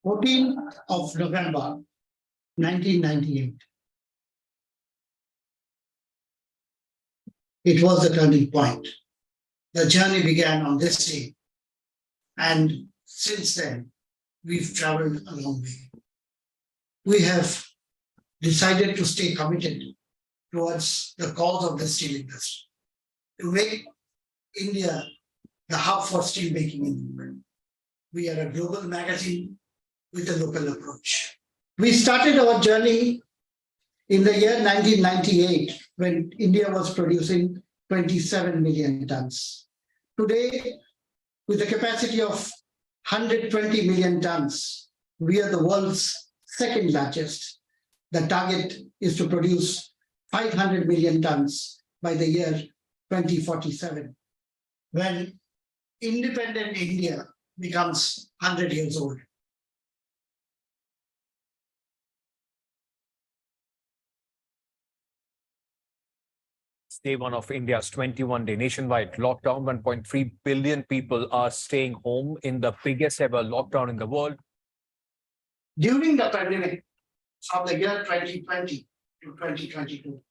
14th of November, 1998. It was the turning point. The journey began on this day. And since then, we've traveled a long way. We have decided to stay committed towards the cause of the steel industry, to make India the hub for steel making in the world. We are a global magazine with a local approach. We started our journey in the year 1998 when India was producing 27 million tons. Today, with a capacity of 120 million tons, we are the world's second largest. The target is to produce 500 million tons by the year 2047, when independent India becomes 100 years old. Day one of India's 21-day nationwide lockdown. 1.3 billion people are staying home in the biggest ever lockdown in the world. During the pandemic, from the year 2020 to 2022,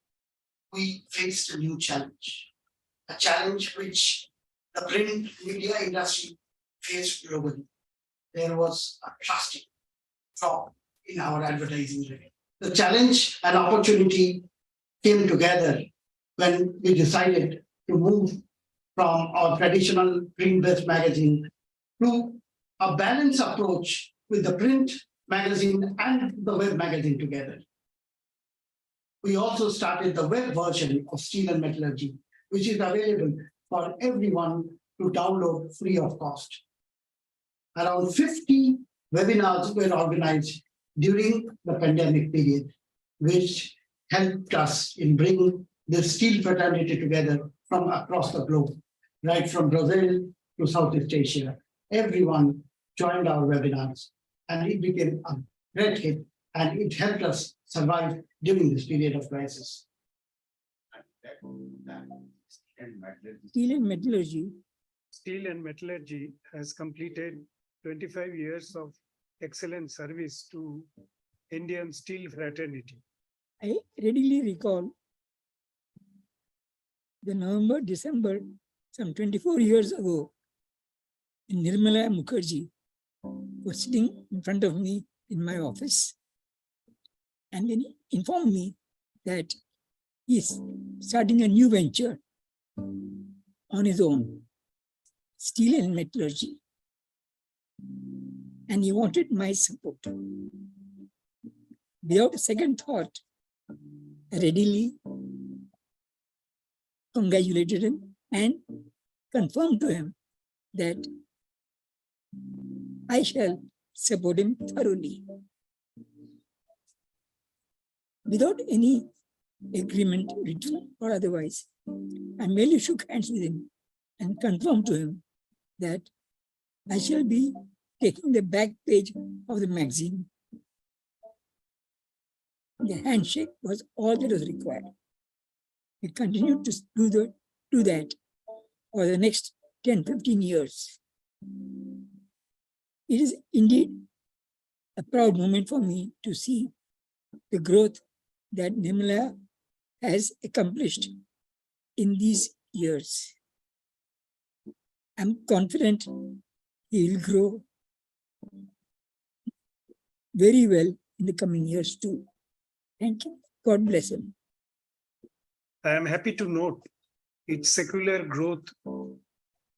we faced a new challenge, a challenge which the print media industry faced globally. There was a drastic drop in our advertising rate. The challenge and opportunity came together when we decided to move from our traditional print-based magazine to a balanced approach with the print magazine and the web magazine together. We also started the web version of Steel and Metallurgy, which is available for everyone to download free of cost. Around 50 webinars were organized during the pandemic period, which helped us in bringing the steel fraternity together from across the globe, right from Brazil to Southeast Asia. Everyone joined our webinars, and it became a great hit, and it helped us survive during this period of crisis. Steel and Metallurgy. Steel and Metallurgy has completed 25 years of excellent service to Indian steel fraternity. I readily recall the November, December, some 24 years ago, Nirmala Mukherjee was sitting in front of me in my office, and then he informed me that he's starting a new venture on his own, Steel and Metallurgy, and he wanted my support. Without a second thought, I readily congratulated him and confirmed to him that I shall support him thoroughly. Without any agreement, written or otherwise, I merely shook hands with him and confirmed to him that I shall be taking the back page of the magazine. The handshake was all that was required. We continued to do that for the next 10-15 years. It is indeed a proud moment for me to see the growth that Nirmala has accomplished in these years. I'm confident he will grow very well in the coming years too. Thank you. God bless him. I am happy to note its secular growth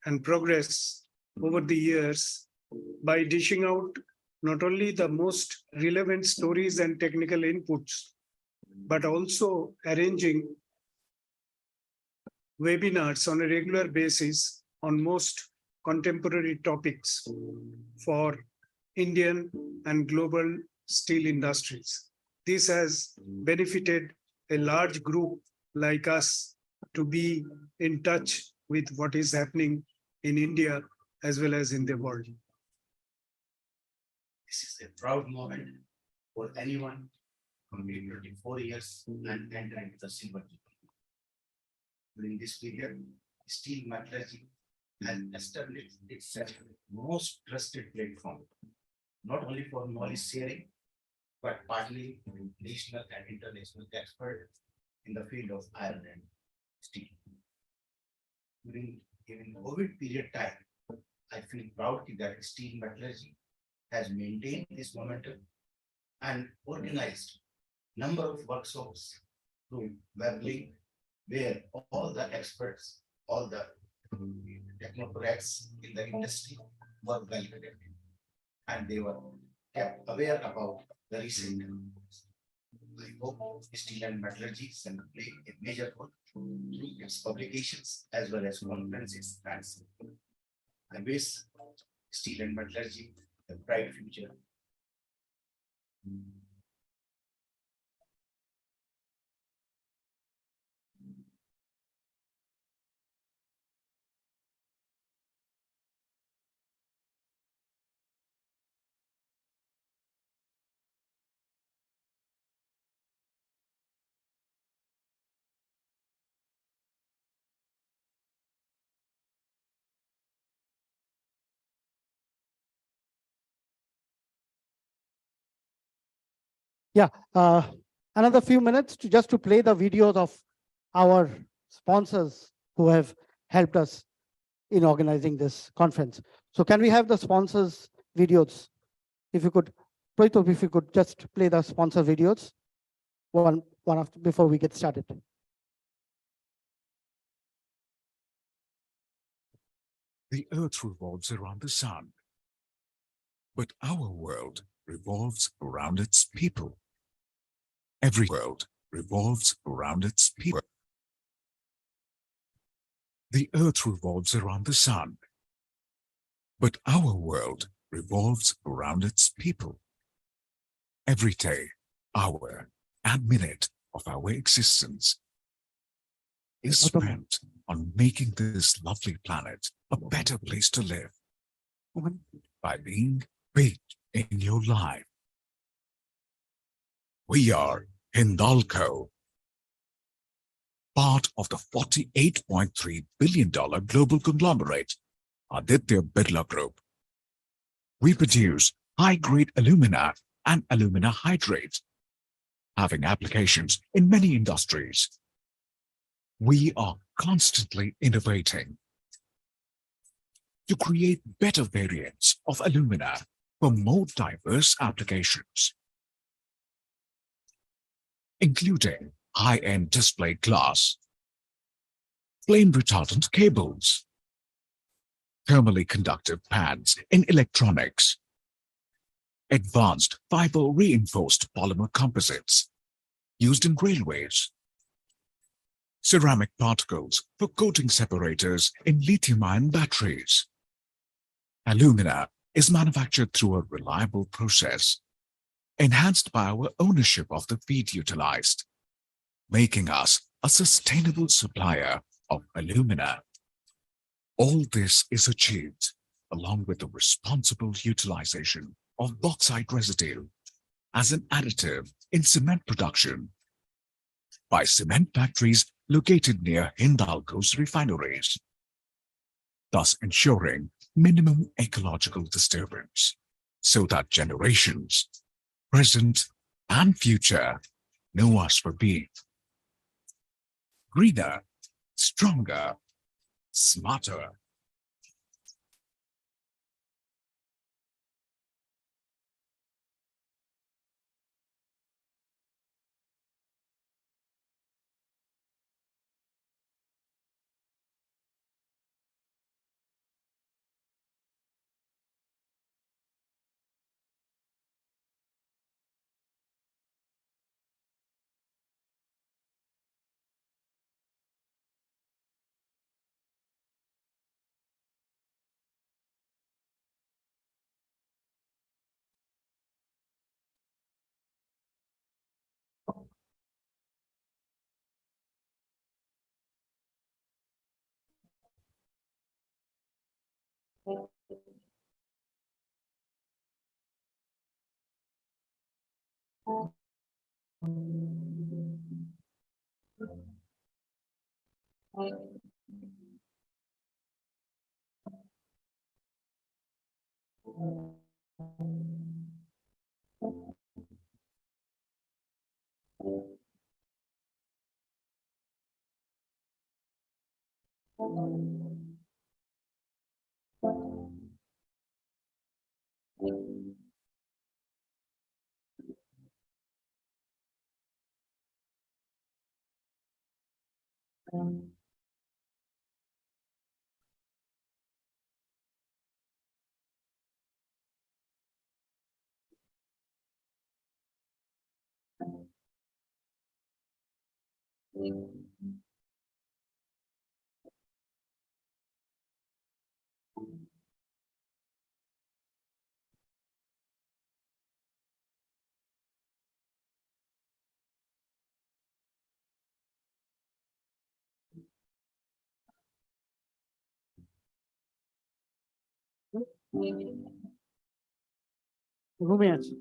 and progress over the years by dishing out not only the most relevant stories and technical inputs, but also arranging webinars on a regular basis on most contemporary topics for Indian and global steel industries. This has benefited a large group like us to be in touch with what is happening in India as well as in the world. This is a proud moment for anyone completing 24 years and entering the silver jubilee. During this period, steel metallurgy has established itself most trusted platform not only for knowledge sharing, but partly national and international expert in the field of iron and steel. During even COVID period time, I feel proud that steel metallurgy has maintained this momentum and organized number of workshops through WebLink, where all the experts, all the technocrats in the industry were welcomed and they were kept aware about the recent. I hope steel and metallurgy can play a major role through its publications as well as conferences. And I wish steel and metallurgy a bright future. Yeah, another few minutes to just to play the videos of our sponsors who have helped us in organizing this conference. So can we have the sponsors videos? If you could, Proito, if you could just play the sponsor videos one after before we get started. The Earth revolves around the sun, but our world revolves around its people. Every world revolves around its people. The Earth revolves around the sun, but our world revolves around its people. Every day, hour, and minute of our existence is spent on making this lovely planet a better place to live by being big in your life. We are Hindalco, part of the $48.3 billion global conglomerate, Aditya Birla Group. We produce high-grade alumina and alumina hydrate, having applications in many industries. We are constantly innovating to create better variants of alumina for more diverse applications, including high-end display glass, flame-retardant cables, thermally conductive pads in electronics, advanced fiber-reinforced polymer composites used in railways, ceramic particles for coating separators in lithium-ion batteries. Alumina is manufactured through a reliable process, enhanced by our ownership of the feed utilized, making us a sustainable supplier of alumina. All this is achieved along with the responsible utilization of bauxite residue as an additive in cement production by cement factories located near Hindalco's refineries, thus ensuring minimum ecological disturbance so that generations, present and future, know us for being greener, stronger, smarter. রুমে আছি।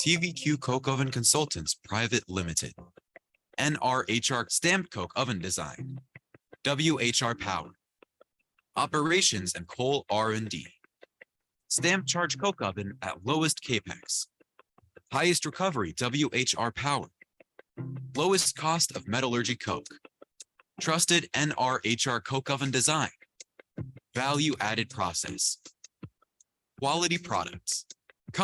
TVQ Coke Oven Consultants Private Limited, NRHR Stamped Coke Oven Design, WHR Power, Operations and Coal R&D, Stamp Charge Coke Oven at lowest capex, highest recovery WHR Power, lowest cost of metallurgy coke, trusted NRHR Coke Oven Design, value added process, quality products.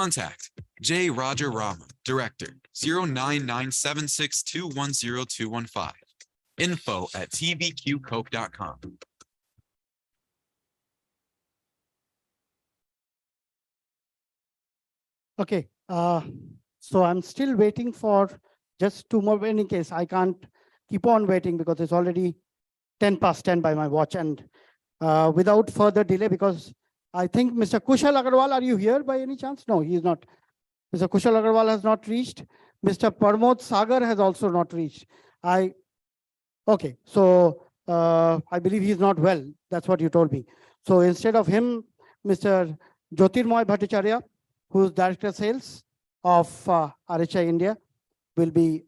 Contact J. Roger Rama, Director, 099762102115. info@tvqcoke.com. Okay, so I'm still waiting for just 2 more. In any case, I can't keep on waiting because it's already 10 past 10 by my watch. And without further delay, because I think Mr. Kushal Agarwal, are you here by any chance? No, he is not. Mr. Kushal Agarwal has not reached. Mr. Pramod Sagar has also not reached. Okay, so I believe he's not well. That's what you told me. So instead of him, Mr. Jyotirmoy Bhattacharya, who's Director Sales of RHI India, will be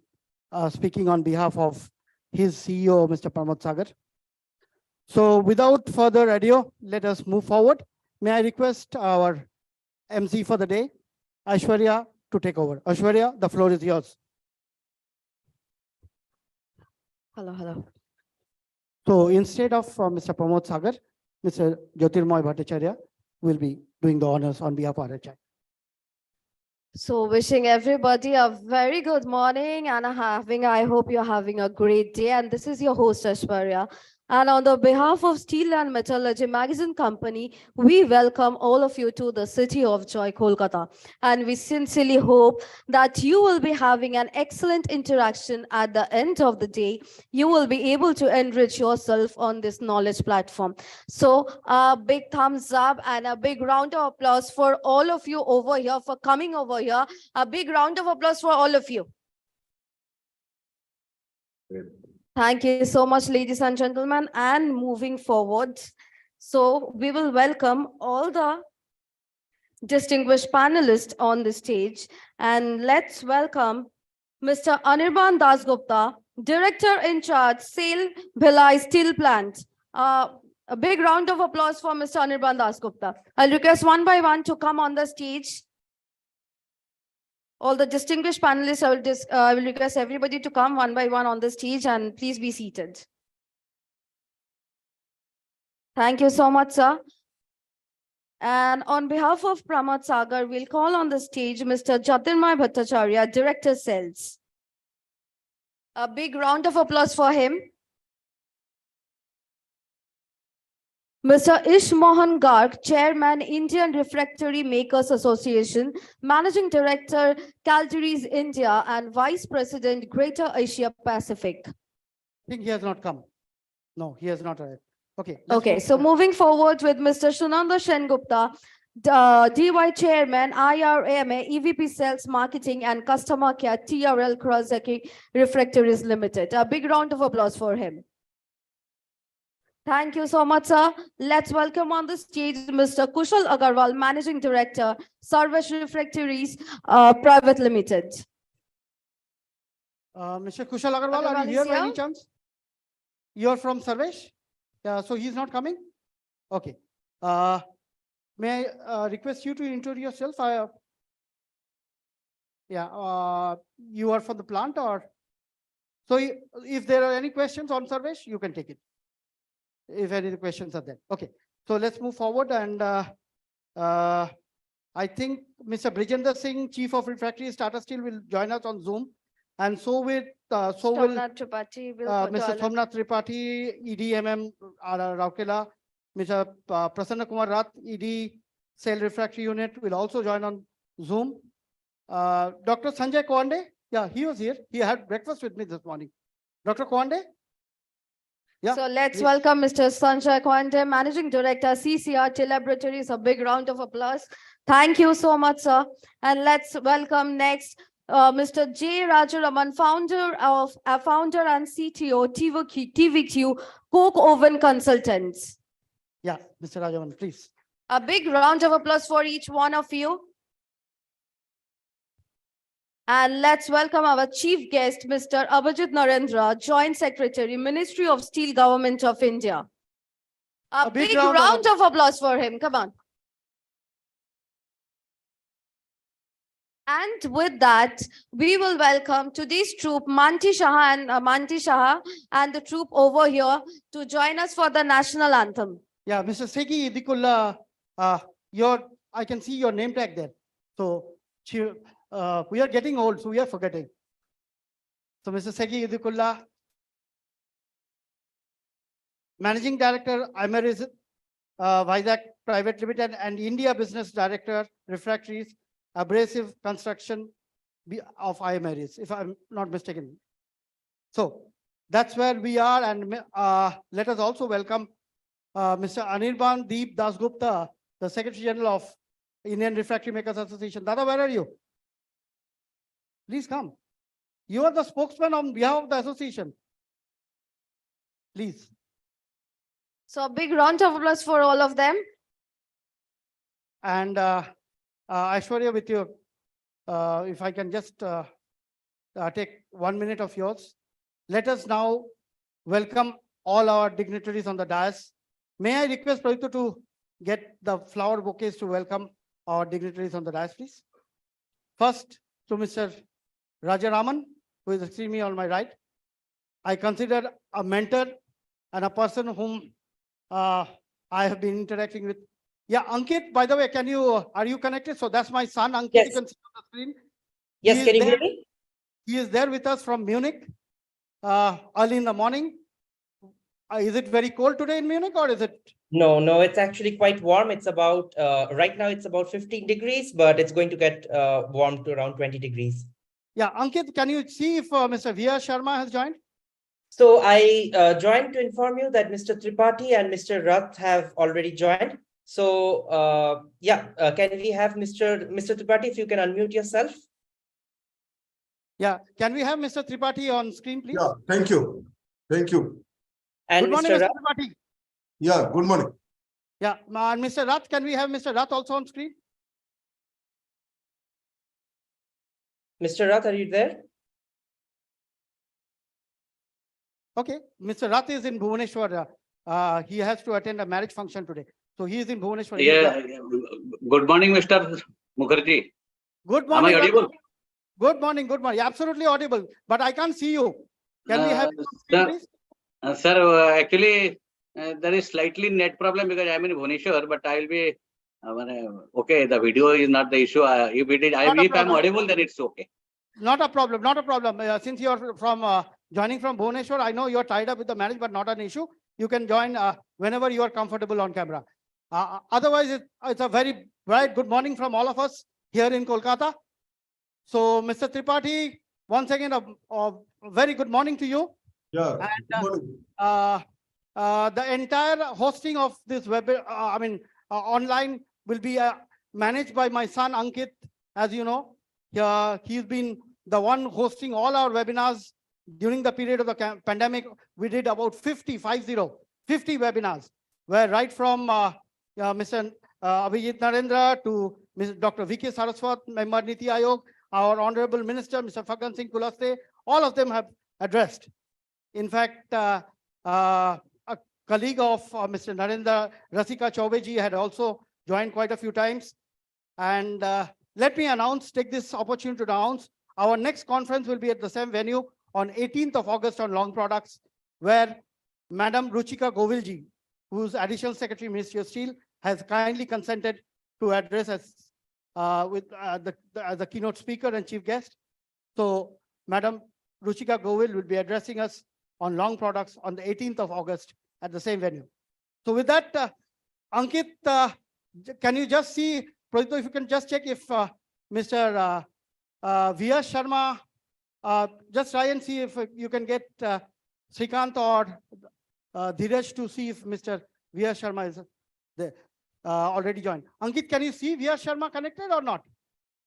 speaking on behalf of his CEO, Mr. Pramod Sagar. So without further ado, let us move forward. May I request our MC for the day, Aishwarya, to take over. Aishwarya, the floor is yours. Hello. So instead of Mr. Pramod Sagar, Mr. Jyotirmoy Bhattacharya will be doing the honors on behalf of RHI. So wishing everybody a very good morning and I hope you're having a great day. And this is your host Aishwarya. And on the behalf of Steel and Metallurgy Magazine Company, we welcome all of you to the City of Joy, Kolkata. And we sincerely hope that you will be having an excellent interaction at the end of the day. You will be able to enrich yourself on this knowledge platform. So a big thumbs up and a big round of applause for all of you over here for coming over here. A big round of applause for all of you. Thank you so much, ladies and gentlemen. And moving forward, so we will welcome all the distinguished panelists on the stage. And let's welcome Mr. Anirban Dasgupta, Director in charge, Sale Bhilai Steel Plant. A big round of applause for Mr. Anirban Dasgupta. I'll request one by one to come on the stage. All the distinguished panelists, I will request everybody to come one by one on the stage and please be seated. Thank you so much, sir. And on behalf of Pramod Sagar, we'll call on the stage Mr. Jyotirmay Bhattacharya, Director Sales. A big round of applause for him. Mr. Ish Mohan Garg, Chairman, Indian Refractory Makers Association, Managing Director, Calderys India, and Vice President, Greater Asia Pacific. I think he has not come. No, he has not arrived. Okay. let's Okay, move so on. moving forward with Mr. Sunanda Sengupta, DY Chairman, IRMA, EVP Sales Marketing and Customer Care, TRL Kawasaki Refractories Limited. A big round of applause for him. Thank you so much, sir. Let's welcome on the stage Mr. Kushal Agarwal, Managing Director, Sarvesh Refractories Private Limited. Mr. Kushal Agarwal, are Agarwal you here is by any here? chance? You're from Sarvesh? Yeah, so he's not coming? Okay. May I request you to introduce yourself? You are from the plant or? So if there are any questions on Sarvesh, you can take it. If any questions are there. Okay. So let's move forward and I think Mr. Brijender Singh, Chief of Refractory Tata Steel will join us on Zoom. And so will Somnath Tripathi will Mr. join us. Somnath Tripathi, EDMM Raukela, Mr. Prasanna Kumar Rath, ED Cell Refractory Unit will also join on Zoom. Dr. Sanjay Kwande, yeah, he was here. He had breakfast with me this morning. Dr. Kwande? Yeah, So let's please. welcome Mr. Sanjay Kwande, Managing Director, CCRT Laboratories. A big round of applause. Thank you so much, sir. And let's welcome next Mr. J. Rajaraman, founder and CTO, TVQ Coke Oven Consultants. Yeah, Mr. Rajavan, please. A big round of applause for each one of you. And let's welcome our chief guest, Mr. Abhijit Narendra, Joint Secretary, Ministry of Steel, Government of India. A big round of applause for him. Come on. And with that, we will welcome today's troop, Manti Shah and the troop over here to join us for the national anthem. Yeah, Mr. Seki Idikulla, I can see your name tag there. So we are getting old, so we are forgetting. So Mr. Seki Idikulla, Managing Director, Imeris Vizag Private Limited and India Business Director, Refractories, Abrasive Construction of Imeris, if I'm not mistaken. So that's where we are, and let us also welcome Mr. Anirban Deep Dasgupta, the Secretary General of Indian Refractory Makers Association. Dada, where are you? Please come. You are the spokesman on behalf of the association. Please. So a big round of applause for all of them. And Aishwarya, with you, if I can just take 1 minute of yours. Let us now welcome all our dignitaries on the dais. May I request Pradipta to get the flower bouquets to welcome our dignitaries on the dais, please. First, to Mr. Rajaraman, who is extremely on my right. I consider a mentor and a person whom I have been interacting with. Yeah, Ankit, by the way, are you connected? So that's my son, Ankit, Yes. you can see on the screen. Yes, can you hear me? He is there with us from Munich early in the morning. Is it very cold today in Munich or is it? No, it's actually quite warm. It's about, right now it's about 15 degrees, but it's going to get warm to around 20 degrees. Yeah, Ankit, can you see if Mr. V.R. Sharma has joined? So I joined to inform you that Mr. Tripathi and Mr. Rath have already joined. So can we have Mr. Tripathi, if you can unmute yourself? Yeah, can we have Mr. Tripathi on screen, please? Yeah, thank you. Thank you. And Good morning, Mr. Mr. Rath, Tripathi. Yeah, good morning. Yeah, and Mr. Rath, can we have Mr. Rath also on screen? Mr. Rath, are you there? Okay, Mr. Rath is in Bhubaneswar. He has to attend a marriage function today. So he is in Bhubaneswar. He is Yeah, good morning, Mr. Mukherjee. Good Am I morning. audible? Good morning. Good morning. Absolutely audible, but I can't see you. Can we have you on screen, Sir, please? sir, actually, there is slightly net problem because I'm in Bhubaneswar, but I will be, okay, the video is not the issue. If it is, Not a if I'm problem. audible, then it's okay. Not a problem. Not a problem. Since you're from joining from Bhubaneswar, I know you're tied up with the marriage, but not an issue. You can join whenever you are comfortable on camera. Otherwise, it's a very bright good morning from all of us here in Kolkata. So, Mr. Tripathi, once again, a very good morning to you. Yeah, good morning. The entire hosting of this online will be managed by my son Ankit. As you know, he's been the one hosting all our webinars during the period of the pandemic. We did about 50 webinars, where right from Mr. Abhijit Narendra to Mr. Dr. V.K. Saraswat, member Niti Ayog, our Honorable Minister, Mr. Fagan Singh Kulaste, all of them have addressed. In fact, a colleague of Mr. Narendra, Rasika Chaubeji, had also joined quite a few times. And let me take this opportunity to announce, our next conference will be at the same venue on 18th of August on long products, where Madam Ruchika Govilji, who's Additional Secretary, Ministry of Steel, has kindly consented to address us as the keynote speaker and chief guest. So Madam Ruchika Govil will be addressing us on long products on the 18th of August at the same venue. So with that, Ankit, can you just see, Pradito, if you can just check if Mr. V.S. Sharma, just try and see if you can get Srikant or Dheeraj to see if Mr. V.S. Sharma is there, already joined. Ankit, can you see V.S. Sharma connected or not?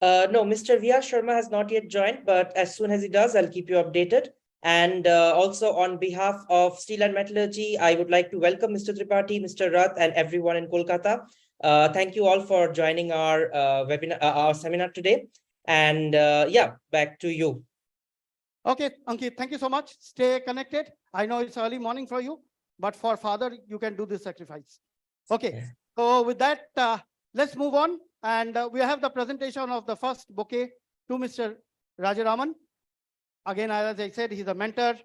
No, Mr. V.R. Sharma has not yet joined, but as soon as he does, I'll keep you updated. And also on behalf of Steel and Metallurgy, I would like to welcome Mr. Tripathi, Mr. Rath, and everyone in Kolkata. Thank you all for joining our webinar, our seminar today. And yeah, back to you. Okay, Ankit, thank you so much. Stay connected. I know it's early morning for you, but for father, you can do this sacrifice. Okay, so with that, let's move on. And we have the presentation of the first bouquet to Mr. Rajaraman. Again, as I said, he's a mentor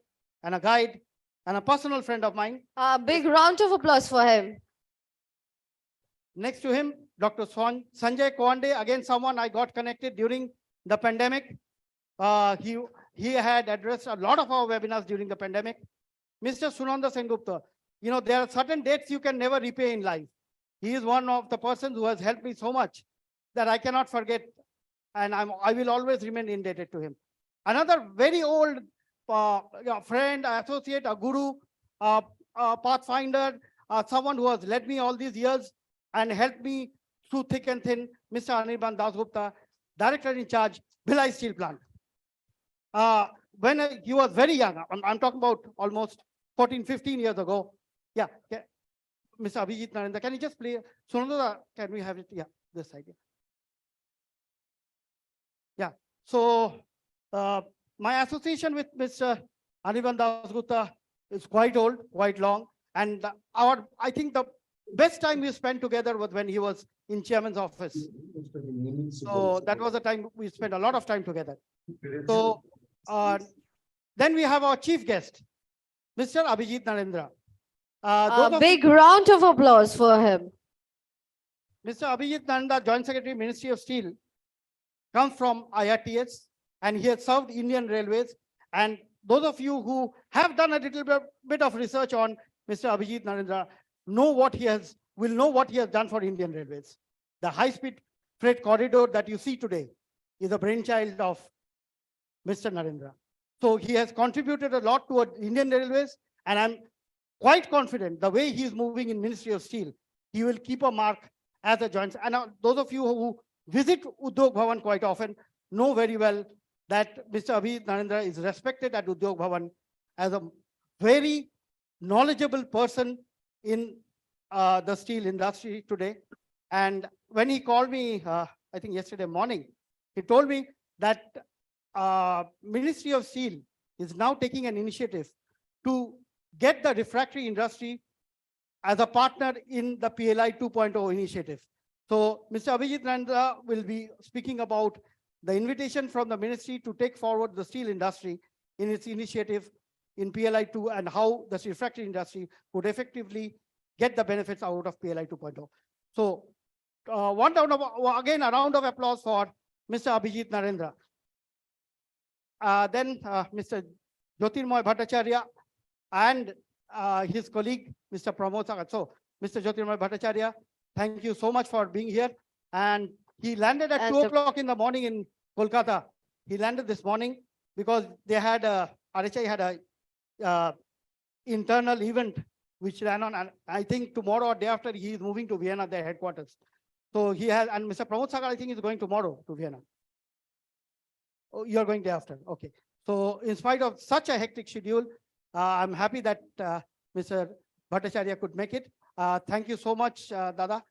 and a guide and a personal friend of mine. A big round of applause for him. Next to him, Dr. Sanjay Kowande, again, someone I got connected during the pandemic. He had addressed a lot of our webinars during the pandemic. Mr. Sunanda Sengupta, you know, there are certain dates you can never repay in life. He is one of the persons who has helped me so much that I cannot forget, and I will always remain indebted to him. Another very old friend, associate, a guru, pathfinder, someone who has led me all these years and helped me through thick and thin, Mr. Anirban Dasgupta, director in charge, Bhilai Steel Plant. When he was very young, I'm talking about almost 14, 15 years ago. Yeah, Mr. Abhijit Narendra, can you just play? Sunanda, can we have it? Yeah, this side. Yeah, so my association with Mr. Anirban Dasgupta is quite old, quite long. And I think the best time we spent together was when he was in chairman's office. So that was the time we spent a lot of time together. So then we have our chief guest, Mr. Abhijit Narendra. A big round of applause for him. Mr. Abhijit Narendra, Joint Secretary, Ministry of Steel, comes from IRTS, and he has served Indian Railways. And those of you who have done a little bit of research on Mr. Abhijit Narendra will know what he has done for Indian Railways. The high-speed freight corridor that you see today is a brainchild of Mr. Narendra. So he has contributed a lot to Indian Railways, and I'm quite confident the way he is moving in Ministry of Steel, he will keep a mark as a joint. And those of you who visit Udyog Bhavan quite often know very well that Mr. Abhijit Narendra is respected at Udyog Bhavan as a very knowledgeable person in the steel industry today. And when he called me, I think yesterday morning, he told me that Ministry of Steel is now taking an initiative to get the refractory industry as a partner in the PLI 2.0 initiative. So Mr. Abhijit Narendra will be speaking about the invitation from the ministry to take forward the steel industry in its initiative in PLI 2 and how the refractory industry would effectively get the benefits out of PLI 2.0. So again, a round of applause for Mr. Abhijit Narendra. Then Mr. Jyotirmoy Bhattacharya and his colleague, Mr. Pramod Sagat. So, Mr. Jyotirmoy Bhattacharya, thank you so much for being here. And he landed at 2 o'clock in the morning in Kolkata. He landed this morning because they had RHI had a internal event which ran on, and I think tomorrow or day after he is moving to Vienna, their headquarters. So he has, and Mr. Pramod Sagar, I think, is going tomorrow to Vienna. Oh, you're going day after. Okay. So in spite of such a hectic schedule, I'm happy that Mr. Bhattacharya could make it. Thank you so much, Dada.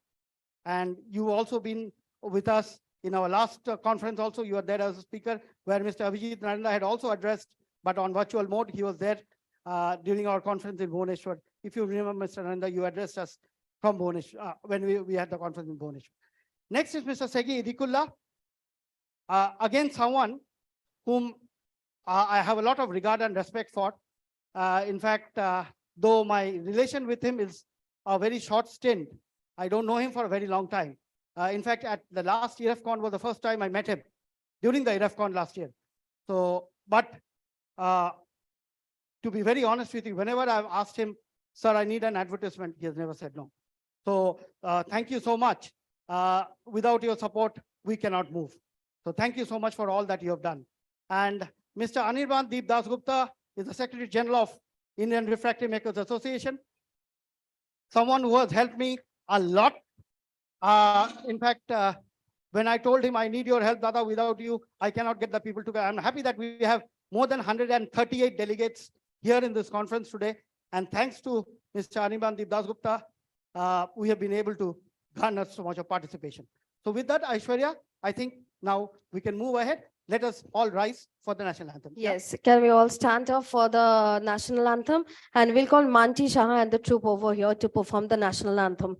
And you've also been with us in our last conference also. You were there as a speaker where Mr. Abhijit Narendra had also addressed, but on virtual mode. He was there during our conference in Bhubaneswar. If you remember, Mr. Narendra, you addressed us from Bhubaneswar when we had the conference in Bhubaneswar. Next is Mr. Segi Idikulla. Again, someone whom I have a lot of regard and respect for. In fact, though my relation with him is a very short stint, I don't know him for a very long time. In fact, at the last ERFCon was the first time I met him during the ERFCon last year. So, but to be very honest with you, whenever I've asked him, sir, I need an advertisement, he has never said no. So thank you so much. Without your support, we cannot move. So thank you so much for all that you have done. And Mr. Anirban Deep Dasgupta is the Secretary General of Indian Refractory Makers Association. Someone who has helped me a lot. In fact, when I told him I need your help, Dada, without you, I cannot get the people together. I'm happy that we have more than 138 delegates here in this conference today. And thanks to Mr. Anirban Deep Dasgupta, we have been able to garner so much of participation. So with that, Aishwarya, I think now we can move ahead. Let us all rise for the national anthem. Yes, can we all stand up for the national anthem? And we'll call Manti Shah and the troop over here to perform the national anthem.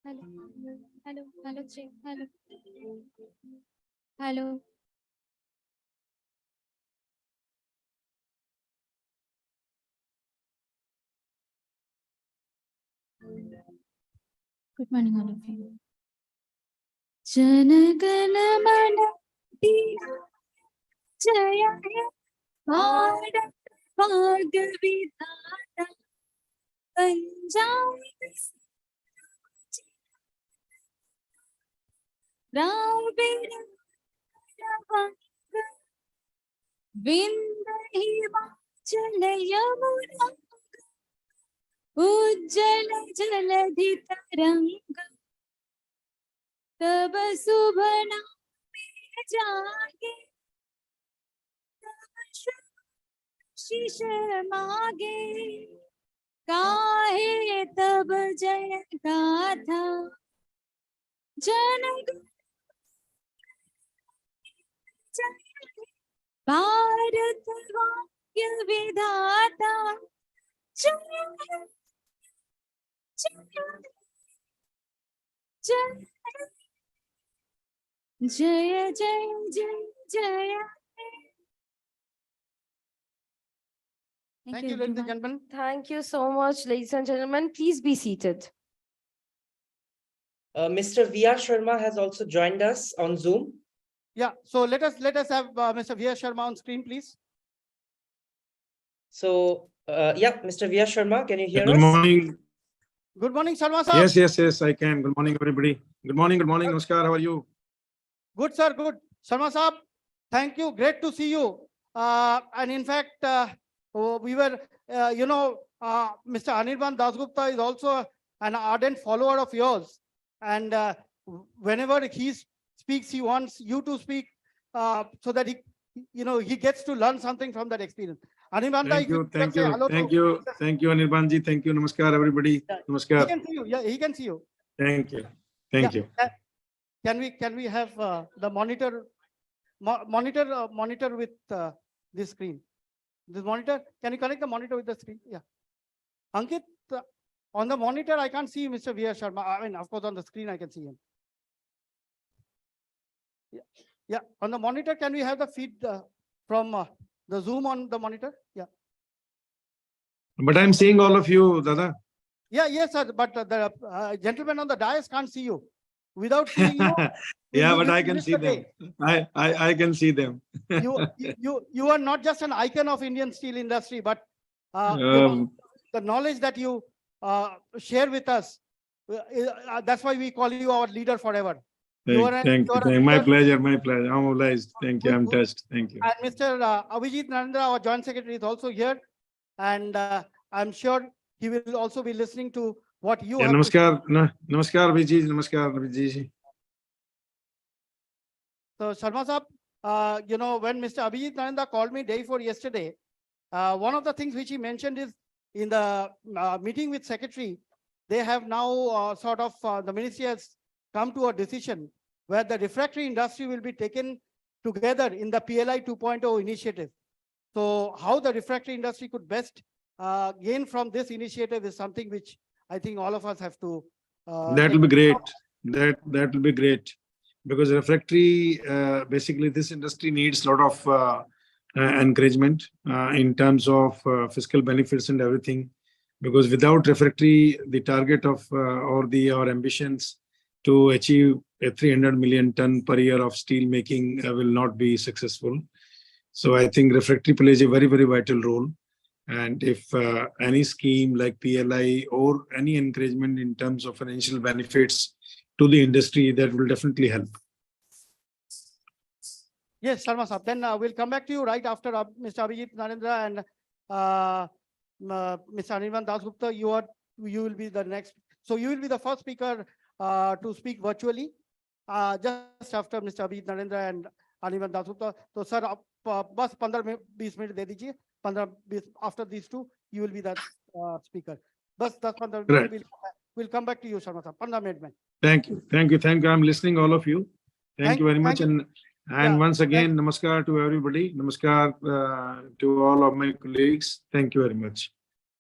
Hello, hello, hello, hello, hello. Good morning, all of you. Jana Gana Mana Jaya Bharat Bhargavi Dhata Punjab Ravira Vindhya Yamuna Ujjala Jaladhi Taranga Taba Subhana Jage Taba Shisha Mage Kahe Tab Jaya Gatha Janag Bharat Vakya Vidhata Jaya Jaya Jaya Jaya Jaya. Thank you, ladies and gentlemen. Thank you so much, ladies and gentlemen. Please be seated. Mr. VR Sharma has also joined us on Zoom. Yeah, so let us have Mr. VR Sharma on screen, please. So, yeah, Mr. VR Sharma, can you hear Good us? morning. Good morning, Sharma sir. Yes, I can. Good morning, everybody. Good morning, Namaskar. How are you? Good, sir, good. Sharma sir, thank you. Great to see you. And in fact, we were, Mr. Anirban Dasgupta is also an ardent follower of yours. And whenever he speaks, he wants you to speak so that he gets to learn something from that experience. Anirban, Thank you, Anirbanji. Thank you, Namaskar, everybody. Namaskar. He can see you. Yeah, he can see you. Thank you. Thank you. Can we have the monitor monitor with this screen. This monitor, can you connect the monitor with the screen? Yeah. Ankit, on the monitor, I can't see Mr. V.R. Sharma. I mean, of course, on the screen, I can see him. Yeah, on the monitor, can we have the feed from the Zoom on the monitor? Yeah. But I'm seeing all of you, Dada. Yeah, yes, sir. But the gentleman on the dais can't see you. Without seeing you, Yeah, you but I will can miss see the them. day. I can see them. You are not just an icon of Indian steel industry, but the knowledge that you share with us. That's why we call you our leader forever. Thank you. My pleasure. My pleasure. I'm obliged. Thank you. I'm touched. Thank you. And Mr. Abhijit Narendra, our joint secretary, is also here, and I'm sure he will also be listening to what you have. Namaskar. Namaskar, Vijay. Namaskar, Vijay. So Sharma Saab, you know, when Mr. Abhijit Narendra called me day before yesterday, one of the things which he mentioned is in the meeting with secretary, they have now the ministry has come to a decision where the refractory industry will be taken together in the PLI 2.0 initiative. So how the refractory industry could best gain from this initiative is something which I think all of us have to. That will be great. That will be great, because refractory, basically this industry needs a lot of encouragement in terms of fiscal benefits and everything. Because without refractory, the target of our ambitions to achieve a 300 million ton per year of steel making will not be successful. So I think refractory plays a very, very vital role. And if any scheme like PLI or any encouragement in terms of financial benefits to the industry, that will definitely help. Yes, Sharma Saab. Then we'll come back to you right after Mr. Abhijit Narendra and Mr. Anirban Dasgupta. You will be the next. So you will be the first speaker to speak virtually just after Mr. Abhijit Narendra and Anirban Dasgupta. So sir, bas 15-20 minutes de dijiye. 15-20 after these two, you will be the speaker. Bas 10-15 minutes. We'll come back to you, Sharma Saab. 15 minutes. Thank you. Thank you. Thank you. I'm listening all of you. Thank you very much. And once again, namaskar to everybody. Namaskar to all of my colleagues. Thank you very much.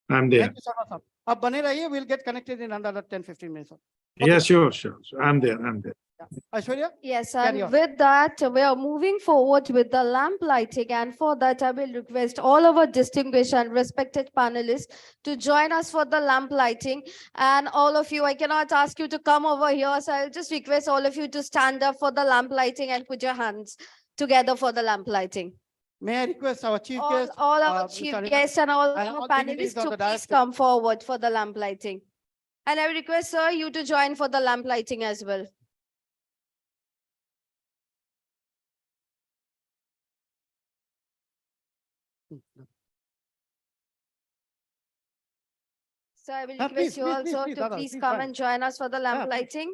I'm there. Thank you, Sharma Saab. Ab bane rahiye, we'll get connected in another 10-15 minutes. Okay. Yeah, sure. I'm there. Aishwarya? Yes, and with that, we are moving forward with the lamp lighting. And for that, I will request all our distinguished and respected panelists to join us for the lamp lighting. And all of you, I cannot ask you to come over here. So I'll just request all of you to stand up for the lamp lighting and put your hands together for the lamp lighting. May I request our chief guest? All our chief guests and all our panelists to please come forward for the lamp lighting. And I request, sir, you to join for the lamp lighting as well. So I will request you also to please come and join us for the lamp lighting.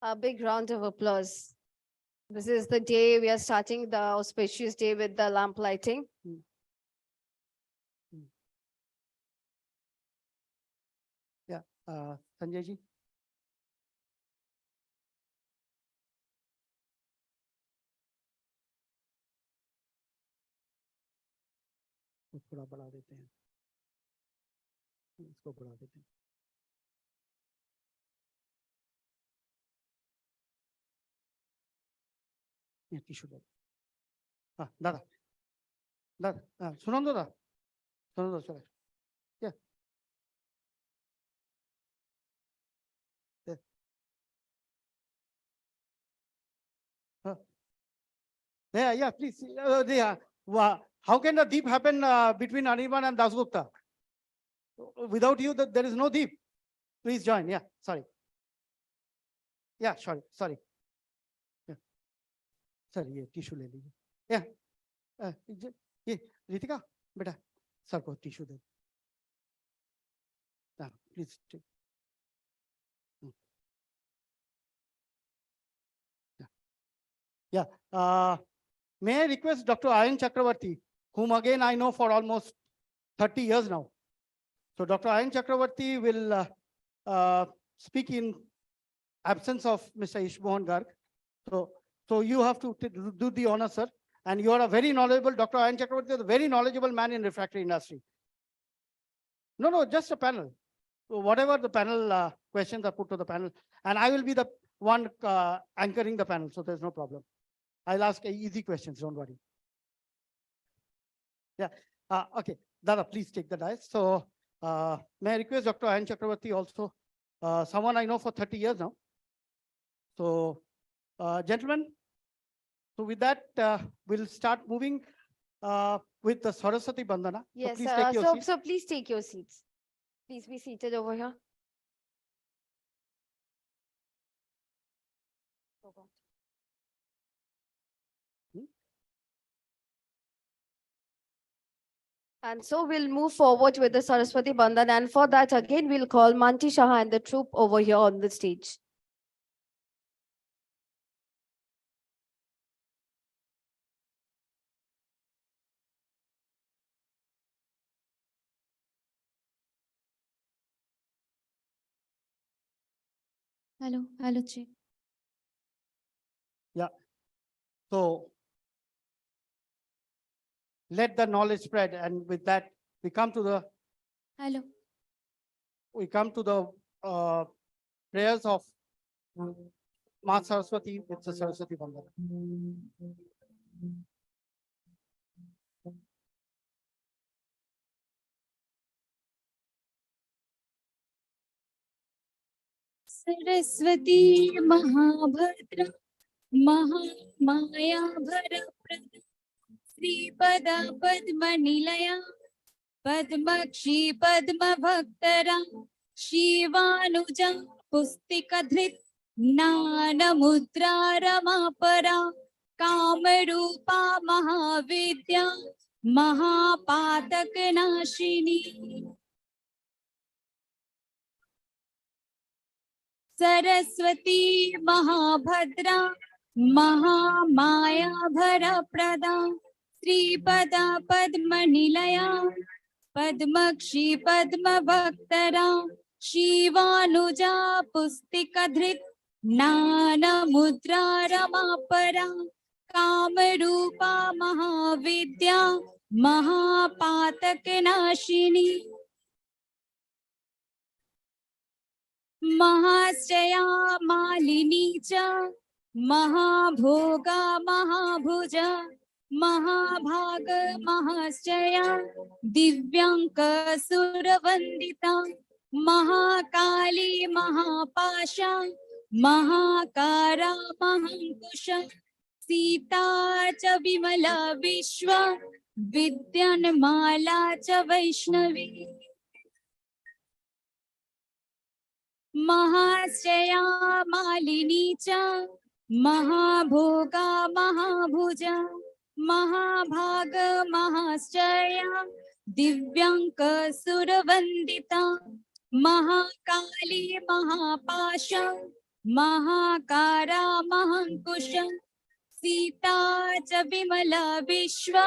A big round of applause. This is the day we are starting the auspicious day with the lamp lighting. Yeah, Sanjay ji. थोड़ा बढ़ा देते हैं इसको बढ़ा देते हैं ये tissue दे हाँ दादा दादा सुनो दादा चलो क्या yeah please how can the deep happen between Anirban and Dasgupta? Without you, there is no deep. Please join. Yeah, sorry. Yeah, sorry. Yeah. Sir, ये टिश्यू ले लीजिए. Yeah. ये रितिका बेटा सर को tissue they. Please. Yeah. may I request Dr. Ayan Chakravarti, whom again I know for almost 30 years now. So Dr. Ayan Chakravarti will speak in absence of Mr. Ishmohan Garg. So you have to do the honor, sir. And you are a very knowledgeable, Dr. Ayan Chakravarti is a very knowledgeable man in refractory industry. No, just a panel. So whatever the panel questions are put to the panel, and I will be the one anchoring the panel, so there's no problem. I'll ask easy questions, don't worry. Yeah, okay, Dada, please take the dice. So may I request Dr. Ayan Chakravarti also, someone I know for 30 years now. So gentlemen, so with that, we'll start moving with the Saraswati Bandhana. Yes, so please take your seats. so please take your seats. Please be seated over here. And so we'll move forward with the Saraswati Bandhan. And for that, again, we'll call Manti Shah and the troop over here on the stage. Hello, check. Yeah. So let the knowledge spread, and with that, we come to the Hello. prayers of Ma Saraswati with the Saraswati Bandhana. Saraswati महाभद्र महामाया भरप्रद श्रीपदा पद्मनिलया पद्मक्षी पद्मभक्तरा शिवानुजा पुस्तिकधृत ज्ञानमुद्रा रमापरा कामरूपा महाविद्या महापातकनाशिनी सरस्वती महाभद्रा महामाया भरप्रदा श्रीपदा पद्मनिलया पद्मक्षी पद्मभक्तरा शिवानुजा पुस्तिकधृत ज्ञानमुद्रा रमापरा कामरूपा महाविद्या महापातकनाशिनी महाश्चया मालिनी च महाभोगा महाभुजा महाभाग महाश्चया दिव्यांक सुरवंदिता महाकाली महापाशा महाकारा महांकुश सीता च विमला विश्व विद्यानमाला च वैष्णवी महाश्चया मालिनी च महाभोगा महाभुजा महाभाग महाश्चया दिव्यांक सुरवंदिता महाकाली महापाशा महाकारा महांकुश सीता च विमला विश्व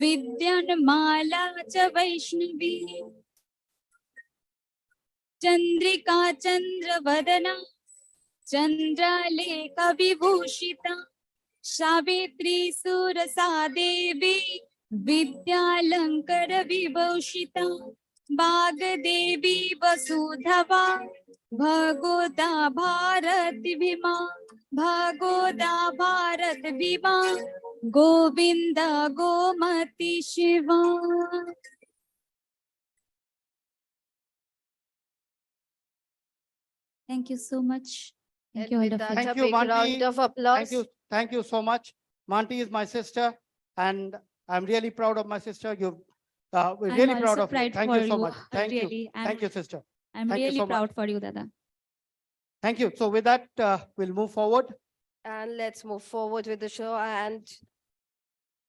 विद्यानमाला च वैष्णवी चंद्रिका चंद्रवदना चंद्रलेख विभूषिता सावित्री सुरसा देवी Vidyalankar विभूषिता Bagdevi वसुधवा भगोदा Bharat Bhima भगोदा Bharat Bhima Govind Gomti Shiva. Thank you so much. Thank you, And all with of that, you. a Thank you, big Manti. round of applause. Thank you so much. Manti is my sister, and I'm really proud of my sister. We're I'm really proud also of you. proud Thank for you so you. much. Thank you. Really, Thank you, sister. I'm Thank you really so much. proud for you, Dada. Thank you. So with that, we'll move forward. And let's move forward with the show. And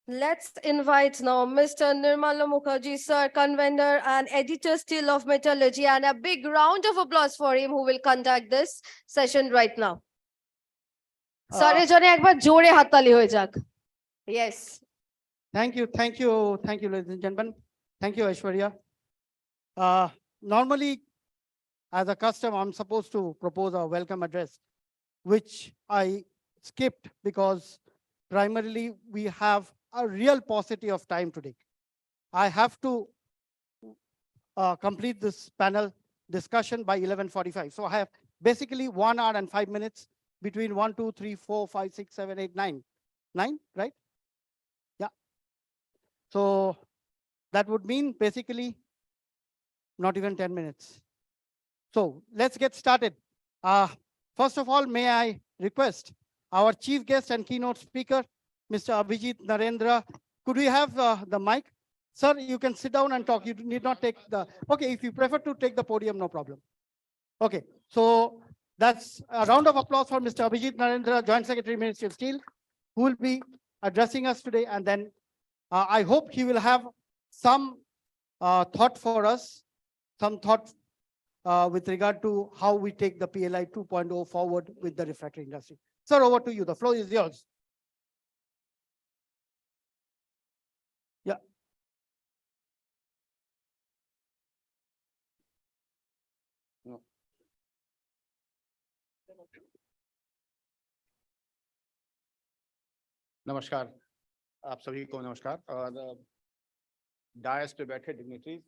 let's invite now Mr. Nirmala Mukherjee, sir, convener and editor still of metallurgy, and a big round of applause for him who will conduct this session right now. Sir, jone ekbar jore hattali hoye jak. Yes. Thank you, ladies and gentlemen. Thank you, Aishwarya. Normally, as a custom, I'm supposed to propose a welcome address, which I skipped because primarily we have a real paucity of time today. I have to complete this panel discussion by 11:45. So I have basically 1 hour and 5 minutes between 1, 2, 3, 4, 5, 6, 7, 8, 9. 9, right? Yeah. So that would mean basically not even 10 minutes. So let's get started. First of all, may I request our chief guest and keynote speaker, Mr. Abhijit Narendra. Could we have the mic? Sir, you can sit down and talk. You need not take the, okay, if you prefer to take the podium, no problem. Okay, so that's a round of applause for Mr. Abhijit Narendra, Joint Secretary, Ministry of Steel, who will be addressing us today. And then I hope he will have some thought for us, some thought with regard to how we take the PLI 2.0 forward with the refractory industry. Sir, over to you. The floor is yours. Yeah. No. नमस्कार, आप सभी को नमस्कार। और DISE पे बैठे dignitaries,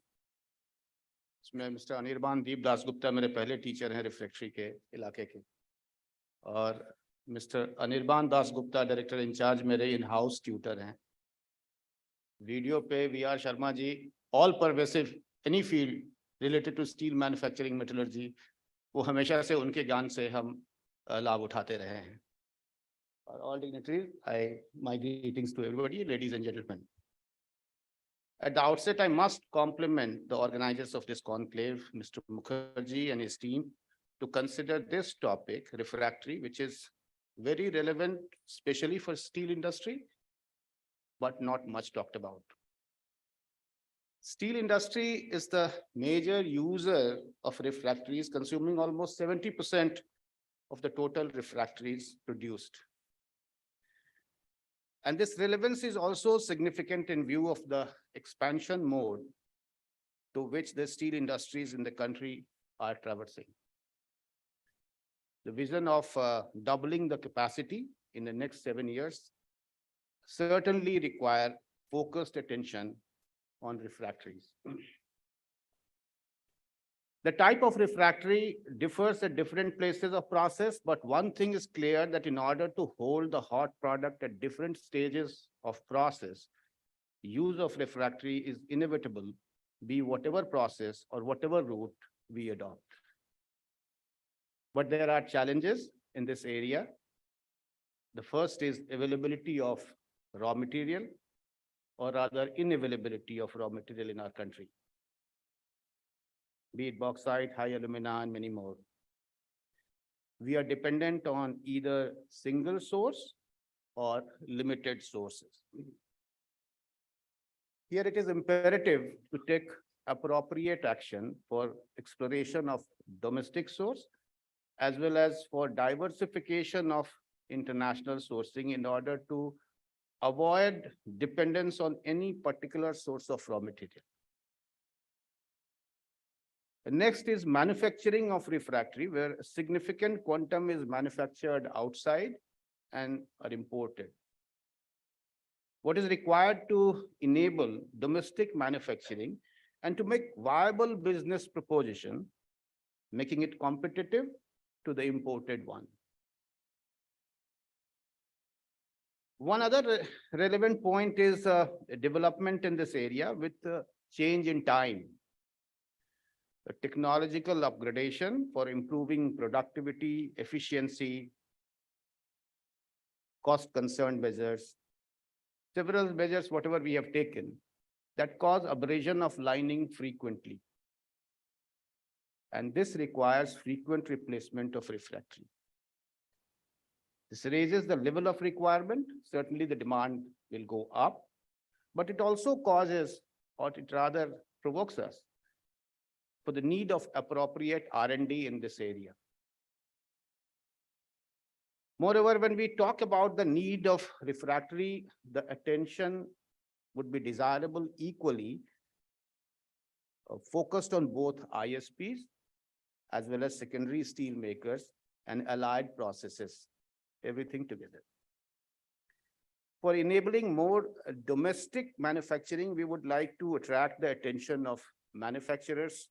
इसमें mister Anirban Deep Das Gupta मेरे पहले टीचर हैं रिफ्रैक्टरी के इलाके के, और mister Anirban Das Gupta director in charge मेरे इन हाउस ट्यूटर हैं। वीडियो पे VR. Sharma ji, all pervasive any field related to steel manufacturing metallurgy, वो हमेशा से उनके ज्ञान से हम लाभ उठाते रहे हैं। और all dignitaries, my greetings to everybody, ladies and gentlemen. At the outset, I must compliment the organizers of this conclave, Mr. Mukherjee and his team, to consider this topic, refractory, which is very relevant, especially for steel industry, but not much talked about. Steel industry is the major user of refractories, consuming almost 70% of the total refractories produced. And this relevance is also significant in view of the expansion mode to which the steel industries in the country are traversing. The vision of doubling the capacity in the next 7 years certainly require focused attention on refractories. The type of refractory differs at different places of process, but one thing is clear, that in order to hold the hot product at different stages of process, use of refractory is inevitable, be whatever process or whatever route we adopt. But there are challenges in this area. The first is availability of raw material, or rather inavailability of raw material in our country, be it bauxite, high alumina, and many more. We are dependent on either single source or limited sources. Here it is imperative to take appropriate action for exploration of domestic source, as well as for diversification of international sourcing in order to avoid dependence on any particular source of raw material. The next is manufacturing of refractory, where a significant quantum is manufactured outside and are imported. What is required to enable domestic manufacturing and to make viable business proposition, making it competitive to the imported one. One other relevant point is development in this area with change in time. The technological upgradation for improving productivity, efficiency, cost concern measures, several measures, whatever we have taken, that cause abrasion of lining frequently. And this requires frequent replacement of refractory. This raises the level of requirement. Certainly the demand will go up, but it also causes, or it rather provokes us, for the need of appropriate R&D in this area. Moreover, when we talk about the need of refractory, the attention would be desirable equally focused on both ISPs as well as secondary steel makers and allied processes, everything together. For enabling more domestic manufacturing, we would like to attract the attention of manufacturers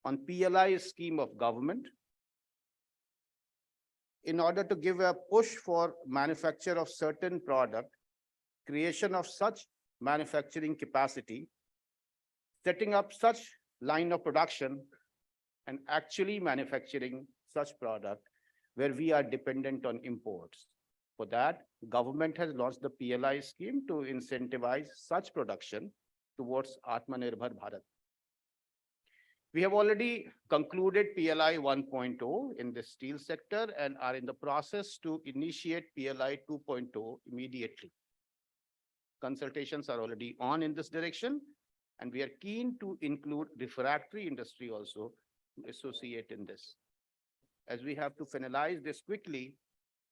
on PLI scheme of government in order to give a push for manufacture of certain product, creation of such manufacturing capacity, setting up such line of production, and actually manufacturing such product where we are dependent on imports. For that, government has launched the PLI scheme to incentivize such production towards Atmanirbhar Bharat. We have already concluded PLI 1.0 in the steel sector and are in the process to initiate PLI 2.0 immediately. Consultations are already on in this direction, and we are keen to include refractory industry also to associate in this. As we have to finalize this quickly,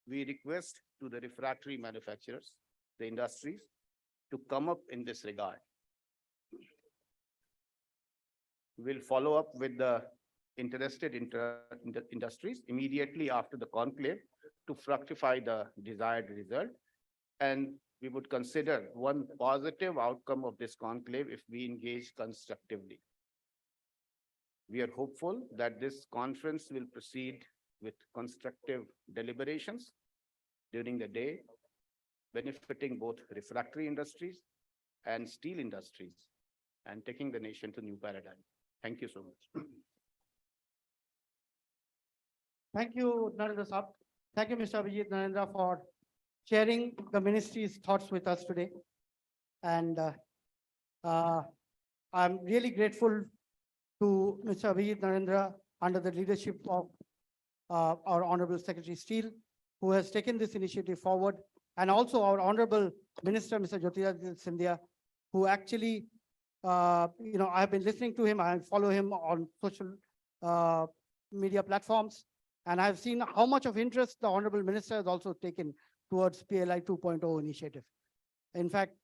we request to the refractory manufacturers, the industries, to come up in this regard. We'll follow up with the interested industries immediately after the conclave to fructify the desired result. And we would consider one positive outcome of this conclave if we engage constructively. We are hopeful that this conference will proceed with constructive deliberations during the day, benefiting both refractory industries and steel industries and taking the nation to new paradigm. Thank you so much. Thank you, Narendra Saab. Thank you, Mr. Abhijit Narendra, for sharing the ministry's thoughts with us today. And I'm really grateful to Mr. Abhijit Narendra under the leadership of our Honorable Secretary Steel, who has taken this initiative forward, and also our Honorable Minister, Mr. Jyotiraditta Scindia, who actually, I've been listening to him. I follow him on social media platforms, and I've seen how much of interest the Honorable Minister has also taken towards PLI 2.0 initiative. In fact,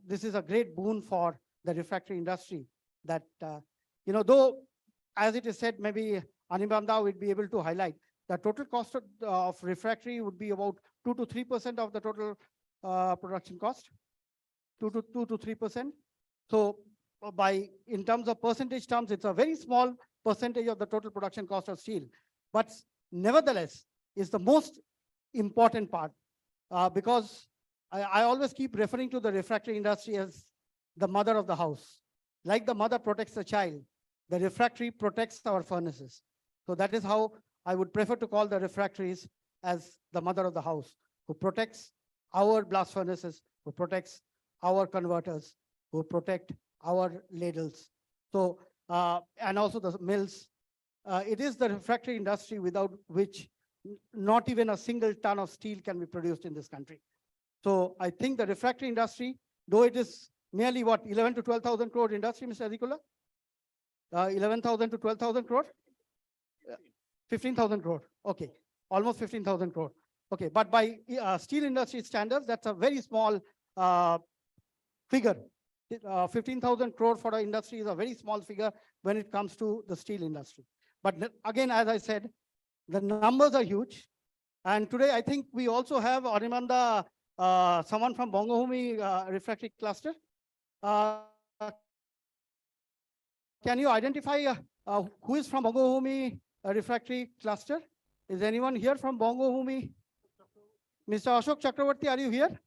this is a great boon for the refractory industry that, though, as it is said, maybe Anibamda would be able to highlight, the total cost of refractory would be about 2 to 3% of the total production cost, 2 to 3%. So in terms of percentage terms, it's a very small percentage of the total production cost of steel, but nevertheless, is the most important part because I always keep referring to the refractory industry as the mother of the house. Like the mother protects the child, the refractory protects our furnaces. So that is how I would prefer to call the refractories as the mother of the house, who protects our blast furnaces, who protects our converters, who protect our ladles. So, and also the mills. It is the refractory industry without which not even a single ton of steel can be produced in this country. So I think the refractory industry, though it is nearly what, 11 to 12,000 crore industry, Mr. Adikula? 11,000 to 12,000 crore? 15,000 crore. Okay, almost 15,000 crore. Okay, but by steel industry standards, that's a very small figure. 15,000 crore for the industry is a very small figure when it comes to the steel industry. But again, as I said, the numbers are huge. And today, I think we also have Arimanda, someone from Bongahumi refractory cluster. Can you identify who is from Bongahumi refractory cluster? Is anyone here from Bongahumi? Mr. Ashok Chakravarti, are you here?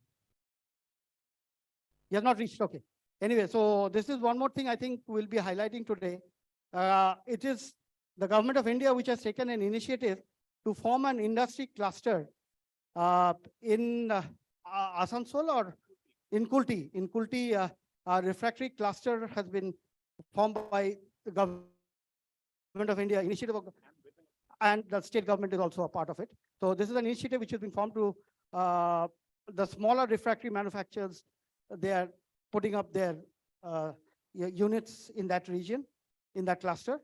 You have not reached, okay. Anyway, so this is one more thing I think we'll be highlighting today. It is the government of India which has taken an initiative to form an industry cluster in Asansol or in Kulti. In Kulti, a refractory cluster has been formed by the government of India initiative, and the state government is also a part of it. So this is an initiative which has been formed to the smaller refractory manufacturers. They are putting up their units in that region, in that cluster.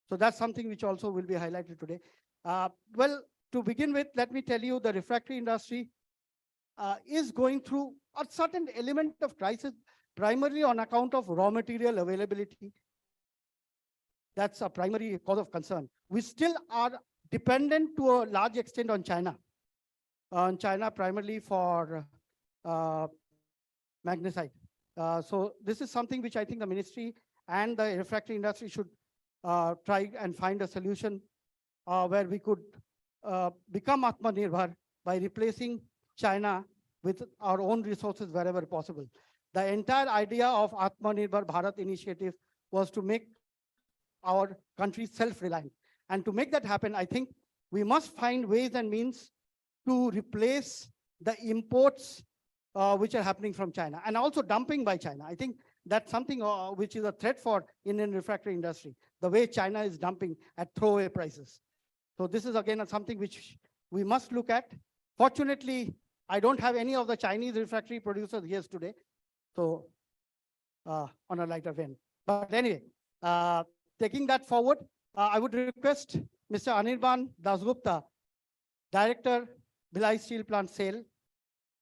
So that's something which also will be highlighted today. Well, to begin with, let me tell you the refractory industry is going through a certain element of crisis, primarily on account of raw material availability. That's a primary cause of concern. We still are dependent to a large extent on China. On China primarily for magnesite. So this is something which I think the ministry and the refractory industry should try and find a solution where we could become Atmanirbhar by replacing China with our own resources wherever possible. The entire idea of Atmanirbhar Bharat initiative was to make our country self-reliant. And to make that happen, I think we must find ways and means to replace the imports which are happening from China, and also dumping by China. I think that's something which is a threat for Indian refractory industry, the way China is dumping at throwaway prices. So this is again something which we must look at. Fortunately, I don't have any of the Chinese refractory producers here today, so on a lighter vein. But anyway, taking that forward, I would request Mr. Anirban Dasgupta, Director, Bhilai Steel Plant Sale,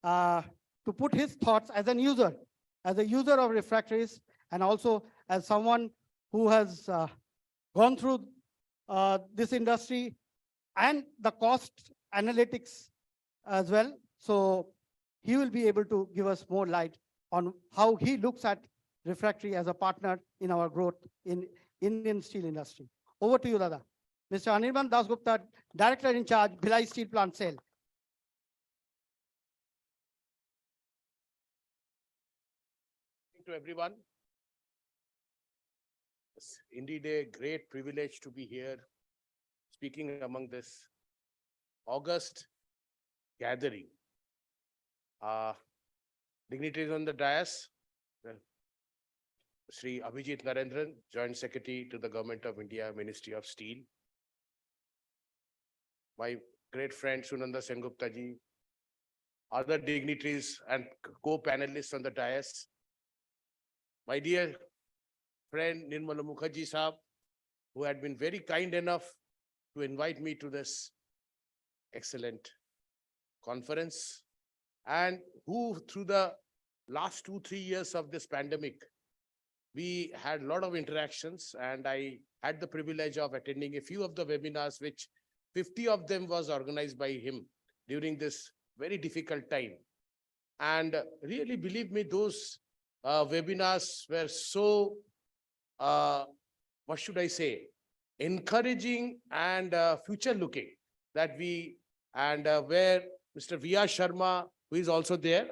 to put his thoughts as a user of refractories, and also as someone who has gone through this industry and the cost analytics as well. So he will be able to give us more light on how he looks at refractory as a partner in our growth in Indian steel industry. Over to you, Dada. Mr. Anirban Dasgupta, Director in Charge, Bhilai Steel Plant Sale. To everyone. It's indeed a great privilege to be here speaking among this August gathering. Dignitaries on the dais, Sri Abhijit Narendran, Joint Secretary to the Government of India, Ministry of Steel. My great friend Sunanda Sengupta ji, other dignitaries and co-panelists on the dais. My dear friend Nirmala Mukherjee Saab, who had been very kind enough to invite me to this excellent conference, and who through the last 2-3 years of this pandemic, we had a lot of interactions, and I had the privilege of attending a few of the webinars, which 50 of them was organized by him during this very difficult time. And really, believe me, those webinars were so, what should I say, encouraging and future looking, that we, and where Mr. V.R. Sharma, who is also there,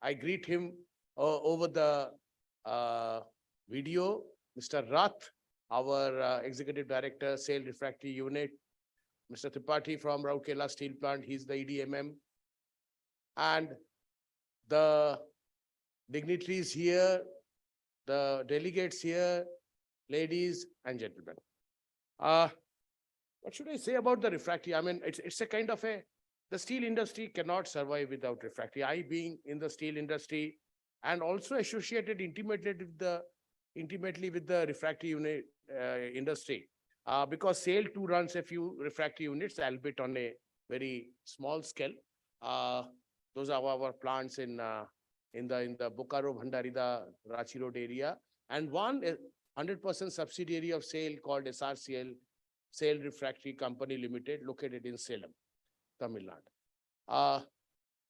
I greet him over the video, Mr. Rath, our Executive Director, Sale Refractory Unit, Mr. Tripathi from Rourkela Steel Plant, he's the EDMM, and the dignitaries here, the delegates here, ladies and gentlemen. What should I say about the refractory? I mean, it's a kind of the steel industry cannot survive without refractory. I being in the steel industry and also associated intimately with the refractory unit industry, because SAIL too runs a few refractory units, albeit on a very small scale. Those are our plants in the Bokaro, Bhandarida, Ranchi Road area, and one 100% subsidiary of SAIL called SRCL, SAIL Refractory Company Limited, located in Salem, Tamil Nadu.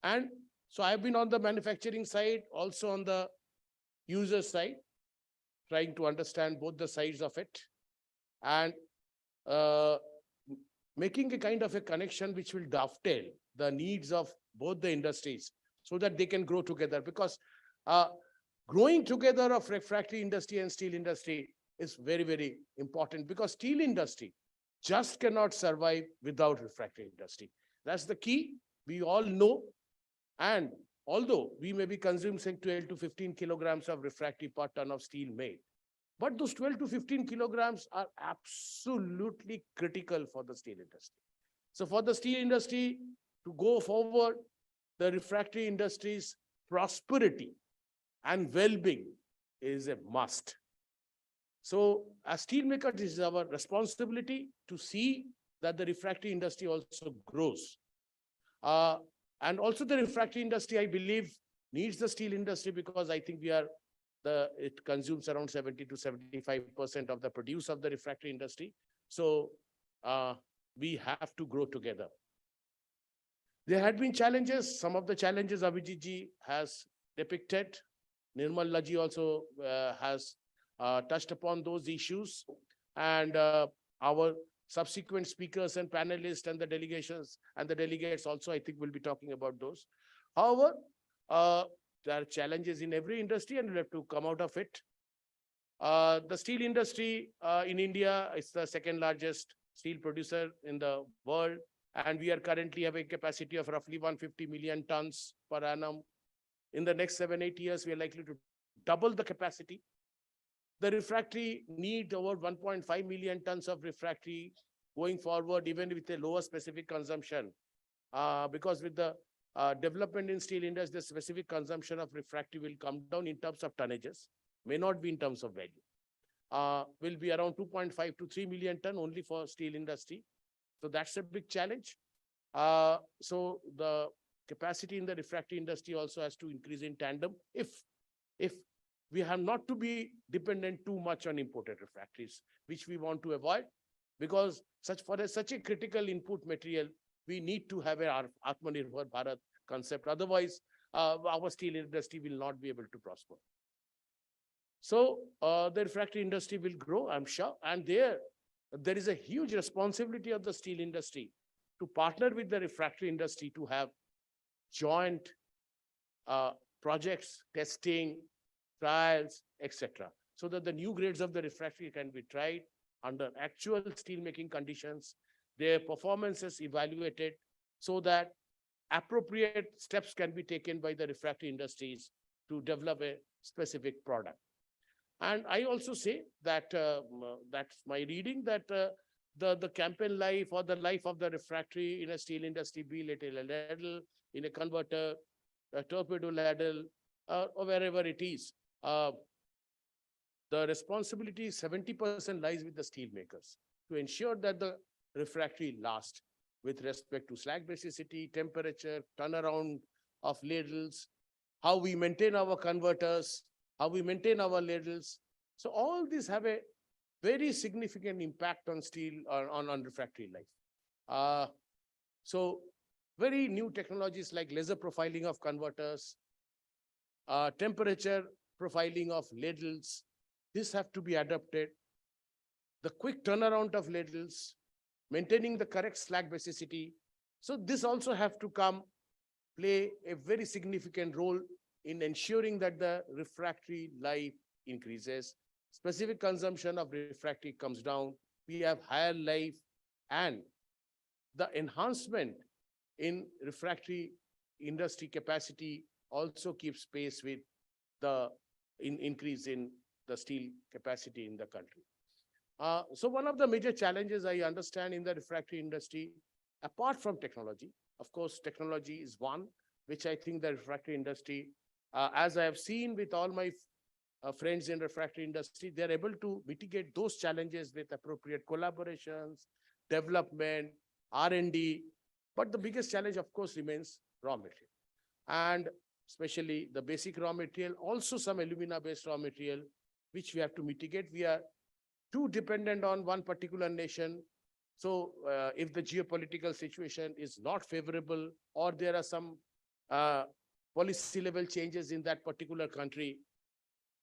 And so I've been on the manufacturing side, also on the user side, trying to understand both the sides of it, and making a kind of a connection which will dovetail the needs of both the industries so that they can grow together. Because growing together of refractory industry and steel industry is very, very important, because steel industry just cannot survive without refractory industry. That's the key. We all know. And although we may be consuming 12 to 15 kilograms of refractory per ton of steel made, but those 12 to 15 kilograms are absolutely critical for the steel industry. So for the steel industry to go forward, the refractory industry's prosperity and well-being is a must. So as steelmakers, it is our responsibility to see that the refractory industry also grows. And also the refractory industry, I believe, needs the steel industry because I think it consumes around 70 to 75% of the produce of the refractory industry. So we have to grow together. There had been challenges. Some of the challenges Abhijit ji has depicted. Nirmal Laji also has touched upon those issues. And our subsequent speakers and panelists and the delegates also, I think, will be talking about those. However, there are challenges in every industry and we have to come out of it. The steel industry in India is the second largest steel producer in the world. And we are currently having a capacity of roughly 150 million tons per annum. In the next 7-8 years, we are likely to double the capacity. The refractory need over 1.5 million tons of refractory going forward, even with a lower specific consumption. Because with the development in steel industry, the specific consumption of refractory will come down in terms of tonnages, may not be in terms of value. Will be around 2.5 to 3 million ton only for steel industry. So that's a big challenge. So the capacity in the refractory industry also has to increase in tandem if we have not to be dependent too much on imported refractories, which we want to avoid, because such a critical input material, we need to have an Atmanirbhar Bharat concept. Otherwise, our steel industry will not be able to prosper. So the refractory industry will grow, I'm sure. And there is a huge responsibility of the steel industry to partner with the refractory industry to have joint projects, testing, trials, etc. So that the new grades of the refractory can be tried under actual steel making conditions, their performances evaluated so that appropriate steps can be taken by the refractory industries to develop a specific product. And I also say that that's my reading that the campaign life or the life of the refractory in a steel industry, be it a ladle, in a converter, a torpedo ladle, or wherever it is, the responsibility 70% lies with the steel makers to ensure that the refractory lasts with respect to slag basicity, temperature, turnaround of ladles, how we maintain our converters, how we maintain our ladles. So all these have a very significant impact on steel, on refractory life. So very new technologies like laser profiling of converters, temperature profiling of ladles, this have to be adapted. The quick turnaround of ladles, maintaining the correct slag basicity. So this also have to play a very significant role in ensuring that the refractory life increases, specific consumption of refractory comes down, we have higher life, and the enhancement in refractory industry capacity also keeps pace with the increase in the steel capacity in the country. So one of the major challenges I understand in the refractory industry, apart from technology, of course, technology is one, which I think the refractory industry, as I have seen with all my friends in refractory industry, they're able to mitigate those challenges with appropriate collaborations, development, R&D. But the biggest challenge, of course, remains raw material. And especially the basic raw material, also some alumina-based raw material, which we have to mitigate. We are too dependent on one particular nation. So if the geopolitical situation is not favorable, or there are some policy level changes in that particular country,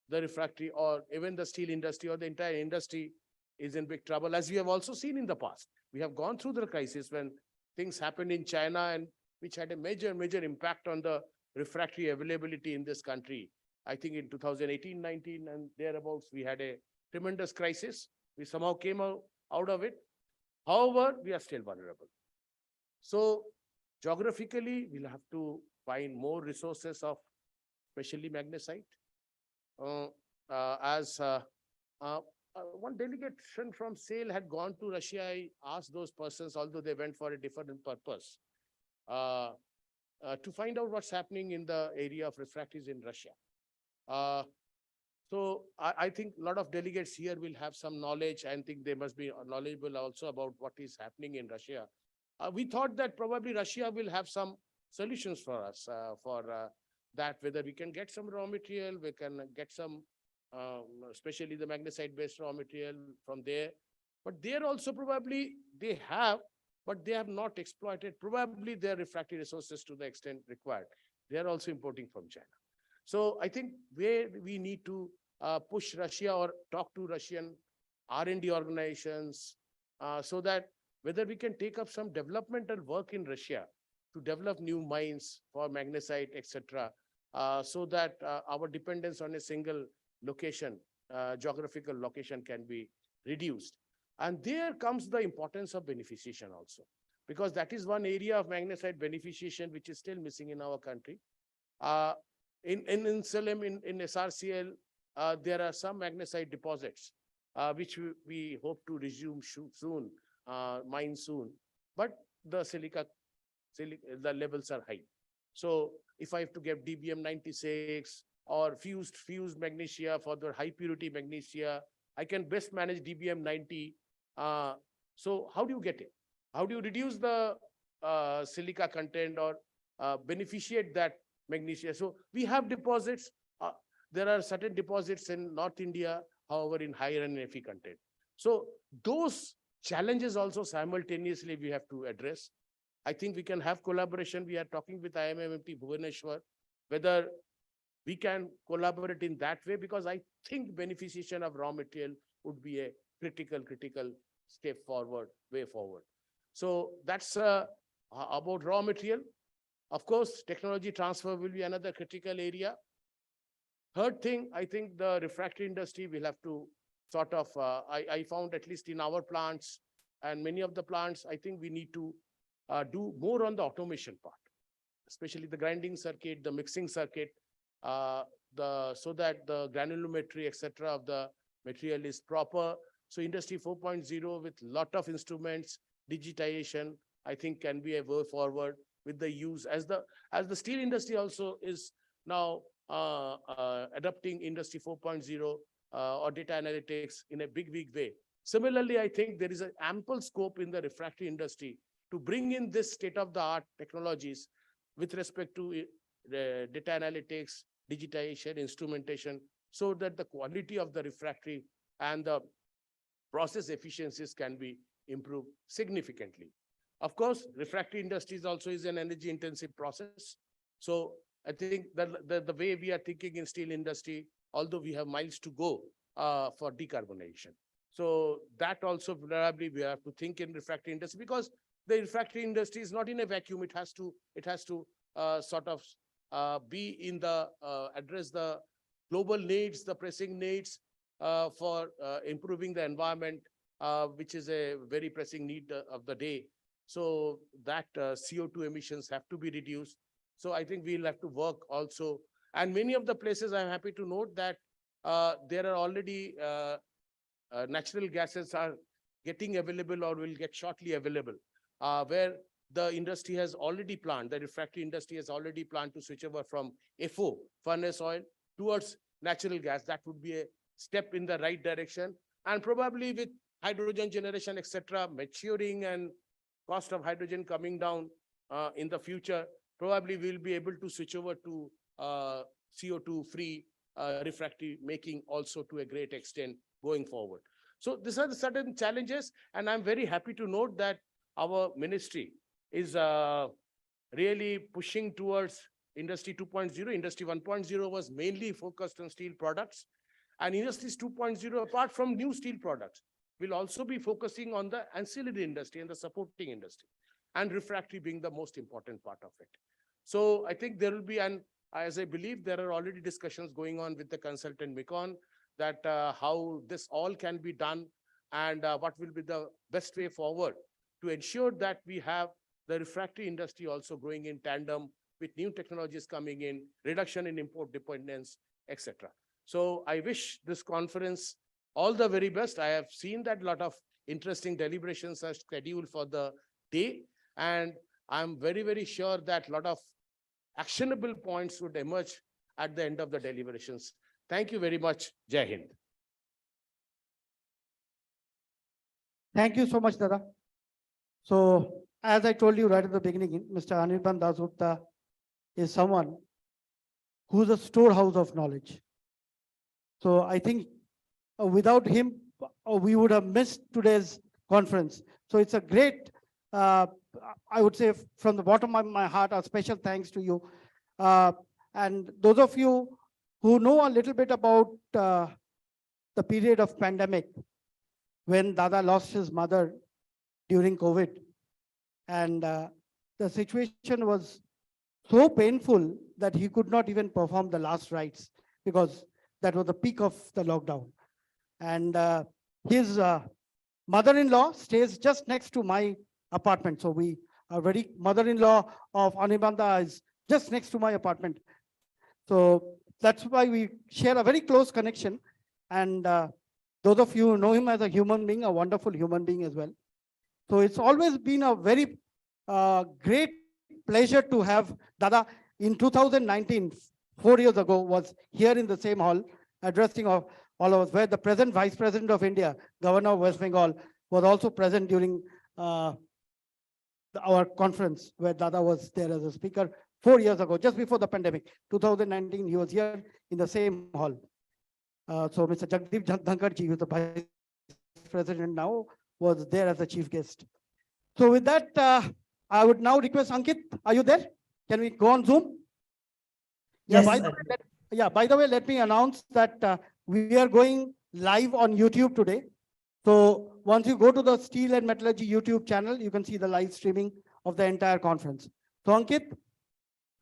the refractory or even the steel industry or the entire industry is in big trouble, as we have also seen in the past. We have gone through the crisis when things happened in China and which had a major impact on the refractory availability in this country. I think in 2018-19 and thereabouts, we had a tremendous crisis. We somehow came out of it. However, we are still vulnerable. So geographically, we'll have to find more resources of especially magnesite. One delegation from SAIL had gone to Russia. I asked those persons, although they went for a different purpose, to find out what's happening in the area of refractories in Russia. So I think a lot of delegates here will have some knowledge. I think they must be knowledgeable also about what is happening in Russia. We thought that probably Russia will have some solutions for us for that, whether we can get some raw material, we can get some, especially the magnesite-based raw material from there. But there also probably they have, but they have not exploited probably their refractory resources to the extent required. They are also importing from China. So I think where we need to push Russia or talk to Russian R&D organizations so that whether we can take up some developmental work in Russia to develop new mines for magnesite, etc., so that our dependence on a single location, geographical location can be reduced. And there comes the importance of beneficiation also, because that is one area of magnesite beneficiation which is still missing in our country. In Salem, in SRCL, there are some magnesite deposits, which we hope to resume soon, mine soon. But the the levels are high. So if I have to get DBM 96 or fused magnesia for the high purity magnesia, I can best manage DBM 90. So how do you get it? How do you reduce the silica content or beneficiate that magnesia? So we have deposits. There are certain deposits in North India, however, in higher NFE content. So those challenges also simultaneously we have to address. I think we can have collaboration. We are talking with IMMT Bhubaneswar, whether we can collaborate in that way, because I think beneficiation of raw material would be a critical step forward, way forward. So that's about raw material. Of course, technology transfer will be another critical area. Third thing, I think the refractory industry will have to sort of, I found at least in our plants and many of the plants, I think we need to do more on the automation part, especially the grinding circuit, the mixing circuit, so that the granulometry, etc., of the material is proper. So industry 4.0 with lot of instruments, digitization, I think can be a way forward with the use as the steel industry also is now adopting industry 4.0 or data analytics in a big way. Similarly, I think there is an ample scope in the refractory industry to bring in this state-of-the-art technologies with respect to data analytics, digitization, instrumentation, so that the quality of the refractory and the process efficiencies can be improved significantly. Of course, refractory industries also is an energy-intensive process. So I think that the way we are thinking in steel industry, although we have miles to go for decarbonization. So that also probably we have to think in refractory industry, because the refractory industry is not in a vacuum. It has to sort of be in the address the global needs, the pressing needs for improving the environment, which is a very pressing need of the day. So that CO2 emissions have to be reduced. So I think we'll have to work also. And many of the places, I'm happy to note that there are already natural gases are getting available or will get shortly available, where the industry has already planned, the refractory industry has already planned to switch over from FO, furnace oil, towards natural gas. That would be a step in the right direction. And probably with hydrogen generation, etc., maturing and cost of hydrogen coming down in the future, probably we'll be able to switch over to CO2-free refractory making also to a great extent going forward. So these are the certain challenges, and I'm very happy to note that our ministry is really pushing towards Industry 2.0. Industry 1.0 was mainly focused on steel products, and Industry 2.0, apart from new steel products, will also be focusing on the ancillary industry and the supporting industry, and refractory being the most important part of it. So I think there will be, and as I believe there are already discussions going on with the consultant Micon, that how this all can be done and what will be the best way forward to ensure that we have the refractory industry also growing in tandem with new technologies coming in, reduction in import dependence, etc. So I wish this conference all the very best. I have seen that a lot of interesting deliberations are scheduled for the day, and I'm very sure that a lot of actionable points would emerge at the end of the deliberations. Thank you very much. Jai Hind. Thank you so much, Dada. So, as I told you right at the beginning, Mr. Anirban Dasgupta is someone who's a storehouse of knowledge. So I think without him, we would have missed today's conference. So it's a great, I would say from the bottom of my heart, a special thanks to you. And those of you who know a little bit about the period of pandemic, when Dada lost his mother during COVID, and the situation was so painful that he could not even perform the last rites because that was the peak of the lockdown. And his mother-in-law stays just next to my apartment. So we are very, mother-in-law of Anirbanda is just next to my apartment. So that's why we share a very close connection. And those of you who know him as a human being, a wonderful human being as well. So it's always been a very great pleasure to have Dada in 2019, 4 years ago, was here in the same hall, addressing all of us, where the present Vice President of India, Governor of West Bengal, was also present during our conference, where Dada was there as a speaker 4 years ago, just before the pandemic. 2019, he was here in the same hall. So Mr. Jagdeep Dhankarji, who's the Vice President now, was there as a chief guest. So with that, I would now request Ankit, are you there? Can we go on Zoom? Yes. By the way, let me announce that we are going live on YouTube today. So once you go to the Steel and Metallurgy YouTube channel, you can see the live streaming of the entire conference. So Ankit,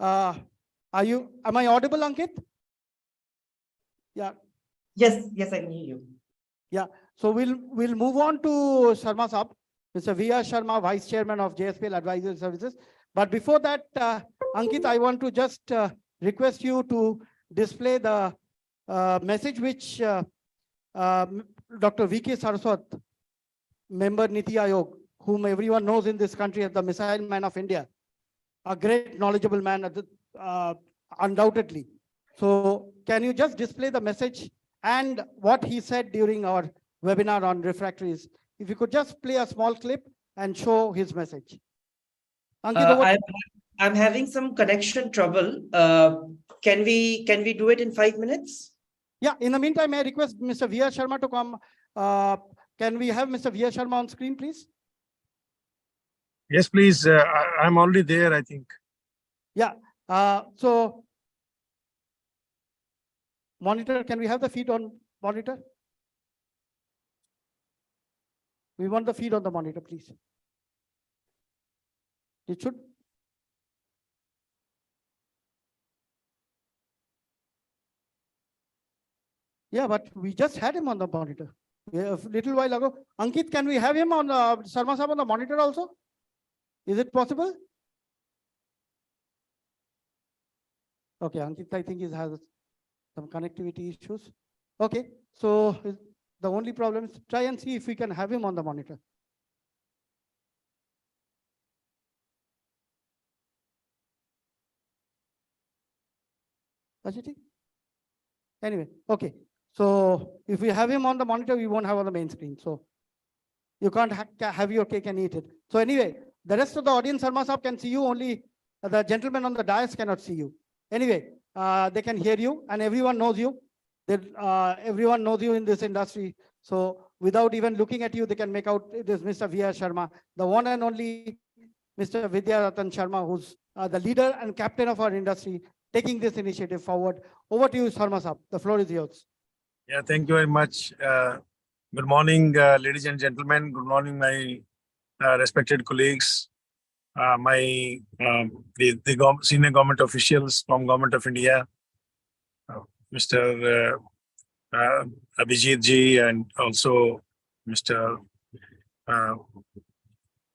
am I audible, Ankit? Yeah. Yes, I can hear you. Yeah, so we'll move on to Sharma Saab, Mr. V.R. Sharma, Vice Chairman of JSPL Advisory Services. But before that, Ankit, I want to just request you to display the message which Dr. V.K. Saraswat, member Niti Aayog, whom everyone knows in this country as the Missile Man of India, a great knowledgeable man, undoubtedly. So can you just display the message and what he said during our webinar on refractories? If you could just play a small clip and show his message. Ankit, I'm having some connection trouble. Can we do it in 5 minutes? Yeah, in the meantime, I request Mr. V.R. Sharma to come. Can we have Mr. V.R. Sharma on screen, please? Yes, please. I'm already there, I think. Yeah. So, monitor, can we have the feed on monitor? We want the feed on the monitor, please. It should. Yeah, but we just had him on the monitor a little while ago. Ankit, can we have him on Sharma Saab on the monitor also? Is it possible? Okay, Ankit, I think he has some connectivity issues. Okay, so the only problem is try and see if we can have him on the monitor. Ajiti? Anyway, okay. So if we have him on the monitor, we won't have on the main screen. So you can't have your cake and eat it. So anyway, the rest of the audience, Sharma Saab, can see you, only the gentleman on the dais cannot see you. Anyway, they can hear you and everyone knows you. Everyone knows you in this industry. So without even looking at you, they can make out it is Mr. V.R. Sharma, the one and only Mr. Vidyaratan Sharma, who's the leader and captain of our industry, taking this initiative forward. Over to you, Sharma Saab. The floor is yours. Yeah, thank you very much. Good morning, ladies and gentlemen. Good morning, my respected colleagues, the senior government officials from Government of India, Mr. Abhijit ji, and also Mr.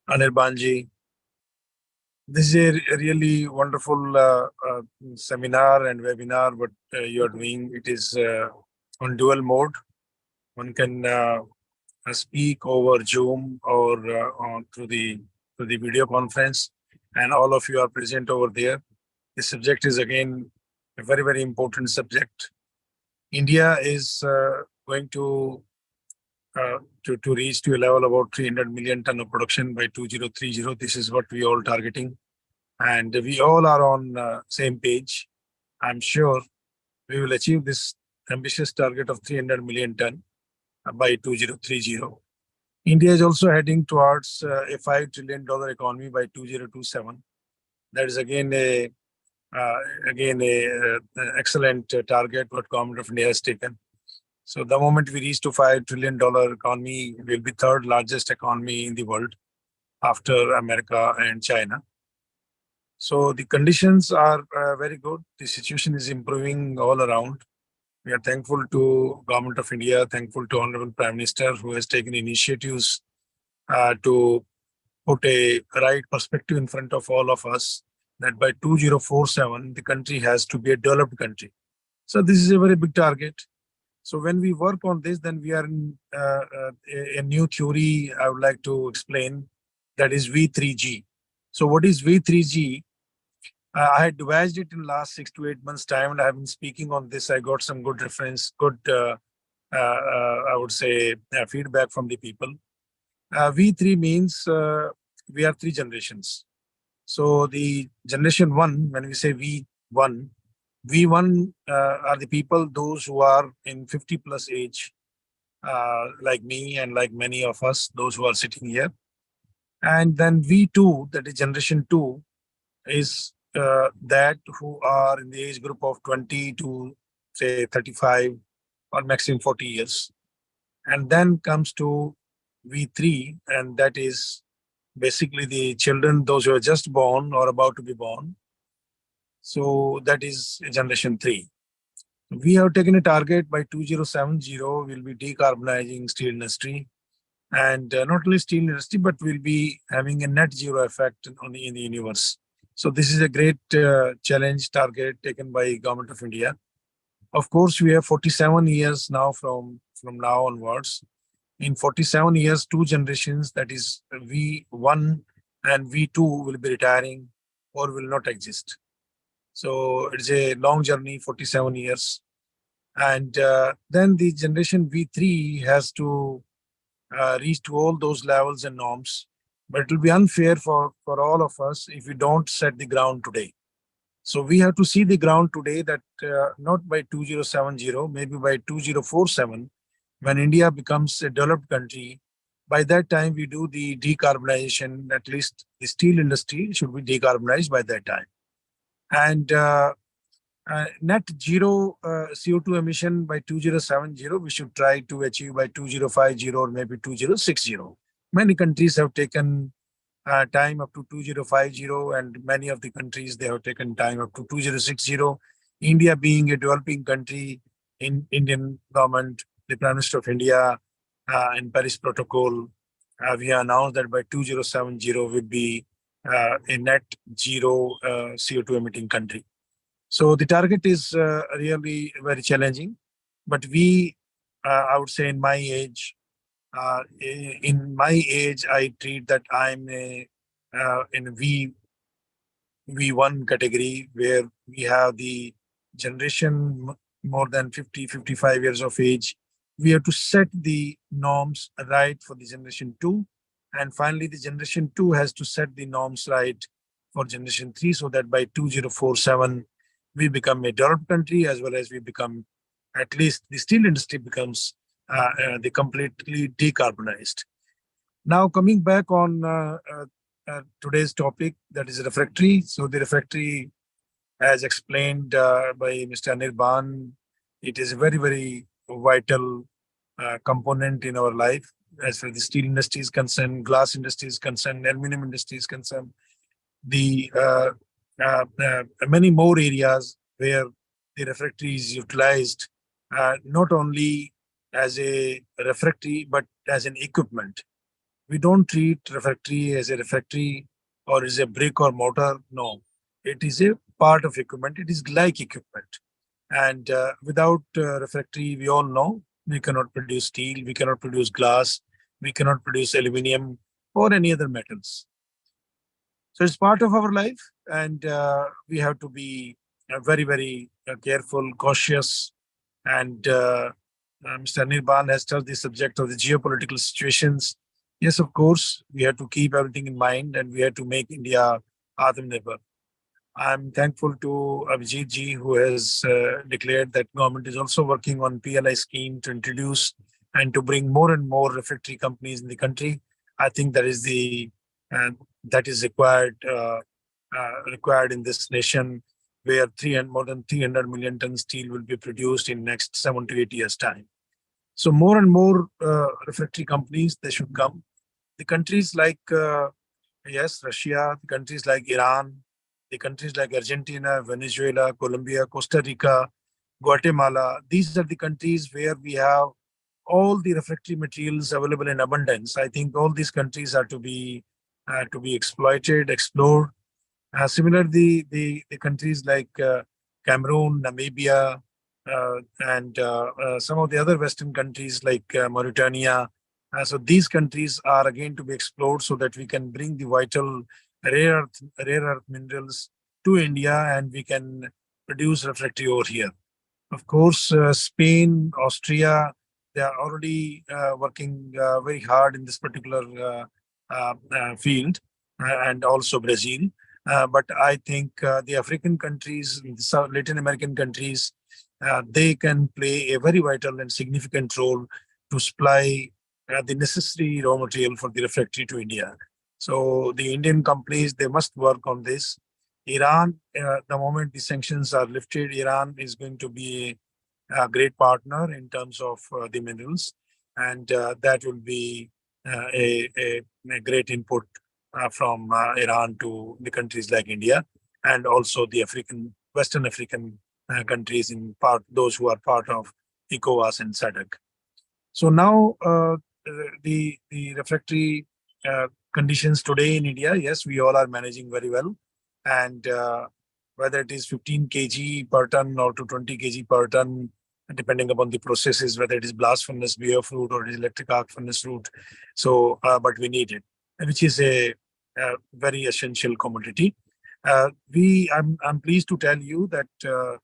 Anirban ji. This is a really wonderful seminar and webinar what you are doing. It is on dual mode. One can speak over Zoom or through the video conference, and all of you are present over there. The subject is again a very, very important subject. India is going to reach to a level about 300 million ton of production by 2030. This is what we all targeting, and we all are on same page. I'm sure we will achieve this ambitious target of 300 million ton by 2030. India is also heading towards a $5 trillion economy by 2027. That is again a excellent target what government of India has taken. So the moment we reach to $5 trillion economy, will be third largest economy in the world after America and China. So the conditions are very good. The situation is improving all around. We are thankful to Government of India, thankful to Honorable Prime Minister who has taken initiatives to put a right perspective in front of all of us that by 2047, the country has to be a developed country. So this is a very big target. So when we work on this, then we are in a new theory I would like to explain, that is V3G. So what is V3G? I had devised it in last 6 to 8 months time, and I have been speaking on this. I got some good reference, I would say feedback from the people. V3 means we are 3 generations. So the generation 1, when we say V1 are the people, those who are in 50 plus age, like me and like many of us, those who are sitting here. And then V2, that is generation 2, is that who are in the age group of 20 to say 35 or maximum 40 years. And then comes to V3, and that is basically the children, those who are just born or about to be born. So that is generation 3. We have taken a target by 2070, we'll be decarbonizing steel industry. And not only steel industry, but we'll be having a net zero effect in the universe. So this is a great challenge target taken by Government of India. Of course, we have 47 years now from now onwards. In 47 years, 2 generations, that is V1 and V2 will be retiring or will not exist. So it's a long journey, 47 years. And then the generation V3 has to reach to all those levels and norms. But it will be unfair for all of us if we don't set the ground today. So we have to see the ground today that not by 2070, maybe by 2047, when India becomes a developed country, by that time we do the decarbonization, at least the steel industry should be decarbonized by that time. And net zero CO2 emission by 2070, we should try to achieve by 2050 or maybe 2060. Many countries have taken time up to 2050, and many of the countries, they have taken time up to 2060. India being a developing country, in Indian government, the Prime Minister of India in Paris Protocol, we announced that by 2070 will be a net zero CO2 emitting country. So the target is really very challenging, but we, I would say in my age, I treat that I'm in V1 category, where we have the generation more than 50, 55 years of age. We have to set the norms right for the generation 2. And finally, the generation 2 has to set the norms right for generation 3, so that by 2047, we become a developed country, as well as we become, at least the steel industry becomes the completely decarbonized. Now coming back on today's topic, that is refractory. So the refractory, as explained by Mr. Anirban, it is a very, very vital component in our life. As far as the steel industry is concerned, glass industry is concerned, aluminum industry is concerned, the many more areas where the refractory is utilized, not only as a refractory, but as an equipment. We don't treat refractory as a refractory or as a brick or mortar. No, it is a part of equipment. It is like equipment. And without refractory, we all know we cannot produce steel, we cannot produce glass, we cannot produce aluminum or any other metals. So it's part of our life, and we have to be very, very careful, cautious, And Mr. Anirban has touched the subject of the geopolitical situations. Yes, of course, we have to keep everything in mind and we have to make India Atmanirbhar. I'm thankful to Abhijit ji, who has declared that government is also working on PLI scheme to introduce and to bring more and more refractory companies in the country. I think that is that is required in this nation, where more than 300 million tons steel will be produced in next 7 to 8 years' time. So more and more refractory companies, they should come. The countries like yes, Russia, the countries like Iran, the countries like Argentina, Venezuela, Colombia, Costa Rica, Guatemala, these are the countries where we have all the refractory materials available in abundance. I think all these countries are to be exploited, explored. Similarly, the countries like Cameroon, Namibia, and some of the other Western countries like Mauritania. So these countries are again to be explored so that we can bring the vital rare earth minerals to India and we can produce refractory over here. Of course, Spain, Austria, they are already working very hard in this particular field, and also Brazil. But I think the African countries, the Latin American countries, they can play a very vital and significant role to supply the necessary raw material for the refractory to India. So the Indian companies, they must work on this. Iran, the moment the sanctions are lifted, Iran is going to be a great partner in terms of the minerals, and that will be a great input from Iran to the countries like India and also the Western African countries those who are part of ECOWAS and SADC. So now the refractory conditions today in India, yes, we all are managing very well. And whether it is 15 kg per ton or to 20 kg per ton, depending upon the processes, whether it is blast furnace, BF route, or it is electric arc furnace route. So, but we need it, which is a very essential commodity. I'm pleased to tell you that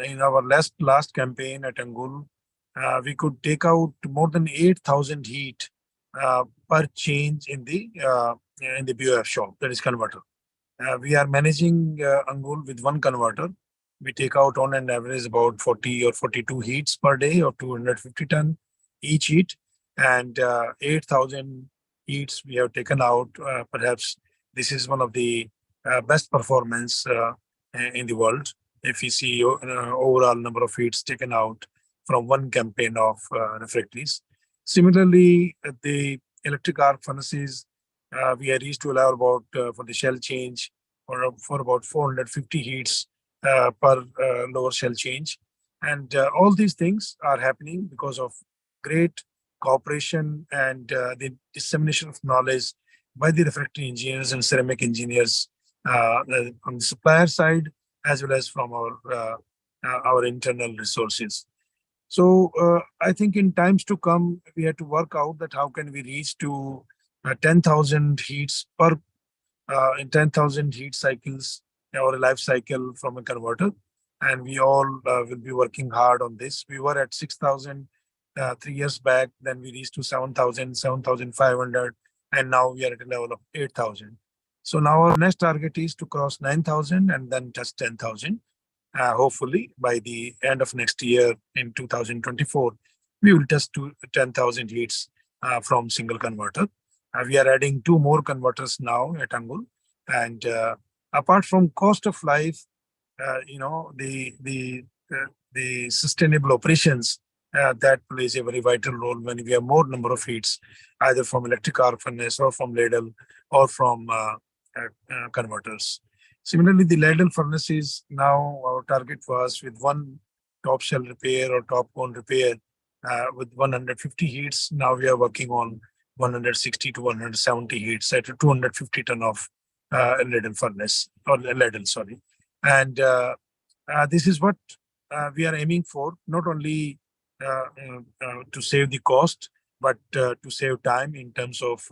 in our last campaign at Angul, we could take out more than 8,000 heat per change in the BOF shop, that is converter. We are managing Angul with one converter. We take out on an average about 40 or 42 heats per day or 250 ton each heat, and 8,000 heats we have taken out. Perhaps this is one of the best performance in the world. If you see overall number of heats taken out from one campaign of refractories. Similarly, the electric arc furnaces, we are reached to allow about for the shell change for about 450 heats per lower shell change. And all these things are happening because of great cooperation and the dissemination of knowledge by the refractory engineers and ceramic engineers on the supplier side, as well as from our internal resources. So I think in times to come, we have to work out that how can we reach to 10,000 heats per in 10,000 heat cycles or a life cycle from a converter. And we all will be working hard on this. We were at 6,000 3 years back, then we reached to 7,000, 7,500, and now we are at a level of 8,000. So now our next target is to cross 9,000 and then touch 10,000. Hopefully by the end of next year in 2024, we will touch to 10,000 heats from single converter. We are adding 2 more converters now at Angul. And apart from cost of life, the sustainable operations that plays a very vital role when we have more number of heats, either from electric arc furnace or from ladle or from converters. Similarly, the ladle furnaces, now our target was with one top shell repair or top cone repair with 150 heats. Now we are working on 160 to 170 heats at 250 ton of ladle furnace or ladle, sorry. And this is what we are aiming for, not only to save the cost, but to save time in terms of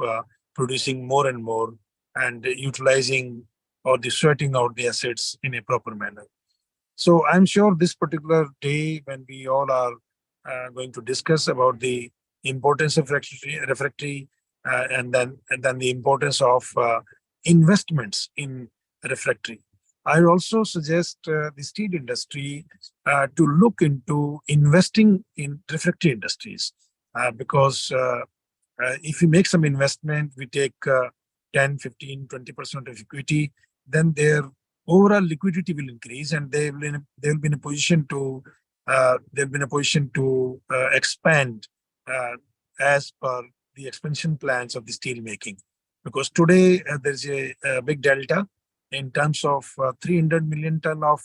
producing more and more and utilizing or the sweating out the assets in a proper manner. So I'm sure this particular day when we all are going to discuss about the importance of refractory and then the importance of investments in refractory. I also suggest the steel industry to look into investing in refractory industries because if we make some investment, we take 10, 15, 20% of equity, then their overall liquidity will increase and they will be in a position to expand as per the expansion plans of the steel making. Because today there's a big delta in terms of 300 million ton of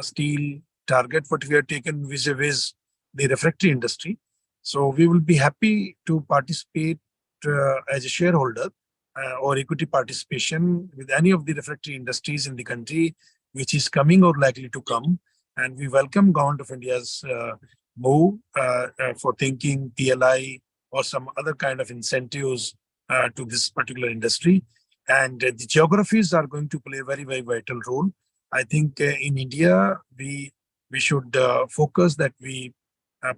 steel target what we have taken vis-a-vis the refractory industry. So we will be happy to participate as a shareholder or equity participation with any of the refractory industries in the country which is coming or likely to come. And we welcome Government of India's move for thinking PLI or some other kind of incentives to this particular industry. And the geographies are going to play a very, very vital role. I think in India, we should focus that we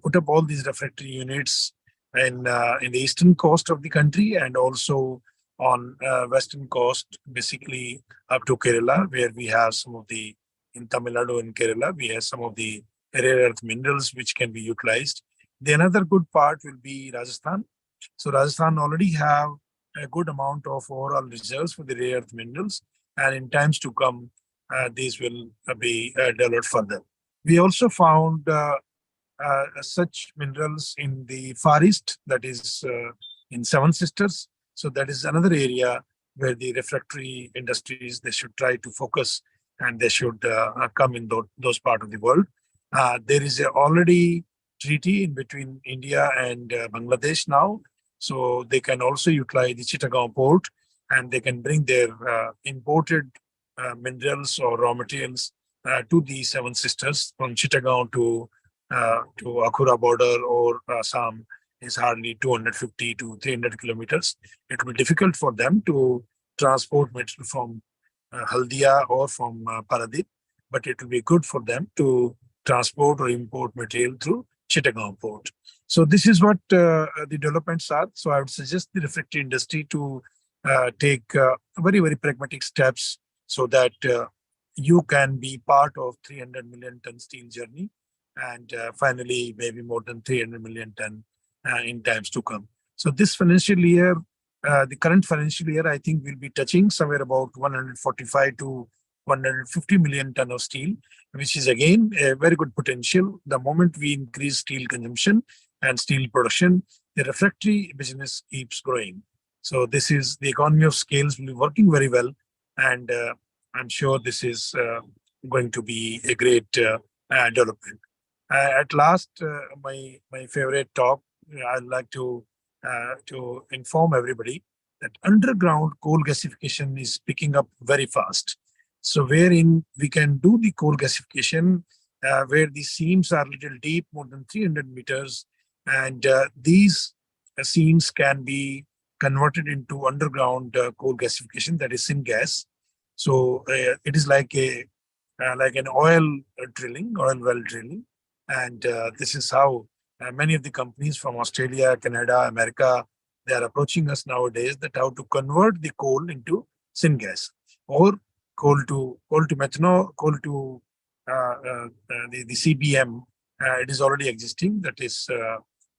put up all these refractory units in the eastern coast of the country and also on western coast, basically up to Kerala, where we have some of the, in Tamil Nadu and Kerala, we have some of the rare earth minerals which can be utilized. The another good part will be Rajasthan. So Rajasthan already have a good amount of overall reserves for the rare earth minerals, and in times to come, these will be developed further. We also found such minerals in the Far East, that is in Seven Sisters. So that is another area where the refractory industries, they should try to focus and they should come in those parts of the world. There is already treaty in between India and Bangladesh now. So they can also utilize the Chittagong port and they can bring their imported minerals or raw materials to the Seven Sisters from Chittagong to Akhura border or Assam is hardly 250 to 300 kilometers. It will be difficult for them to transport material from Haldia or from Paradip, but it will be good for them to transport or import material through Chittagong port. So this is what the developments are. So I would suggest the refractory industry to take very, very pragmatic steps so that you can be part of 300 million ton steel journey and finally maybe more than 300 million ton in times to come. So this financial year, the current financial year, I think we'll be touching somewhere about 145 to 150 million ton of steel, which is again a very good potential. The moment we increase steel consumption and steel production, the refractory business keeps growing. So this is the economy of scales will be working very well. And I'm sure this is going to be a great development. At last, my favorite talk, I'd like to inform everybody that underground coal gasification is picking up very fast. So wherein we can do the coal gasification where the seams are little deep, more than 300 meters, and these seams can be converted into underground coal gasification, that is syngas. So it is like an oil well drilling, and this is how many of the companies from Australia, Canada, America, they are approaching us nowadays that how to convert the coal into syngas or coal to methanol, coal to the CBM. It is already existing, that is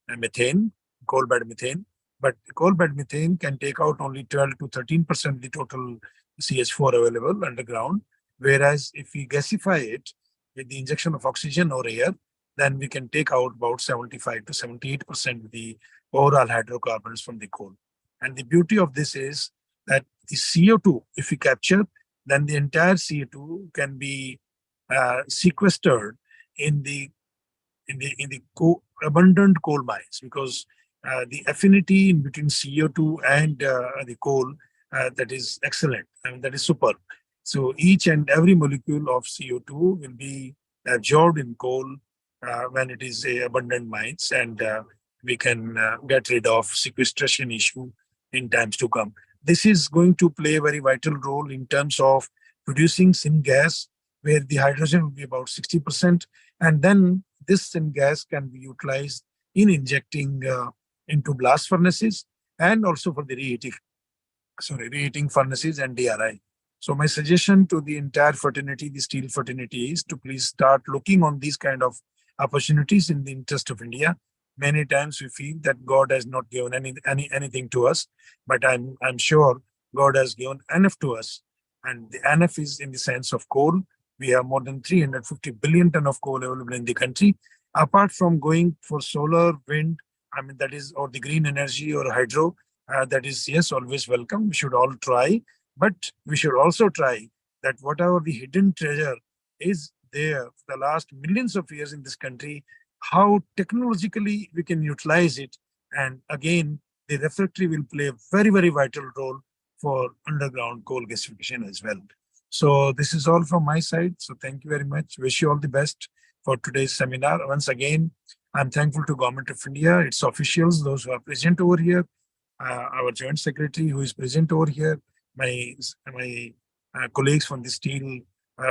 methane, coal bed methane. But coal bed methane can take out only 12 to 13% of the total CH4 available underground. Whereas if we gasify it with the injection of oxygen or air, then we can take out about 75 to 78% of the overall hydrocarbons from the coal. And the beauty of this is that the CO2, if we capture, then the entire CO2 can be sequestered in the abundant coal mines, because the affinity in between CO2 and the coal, that is excellent. I mean, that is superb. So each and every molecule of CO2 will be absorbed in coal when it is a abundant mines, and we can get rid of sequestration issue in times to come. This is going to play a very vital role in terms of producing syngas, where the hydrogen will be about 60%. And then this syngas can be utilized in injecting into blast furnaces and also for the reheating furnaces and DRI. So my suggestion to the entire fraternity, the steel fraternity, is to please start looking on these kind of opportunities in the interest of India. Many times we feel that God has not given anything to us, but I'm sure God has given enough to us. And the enough is in the sense of coal. We have more than 350 billion ton of coal available in the country. Apart from going for solar, wind, that is, or the green energy or hydro, that is, yes, always welcome. We should all try, but we should also try that whatever the hidden treasure is there for the last millions of years in this country, how technologically we can utilize it. And again, the refractory will play a very, very vital role for underground coal gasification as well. So this is all from my side. So thank you very much. Wish you all the best for today's seminar. Once again, I'm thankful to Government of India, its officials, those who are present over here, our Joint Secretary who is present over here, my colleagues from the steel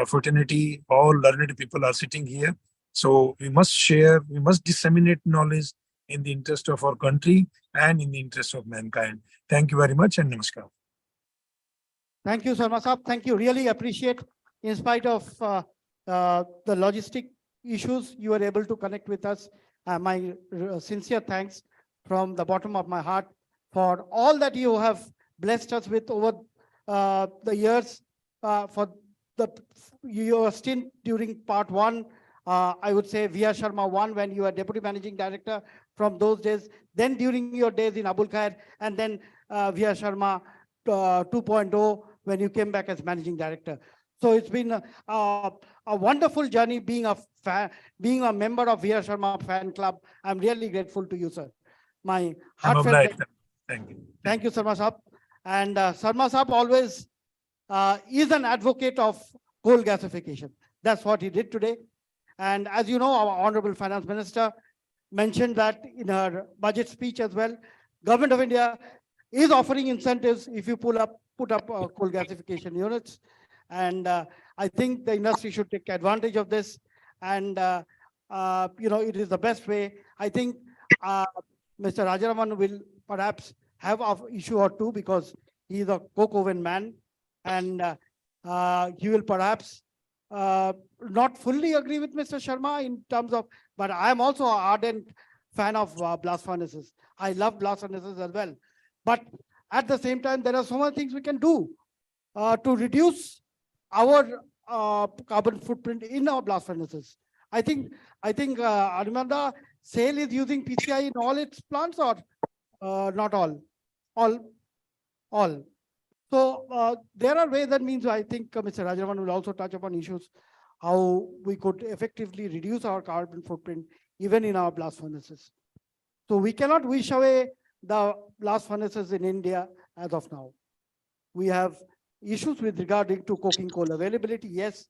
fraternity, all learned people are sitting here. So we must share, we must disseminate knowledge in the interest of our country and in the interest of mankind. Thank you very much and namaskar. Thank you, Sharma Saab. Thank you. Really appreciate, in spite of the logistic issues, you were able to connect with us. My sincere thanks from the bottom of my heart for all that you have blessed us with over the years, for your stint during part one. I would say V.R. Sharma 1 when you were Deputy Managing Director from those days, then during your days in Abul Khair, and then V.R. Sharma 2.0 when you came back as Managing Director. So it's been a wonderful journey being a member of V.R. Sharma fan club. I'm really grateful to you, sir. My heartfelt thank you. Thank you, Sharma Saab. And Sharma Saab always is an advocate of coal gasification. That's what he did today. And as you know, our Honorable Finance Minister mentioned that in her budget speech as well. Government of India is offering incentives if you put up coal gasification units. And I think the industry should take advantage of this. And, it is the best way. I think Mr. Rajaraman will perhaps have an issue or two because he is a coke oven man. And he will perhaps not fully agree with Mr. Sharma in terms of, but I am also an ardent fan of blast furnaces. I love blast furnaces as well. But at the same time, there are so many things we can do to reduce our carbon footprint in our blast furnaces. I think Armanda SAIL is using PCI in all its plants, or not all? All. So there are ways and means. I think Mr. Rajaraman will also touch upon issues how we could effectively reduce our carbon footprint even in our blast furnaces. So we cannot wish away the blast furnaces in India as of now. We have issues with regarding to coking coal availability. Yes,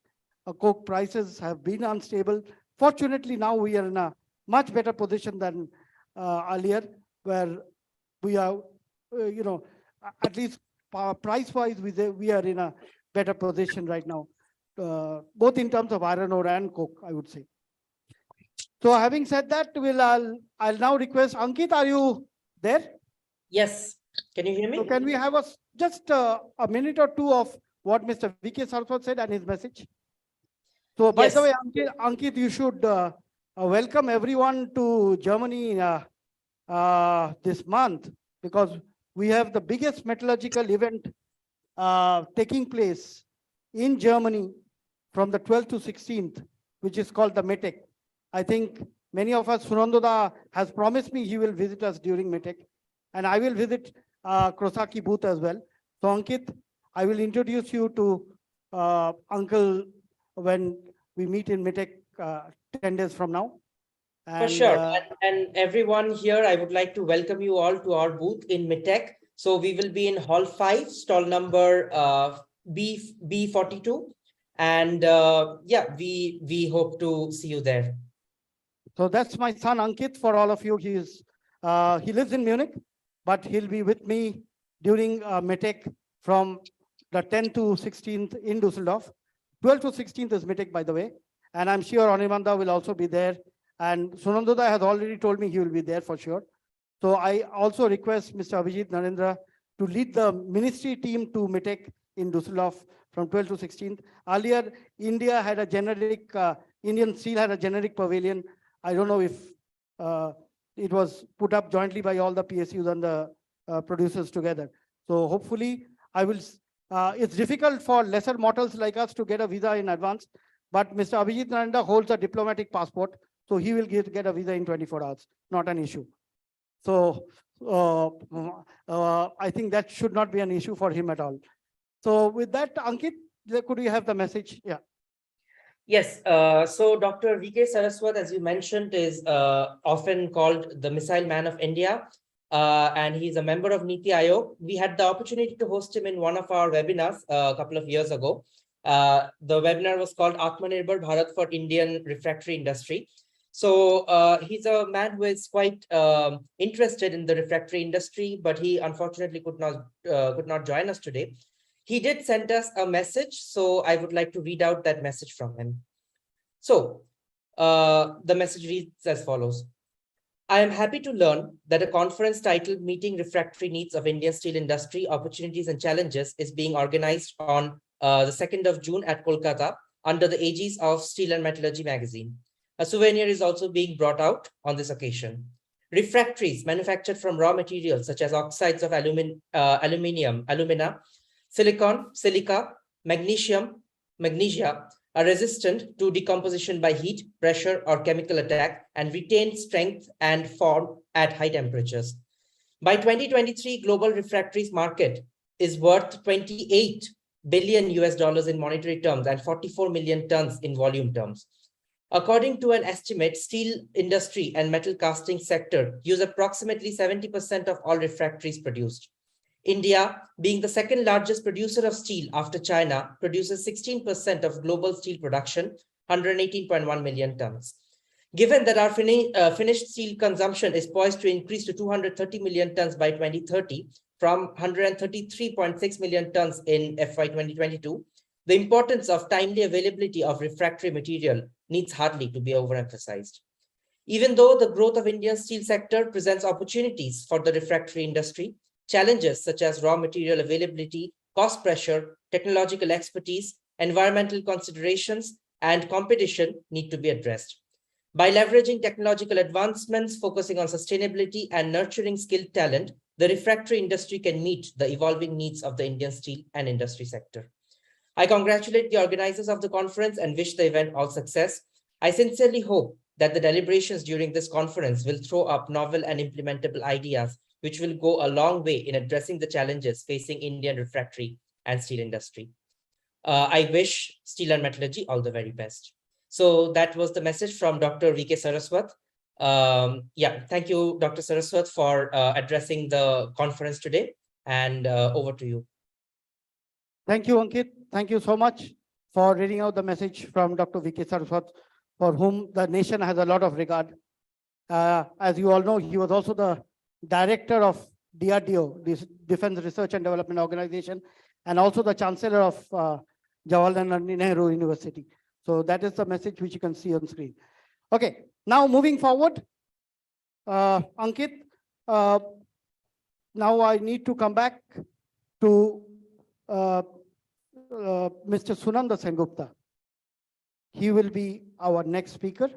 coke prices have been unstable. Fortunately, now we are in a much better position than earlier, where we are, at least price-wise, we are in a better position right now, both in terms of iron ore and coke, I would say. So having said that, I'll now request Ankit, are you there? Yes. Can you hear me? So can we have just a minute or two of what Mr. V.K. Saraswat said and his message? So by the way, Ankit, you should welcome everyone to Germany this month, because we have the biggest metallurgical event taking place in Germany from the 12th to 16th, which is called the METEC. I think many of us, Sunandoda has promised me he will visit us during METEC, and I will visit Krosaki booth as well. So Ankit, I will introduce you to Uncle when we meet in METEC 10 days from now. For sure. And everyone here, I would like to welcome you all to our booth in METEC. So we will be in Hall 5, stall number B42. And we hope to see you there. So that's my son Ankit. For all of you, he lives in Munich, but he'll be with me during METEC from the 10th to 16th in Düsseldorf 12th to 16th is MITIC, by the way. And I'm sure Anirbanda will also be there. And Sunandoda has already told me he will be there for sure. So I also request Mr. Abhijit Narendra to lead the ministry team to MITIC in Dusseldorf from 12th to 16th. Earlier, India had a generic, Indian Steel had a generic pavilion. I don't know if it was put up jointly by all the PSUs and the producers together. So hopefully I will, it's difficult for lesser mortals like us to get a visa in advance, but Mr. Abhijit Narendra holds a diplomatic passport, so he will get a visa in 24 hours, not an issue. So I think that should not be an issue for him at all. So with that, Ankit, could we have the message? Yeah. Yes, so Dr. V.K. Saraswat, as you mentioned, is often called the Missile Man of India, and he's a member of Niti Aayog. We had the opportunity to host him in one of our webinars a couple of years ago. The webinar was called Atmanirbhar Bharat for Indian Refractory Industry. So he's a man who is quite interested in the refractory industry, but he unfortunately could not join us today. He did send us a message, so I would like to read out that message from him. So the message reads as follows. I am happy to learn that a conference titled Meeting Refractory Needs of Indian Steel Industry, Opportunities and Challenges is being organized on the 2nd of June at Kolkata under the aegis of Steel and Metallurgy magazine. A souvenir is also being brought out on this occasion. Refractories manufactured from raw materials such as oxides of alumina, silicon, silica, magnesium, magnesia are resistant to decomposition by heat, pressure, or chemical attack and retain strength and form at high temperatures. By 2023, global refractories market is worth $28 billion in monetary terms and 44 million tons in volume terms. According to an estimate, steel industry and metal casting sector use approximately 70% of all refractories produced. India, being the second largest producer of steel after China, produces 16% of global steel production, 118.1 million tons. Given that our finished steel consumption is poised to increase to 230 million tons by 2030 from 133.6 million tons in FY 2022, the importance of timely availability of refractory material needs hardly to be overemphasized. Even though the growth of India's steel sector presents opportunities for the refractory industry, challenges such as raw material availability, cost pressure, technological expertise, environmental considerations, and competition need to be addressed. By leveraging technological advancements, focusing on sustainability and nurturing skilled talent, the refractory industry can meet the evolving needs of the Indian steel and industry sector. I congratulate the organizers of the conference and wish the event all success. I sincerely hope that the deliberations during this conference will throw up novel and implementable ideas, which will go a long way in addressing the challenges facing Indian refractory and steel industry. I wish Steel and Metallurgy all the very best. So that was the message from Dr. V.K. Saraswat. Thank you, Dr. Saraswat, for addressing the conference today. And over to you. Thank you, Ankit. Thank you so much for reading out the message from Dr. V.K. Saraswat, for whom the nation has a lot of regard. As you all know, he was also the director of DRDO, this Defense Research and Development Organization, and also the chancellor of Jawaharlal Nehru University. So that is the message which you can see on screen. Okay, now moving forward, Ankit, now I need to come back to Mr. Sunanda Sengupta. He will be our next speaker,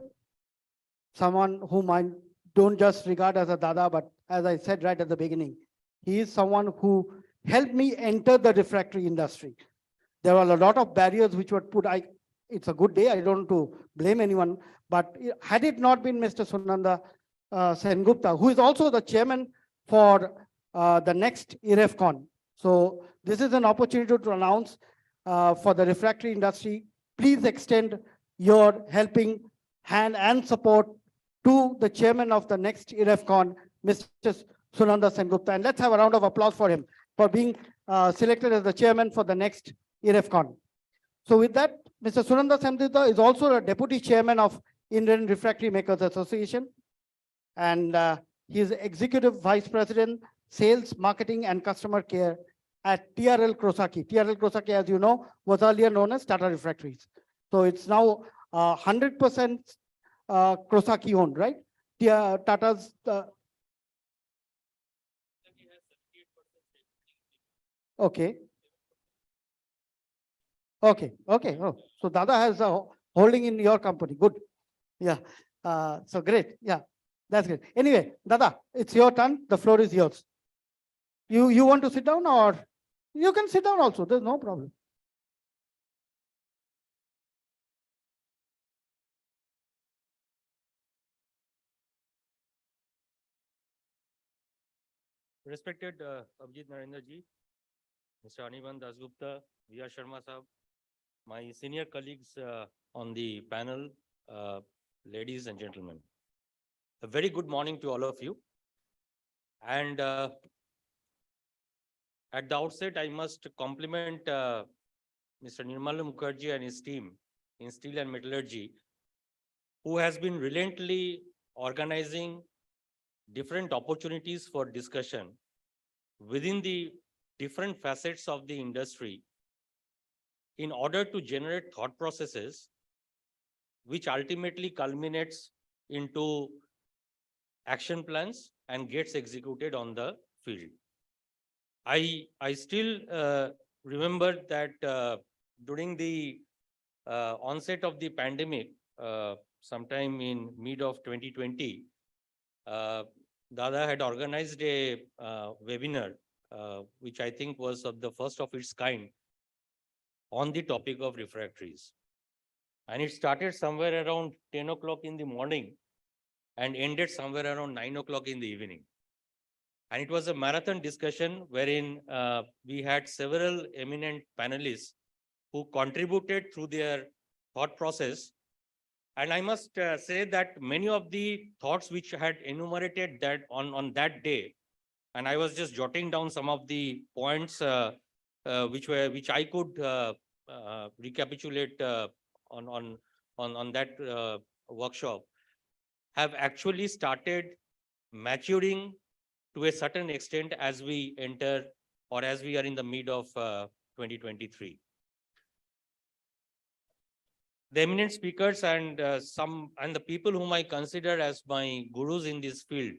someone whom I don't just regard as a dada, but as I said right at the beginning, he is someone who helped me enter the refractory industry. There were a lot of barriers which were put. It's a good day, I don't want to blame anyone, but had it not been Mr. Sunanda Sengupta, who is also the chairman for the next IREFCON. So this is an opportunity to announce for the refractory industry, please extend your helping hand and support to the chairman of the next IREFCON, Mr. Sunanda Sengupta. And let's have a round of applause for him for being selected as the chairman for the next IREFCON. So with that, Mr. Sunanda Sengupta is also a deputy chairman of Indian Refractory Makers Association. And he is executive vice president, sales, marketing, and customer care at TRL Krosaki. TRL Krosaki, as you know, was earlier known as Tata Refractories. So it's now 100% Krosaki owned, right? Tata's. Okay. Okay. Okay. Oh, so Dada has a holding in your company. Good. Yeah. So great. Yeah. That's great. Anyway, Dada, it's your turn. The floor is yours. You want to sit down, or you can sit down also. There's no problem. Respected Abhijit Narendra ji, Mr. Anirban Dasgupta, V.R. Sharma Sahab, my senior colleagues on the panel, ladies and gentlemen. A very good morning to all of you. And at the outset, I must compliment Mr. Nirmala Mukherjee and his team in steel and metallurgy, who has been relentlessly organizing different opportunities for discussion within the different facets of the industry in order to generate thought processes which ultimately culminates into action plans and gets executed on the field. I still remember that during the onset of the pandemic, sometime in mid of 2020, Dada had organized a webinar, which I think was of the first of its kind on the topic of refractories. And it started somewhere around 10 o'clock in the morning and ended somewhere around 9 o'clock in the evening. And it was a marathon discussion wherein we had several eminent panelists who contributed through their thought process. And I must say that many of the thoughts which I had enumerated that on that day, and I was just jotting down some of the points which I could recapitulate on that workshop, have actually started maturing to a certain extent as we enter or as we are in the mid of 2023. The eminent speakers and the people whom I consider as my gurus in this field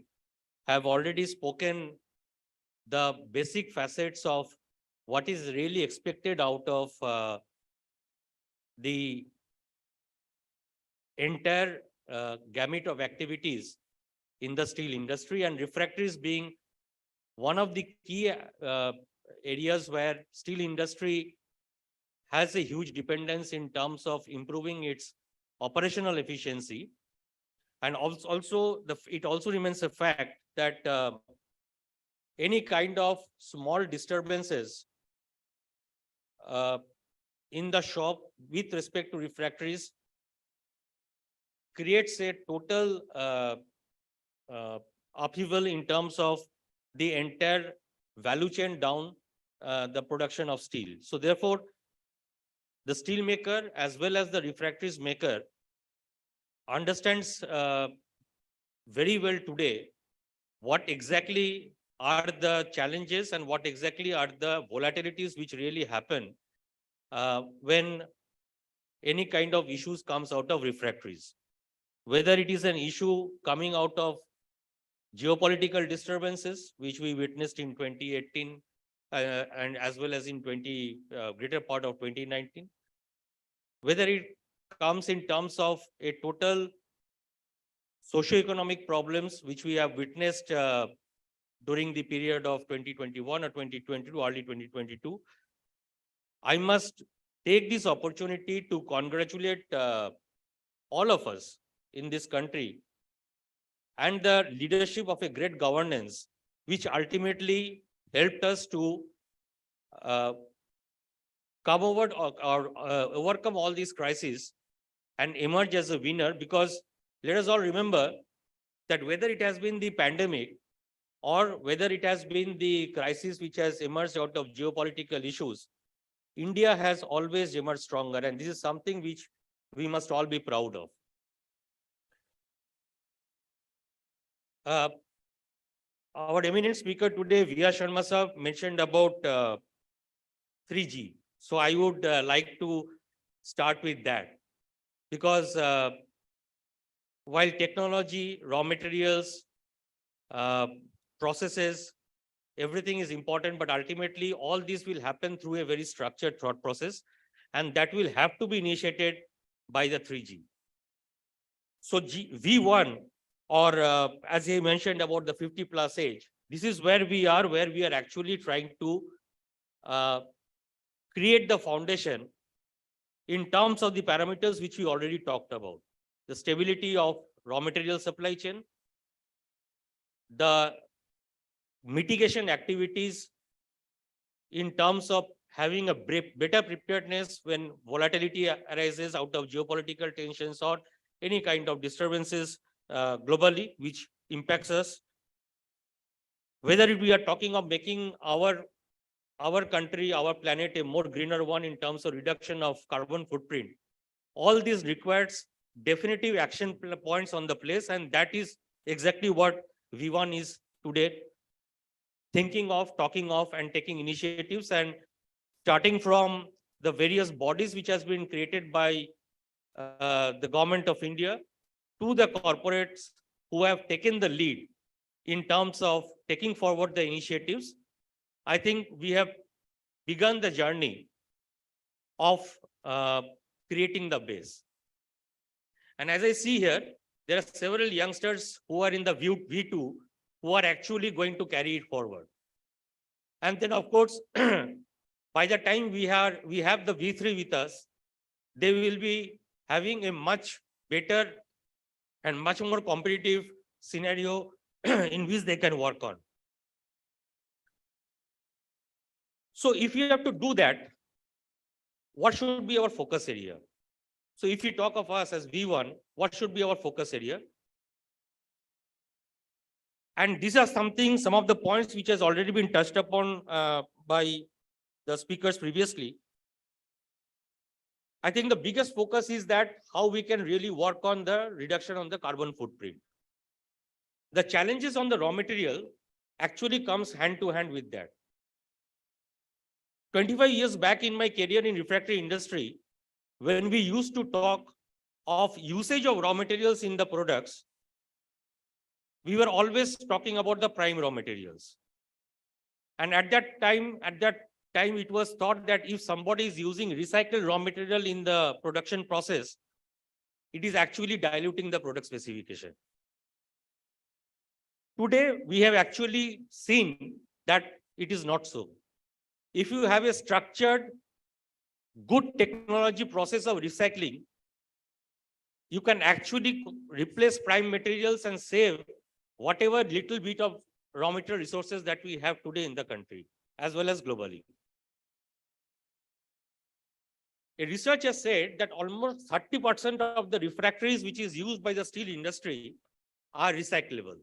have already spoken the basic facets of what is really expected out of the entire gamut of activities in the steel industry, and refractories being one of the key areas where steel industry has a huge dependence in terms of improving its operational efficiency. And also it also remains a fact that any kind of small disturbances in the shop with respect to refractories creates a total upheaval in terms of the entire value chain down the production of steel. So therefore, the steel maker as well as the refractories maker understands very well today what exactly are the challenges and what exactly are the volatilities which really happen when any kind of issues comes out of refractories. Whether it is an issue coming out of geopolitical disturbances, which we witnessed in 2018 and as well as in greater part of 2019, whether it comes in terms of a total socio-economic problems which we have witnessed during the period of 2021 or 2022, early 2022, I must take this opportunity to congratulate all of us in this country and the leadership of a great governance, which ultimately helped us to come over or overcome all these crises and emerge as a winner. Because let us all remember that whether it has been the pandemic or whether it has been the crisis which has emerged out of geopolitical issues, India has always emerged stronger, and this is something which we must all be proud of. Our eminent speaker today, V.R. Sharma Sahab, mentioned about 3G. So I would like to start with that, because while technology, raw materials, processes, everything is important, but ultimately all this will happen through a very structured thought process, and that will have to be initiated by the 3G. So V1, or as he mentioned about the 50 plus age, this is where we are actually trying to create the foundation in terms of the parameters which we already talked about. The stability of raw material supply chain, the mitigation activities in terms of having a better preparedness when volatility arises out of geopolitical tensions or any kind of disturbances globally, which impacts us. Whether we are talking of making our country, our planet a more greener one in terms of reduction of carbon footprint, all this requires definitive action points on the place, and that is exactly what V1 is today thinking of, talking of, and taking initiatives, and starting from the various bodies which has been created by the government of India to the corporates who have taken the lead in terms of taking forward the initiatives. I think we have begun the journey of creating the base. And as I see here, there are several youngsters who are in the V2 who are actually going to carry it forward. And then, of course, by the time we have the V3 with us, they will be having a much better and much more competitive scenario in which they can work on. So if you have to do that, what should be our focus area? So if you talk of us as V1, what should be our focus area? And these are some of the points which has already been touched upon by the speakers previously. I think the biggest focus is that how we can really work on the reduction on the carbon footprint. The challenges on the raw material actually comes hand to hand with that. 25 years back in my career in refractory industry, when we used to talk of usage of raw materials in the products, we were always talking about the prime raw materials. And at that time, it was thought that if somebody is using recycled raw material in the production process, it is actually diluting the product specification. Today, we have actually seen that it is not so. If you have a structured, good technology process of recycling, you can actually replace prime materials and save whatever little bit of raw material resources that we have today in the country, as well as globally. A research has said that almost 30% of the refractories which is used by the steel industry are recyclable.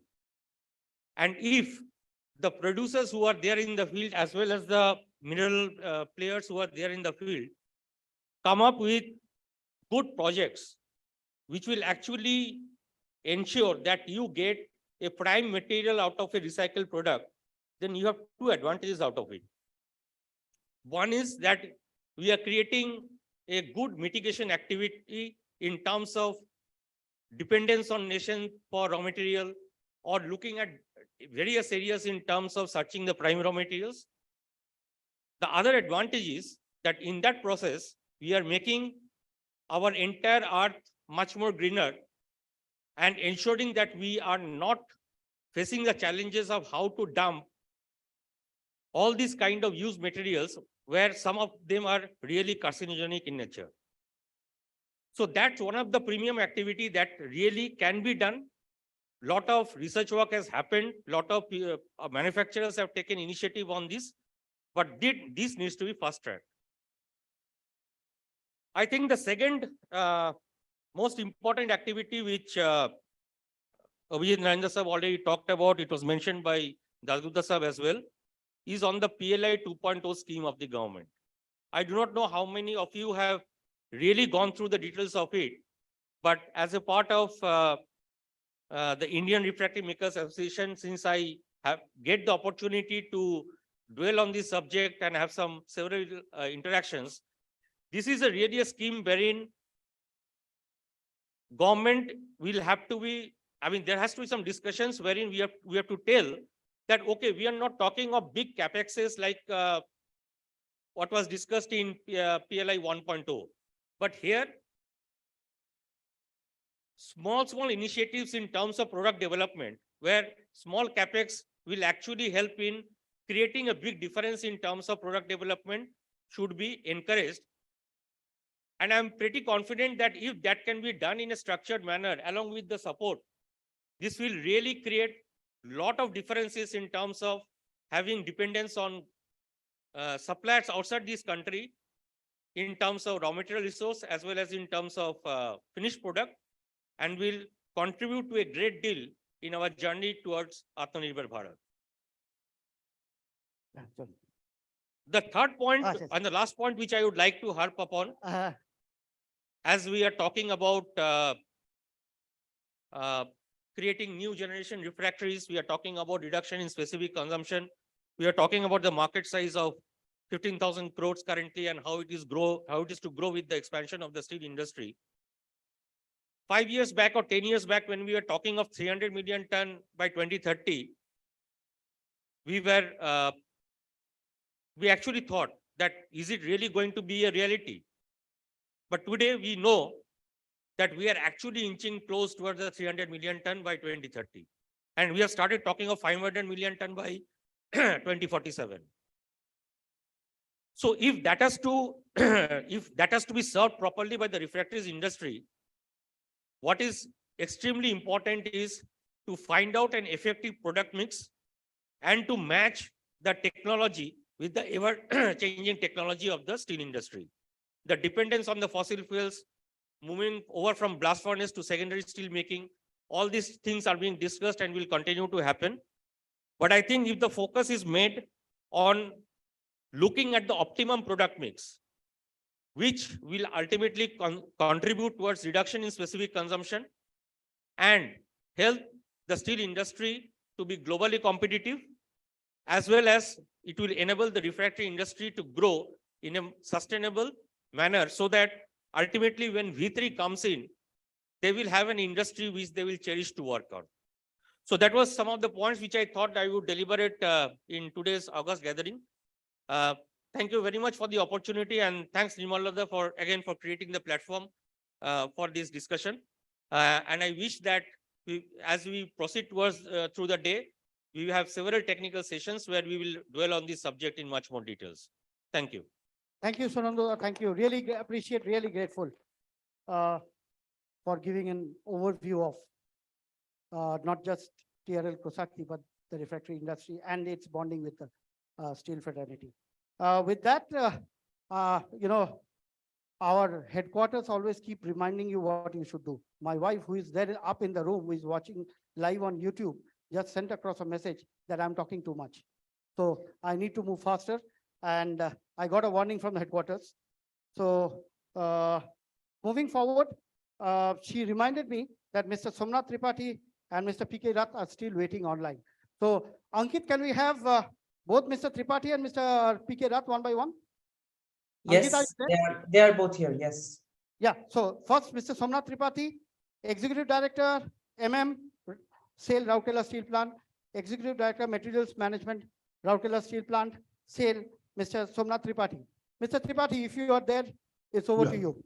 And if the producers who are there in the field, as well as the mineral players who are there in the field, come up with good projects which will actually ensure that you get a prime material out of a recycled product, then you have two advantages out of it. One is that we are creating a good mitigation activity in terms of dependence on nation for raw material, or looking at various areas in terms of searching the prime raw materials. The other advantage is that in that process, we are making our entire earth much more greener and ensuring that we are not facing the challenges of how to dump all these kind of used materials where some of them are really carcinogenic in nature. So that's one of the premium activity that really can be done. Lot of research work has happened. Lot of manufacturers have taken initiative on this, but this needs to be fast tracked. I think the second most important activity which Abhijit Narendra Sahab already talked about, it was mentioned by Dasgupta Sahab as well, is on the PLI 2.0 scheme of the government. I do not know how many of you have really gone through the details of it, but as a part of the Indian Refractory Makers Association, since I get the opportunity to dwell on this subject and have some several interactions. This is really a scheme wherein government will have to be, I mean, there has to be some discussions wherein we have to tell that, okay, we are not talking of big capexes like what was discussed in PLI 1.0. But here, small initiatives in terms of product development, where small capex will actually help in creating a big difference in terms of product development should be encouraged. And I'm pretty confident that if that can be done in a structured manner along with the support, this will really create a lot of differences in terms of having dependence on suppliers outside this country in terms of raw material resource as well as in terms of finished product, and will contribute to a great deal in our journey towards Atmanirbhar Bharat. The third point and the last point which I would like to harp upon, as we are talking about creating new generation refractories, we are talking about reduction in specific consumption. We are talking about the market size of 15,000 crores currently and how it is to grow with the expansion of the steel industry. 5 years back or 10 years back, when we were talking of 300 million ton by 2030, we actually thought that is it really going to be a reality? But today we know that we are actually inching close towards the 300 million ton by 2030. And we have started talking of 500 million ton by 2047. So if that has to be served properly by the refractories industry, what is extremely important is to find out an effective product mix and to match the technology with the ever-changing technology of the steel industry. The dependence on the fossil fuels, moving over from blast furnace to secondary steel making, all these things are being discussed and will continue to happen. But I think if the focus is made on looking at the optimum product mix, which will ultimately contribute towards reduction in specific consumption and help the steel industry to be globally competitive, as well as it will enable the refractory industry to grow in a sustainable manner, so that ultimately when V3 comes in, they will have an industry which they will cherish to work on. So that was some of the points which I thought I would deliberate in today's August gathering. Thank you very much for the opportunity, and thanks Nirmal for creating the platform for this discussion. And I wish that as we proceed towards through the day, we have several technical sessions where we will dwell on this subject in much more details. Thank you. Thank you, Sunandu. Thank you. Really appreciate, really grateful for giving an overview of not just TRL Kosaki, but the refractory industry and its bonding with the steel fraternity. With that, our headquarters always keep reminding you what you should do. My wife, who is there up in the room, who is watching live on YouTube, just sent across a message that I'm talking too much. So I need to move faster. And I got a warning from the headquarters. So moving forward, she reminded me that Mr. Somnath Tripathi and Mr. P.K. Rath are still waiting online. So Ankit, can we have both Mr. Tripathi and Mr. P.K. Rath one by one? Yes, Ankit, they are both here, yes. Yeah, so first Mr. Somnath Tripathi, Executive Director, SAIL Rourkela Steel Plant, Executive Director, Materials Management, Rourkela Steel Plant, SAIL, Mr. Somnath Tripathi. Mr. Tripathi, if you are there, it's over to you.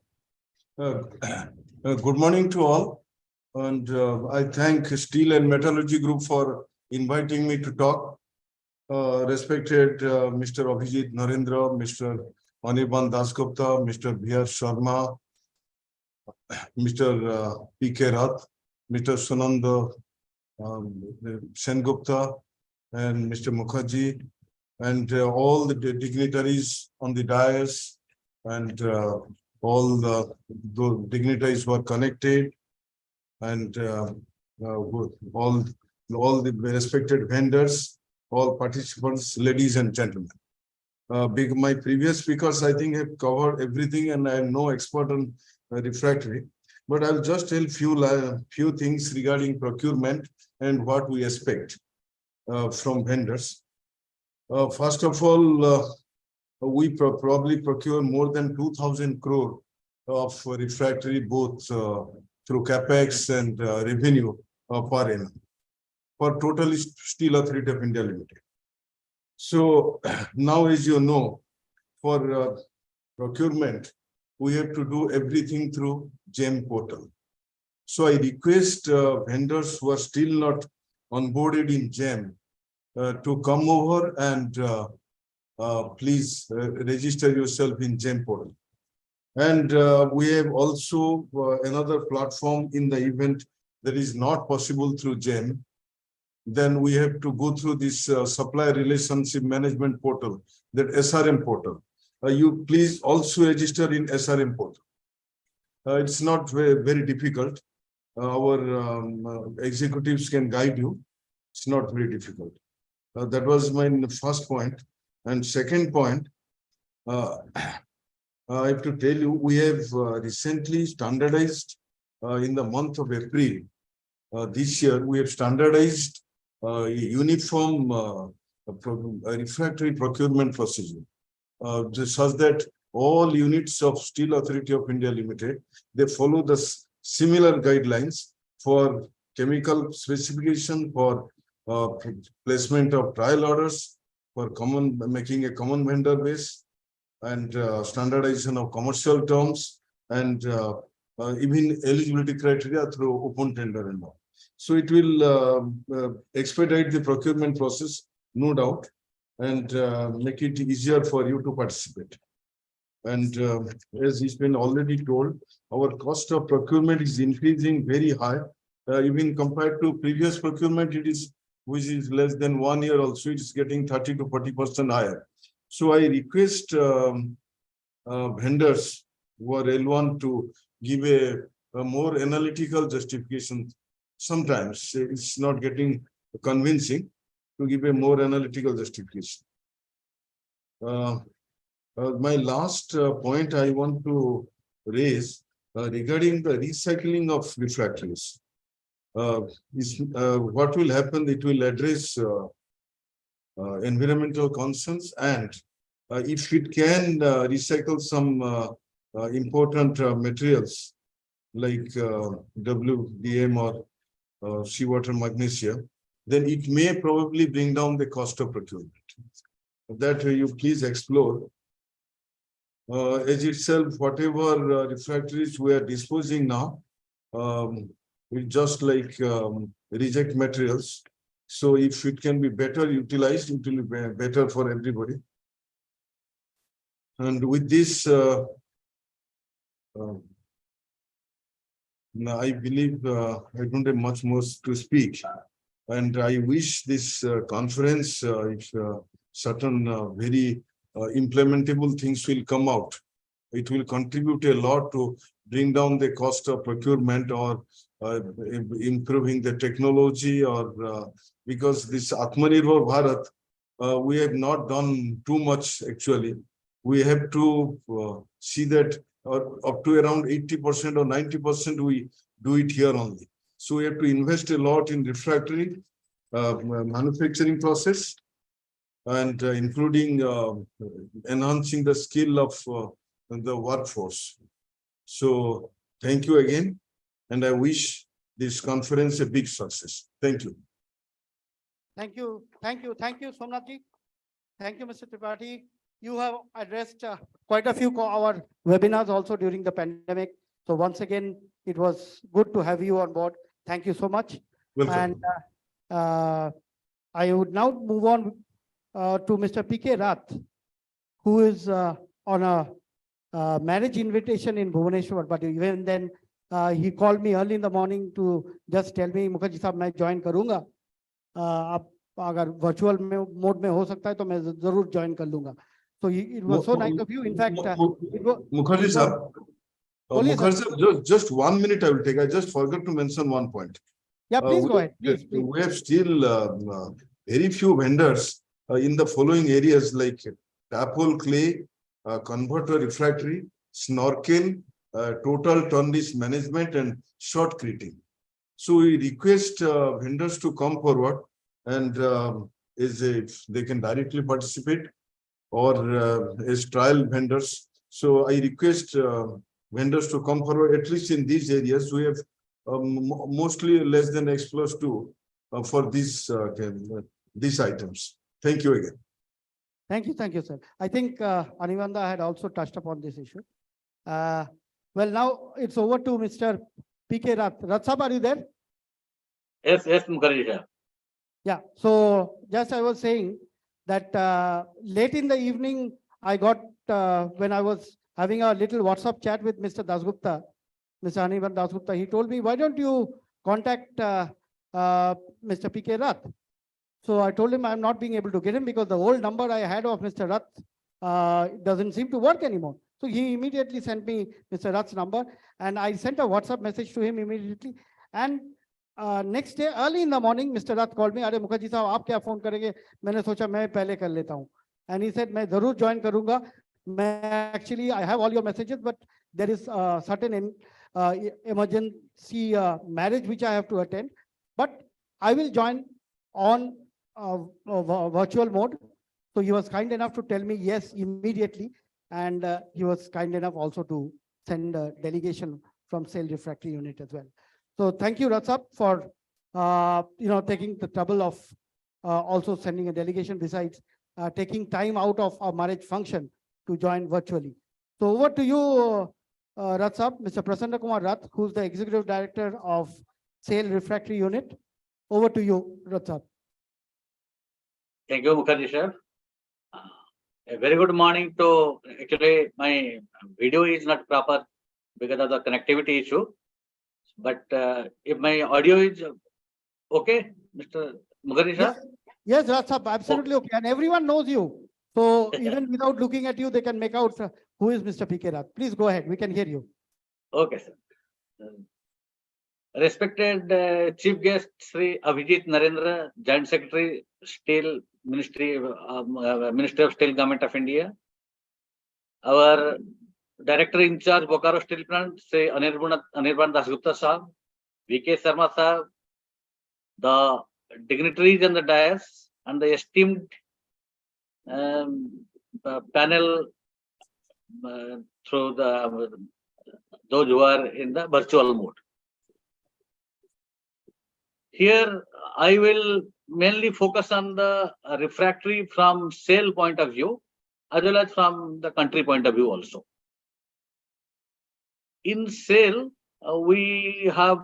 Good morning to all. And I thank Steel and Metallurgy Group for inviting me to talk. Respected Mr. Abhijit Narendra, Mr. Anirban Dasgupta, Mr. V.R. Sharma, Mr. P.K. Rath, Mr. Sunand Sengupta, and Mr. Mukherjee, and all the dignitaries on the dais, and all the dignitaries who are connected, and all the respected vendors, all participants, ladies and gentlemen. My previous speakers, I think, have covered everything, and I am no expert on refractory, but I'll just tell few things regarding procurement and what we expect from vendors. First of all, we probably procure more than 2,000 crore of refractory, both through capex and revenue per annum for total Steel Authority of India Limited. So now, as you know, for procurement, we have to do everything through GEM portal. So I request vendors who are still not onboarded in GEM to come over and please register yourself in GEM portal. And we have also another platform in the event that is not possible through GEM. Then we have to go through this supplier relationship management portal, that SRM portal. You please also register in SRM portal. It's not very difficult. Our executives can guide you. It's not very difficult. That was my first point. And second point, I have to tell you, we have recently standardized in the month of April this year, we have standardized uniform refractory procurement procedure, such that all units of Steel Authority of India Limited, they follow the similar guidelines for chemical specification, for placement of trial orders, for making a common vendor base, and standardization of commercial terms, and even eligibility criteria through open tender and all. So it will expedite the procurement process, no doubt, and make it easier for you to participate. And as has been already told, our cost of procurement is increasing very high. Even compared to previous procurement, which is less than 1 year also, it is getting 30 to 40% higher. So I request vendors who are L1 to give a more analytical justification. Sometimes it's not getting convincing, to give a more analytical justification. My last point I want to raise regarding the recycling of refractories. What will happen? It will address environmental concerns, and if it can recycle some important materials like WDM or seawater magnesia, then it may probably bring down the cost of procurement. That you please explore. As itself, whatever refractories we are disposing now, it's just like reject materials. So if it can be better utilized, it will be better for everybody. And with this, I believe I don't have much more to speak. And I wish this conference, if certain very implementable things will come out, it will contribute a lot to bring down the cost of procurement, or improving the technology, or because this Atmanirbhar Bharat, we have not done too much actually. We have to see that up to around 80% or 90% we do it here only. So we have to invest a lot in refractory manufacturing process, and including enhancing the skill of the workforce. So thank you again, and I wish this conference a big success. Thank you. Thank you. Thank you. Thank you, Somnathji. Thank you, Mr. Tripathi. You have addressed quite a few our webinars also during the pandemic. So once again, it was good to have you on board. Thank you so much. Welcome. And I would now move on to Mr. P.K. Rath, who is on a marriage invitation in Bhubaneswar. But even then, he called me early in the morning to just tell me, Mukherjee sahab, मैं join करूँगा. आप अगर virtual mode में हो सकता है तो मैं जरूर join कर लूँगा. So it was so nice of you. In fact, Mukherjee sahab, just 1 minute I will take. I just forgot to mention one point. Yeah, please go ahead. Please. We have still very few vendors in the following areas like tap hole clay, converter refractory, snorkel, total turn risk management, and shortcreting. So we request vendors to come forward and is if they can directly participate or as trial vendors. So I request vendors to come forward, at least in these areas. We have mostly less than X+2 for these items. Thank you again. Thank you, sir. I think Anivanda had also touched upon this issue. Well, now it's over to Mr. P.K. Rath. Rath Sahab, are you there? Yes, Mukherjee sir. Yeah, so just I was saying that late in the evening, I got, when I was having a little WhatsApp chat with Mr. Dasgupta, Mr. Anirban Dasgupta, he told me, why don't you contact Mr. P.K. Rath? So I told him I'm not being able to get him because the old number I had of Mr. Rath doesn't seem to work anymore. So he immediately sent me Mr. Rath's number and I sent a WhatsApp message to him immediately. And next day, early in the morning, Mr. Rath called me, "Arey Mukherjee साहब, आप क्या phone करेंगे?" मैंने सोचा मैं पहले कर लेता हूँ. And he said, "मैं जरूर join करूँगा. Actually, I have all your messages, but there is certain emergency marriage which I have to attend. But I will join on virtual mode." So he was kind enough to tell me yes immediately. And he was kind enough also to send a delegation from Sale Refractory Unit as well. So thank you, Ratsap, for taking the trouble of also sending a delegation besides taking time out of our marriage function to join virtually. So over to you, Ratsap, Mr. Prasanna Kumar Rath, who's the Executive Director of Sale Refractory Unit. Over to you, Ratsap. Thank you, Mukherjee sir. A very good morning to, actually my video is not proper because of the connectivity issue. But if my audio is okay, Mr. Mukherjee sir? Yes, Ratsap, absolutely okay. And everyone knows you. So even without looking at you, they can make out who is Mr. P.K. Rath. Please go ahead. We can hear you. Okay, sir. Respected Chief Guest Sri Abhijit Narendra, Joint Secretary, Steel Ministry, Ministry of Steel, Government of India. Our Director in charge, Bokaro Steel Plant, Sri Anirban Dasgupta Sahab, V.K. Sharma Sahab, the dignitaries and the dais, and the esteemed panel through those who are in the virtual mode. Here, I will mainly focus on the refractory from sale point of view, as well as from the country point of view also. In sale, we have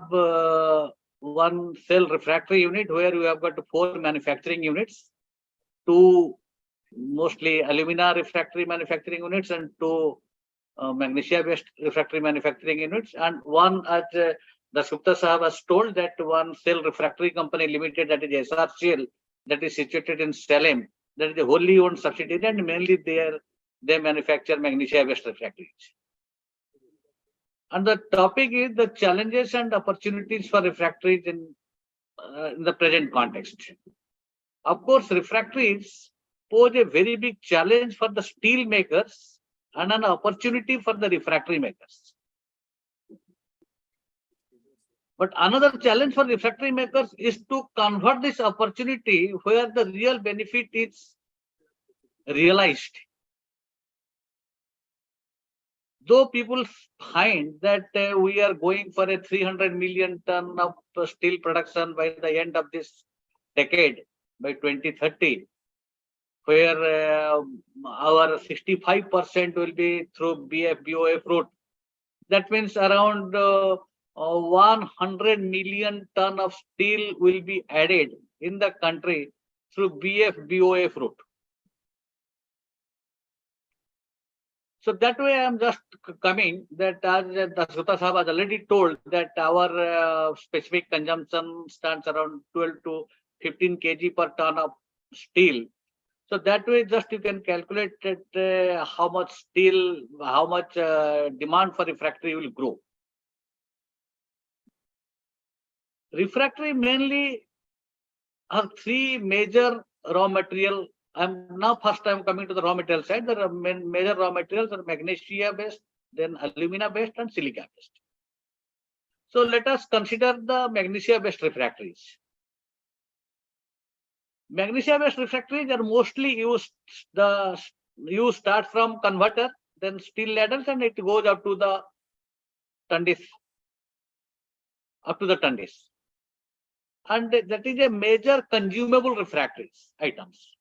one sale refractory unit where we have got 4 manufacturing units, 2 mostly alumina refractory manufacturing units and 2 magnesia-based refractory manufacturing units, and one, as Dasgupta Sahab has told, that one Sale Refractory Company Limited, that is SRCL, that is situated in Salem, that is a wholly owned subsidiary, and mainly they manufacture magnesia-based refractories. And the topic is the challenges and opportunities for refractories in the present context. Of course, refractories pose a very big challenge for the steel makers and an opportunity for the refractory makers. But another challenge for refractory makers is to convert this opportunity where the real benefit is realized. Though people find that we are going for a 300 million ton of steel production by the end of this decade, by 2030, where our 65% will be through BF-BOF route. That means around 100 million ton of steel will be added in the country through BF-BOF route. So that way I am just coming that, as Dasgupta Sahab has already told, that our specific consumption stands around 12 to 15 kg per ton of steel. So that way just you can calculate that how much steel, how much demand for refractory will grow. Refractory mainly are 3 major raw material. First I'm coming to the raw material side. The major raw materials are magnesia based, then alumina based and silica based. So let us consider the magnesia based refractories. Magnesia-based refractories are mostly used, you start from converter, then steel ladles, and it goes up to the tundis, And that is a major consumable refractories items.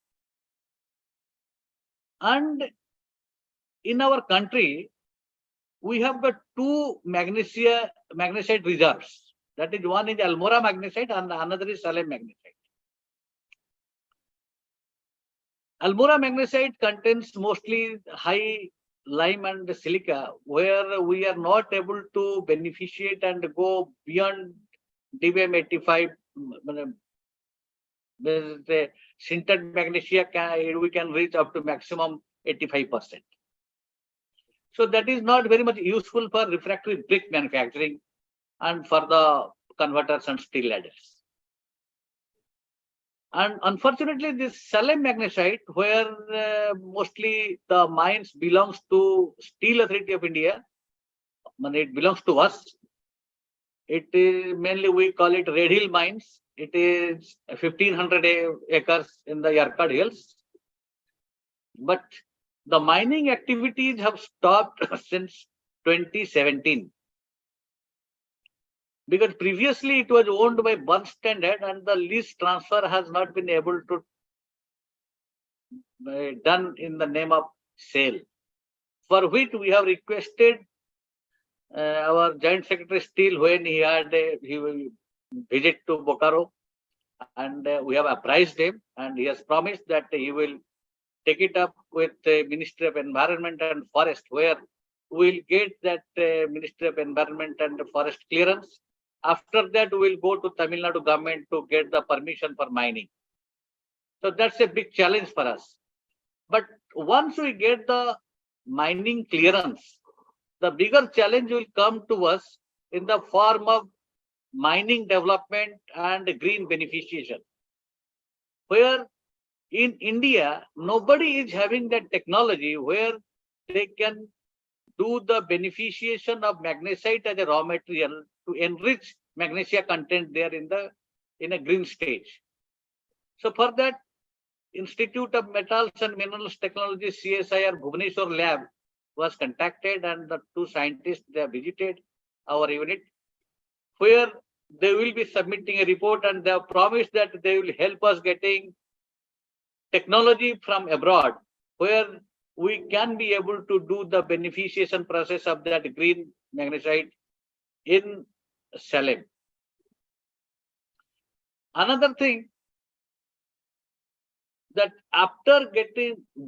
And in our country, we have got two magnesite reserves. That is, one is Almora magnesite and another is Salem magnesite. Almora magnesite contains mostly high lime and silica, where we are not able to beneficiate and go beyond DBM 85. The sintered magnesia we can reach up to maximum 85%. So that is not very much useful for refractory brick manufacturing and for the converters and steel ladders. And unfortunately, this Salem magnesite, where mostly the mines belongs to Steel Authority of India, it belongs to us. It is mainly, we call it Red Hill mines. It is 1500 acres in the Yarkad Hills. But the mining activities have stopped since 2017. Because previously it was owned by Burn Standard and the lease transfer has not been able to done in the name of sale, for which we have requested our Joint Secretary Steel when he will visit to Bokaro, and we have apprised him, and he has promised that he will take it up with the Ministry of Environment and Forest, where we will get that Ministry of Environment and Forest clearance. After that, we will go to Tamil Nadu government to get the permission for mining. So that's a big challenge for us. But once we get the mining clearance, the bigger challenge will come to us in the form of mining development and green beneficiation, where in India, nobody is having that technology where they can do the beneficiation of magnesite as a raw material to enrich magnesia content there in a green stage. So for that, Institute of Metals and Minerals Technology, CSIR Bhubaneswar lab was contacted, and the two scientists, they have visited our unit, where they will be submitting a report, and they have promised that they will help us getting technology from abroad, where we can be able to do the beneficiation process of that green magnesite in Salem. Another thing, that after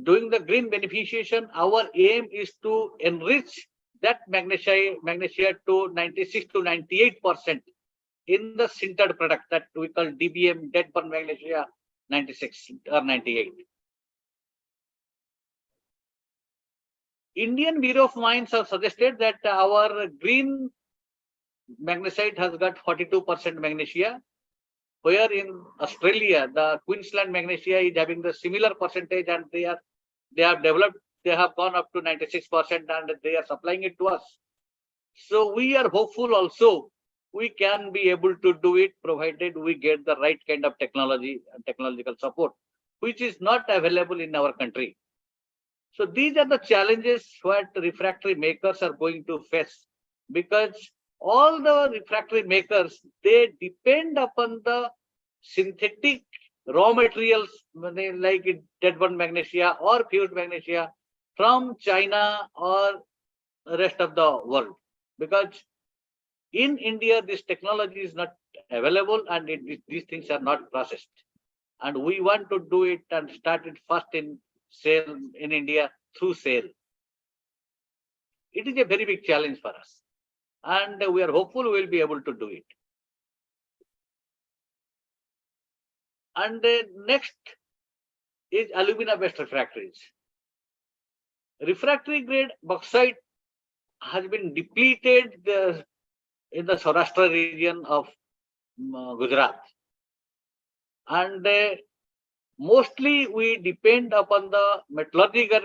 doing the green beneficiation, our aim is to enrich that magnesia to 96 to 98% in the sintered product that we call DBM, dead burn magnesia 96 or 98. Indian Bureau of Mines have suggested that our green magnesite has got 42% magnesia, where in Australia, the Queensland magnesia is having the similar percentage, and they have gone up to 96%, and they are supplying it to us. So we are hopeful also we can be able to do it, provided we get the right kind of technology and technological support, which is not available in our country. So these are the challenges what refractory makers are going to face, because all the refractory makers, they depend upon the synthetic raw materials like dead burn magnesia or fused magnesia from China or the rest of the world, because in India this technology is not available, and these things are not processed, and we want to do it and start it first in sale in India through sale. It is a very big challenge for us, and we are hopeful we will be able to do it. And next is alumina-based refractories. Refractory grade bauxite has been depleted in the Saurashtra region of Gujarat, and mostly we depend upon the metallurgical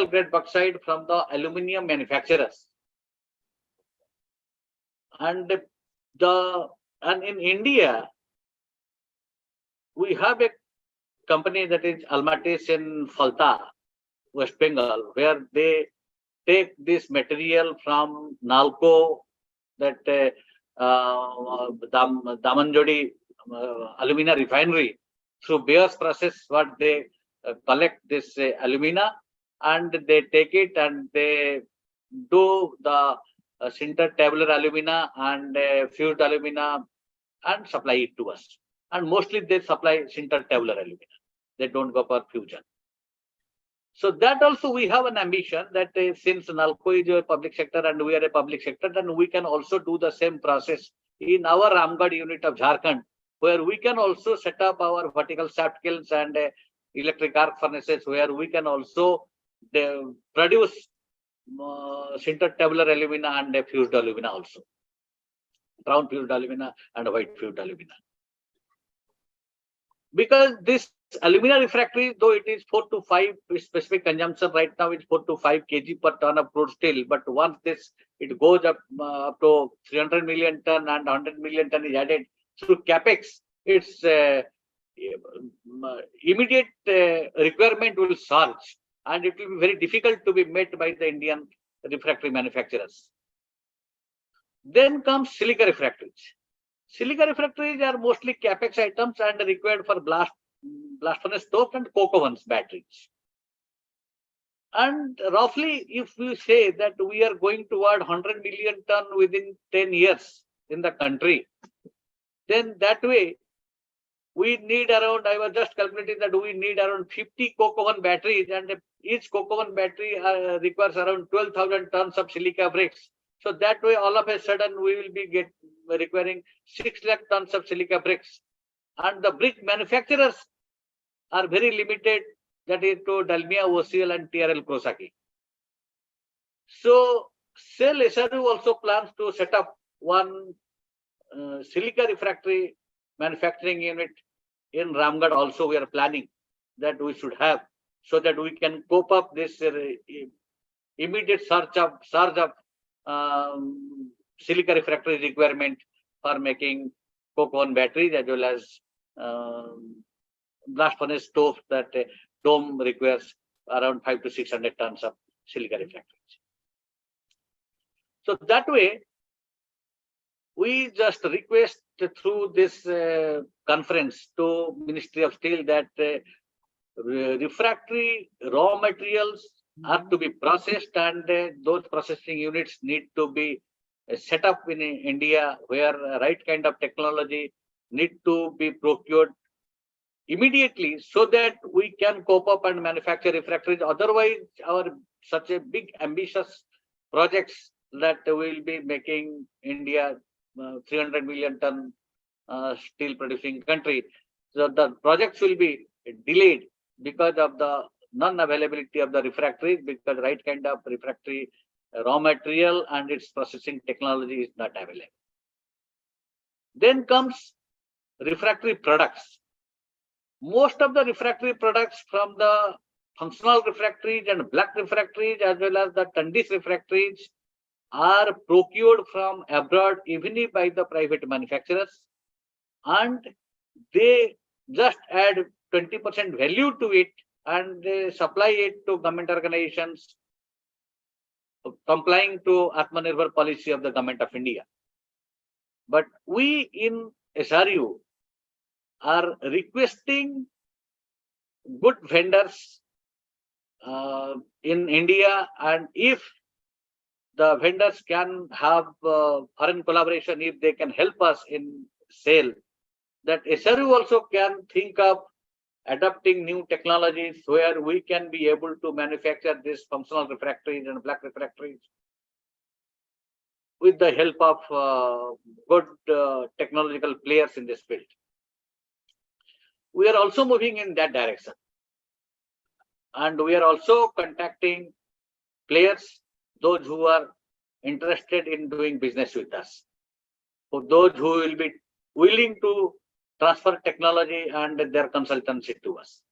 grade bauxite from the aluminium manufacturers, and in India we have a company that is Almatis in Falta, West Bengal, where they take this material from Nalco, that Damanjodi alumina refinery. Through Beers process, what they collect this alumina, and they take it and they do the sintered tabular alumina and fused alumina and supply it to us. And mostly they supply sintered tabular alumina. They don't go for fusion. So that also we have an ambition that since Nalco is a public sector and we are a public sector, then we can also do the same process in our Ramgarh unit of Jharkhand, where we can also set up our vertical shaft kilns and electric arc furnaces, where we can also produce sintered tabular alumina and fused alumina also. Brown fused alumina and white fused alumina. Because this alumina refractory, though it is 4 to 5 specific consumption right now, it's 4 to 5 kg per ton of crude steel. But once it goes up to 300 million ton and 100 million ton is added through capex, its immediate requirement will surge, and it will be very difficult to be met by the Indian refractory manufacturers. Then comes silica refractories. Silica refractories are mostly capex items and required for blast furnace stove and coke ovens batteries. And roughly, if we say that we are going toward 100 million ton within 10 years in the country, then that way we need around, I was just calculating that we need around 50 coke oven batteries, and each coke oven battery requires around 12,000 tons of silica bricks. So that way, all of a sudden, we will be requiring 6 lakh tons of silica bricks. And the brick manufacturers are very limited, that is to Dalmia, OCL and TRL Krosaki. So SAIL SRU also plans to set up one silica refractory manufacturing unit in Ramgarh. Also, we are planning that we should have, so that we can cope up this immediate surge of silica refractory requirement for making coke oven batteries, as well as blast furnace stove that dome requires around 500 to 600 tons of silica refractories. So that way, we just request through this conference to Ministry of Steel that refractory raw materials are to be processed, and those processing units need to be set up in India, where right kind of technology need to be procured immediately, so that we can cope up and manufacture refractories. Otherwise, our such a big ambitious projects that will be making India 300 million ton steel producing country. So the projects will be delayed because of the non-availability of the refractories, because right kind of refractory raw material and its processing technology is not available. Then comes refractory products. Most of the refractory products, from the functional refractories and black refractories, as well as the Tundis refractories, are procured from abroad, even by the private manufacturers, and they just add 20% value to it, and they supply it to government organizations complying to Atmanirbhar policy of the government of India. But we in SRU are requesting good vendors in India, and if the vendors can have foreign collaboration, if they can help us in sale, that SRU also can think of adopting new technologies where we can be able to manufacture these functional refractories and black refractories with the help of good technological players in this field. We are also moving in that direction, and we are also contacting players, those who are interested in doing business with us, for those who will be willing to transfer technology and their consultancy to us.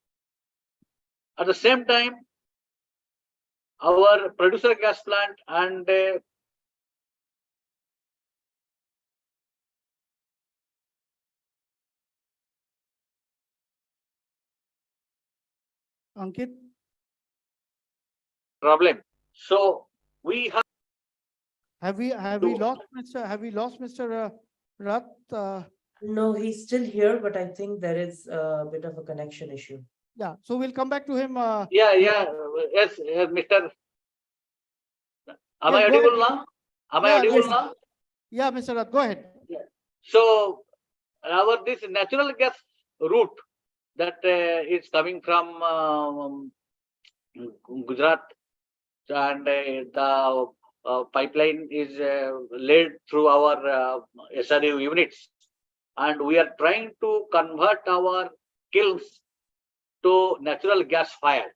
At the same time, our producer gas plant and Ankit? problem. So we have Have we lost Mr. Rath? No, he's still here, but I think there is a bit of a connection issue. Yeah, so we'll come back to him. yes, Mr. Am I Yes, go audible ahead. now? Am I Yeah, audible yes. now? Yeah, Mr. Rath, go ahead. So this natural gas route that is coming from Gujarat, and the pipeline is laid through our SRU units, and we are trying to convert our kilns to natural gas fired,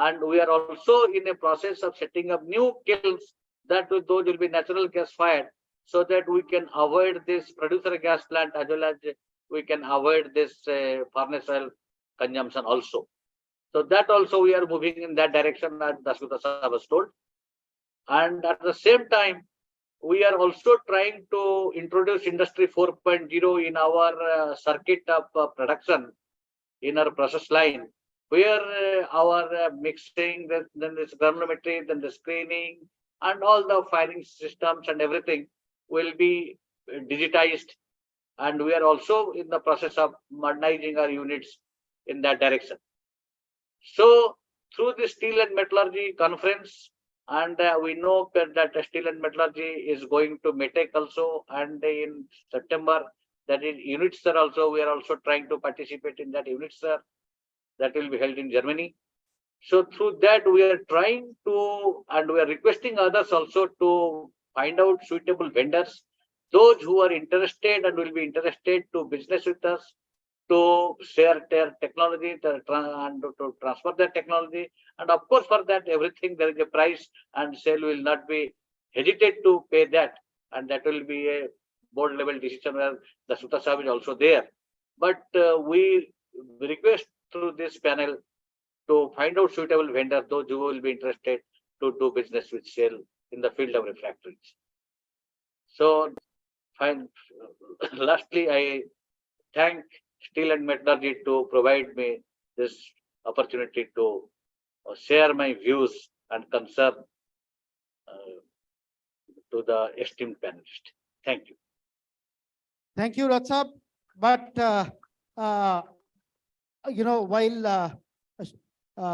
and we are also in a process of setting up new kilns that those will be natural gas fired, so that we can avoid this producer gas plant, as well as we can avoid this furnace oil consumption also. So that also we are moving in that direction, as Dasgupta Sahab was told. And at the same time, we are also trying to introduce Industry 4.0 in our circuit of production, in our process line, where our mixing, then this granulometry, then the screening, and all the firing systems and everything will be digitized. And we are also in the process of modernizing our units in that direction. So through the Steel and Metallurgy conference, and we know that Steel and Metallurgy is going to METEC also, and in September, that is UNITSER also, we are also trying to participate in that UNITSER that will be held in Germany. So through that, we are trying to, and we are requesting others also to find out suitable vendors, those who are interested and will be interested to business with us, to share their technology and to transfer their technology. And of course, for that, everything there is a price, and sale will not be hesitate to pay that. And that will be a board level decision where the Sutta Sahib is also there. But we request through this panel to find out suitable vendor, those who will be interested to do business with sale in the field of refractories. So lastly, I thank Steel and Metallurgy to provide me this opportunity to share my views and concern to the esteemed panelist. Thank you. Thank you, Ratsab. But, while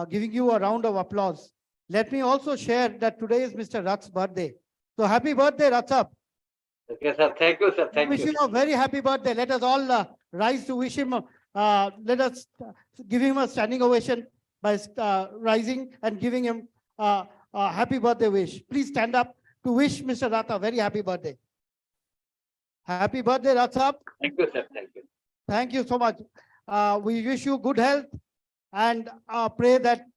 giving you a round of applause, let me also share that today is Mr. Rath's birthday. So happy birthday, Ratsab. Okay, sir. Thank you, sir. Thank you. Wish him a very happy birthday. Let us all rise to wish him. Let us give him a standing ovation by rising and giving him a happy birthday wish. Please stand up to wish Mr. Rath a very happy birthday. Happy birthday, Ratsab. Thank you, sir. Thank you. Thank you so much. We wish you good health and pray that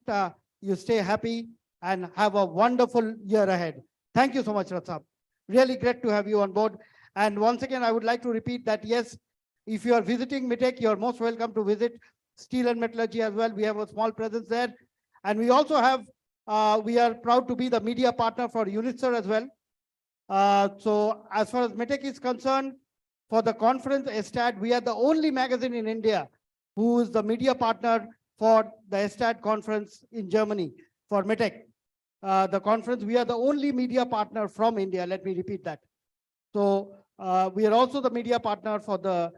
you stay happy and have a wonderful year ahead. Thank you so much, Ratsab. Really great to have you on board. And once again, I would like to repeat that, yes, if you are visiting METEC, you're most welcome to visit Steel and Metallurgy as well. We have a small presence there. And we also have, we are proud to be the media partner for UNITSER as well. So as far as METEC is concerned, for the conference ESTAD, we are the only magazine in India who is the media partner for the ESTAD conference in Germany for METEC. The conference, we are the only media partner from India. Let me repeat that. So we are also the media partner for the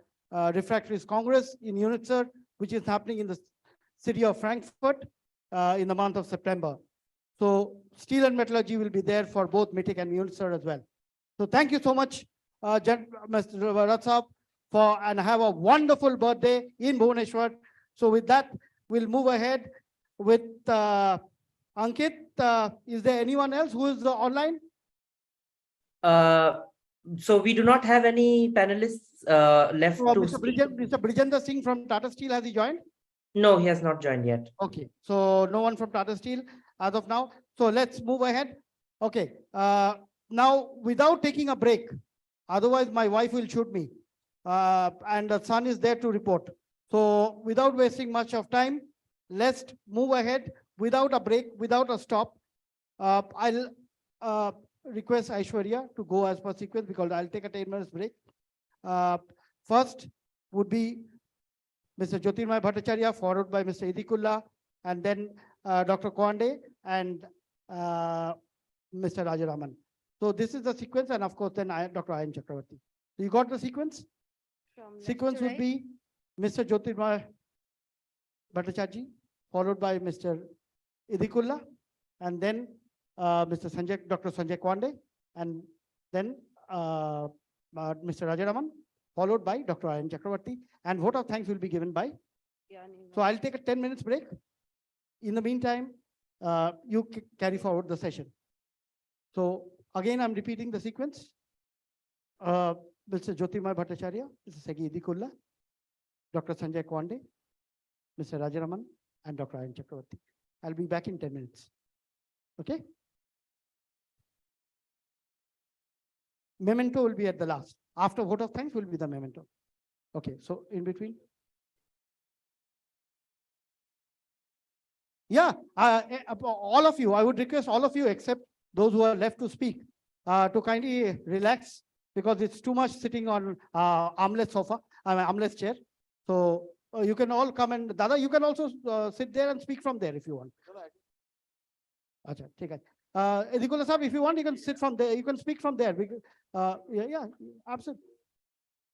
Refractories Congress in UNITSER, which is happening in the city of Frankfurt in the month of September. So Steel and Metallurgy will be there for both METEC and UNITSER as well. So thank you so much, Mr. Ratsab, and have a wonderful birthday in Bhubaneswar. So with that, we'll move ahead with Ankit. Is there anyone else who is online? So we do not have any panelists left to speak. Mr. Brijendra Singh from Tata Steel, has he joined? No, he has not joined yet. Okay, so no one from Tata Steel as of now. So let's move ahead. Okay, now without taking a break, otherwise my wife will shoot me, and the son is there to report. So without wasting much of time, let's move ahead without a break, without a stop. I'll request Aishwarya to go as per sequence because I'll take a 10 minutes break. First would be Mr. Jyotirmay Bhattacharya, followed by Mr. Idikulla, and then Dr. Kwande and Mr. Rajaraman. So this is the sequence, and of course, then Dr. Ayan Chakravarti. So you got the sequence? From left Sequence to would right. be Mr. Jyotirmoy Bhattacharjee, followed by Mr. Idikulla, and then Dr. Sanjay Kwande, and then Mr. Rajaraman, followed by Dr. Ayan Chakravarti, and vote of thanks will be given by. So I'll take a 10 minutes break. In the meantime, you carry forward the session. So again, I'm repeating the sequence. Mr. Jyotirmoy Bhattacharya, Mr. Segi Idikulla, Dr. Sanjay Kwande, Mr. Rajaraman, and Dr. Ayan Chakravarti. I'll be back in 10 minutes. Okay? Memento will be at the last. After vote of thanks will be the memento. Okay, so in between. Yeah, all of you, I would request all of you except those who are left to speak to kindly relax because it's too much sitting on armless sofa, armless chair. So you can all come and Dada, you can also sit there and speak from there if you want. Acha, take it. Idikulla Sahab, if you want, you can sit from there. You can speak from there. Yeah, absolutely.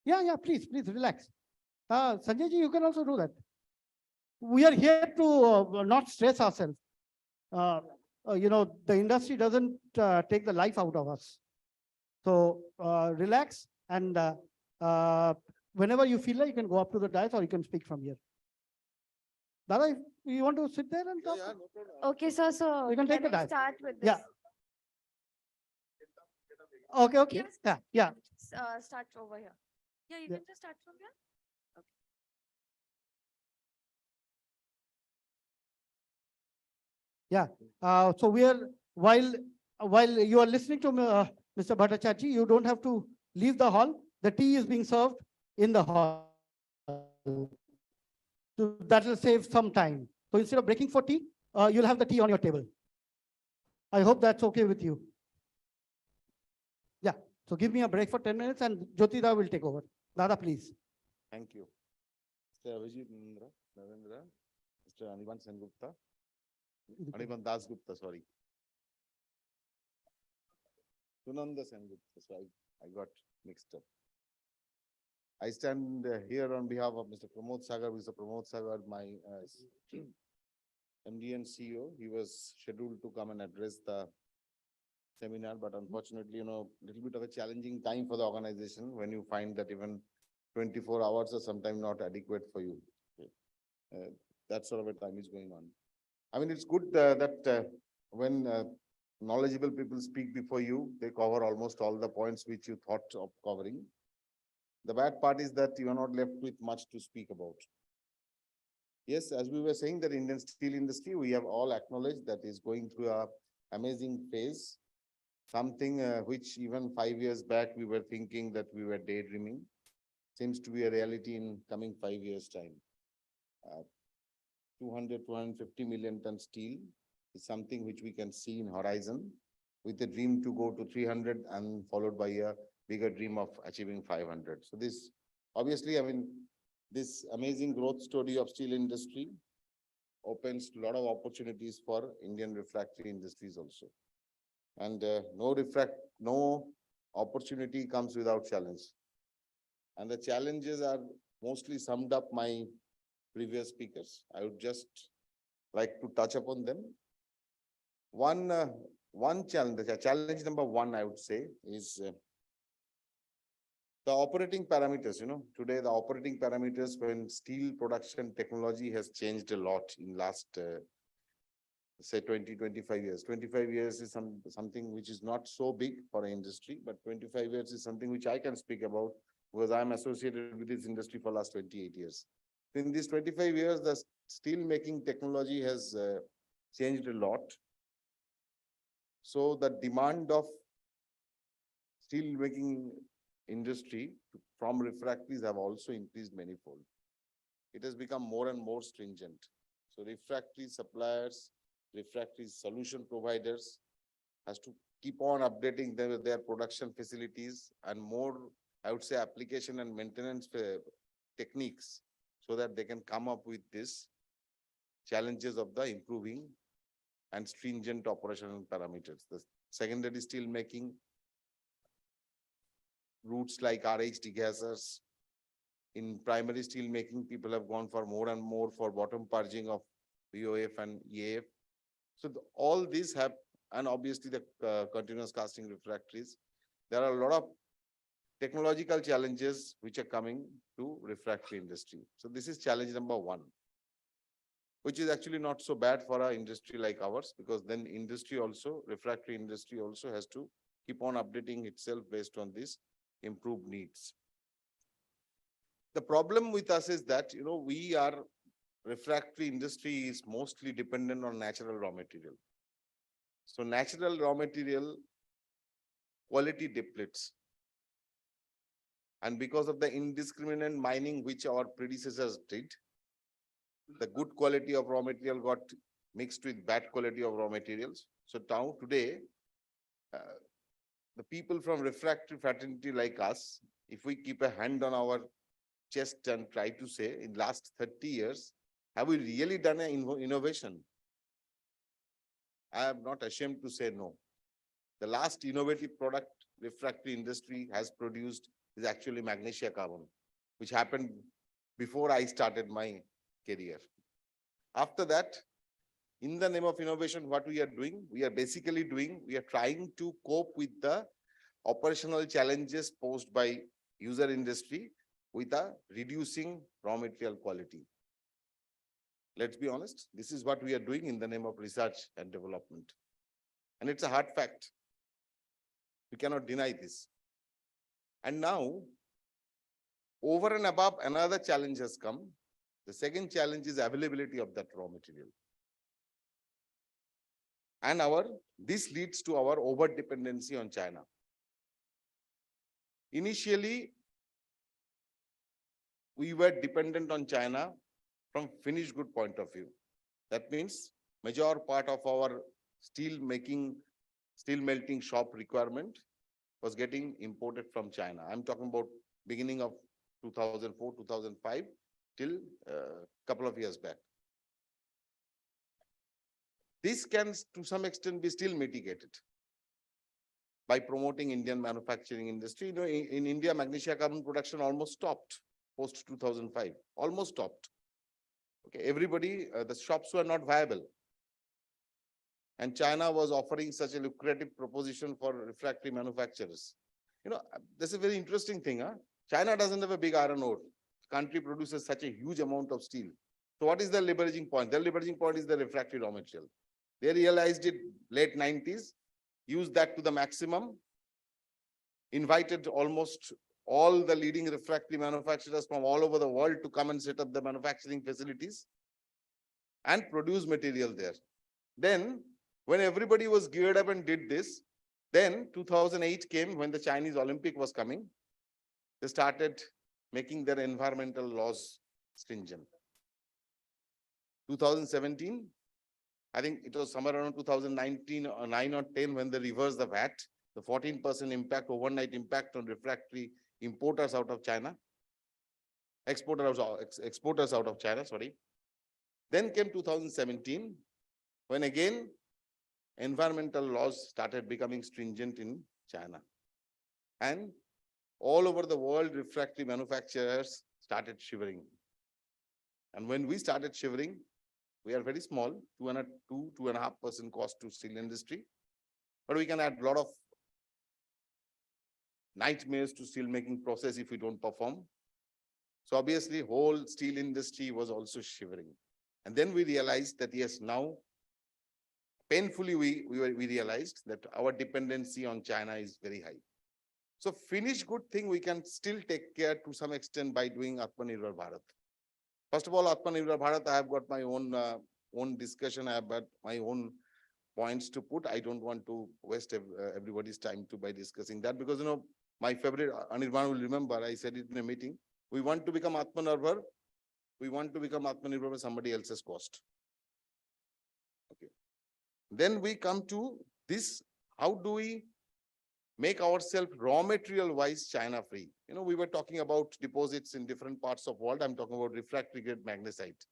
Yeah, please relax. Sanjay ji, you can also do that. We are here to not stress ourselves. The industry doesn't take the life out of us. So relax and whenever you feel like you can go up to the dais or you can speak from here. Dada, if you want to sit there and talk? Yeah, no problem. Okay, sir. So You can take the I dive. start with this? Yeah. Okay. Yeah. Start over here. Yeah, you Yeah. can just start from here. Yeah. So we are while you are listening to Mr. Bhattacharjee, you don't have to leave the hall. The tea is being served in the hall. So that will save some time. So instead of breaking for tea, you'll have the tea on your table. I hope that's okay with you. Yeah. So give me a break for 10 minutes and Jyotida will take over. Dada, please. Thank you. Mr. Abhijit Narendra, Mr. Anirban Sengupta, Anirban Das Gupta, sorry. Sunanda Sengupta, so I got mixed up. I stand here on behalf of Mr. Pramod Sagar. Mr. Pramod Sagar, my MD and CEO. He was scheduled to come and address the seminar, but unfortunately, little bit of a challenging time for the organization when you find that even 24 hours are sometimes not adequate for you. That sort of a time is going on. I mean, it's good that when knowledgeable people speak before you, they cover almost all the points which you thought of covering. The bad part is that you are not left with much to speak about. Yes, as we were saying, that Indian steel industry, we have all acknowledged that is going through an amazing phase. Something which even 5 years back we were thinking that we were daydreaming seems to be a reality in coming 5 years' time. 250 million ton steel is something which we can see in horizon with a dream to go to 300 and followed by a bigger dream of achieving 500. So this, obviously, I mean, this amazing growth story of steel industry opens a lot of opportunities for Indian refractory industries also. And no opportunity comes without challenge. And the challenges are mostly summed up my previous speakers. I would just like to touch upon them. One challenge number one, I would say, is the operating parameters. Today the operating parameters when steel production technology has changed a lot in last say 20-25 years. 25 years is something which is not so big for an industry, but 25 years is something which I can speak about because I'm associated with this industry for last 28 years. In these 25 years, the steel making technology has changed a lot. So the demand of steel making industry from refractories have also increased manifold. It has become more and more stringent. So refractory suppliers, refractory solution providers has to keep on updating their production facilities and more, I would say, application and maintenance techniques so that they can come up with this challenges of the improving and stringent operational parameters. The secondary steel making, routes like RH degassers. In primary steel making, people have gone for more and more for bottom purging of VOF and EAF. So all these have, and obviously the continuous casting refractories. There are a lot of technological challenges which are coming to refractory industry. So this is challenge number one, which is actually not so bad for an industry like ours, because then industry also, refractory industry also has to keep on updating itself based on these improved needs. The problem with us is that, we are, refractory industry is mostly dependent on natural raw material. So natural raw material quality depletes. And because of the indiscriminate mining which our predecessors did, the good quality of raw material got mixed with bad quality of raw materials. So now today, the people from refractory fraternity like us, if we keep a hand on our chest and try to say, in last 30 years, have we really done an innovation? I am not ashamed to say no. The last innovative product refractory industry has produced is actually magnesia carbon, which happened before I started my career. After that, in the name of innovation, what we are doing, we are trying to cope with the operational challenges posed by user industry with a reducing raw material quality. Let's be honest, this is what we are doing in the name of research and development. And it's a hard fact. We cannot deny this. And now, over and above, another challenge has come. The second challenge is availability of that raw material. And this leads to our over dependency on China. Initially, we were dependent on China from finished good point of view. That means major part of our steel melting shop requirement was getting imported from China. I'm talking about beginning of 2004, 2005 till a couple of years back. This can to some extent be still mitigated by promoting Indian manufacturing industry. In India, magnesia carbon production almost stopped post 2005, almost stopped. Okay, everybody, the shops were not viable. And China was offering such a lucrative proposition for refractory manufacturers. That's a very interesting thing. China doesn't have a big iron ore. The country produces such a huge amount of steel. So what is the leveraging point? The leveraging point is the refractory raw material. They realized it late 90s, used that to the maximum, invited almost all the leading refractory manufacturers from all over the world to come and set up the manufacturing facilities and produce material there. Then, when everybody was geared up and did this, then 2008 came when the Chinese Olympic was coming. They started making their environmental laws stringent. 2017, I think it was somewhere around 2019 or 9 or 10 when they reversed the VAT, the 14% impact, overnight impact on refractory importers out of China, exporters out of China, sorry. Then came 2017, when again, environmental laws started becoming stringent in China. And all over the world, refractory manufacturers started shivering. And when we started shivering, we are very small, 2.5% cost to steel industry, but we can add a lot of nightmares to steel making process if we don't perform. So obviously, whole steel industry was also shivering. And then we realized that yes, now painfully we realized that our dependency on China is very high. So finished good thing we can still take care to some extent by doing Atmanirbhar Bharat. First of all, Atmanirbhar Bharat, I have got my own discussion, I have got my own points to put. I don't want to waste everybody's time by discussing that, because my favorite, Anirban will remember, I said it in a meeting, we want to become Atmanirbhar. We want to become Atmanirbhar at somebody else's cost. Okay. Then we come to this, how do we make ourselves raw material wise China free? We were talking about deposits in different parts of the world. I'm talking about refractory grade magnesite.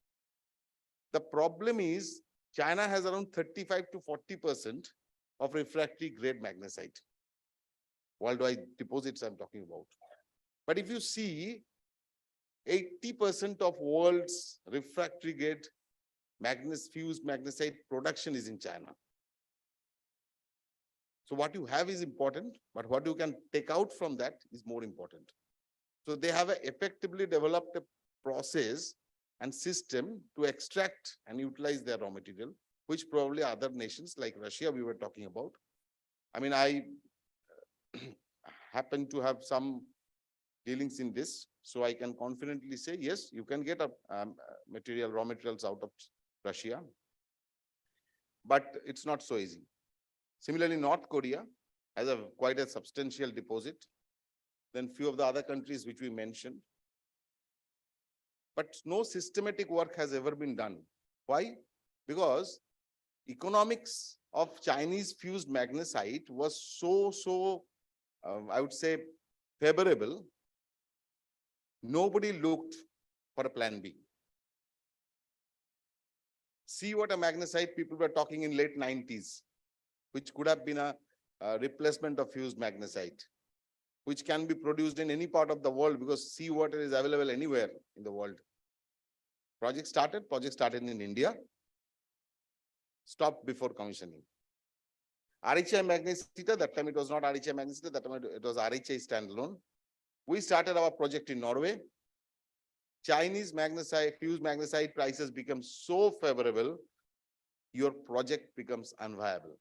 The problem is China has around 35 to 40% of refractory grade magnesite. Worldwide deposits I'm talking about. But if you see 80% of world's refractory grade fused magnesite production is in China. So what you have is important, but what you can take out from that is more important. So they have effectively developed a process and system to extract and utilize their raw material, which probably other nations like Russia we were talking about. I mean, I happen to have some dealings in this, so I can confidently say, yes, you can get a raw materials out of Russia, but it's not so easy. Similarly, North Korea has quite a substantial deposit. Then few of the other countries which we mentioned. But no systematic work has ever been done. Why? Because economics of Chinese fused magnesite was so I would say favorable. Nobody looked for a plan B. See what a magnesite people were talking in late 90s, which could have been a replacement of fused magnesite, which can be produced in any part of the world because seawater is available anywhere in the world. Project started in India, stopped before commissioning. RHI Magnesita, that time it was not RHI Magnesita, that time it was RHI standalone. We started our project in Norway. Chinese magnesite, fused magnesite prices become so favorable, your project becomes unviable.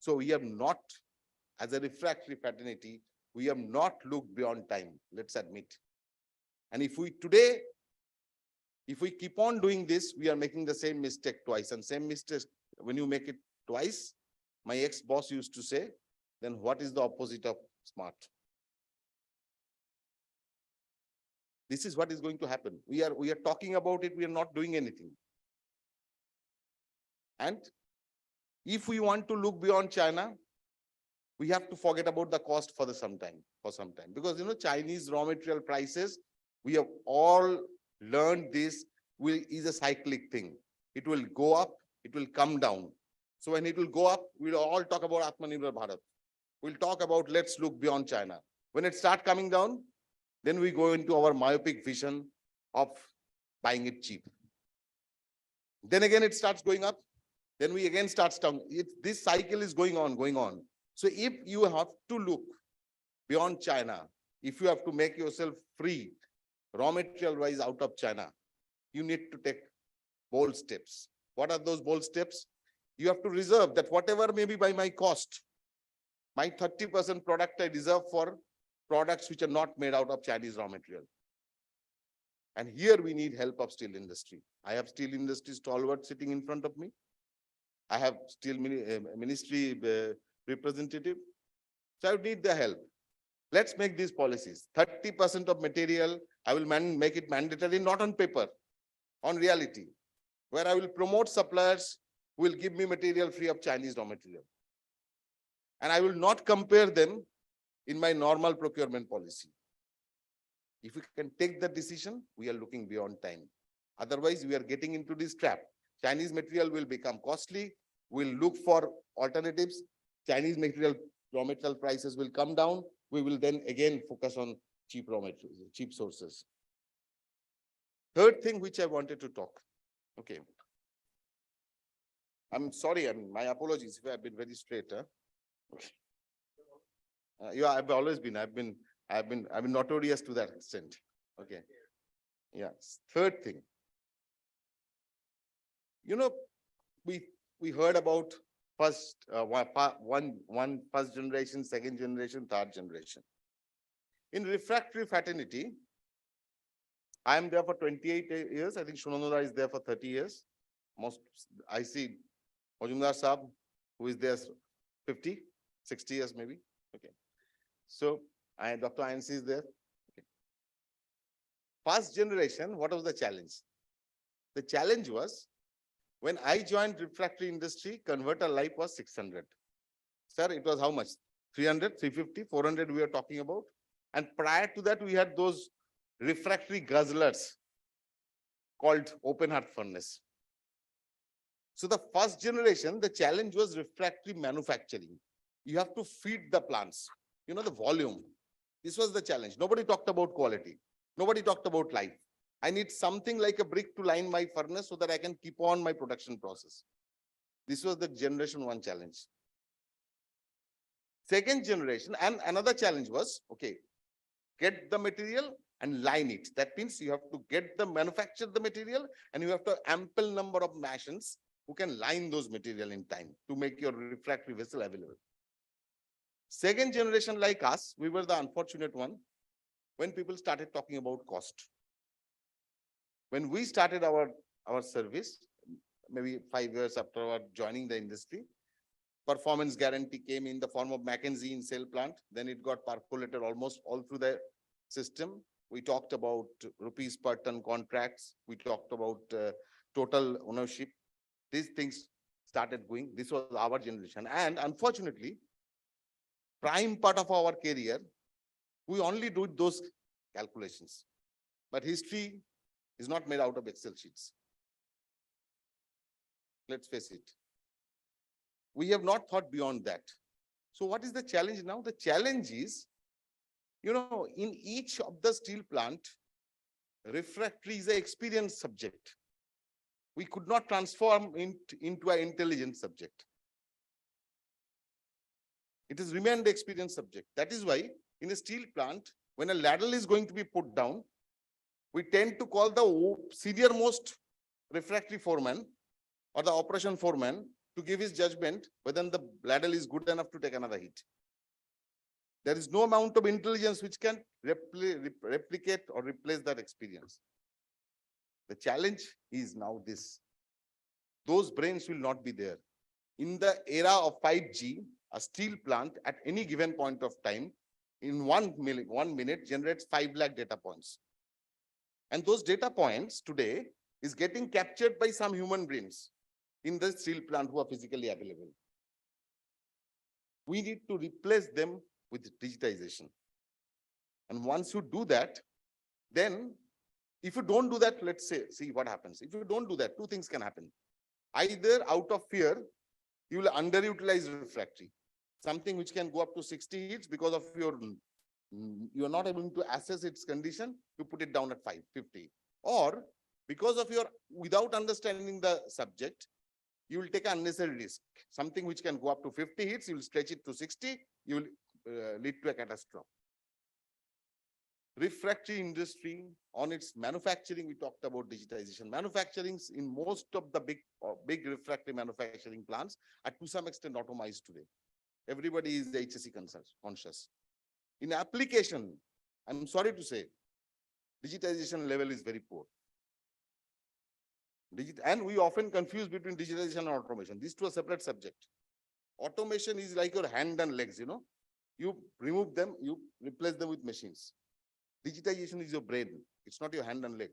So we have not, as a refractory fraternity, we have not looked beyond time, let's admit. And if we keep on doing this, we are making the same mistake twice. And same mistake, when you make it twice, my ex-boss used to say, then what is the opposite of smart? This is what is going to happen. We are talking about it, we are not doing anything. And if we want to look beyond China, we have to forget about the cost for some time. Because Chinese raw material prices, we have all learned this is a cyclic thing. It will go up, it will come down. So when it will go up, we'll all talk about Atmanirbhar Bharat. We'll talk about let's look beyond China. When it starts coming down, then we go into our myopic vision of buying it cheap. Then again, it starts going up. Then we again start down. This cycle is going on. So if you have to look beyond China, if you have to make yourself free, raw material wise out of China, you need to take bold steps. What are those bold steps? You have to reserve that whatever may be by my cost, my 30% product I reserve for products which are not made out of Chinese raw material. And here we need help of steel industry. I have steel industry stalwart sitting in front of me. I have steel ministry representative. So I need the help. Let's make these policies. 30% of material, I will make it mandatory, not on paper, on reality, where I will promote suppliers who will give me material free of Chinese raw material. And I will not compare them in my normal procurement policy. If we can take that decision, we are looking beyond time. Otherwise, we are getting into this trap. Chinese material will become costly. We'll look for alternatives. Chinese material, raw material prices will come down. We will then again focus on cheap raw materials, cheap sources. Third thing which I wanted to talk. Okay. I'm sorry, my apologies if I've been very straight. Okay. Yeah, I've always been. I've been notorious to that extent. Okay. Yes. Third thing. We heard about first generation, second generation, third generation. In refractory fraternity, I am there for 28 years. I think Shunanoda is there for 30 years. I see Majumdar Saab, who is there 50, 60 years maybe. Okay. So Dr. INC is there. Okay. First generation, what was the challenge? The challenge was, when I joined refractory industry, converter life was 600. Sir, it was how much? 300, 350, 400 we are talking about. And prior to that, we had those refractory guzzlers called open heart furnace. So the first generation, the challenge was refractory manufacturing. You have to feed the plants, you know, the volume. This was the challenge. Nobody talked about quality. Nobody talked about life. I need something like a brick to line my furnace so that I can keep on my production process. This was the generation one challenge. Second generation, and another challenge was, okay, get the material and line it. That means you have to get the manufacture the material and you have to ample number of machines who can line those material in time to make your refractory vessel available. Second generation like us, we were the unfortunate one when people started talking about cost. When we started our service, maybe 5 years after our joining the industry, performance guarantee came in the form of McKinsey in cell plant. Then it got percolated almost all through the system. We talked about rupees per ton contracts. We talked about total ownership. These things started going. This was our generation. And unfortunately, prime part of our career, we only do those calculations. But history is not made out of Excel sheets. Let's face it. We have not thought beyond that. So what is the challenge now? The challenge is, you know, in each of the steel plant, refractory is an experienced subject. We could not transform into an intelligent subject. It has remained the experienced subject. That is why in a steel plant, when a ladle is going to be put down, we tend to call the senior most refractory foreman or the operation foreman to give his judgment whether the ladle is good enough to take another hit. There is no amount of intelligence which can replicate or replace that experience. The challenge is now this. Those brains will not be there. In the era of 5G, a steel plant at any given point of time, in 1 minute generates 5 lakh data points. And those data points today is getting captured by some human brains in the steel plant who are physically available. We need to replace them with digitization. And once you do that, then if you don't do that, let's say, see what happens. If you don't do that, two things can happen. Either out of fear, you will underutilize refractory, something which can go up to 60 hits because of you're not able to assess its condition, you put it down at 50. Or because of without understanding the subject, you will take an unnecessary risk. Something which can go up to 50 hits, you will stretch it to 60, you will lead to a catastrophe. Refractory industry, on its manufacturing, we talked about digitization. Manufacturing in most of the big refractory manufacturing plants are to some extent automized today. Everybody is HSE conscious. In application, I'm sorry to say, digitization level is very poor. And we often confuse between digitization and automation. These two are separate subjects. Automation is like your hand and legs, you know. You remove them, you replace them with machines. Digitization is your brain. It's not your hand and leg.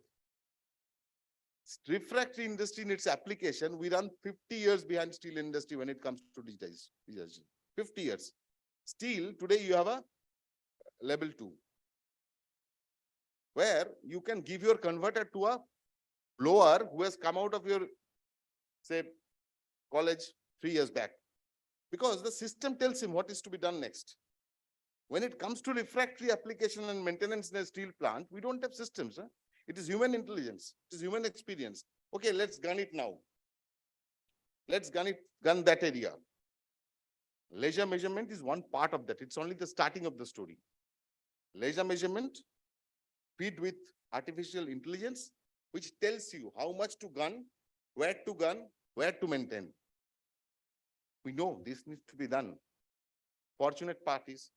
Refractory industry in its application, we run 50 years behind steel industry when it comes to digitization. 50 years. Steel, today you have a level 2, where you can give your converter to a blower who has come out of your, say, college 3 years back. Because the system tells him what is to be done next. When it comes to refractory application and maintenance in a steel plant, we don't have systems. Huh? It is human intelligence. It is human experience. Okay, let's gun it now. Let's gun that area. Laser measurement is one part of that. It's only the starting of the story. Laser measurement, feed with artificial intelligence, which tells you how much to gun, where to maintain. We know this needs to be done. Fortunate parties,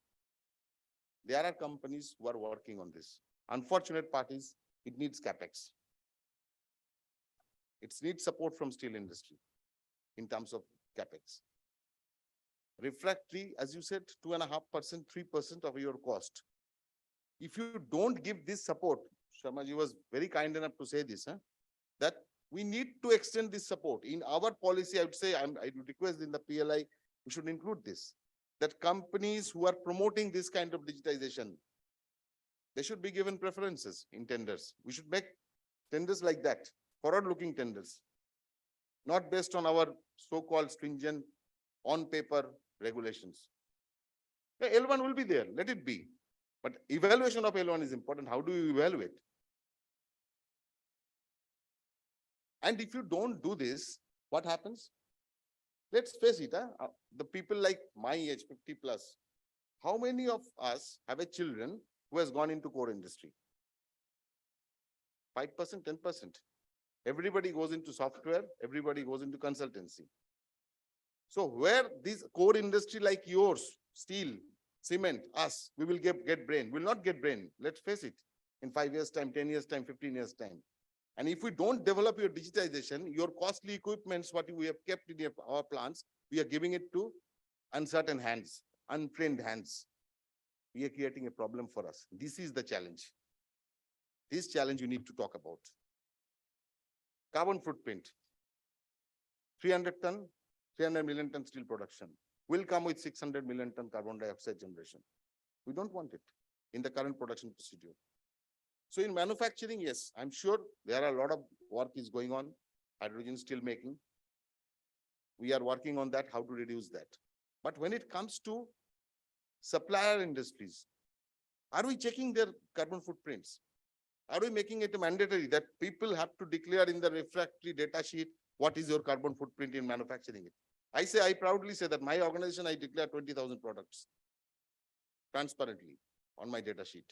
there are companies who are working on this. Unfortunate parties, it needs capex. It needs support from steel industry in terms of capex. Refractory, as you said, 2.5%, 3% of your cost. If you don't give this support, Sharmaji was very kind enough to say this, that we need to extend this support. In our policy, I would say, I would request in the PLI, we should include this, that companies who are promoting this kind of digitization, they should be given preferences in tenders. We should make tenders like that, forward-looking tenders. not based on our so-called stringent on paper regulations. The L1 will be there, let it be. But evaluation of L1 is important. How do you evaluate? And if you don't do this, what happens? Let's face it, the people like my age, 50 plus, how many of us have a children who has gone into core industry? 5%, 10%. Everybody goes into software, everybody goes into consultancy. So where this core industry like yours, steel, cement, us, we will get brain. We'll not get brain. Let's face it. In 5 years' time, 10 years' time, 15 years' time. And if we don't develop your digitization, your costly equipments, what we have kept in our plants, we are giving it to uncertain hands, untrained hands. We are creating a problem for us. This is the challenge. This challenge you need to talk about. Carbon footprint. 300 million ton steel production will come with 600 million ton carbon dioxide generation. We don't want it in the current production procedure. So in manufacturing, yes, I'm sure there are a lot of work is going on, hydrogen steel making. We are working on that, how to reduce that. But when it comes to supplier industries, are we checking their carbon footprints? Are we making it mandatory that people have to declare in the refractory data sheet what is your carbon footprint in manufacturing it? I proudly say that my organization, I declare 20,000 products transparently on my data sheet.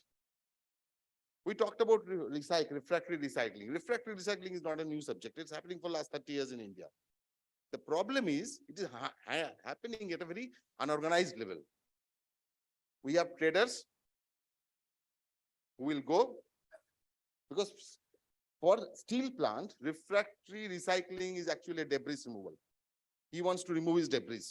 We talked about refractory recycling. Refractory recycling is not a new subject. It's happening for the last 30 years in India. The problem is, it is happening at a very unorganized level. We have traders who will go, because for steel plant, refractory recycling is actually a debris removal. He wants to remove his debris.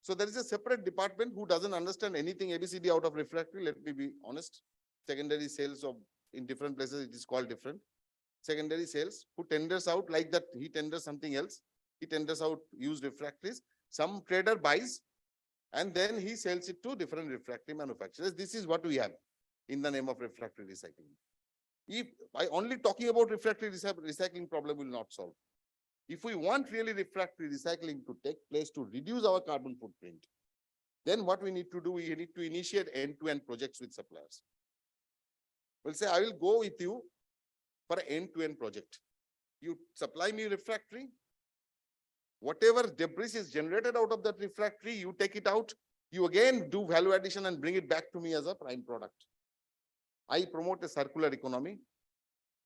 So there is a separate department who doesn't understand anything ABCD out of refractory. Let me be honest. Secondary sales of in different places, it is called different. Secondary sales, who tenders out like that, he tenders something else. He tenders out used refractories. Some trader buys and then he sells it to different refractory manufacturers. This is what we have in the name of refractory recycling. If by only talking about refractory recycling problem will not solve. If we want really refractory recycling to take place to reduce our carbon footprint, then what we need to do, we need to initiate end-to-end projects with suppliers. We'll say, I will go with you for an end-to-end project. You supply me refractory. Whatever debris is generated out of that refractory, you take it out. You again do value addition and bring it back to me as a prime product. I promote a circular economy.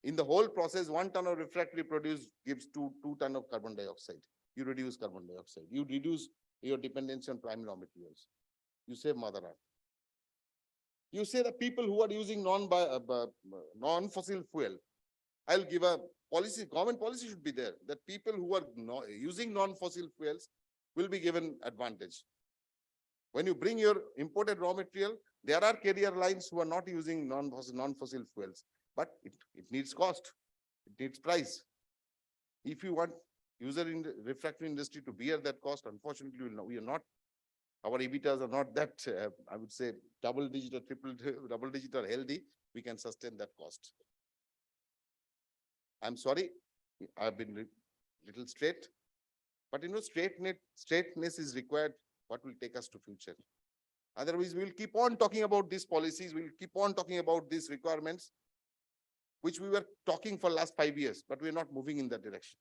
In the whole process, 1 ton of refractory produce gives 2 tons of carbon dioxide. You reduce carbon dioxide. You reduce your dependency on prime raw materials. You save Mother Earth. You say the people who are using non-fossil fuel, I'll give a policy, government policy should be there, that people who are using non-fossil fuels will be given advantage. When you bring your imported raw material, there are carrier lines who are not using non-fossil fuels, but it needs cost, it needs price. If you want user in the refractory industry to bear that cost, unfortunately, we are not. Our EBITDAs are not that, I would say, double digit or triple double digit or healthy. We can sustain that cost. I'm sorry, I've been little straight, but straightness is required. What will take us to future? Otherwise, we'll keep on talking about these policies. We'll keep on talking about these requirements, which we were talking for last 5 years, but we're not moving in that direction.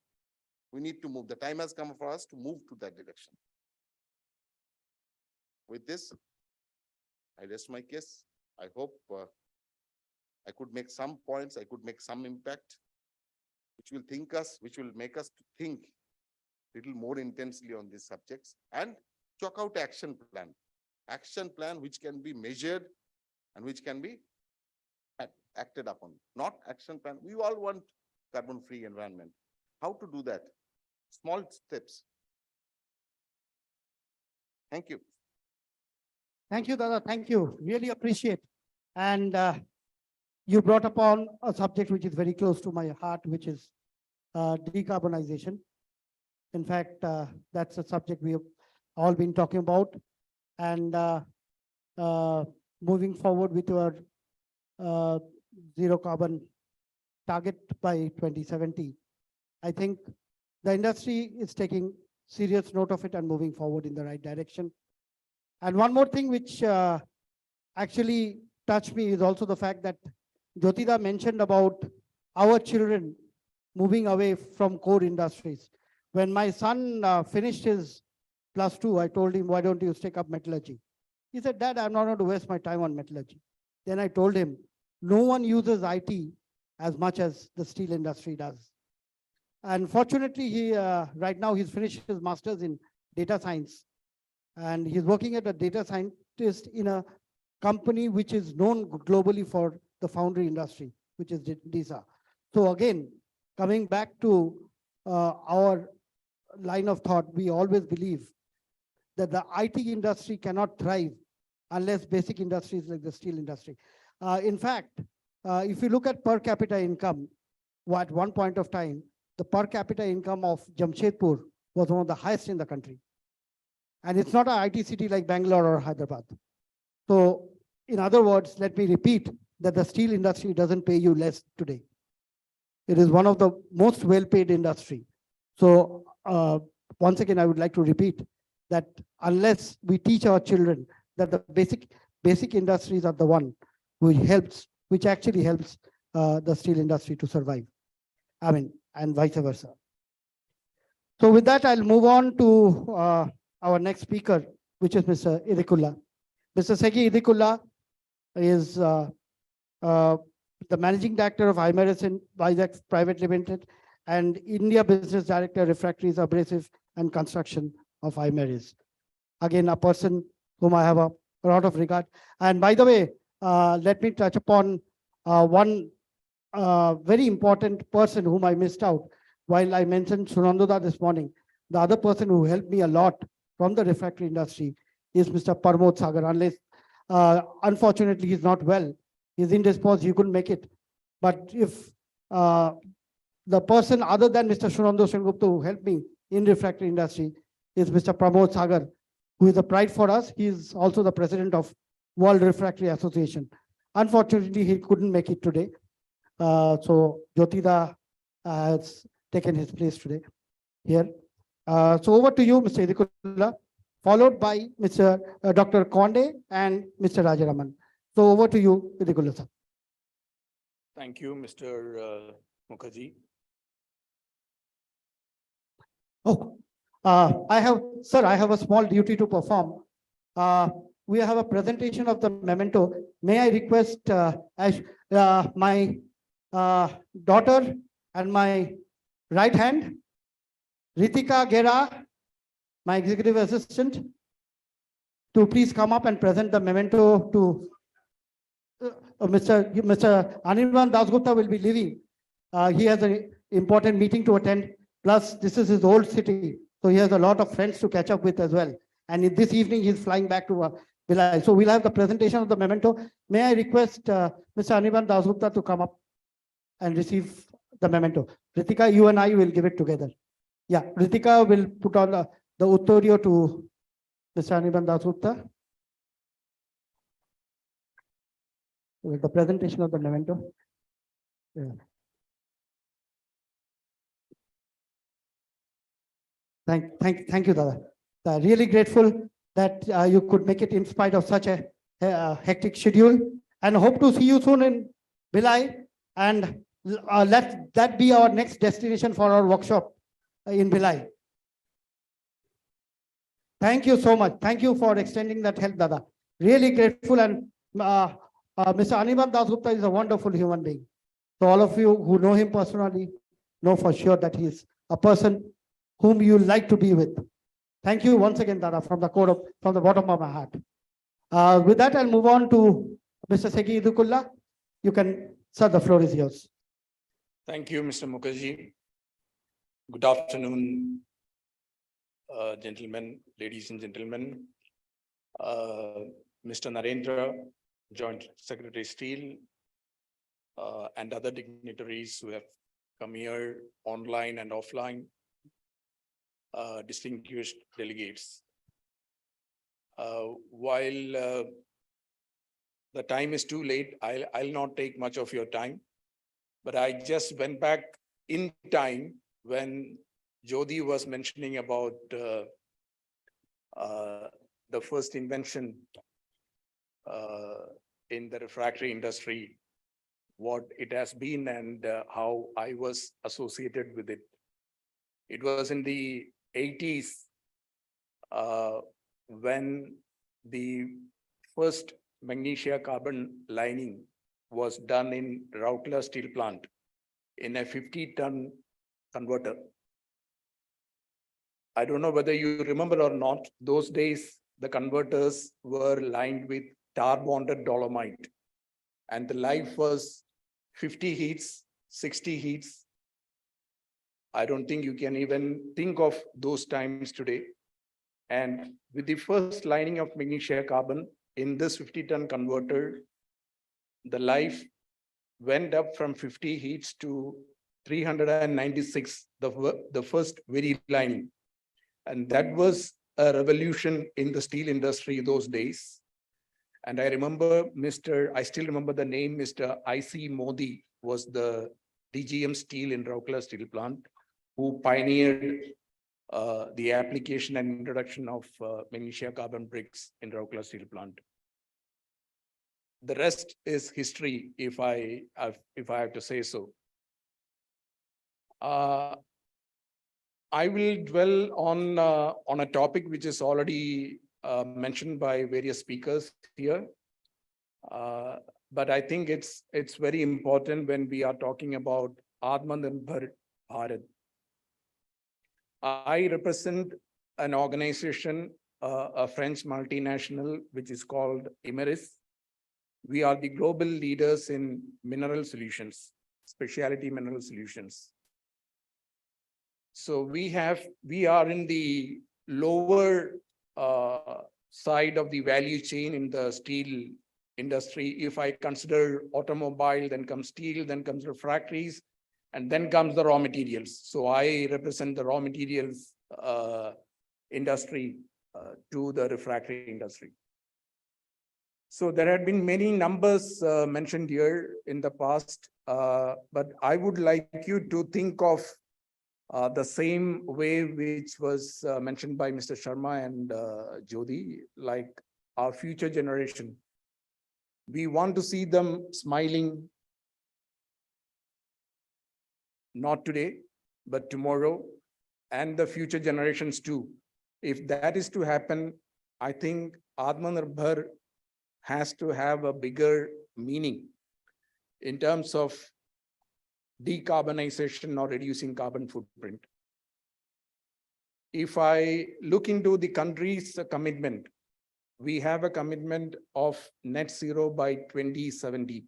We need to move. The time has come for us to move to that direction. With this, I rest my case. I hope I could make some points, I could make some impact, which will make us to think a little more intensely on these subjects and chalk out action plan which can be measured and which can be acted upon. Not action plan. We all want carbon-free environment. How to do that? Small steps. Thank you. Thank you, Dada. Thank you. Really appreciate. And you brought upon a subject which is very close to my heart, which is decarbonization. In fact, that's a subject we have all been talking about. And moving forward with our zero carbon target by 2070, I think the industry is taking serious note of it and moving forward in the right direction. And one more thing which actually touched me is also the fact that Jyotida mentioned about our children moving away from core industries. When my son finished his +2, I told him, why don't you take up metallurgy? He said, Dad, I'm not going to waste my time on metallurgy. Then I told him, no one uses IT as much as the steel industry does. And fortunately, he right now he's finished his master's in data science. And he's working as a data scientist in a company which is known globally for the foundry industry, which is DISA. So again, coming back to our line of thought, we always believe that the IT industry cannot thrive unless basic industries like the steel industry. In fact, if you look at per capita income, at one point of time, the per capita income of Jamshedpur was one of the highest in the country. And it's not an IT city like Bangalore or Hyderabad. So in other words, let me repeat that the steel industry doesn't pay you less today. It is one of the most well-paid industry. So once again, I would like to repeat that unless we teach our children that the basic industries are the one which actually helps the steel industry to survive. I mean, and vice versa. So with that, I'll move on to our next speaker, which is Mr. Idikulla. Mr. Segi Idikulla is the Managing Director of Imeris in Vizag Private Limited and India Business Director, Refractories, Abrasive and Construction of Imeris. Again, a person whom I have a lot of regard. And by the way, let me touch upon one very important person whom I missed out. While I mentioned Sunanduda this morning, the other person who helped me a lot from the refractory industry is Mr. Parmod Sagar. Unless, unfortunately, he's not well. He's indisposed, he couldn't make it. But if the person other than Mr. Sunandu Sengupta who helped me in refractory industry is Mr. Pramod Sagar, who is a pride for us. He is also the president of World Refractory Association. Unfortunately, he couldn't make it today. So Jyotida has taken his place today here. So over to you, Mr. Idikulla, followed by Mr. Dr. Konde and Mr. Rajaraman. So over to you, Idikulla sir. Thank you, Mr. Mukherjee. Oh, I have a small duty to perform. We have a presentation of the memento. May I request my daughter and my right hand, Ritika Gera, my executive assistant, to please come up and present the memento to Mr. Anirban Dasgupta will be leaving. He has an important meeting to attend. Plus, this is his old city. So he has a lot of friends to catch up with as well. And this evening, he's flying back to Bhilai. So we'll have the presentation of the memento. May I request Mr. Anirban Dasgupta to come up and receive the memento. Ritika, you and I will give it together. Yeah, Ritika will put on the Uttorio to Mr. Anirban Dasgupta. With the presentation of the memento. Yeah. Thank you, Dada. Really grateful that you could make it in spite of such a hectic schedule, and hope to see you soon in Bhilai, and let that be our next destination for our workshop in Bhilai. Thank you so much. Thank you for extending that help, Dada. Really grateful, and Mr. Anirban Dasgupta is a wonderful human being. So all of you who know him personally know for sure that he is a person whom you like to be with. Thank you once again, Dada, from the bottom of my heart. With that, I'll move on to Mr. Segi Idikulla. You can, sir, the floor is yours. Thank you, Mr. Mukherjee. Good afternoon, gentlemen, ladies and gentlemen. Mr. Narendra, Joint Secretary Steel, and other dignitaries who have come here online and offline, distinguished delegates. While the time is too late, I'll not take much of your time, but I just went back in time when Jyoti was mentioning about the first invention in the refractory industry, what it has been and how I was associated with it. It was in the 80s when the first magnesia carbon lining was done in Routler steel plant in a 50-ton converter. I don't know whether you remember or not, those days, the converters were lined with tar bonded dolomite and the life was 50 heats, 60 heats. I don't think you can even think of those times today. And with the first lining of magnesia carbon in this 50-ton converter, the life went up from 50 heats to 396, the first very lining. And that was a revolution in the steel industry those days. And I remember I still remember the name, Mr. I.C. Modi was the DGM Steel in Rourkela Steel Plant, who pioneered the application and introduction of magnesia carbon bricks in Rourkela Steel Plant. The rest is history, if I have to say so. I will dwell on a topic which is already mentioned by various speakers here. But I think it's very important when we are talking about Atmanirbhar Bharat. I represent an organization, a French multinational, which is called Imeris. We are the global leaders in mineral solutions, specialty mineral solutions. So we are in the lower side of the value chain in the steel industry. If I consider automobile, then comes steel, then comes refractories, and then comes the raw materials. So I represent the raw materials industry to the refractory industry. So there had been many numbers mentioned here in the past, but I would like you to think of the same way which was mentioned by Mr. Sharma and Jyoti, like our future generation. We want to see them smiling, not today, but tomorrow, and the future generations too. If that is to happen, I think Atmanirbhar has to have a bigger meaning in terms of decarbonization or reducing carbon footprint. If I look into the country's commitment, we have a commitment of net zero by 2070.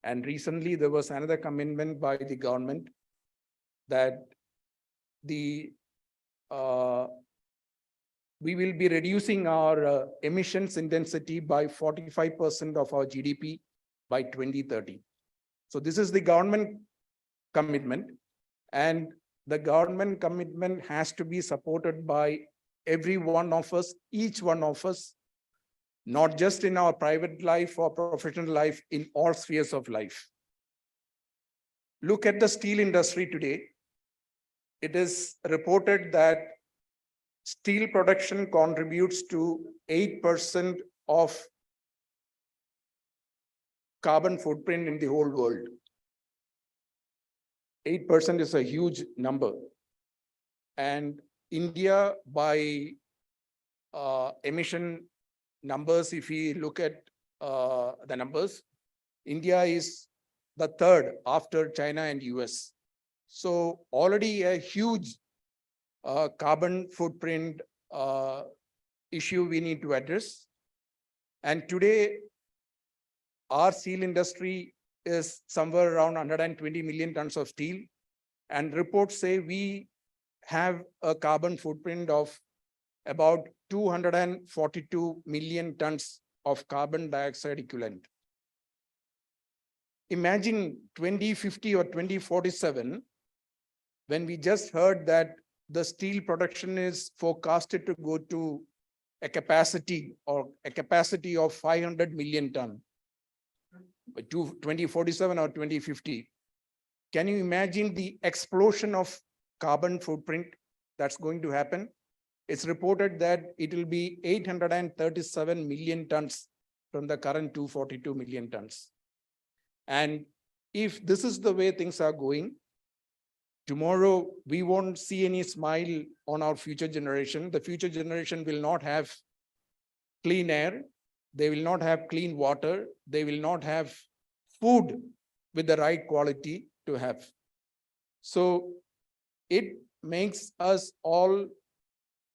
And recently there was another commitment by the government that we will be reducing our emissions intensity by 45% of our GDP by 2030. So this is the government commitment, and the government commitment has to be supported by every one of us, each one of us, not just in our private life or professional life, in all spheres of life. Look at the steel industry today. It is reported that steel production contributes to 8% of carbon footprint in the whole world. 8% is a huge number. And India, by emission numbers, if we look at the numbers, India is the third after China and US. So already a huge carbon footprint issue we need to address. And today, our steel industry is somewhere around 120 million tons of steel. And reports say we have a carbon footprint of about 242 million tons of carbon dioxide equivalent. Imagine 2050 or 2047, when we just heard that the steel production is forecasted to go to a capacity of 500 million ton by 2047 or 2050. Can you imagine the explosion of carbon footprint that's going to happen. It's reported that it will be 837 million tons from the current 242 million tons. And if this is the way things are going, tomorrow we won't see any smile on our future generation. The future generation will not have clean air. They will not have clean water. They will not have food with the right quality to have. So it makes us all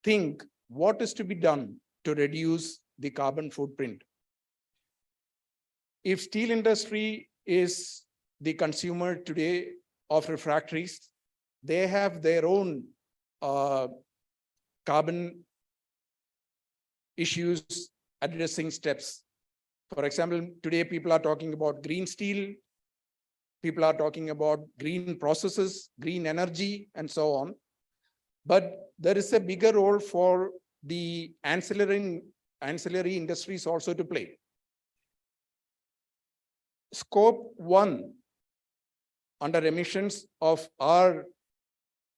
think what is to be done to reduce the carbon footprint. If steel industry is the consumer today of refractories, they have their own carbon issues addressing steps. For example, today people are talking about green steel, people are talking about green processes, green energy, and so on. But there is a bigger role for the ancillary industries also to play. Scope 1 under emissions of our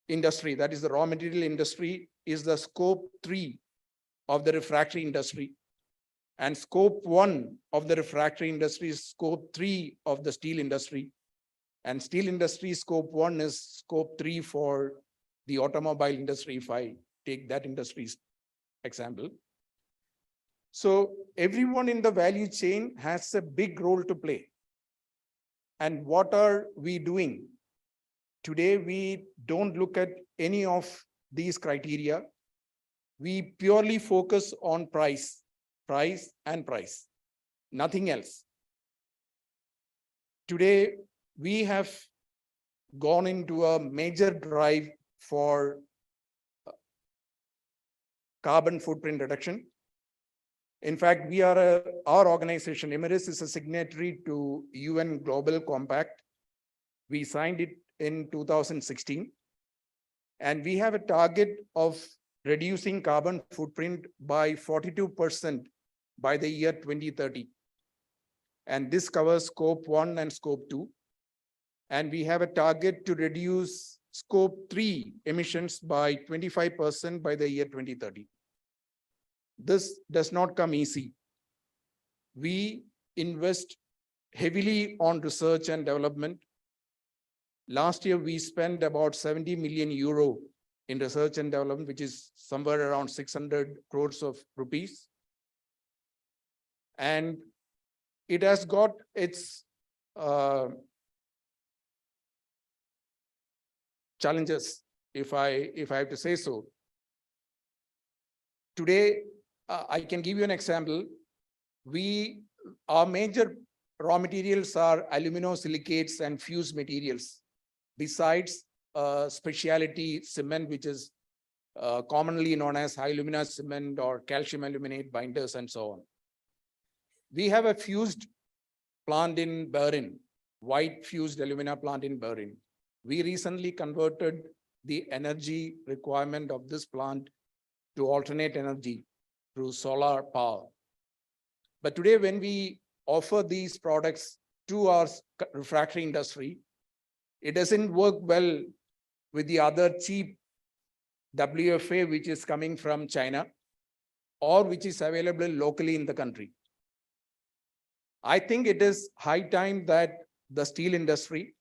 industry, that is the raw material industry, is the scope 3 of the refractory industry. And scope 1 of the refractory industry is scope 3 of the steel industry. And steel industry scope 1 is scope 3 for the automobile industry, if I take that industry's example. So everyone in the value chain has a big role to play. And what are we doing? Today, we don't look at any of these criteria. We purely focus on price, and price, nothing else. Today, we have gone into a major drive for carbon footprint reduction. In fact, our organization, Emirates, is a signatory to UN Global Compact. We signed it in 2016. And we have a target of reducing carbon footprint by 42% by the year 2030. And this covers scope 1 and scope 2. And we have a target to reduce scope 3 emissions by 25% by the year 2030. This does not come easy. We invest heavily on research and development. Last year, we spent about 70 million euro in research and development, which is somewhere around 600 crores of rupees. And it has got its challenges, if I have to say so. Today, I can give you an example. Our major raw materials are aluminosilicates and fused materials, besides specialty cement, which is commonly known as high alumina cement or calcium aluminate binders and so on. We have a fused plant in Bahrain, white fused alumina plant in Bahrain. We recently converted the energy requirement of this plant to alternate energy through solar power. But today, when we offer these products to our refractory industry, it doesn't work well with the other cheap WFA, which is coming from China or which is available locally in the country. I think it is high time that the steel industry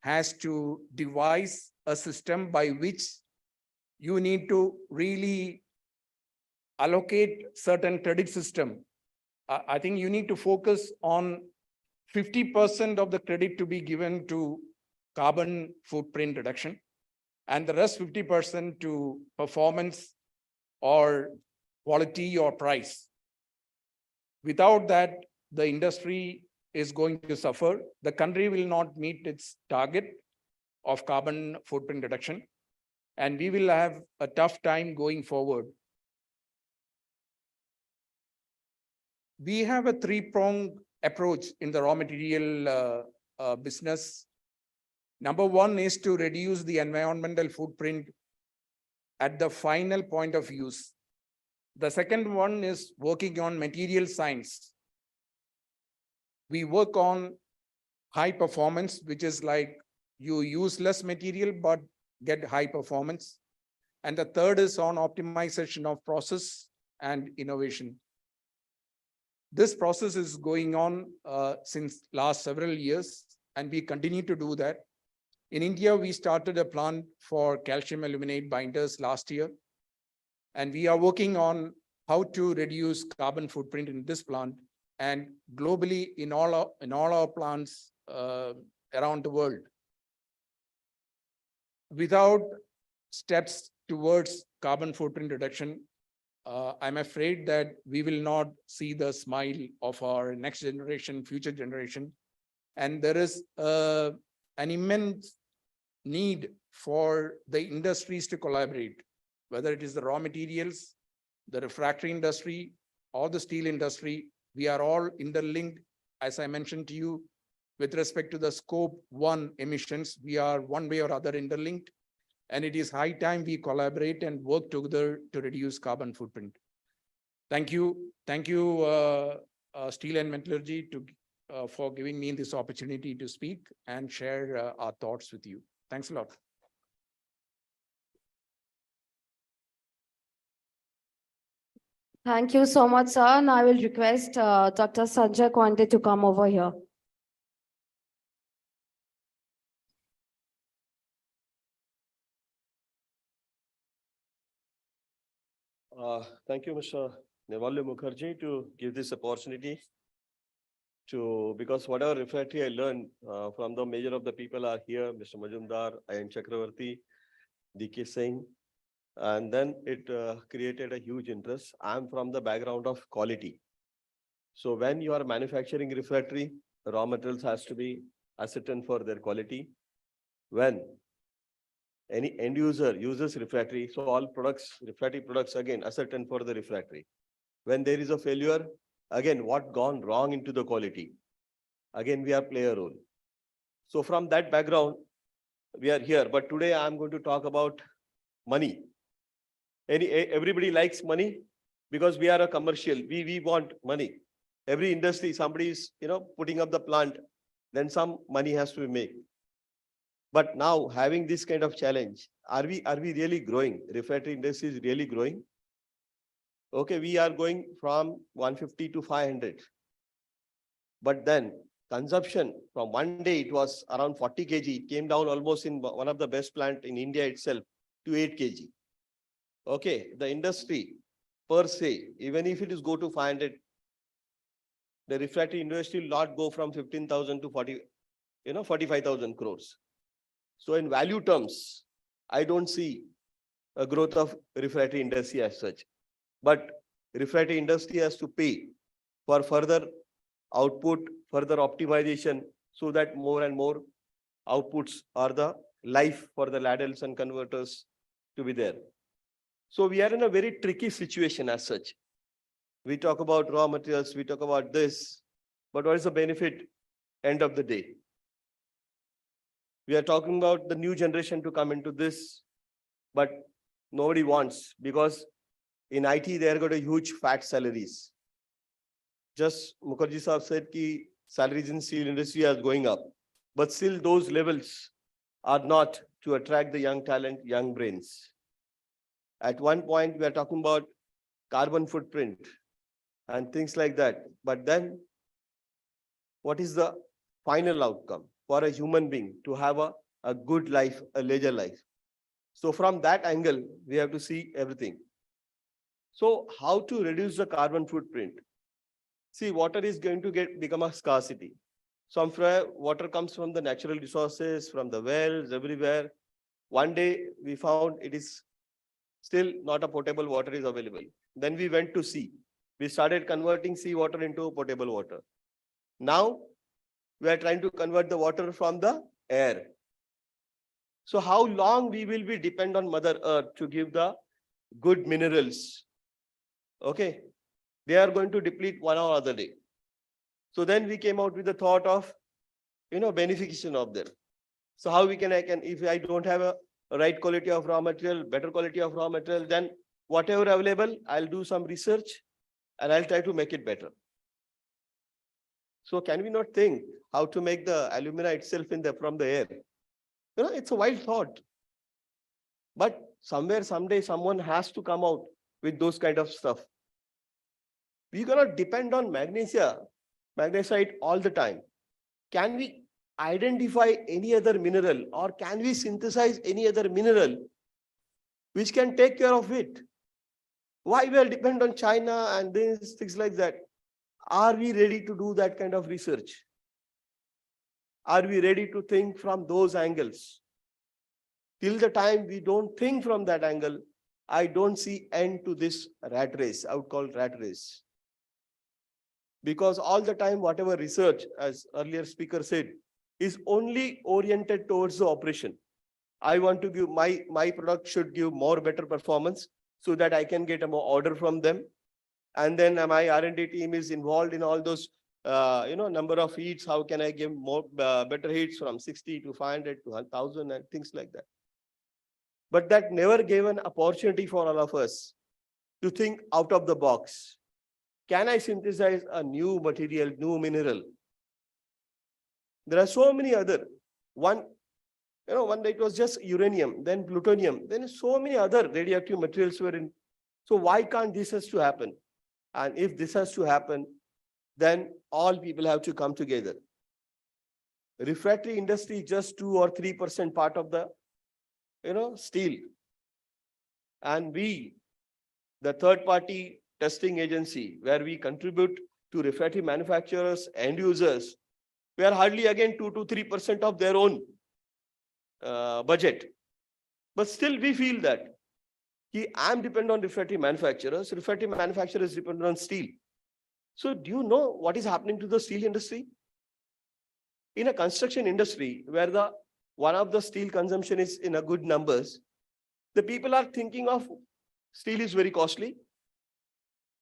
has to devise a system by which you need to really allocate certain credit system. I think you need to focus on 50% of the credit to be given to carbon footprint reduction, and the rest 50% to performance or quality or price. Without that, the industry is going to suffer. The country will not meet its target of carbon footprint reduction, and we will have a tough time going forward. We have a three-pronged approach in the raw material business. Number one is to reduce the environmental footprint at the final point of use. The second one is working on material science. We work on high performance, which is like you use less material, but get high performance. And the third is on optimization of process and innovation. This process is going on since last several years, and we continue to do that. In India, we started a plant for calcium aluminate binders last year, and we are working on how to reduce carbon footprint in this plant and globally in all our plants around the world. Without steps towards carbon footprint reduction, I'm afraid that we will not see the smile of our next generation, future generation. And there is an immense need for the industries to collaborate, whether it is the raw materials, the refractory industry, or the steel industry. We are all interlinked, as I mentioned to you, with respect to the scope 1 emissions. We are one way or other interlinked, and it is high time we collaborate and work together to reduce carbon footprint. Thank you. Thank you, Steel and Metallurgy, for giving me this opportunity to speak and share our thoughts with you. Thanks a lot. Thank you so much, sir. And I will request Dr. Sanjay Kwande to come over here. Thank you, Mr. Nirmal Mukherjee, to give this opportunity because whatever refractory I learned from the major of the people are here, Mr. Majumdar and Chakravarti, DK Singh, and then it created a huge interest. I'm from the background of quality. So when you are manufacturing refractory, raw materials has to be ascertained for their quality. When any end user uses refractory, so all products, refractory products, again, ascertained for the refractory. When there is a failure, again, what gone wrong into the quality? Again, we are play a role. So from that background, we are here. But today I'm going to talk about money. Everybody likes money because we are a commercial. We want money. Every industry, somebody is putting up the plant, then some money has to be made. But now having this kind of challenge, are we really growing? Refractory industry is really growing. Okay, we are going from 150 to 500. But then consumption from one day, it was around 40 kg, it came down almost in one of the best plant in India itself to 8 kg. Okay, the industry per se, even if it is go to 500, the refractory industry will not go from 15,000 to 45,000 crores. So in value terms, I don't see a growth of refractory industry as such. But refractory industry has to pay for further output, further optimization, so that more and more outputs are the life for the ladles and converters to be there. So we are in a very tricky situation as such. We talk about raw materials, we talk about this, but what is the benefit end of the day? We are talking about the new generation to come into this, but nobody wants, because in IT, they are got a huge fat salaries. Just Mukherjee Saab said that salaries in steel industry are going up, but still those levels are not to attract the young talent, young brains. At one point, we are talking about carbon footprint and things like that. But then what is the final outcome for a human being to have a good life, a leisure life? So from that angle, we have to see everything. So how to reduce the carbon footprint? See, water is going to become a scarcity. So water comes from the natural resources, from the wells, everywhere. One day we found it is still not a potable water is available. Then we went to sea. We started converting sea water into potable water. Now we are trying to convert the water from the air. So how long we will be depend on Mother Earth to give the good minerals? Okay, they are going to deplete one or other day. So then we came out with the thought of, benefication of them. So how we can, if I don't have a right quality of raw material, better quality of raw material, then whatever available, I'll do some research and I'll try to make it better. So can we not think how to make the alumina itself from the air? It's a wild thought. But somewhere, someday, someone has to come out with those kind of stuff. We cannot depend on magnesite all the time. Can we identify any other mineral, or can we synthesize any other mineral which can take care of it? Why we are dependent on China and things like that? Are we ready to do that kind of research? Are we ready to think from those angles? Till the time we don't think from that angle, I don't see end to this rat race. I would call it rat race. Because all the time, whatever research, as earlier speaker said, is only oriented towards the operation. I want to give my product should give more better performance so that I can get a more order from them. And then my R&D team is involved in all those, number of heats. How can I give more better heats from 60 to 500 to 1000 and things like that. But that never gave an opportunity for all of us to think out of the box. Can I synthesize a new material, new mineral? There are so many other. One day it was just uranium, then plutonium, then so many other radioactive materials were in. So why can't this has to happen? And if this has to happen, then all people have to come together. Refractory industry is just 2 or 3% part of the, steel. And we, the third party testing agency, where we contribute to refractory manufacturers, end users, we are hardly again 2 to 3% of their own budget. But still we feel that I'm dependent on refractory manufacturers depend on steel. So do you know what is happening to the steel industry? In a construction industry where one of the steel consumption is in a good numbers, the people are thinking of steel is very costly.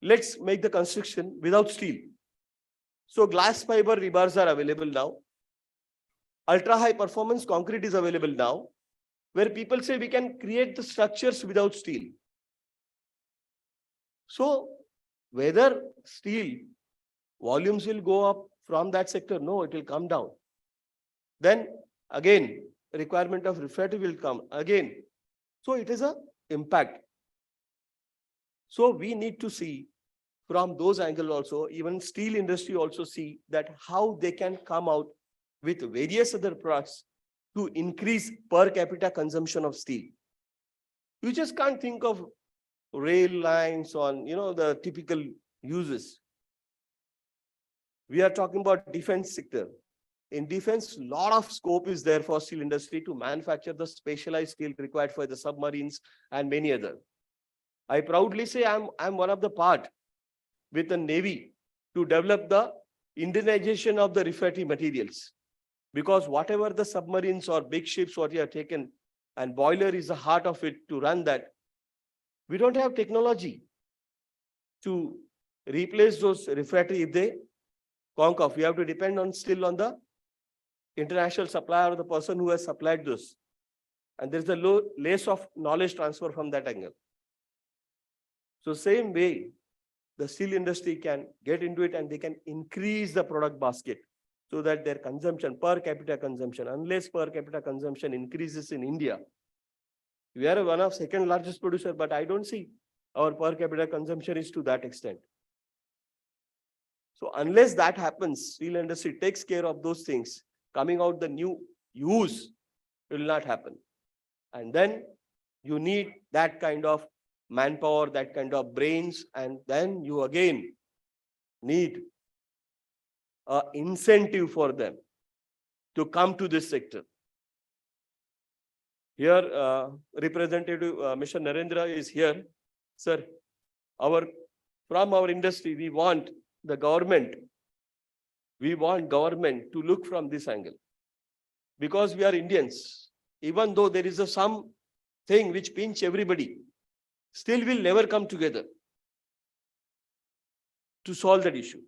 Let's make the construction without steel. So glass fiber rebars are available now. Ultra high performance concrete is available now, where people say we can create the structures without steel. So whether steel volumes will go up from that sector, no, it will come down. Then again, requirement of refractory will come again. So it is an impact. So we need to see from those angles also, even steel industry also see that how they can come out with various other products to increase per capita consumption of steel. You just can't think of rail lines on, the typical uses. We are talking about defense sector. In defense, a lot of scope is there for steel industry to manufacture the specialized steel required for the submarines and many other. I proudly say I'm one of the part with the Navy to develop the Indianization of the refractory materials. Because whatever the submarines or big ships what you have taken, and boiler is the heart of it to run that, we don't have technology to replace those refractory if they conk off. We have to depend on still on the international supplier or the person who has supplied those. And there's a less of knowledge transfer from that angle. So same way, the steel industry can get into it and they can increase the product basket so that their consumption, per capita consumption, unless per capita consumption increases in India. We are one of second largest producer, but I don't see our per capita consumption is to that extent. So unless that happens, steel industry takes care of those things, coming out the new use will not happen. And then you need that kind of manpower, that kind of brains, and then you again need an incentive for them to come to this sector. Here, Representative Mr. Narendra is here. Sir, from our industry, we want government to look from this angle. Because we are Indians, even though there is some thing which pinch everybody, still we'll never come together to solve that issue.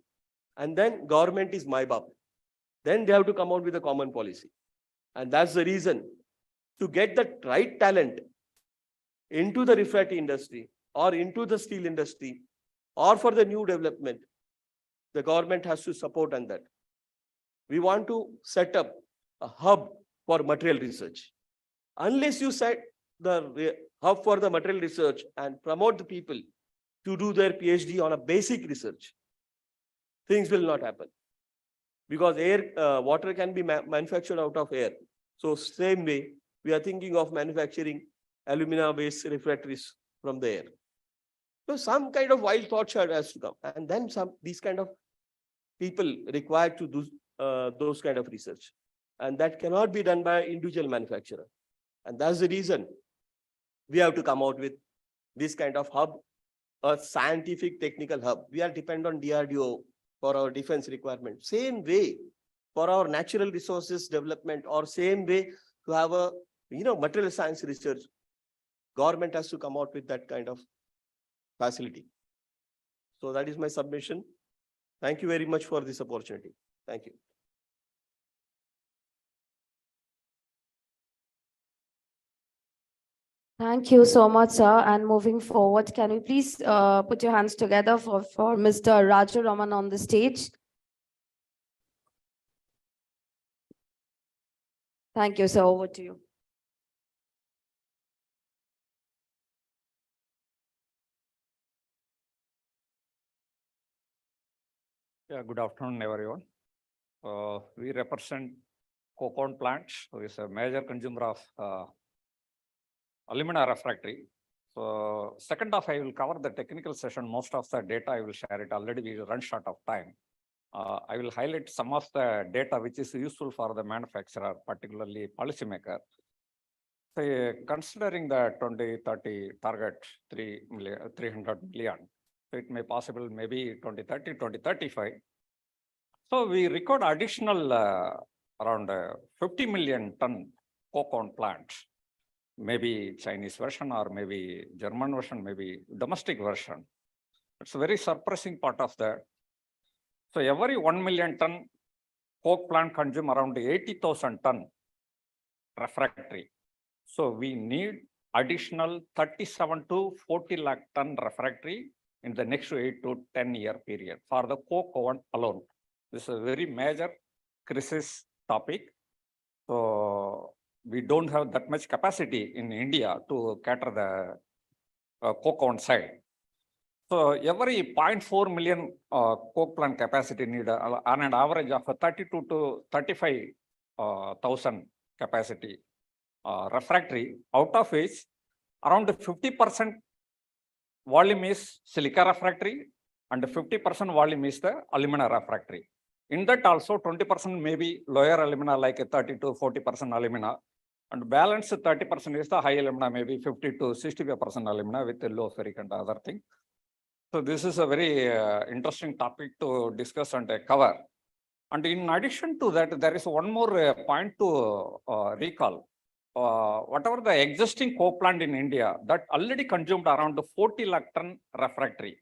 And then government is my bab. Then they have to come out with a common policy. And that's the reason to get the right talent into the refractory industry or into the steel industry or for the new development, the government has to support on that. We want to set up a hub for material research. Unless you the hub for the material research and promote the people to do their PhD on a basic research, things will not happen. Because water can be manufactured out of air. So same way, we are thinking of manufacturing alumina-based refractories from the air. So some kind of wild thought has to come, and then these kind of people required to do those kind of research, and that cannot be done by individual manufacturer. And that's the reason we have to come out with this kind of hub, a scientific technical hub. We are dependent on DRDO for our defense requirement. Same way for our natural resources development, or same way to have a material science research. Government has to come out with that kind of facility. So that is my submission. Thank you very much for this opportunity. Thank you. Thank you so much, sir. And moving forward, can you please put your hands together for Mr. Raju Raman on the stage? Thank you, sir. Over to you. Yeah, good afternoon, everyone. We represent coconut plants, who is a major consumer of alumina refractory. So second half, I will cover the technical session. Most of the data I will share it. Already we run short of time. I will highlight some of the data which is useful for the manufacturer, particularly policymaker. So considering the 2030 target, 300 million, so it may possible maybe 2030, 2035. So we record additional around 50 million ton coconut plants, maybe Chinese version or maybe German version, maybe domestic version. It's a very surprising part of that. So every 1 million ton coke plant consume around 80,000 ton refractory. So we need additional 37 to 40 lakh ton refractory in the next 8 to 10 year period for the coke oven alone. This is a very major crisis topic. So we don't have that much capacity in India to cater the coke oven side. So every 0.4 million coke plant capacity need on an average of 32 to 35,000 capacity refractory, out of which around 50% volume is silica refractory and 50% volume is the alumina refractory. In that also 20% may be lower alumina like 30 to 40% alumina, and balance 30% is the high alumina, maybe 50 to 65% alumina with the low ferric and other thing. So this is a very interesting topic to discuss and cover. And in addition to that, there is one more point to recall. Whatever the existing coke plant in India that already consumed around 40 lakh ton refractory.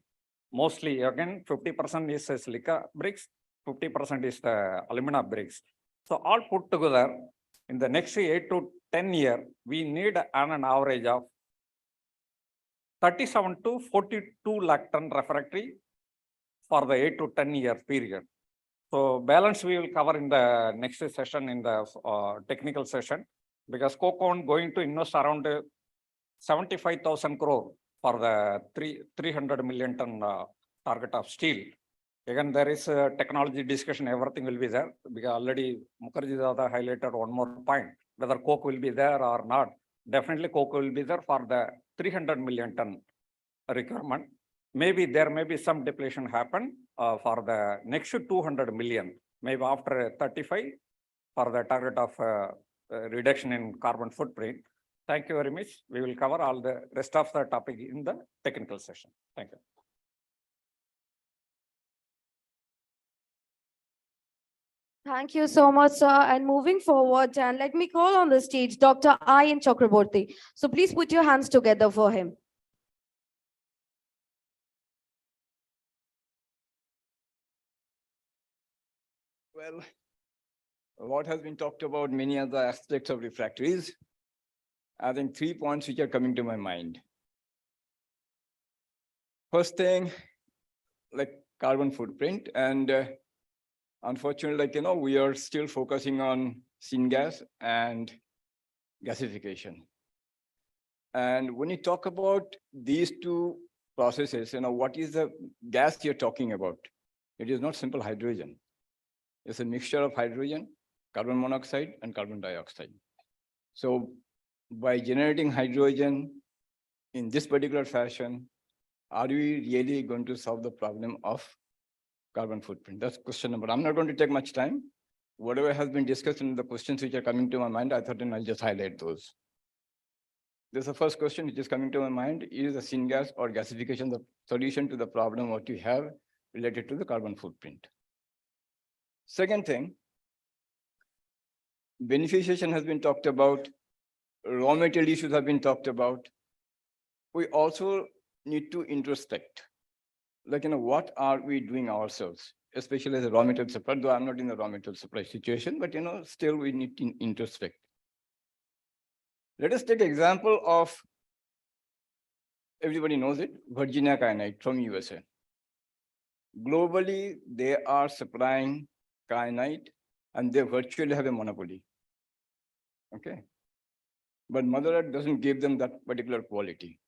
Mostly again 50% is silica bricks, 50% is the alumina bricks. So all put together in the next 8 to 10 years, we need on an average of 37 to 42 lakh ton refractory for the 8 to 10 year period. So balance we will cover in the next session in the technical session, because coke oven going to invest around 75,000 crore for the 300 million ton target of steel. Again, there is a technology discussion, everything will be there, because already Mukherjee Dada highlighted one more point, whether coke will be there or not. Definitely coke will be there for the 300 million ton requirement. Maybe there may be some depletion happen for the next 200 million, maybe after 35 for the target of reduction in carbon footprint. Thank you very much. We will cover all the rest of the topic in the technical session. Thank you. Thank you so much, sir. And moving forward, and let me call on the stage Dr. Ayan Chakraborty. So please put your hands together for him. Well, what has been talked about many other aspects of refractories. I think 3 points which are coming to my mind. First thing, like carbon footprint, and unfortunately, we are still focusing on syngas and gasification. And when you talk about these two processes, what is the gas you're talking about? It is not simple hydrogen. It's a mixture of hydrogen, carbon monoxide, and carbon dioxide. So by generating hydrogen in this particular fashion, are we really going to solve the problem of carbon footprint? That's question number. I'm not going to take much time. Whatever has been discussed in the questions which are coming to my mind, I thought I'll just highlight those. This is the first question which is coming to my mind. Is the syngas or gasification the solution to the problem what you have related to the carbon footprint? Second thing, beneficiation has been talked about, raw material issues have been talked about. We also need to introspect, what are we doing ourselves, especially as a raw material supplier, though I'm not in the raw material supply situation, but still we need to introspect. Let us take example of, everybody knows it, Virginia kyanite from USA. Globally, they are supplying kyanite and they virtually have a monopoly. Okay. But Mother Earth doesn't give them that particular quality.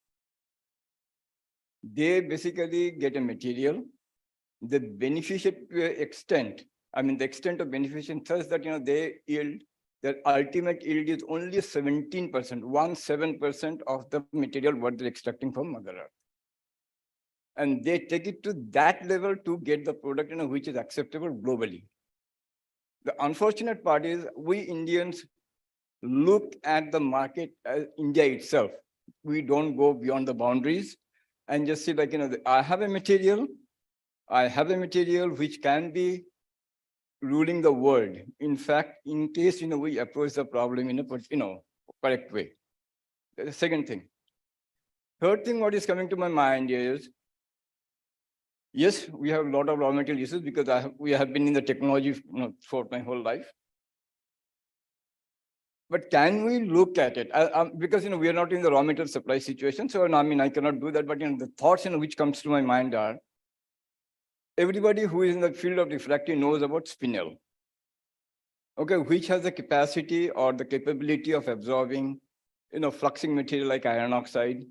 They basically get a material, the beneficial extent, the extent of beneficiation such that they yield, their ultimate yield is only 17%, 17% of the material what they're extracting from Mother Earth. And they take it to that level to get the product which is acceptable globally. The unfortunate part is we Indians look at the market as India itself. We don't go beyond the boundaries and just say I have a material which can be ruling the world. In fact, in case we approach the problem in a correct way. The second thing. Third thing what is coming to my mind is, yes, we have a lot of raw material uses because we have been in the technology for my whole life. But can we look at it? Because we are not in the raw material supply situation, so I cannot do that. But the thoughts which comes to my mind are, everybody who is in the field of refractory knows about spinel, okay, which has the capacity or the capability of absorbing, fluxing material like iron oxide,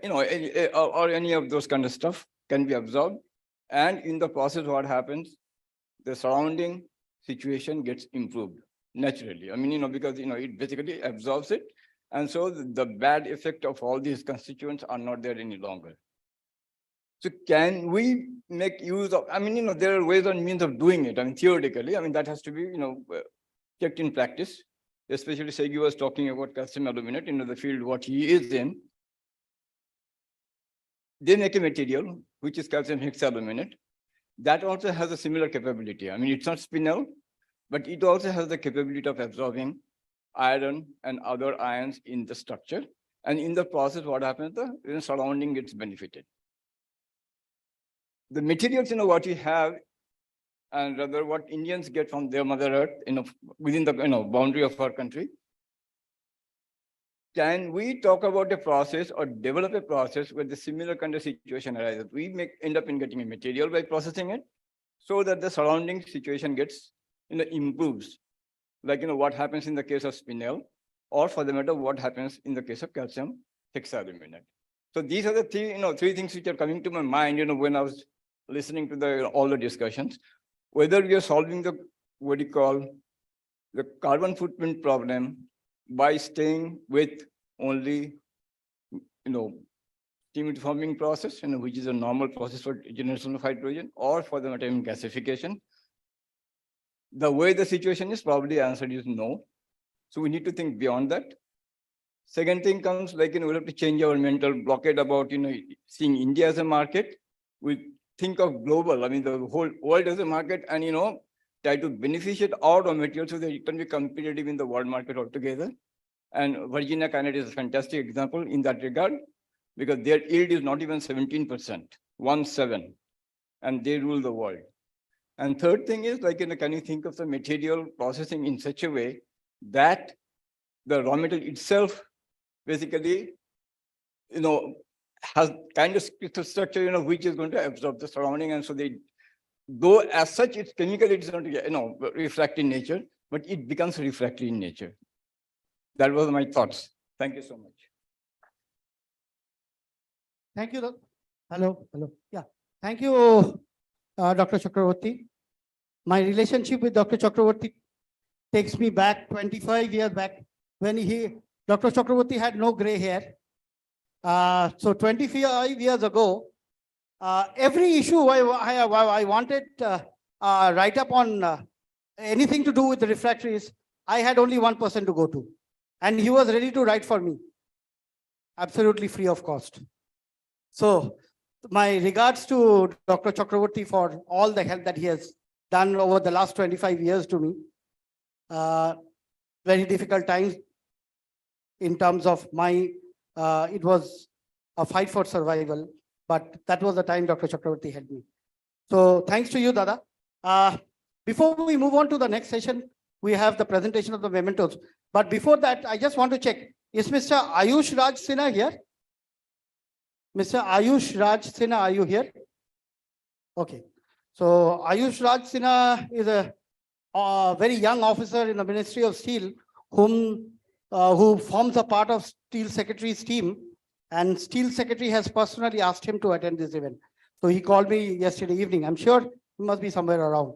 or any of those kind of stuff can be absorbed. And in the process, what happens? The surrounding situation gets improved naturally. Because it basically absorbs it, and so the bad effect of all these constituents are not there any longer. So can we make use of, there are ways and means of doing it. Theoretically, that has to be, checked in practice, especially Segi was talking about calcium aluminate, the field what he is in. They make a material, which is calcium hexaluminate, that also has a similar capability. It's not spinel, but it also has the capability of absorbing iron and other ions in the structure. And in the process, what happens? The surrounding gets benefited. The materials, what we have, and rather what Indians get from their Mother Earth, within the boundary of our country. Can we talk about a process or develop a process where the similar kind of situation arises? We end up in getting a material by processing it, so that the surrounding situation gets improves, like what happens in the case of spinel, or for the matter what happens in the case of calcium hexaluminate. So these are the three things which are coming to my mind when I was listening to all the discussions. Whether we are solving the what you call the carbon footprint problem by staying with only steam forming process, which is a normal process for generation of hydrogen, or for the matter in gasification. The way the situation is, probably answer is no. So we need to think beyond that. Second thing comes we have to change our mental blockade about seeing India as a market. We think of global, the whole world as a market, and try to beneficiate our raw material so that it can be competitive in the world market altogether. And Virginia kyanite is a fantastic example in that regard, because their yield is not even 17%, 17, and they rule the world. And third thing is can you think of the material processing in such a way that the raw material itself basically, has kind of structure, which is going to absorb the surrounding, and so though as such it's chemical, it's not, refractory in nature, but it becomes refractory in nature. That was my thoughts. Thank you so much. Thank you. Hello. Yeah. Thank you, Dr. Chakravarti. My relationship with Dr. Chakravarti takes me back 25 years back when Dr. Chakravarti had no gray hair. So 25 years ago, every issue I wanted write up on anything to do with the refractories, I had only one person to go to. And he was ready to write for me, absolutely free of cost. So my regards to Dr. Chakravarti for all the help that he has done over the last 25 years to me. Very difficult times in terms of it was a fight for survival, but that was the time Dr. Chakravarti helped me. So thanks to you, Dada. Before we move on to the next session, we have the presentation of the mementos. But before that, I just want to check, is Mr. Ayush Raj Sinha here? Mr. Ayush Raj Sinha, are you here? Okay. So Ayush Raj Sinha is a very young officer in the Ministry of Steel who forms a part of Steel Secretary's team, and Steel Secretary has personally asked him to attend this event. So he called me yesterday evening. I'm sure he must be somewhere around.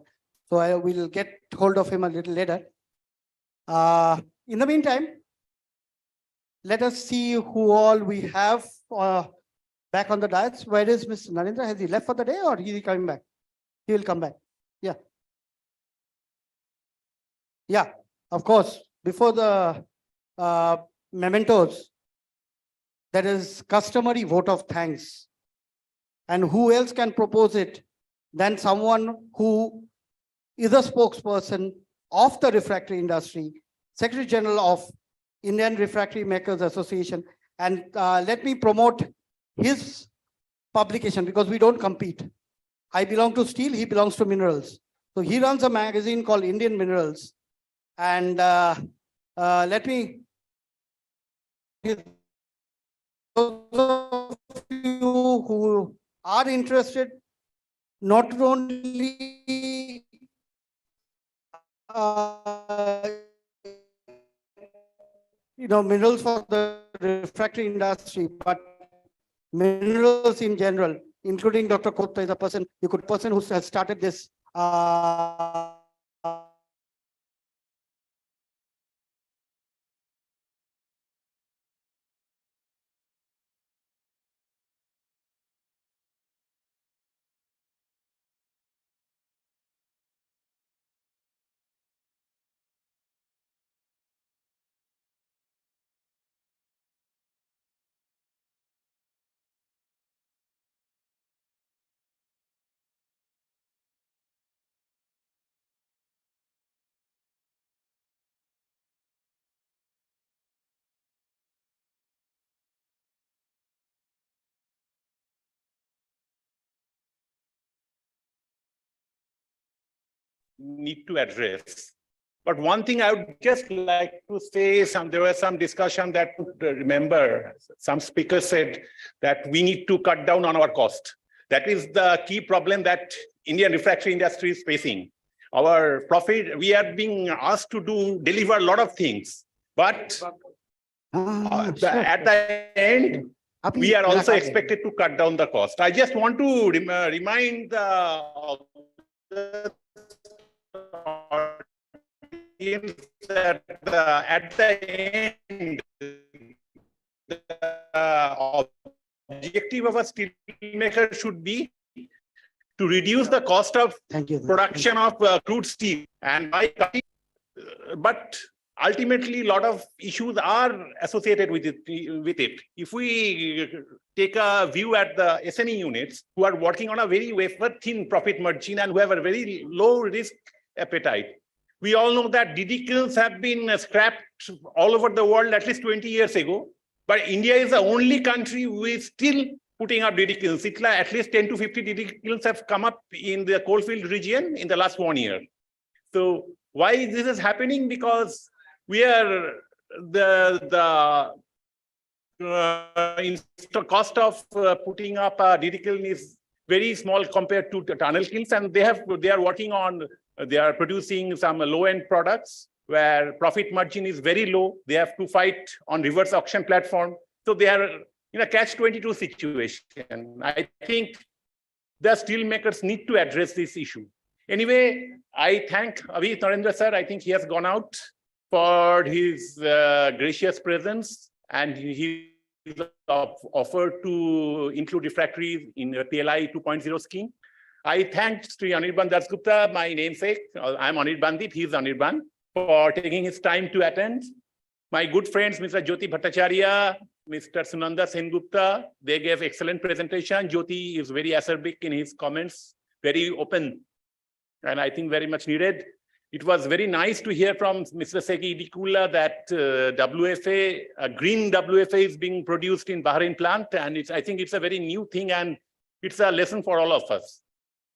So I will get hold of him a little later. In the meantime, let us see who all we have back on the dais. Where is Mr. Narendra? Has he left for the day or is he coming back? He will come back. Yeah. Yeah, of course. Before the mementos, there is customary vote of thanks. And who else can propose it than someone who is a spokesperson of the refractory industry, Secretary General of Indian Refractory Makers Association. And let me promote his publication because we don't compete. I belong to steel, he belongs to minerals. So he runs a magazine called Indian Minerals. And let me, those of you who are interested, not only minerals for the refractory industry, but minerals in general, including Dr. Kota is a person who has started this need to address. But one thing I would just like to say, there was some discussion that remember, some speakers said that we need to cut down on our cost. That is the key problem that Indian refractory industry is facing. Our profit, we are being asked to deliver a lot of things, but at the end, we are also expected to cut down the cost. I just want to remind the that at the end, the objective of a steel maker should be to reduce the cost of production of crude steel. And but ultimately, a lot of issues are associated with it. If we take a view at the SNE units who are working on a very wafer thin profit margin and who have a very low risk appetite, we all know that DD kilns have been scrapped all over the world at least 20 years ago. But India is the only country who is still putting up DD kilns. At least 10 to 50 DD kilns have come up in the coalfield region in the last 1 year. So why this is happening? Because we are the cost of putting up a DD kiln is very small compared to tunnel kilns, and they are working on. They are producing some low-end products where profit margin is very low. They have to fight on reverse auction platform. So they are in a catch-22 situation. I think the steelmakers need to address this issue. Anyway, I thank Abhi Narendra sir. I think he has gone out for his gracious presence, and he offered to include refractory in the PLI 2.0 scheme. I thank Sri Anirban Dasgupta, my namesake. I'm Anirban Deep, he is Anirban, for taking his time to attend. My good friends, Mr. Jyoti Bhattacharya, Mr. Sunanda Sengupta, they gave excellent presentation. Jyoti is very acerbic in his comments, very open, and I think very much needed. It was very nice to hear from Mr. Seki Idikula that WFA, a green WFA is being produced in Bahrain plant, and I think it's a very new thing, and it's a lesson for all of us.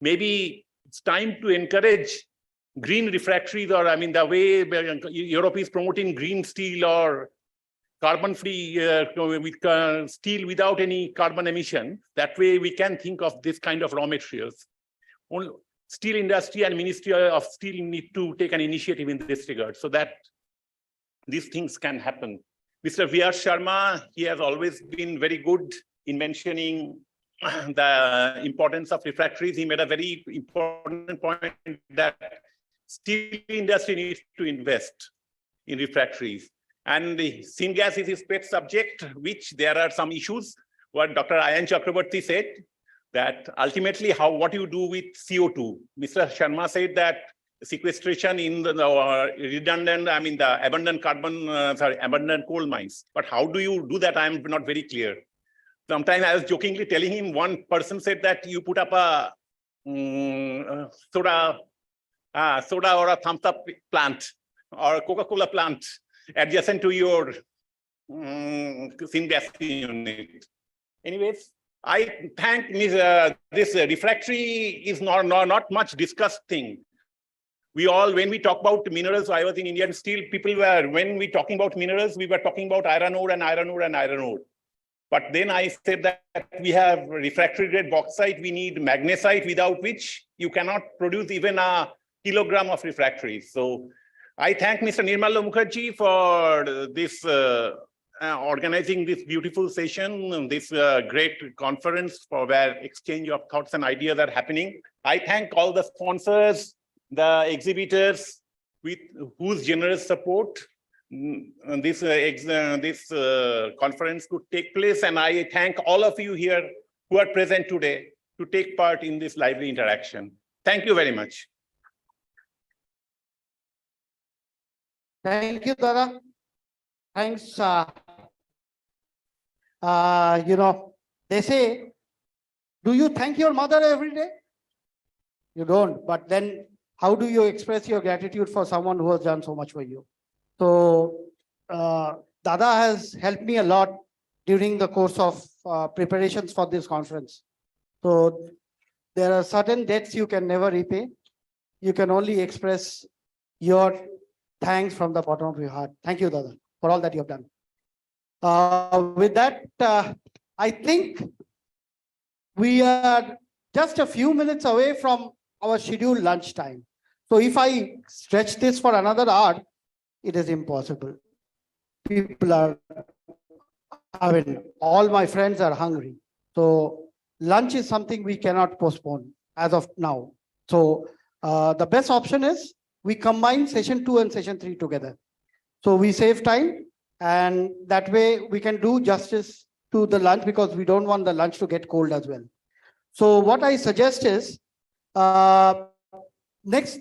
Maybe it's time to encourage green refractories, or I mean, the way Europe is promoting green steel or carbon-free with steel without any carbon emission. That way we can think of this kind of raw materials. Only steel industry and Ministry of Steel need to take an initiative in this regard so that these things can happen. Mr. V.R. Sharma, he has always been very good in mentioning the importance of refractories. He made a very important point that steel industry needs to invest in refractories. And the syngas is his pet subject, which there are some issues. What Dr. Ayan Chakrabarti said, that ultimately what you do with CO2. Mr. Sharma said that sequestration in the redundant, I mean the abundant abundant coal mines. But how do you do that? I'm not very clear. Sometimes I was jokingly telling him, one person said that you put up a soda or a thumbs up plant or a Coca-Cola plant adjacent to your syngas unit. Anyways, I thank this refractory is not much discussed thing. We all, when we talk about minerals, I was in Indian Steel, people were, when we talking about minerals, we were talking about iron ore and iron ore and iron ore. But then I said that we have refractory grade bauxite, we need magnesite, without which you cannot produce even a kilogram of refractories. So I thank Mr. Nirmala Mukherjee for this organizing this beautiful session, this great conference for where exchange of thoughts and ideas are happening. I thank all the sponsors, the exhibitors with whose generous support this conference could take place. And I thank all of you here who are present today to take part in this lively interaction. Thank you very much. Thank you, Dada. Thanks. You know, they say, do you thank your mother every day? You don't, but then how do you express your gratitude for someone who has done so much for you? So Dada has helped me a lot during the course of preparations for this conference. So there are certain debts you can never repay. You can only express your thanks from the bottom of your heart. Thank you, Dada, for all that you have done. With that, I think we are just a few minutes away from our scheduled lunch time. So if I stretch this for another hour, it is impossible. People are, I mean, all my friends are hungry. So lunch is something we cannot postpone as of now. So the best option is we combine session 2 and session 3 together. So we save time, and that way we can do justice to the lunch, because we don't want the lunch to get cold as well. So what I suggest is next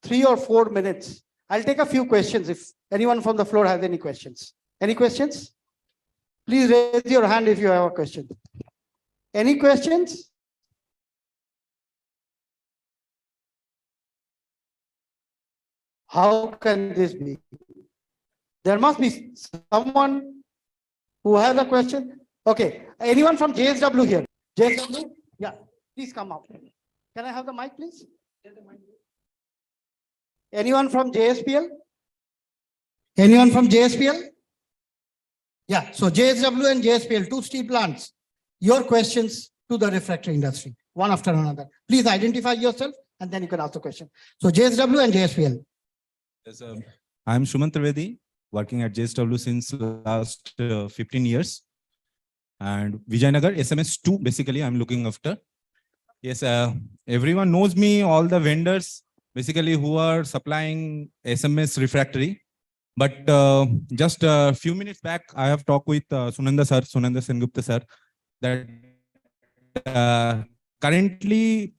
3 or 4 minutes, I'll take a few questions if anyone from the floor has any questions. Any questions? Please raise your hand if you have a question. Any questions? How can this be? There must be someone who has a question. Okay, anyone from JSW here? JSW? Yeah, please come up. Can I have the mic, please? Anyone from JSPL? Anyone from JSPL? Yeah, so JSW and JSPL, 2 steel plants. Your questions to the refractory industry, one after another. Please identify yourself and then you can ask the question. So JSW and JSPL. Yes, I'm Shuman Trivedi, working at JSW since last 15 years. and Vijayanagar, SMS2, basically, I'm looking after. Yes, everyone knows me, all the vendors, basically, who are supplying SMS refractory. But just a few minutes back, I have talked with Sunanda Sengupta sir, that currently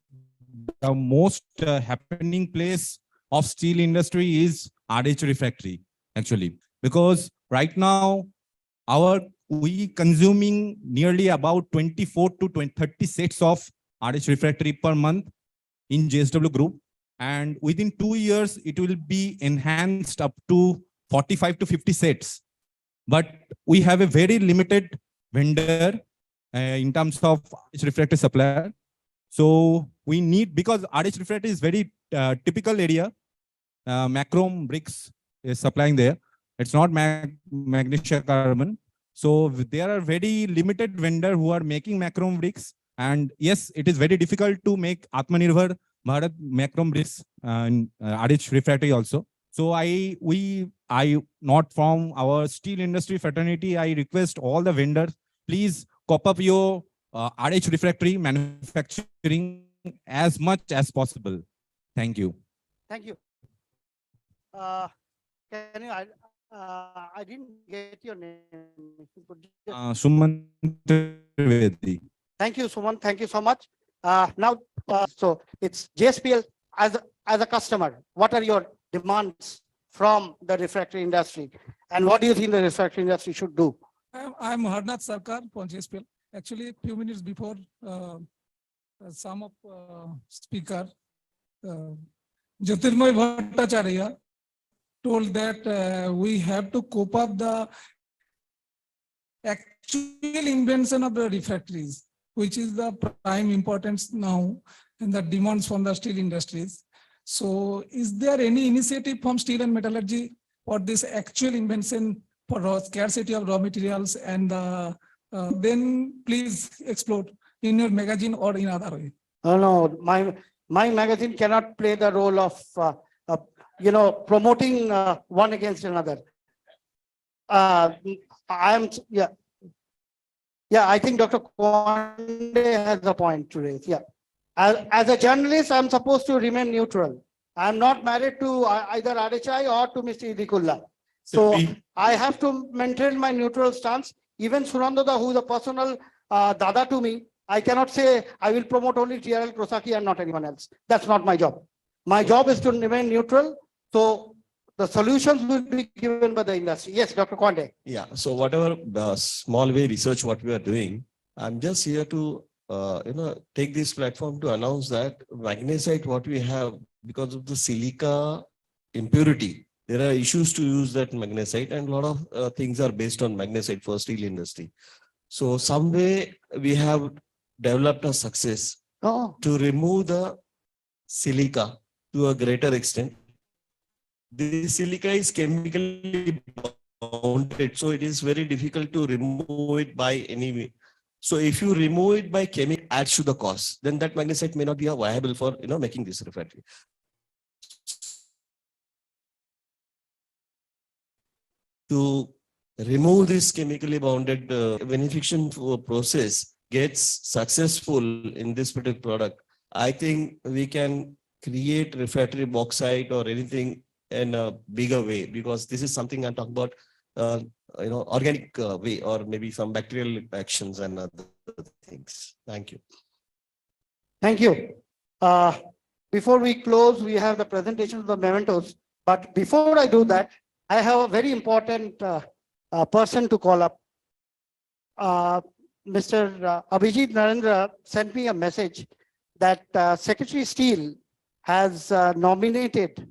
the most happening place of steel industry is RH refractory, actually, because right now we consuming nearly about 24 to 30 sets of RH refractory per month in JSW group, and within 2 years it will be enhanced up to 45 to 50 sets. But we have a very limited vendor in terms of RH refractory supplier. So we need, because RH refractory is very typical area, macrome bricks is supplying there. It's not magnesia carbon. So there are very limited vendor who are making macrome bricks. And yes, it is very difficult to make Atmanirbhar Bharat macrome bricks in RH refractory also. So I not from our steel industry fraternity, I request all the vendors, please cop up your RH refractory manufacturing as much as possible. Thank you. Thank you. Can you, I didn't get your name. If you could just... Suman Trivedi. Thank you, Suman. Thank you so much. Now, so it's JSPL as a customer. What are your demands from the refractory industry, and what do you think the refractory industry should do? I'm Harnath Sarkar from JSPL. Actually, a few minutes before some of speaker, Jyotirmoy Bhattacharya told that we have to cope up the actual invention of the refractories, which is the prime importance now and the demands from the steel industries. So is there any initiative from steel and metallurgy for this actual invention for scarcity of raw materials, and then please explore in your magazine or in other way? No, my magazine cannot play the role of promoting one against another. I think Dr. Kwande has a point to raise. Yeah, as a journalist, I'm supposed to remain neutral. I'm not married to either RHI or to Mr. Idikulla. So I have to maintain my neutral stance. Even Surandada, who is a personal dada to me, I cannot say I will promote only TRL Krosaki and not anyone else. That's not my job. My job is to remain neutral. So the solutions will be given by the industry. Yes, Dr. Kwande. Yeah, so whatever small way research what we are doing, I'm just here to take this platform to announce that magnesite what we have, because of the silica impurity, there are issues to use that magnesite, and a lot of things are based on magnesite for steel industry. So some way we have developed a success to remove the silica to a greater extent. The silica is chemically bounded, so it is very difficult to remove it by any way. So if you remove it by chemical, adds to the cost, then that magnesite may not be viable for making this refractory. To remove this chemically bounded benefiction process gets successful in this particular product, I think we can create refractory bauxite or anything in a bigger way, because this is something I'm talking about, organic way, or maybe some bacterial actions and other things. Thank you. Thank you. Before we close, we have the presentation of the mementos. But before I do that, I have a very important person to call up. Mr. Abhijit Narendra sent me a message that Secretary Steel has nominated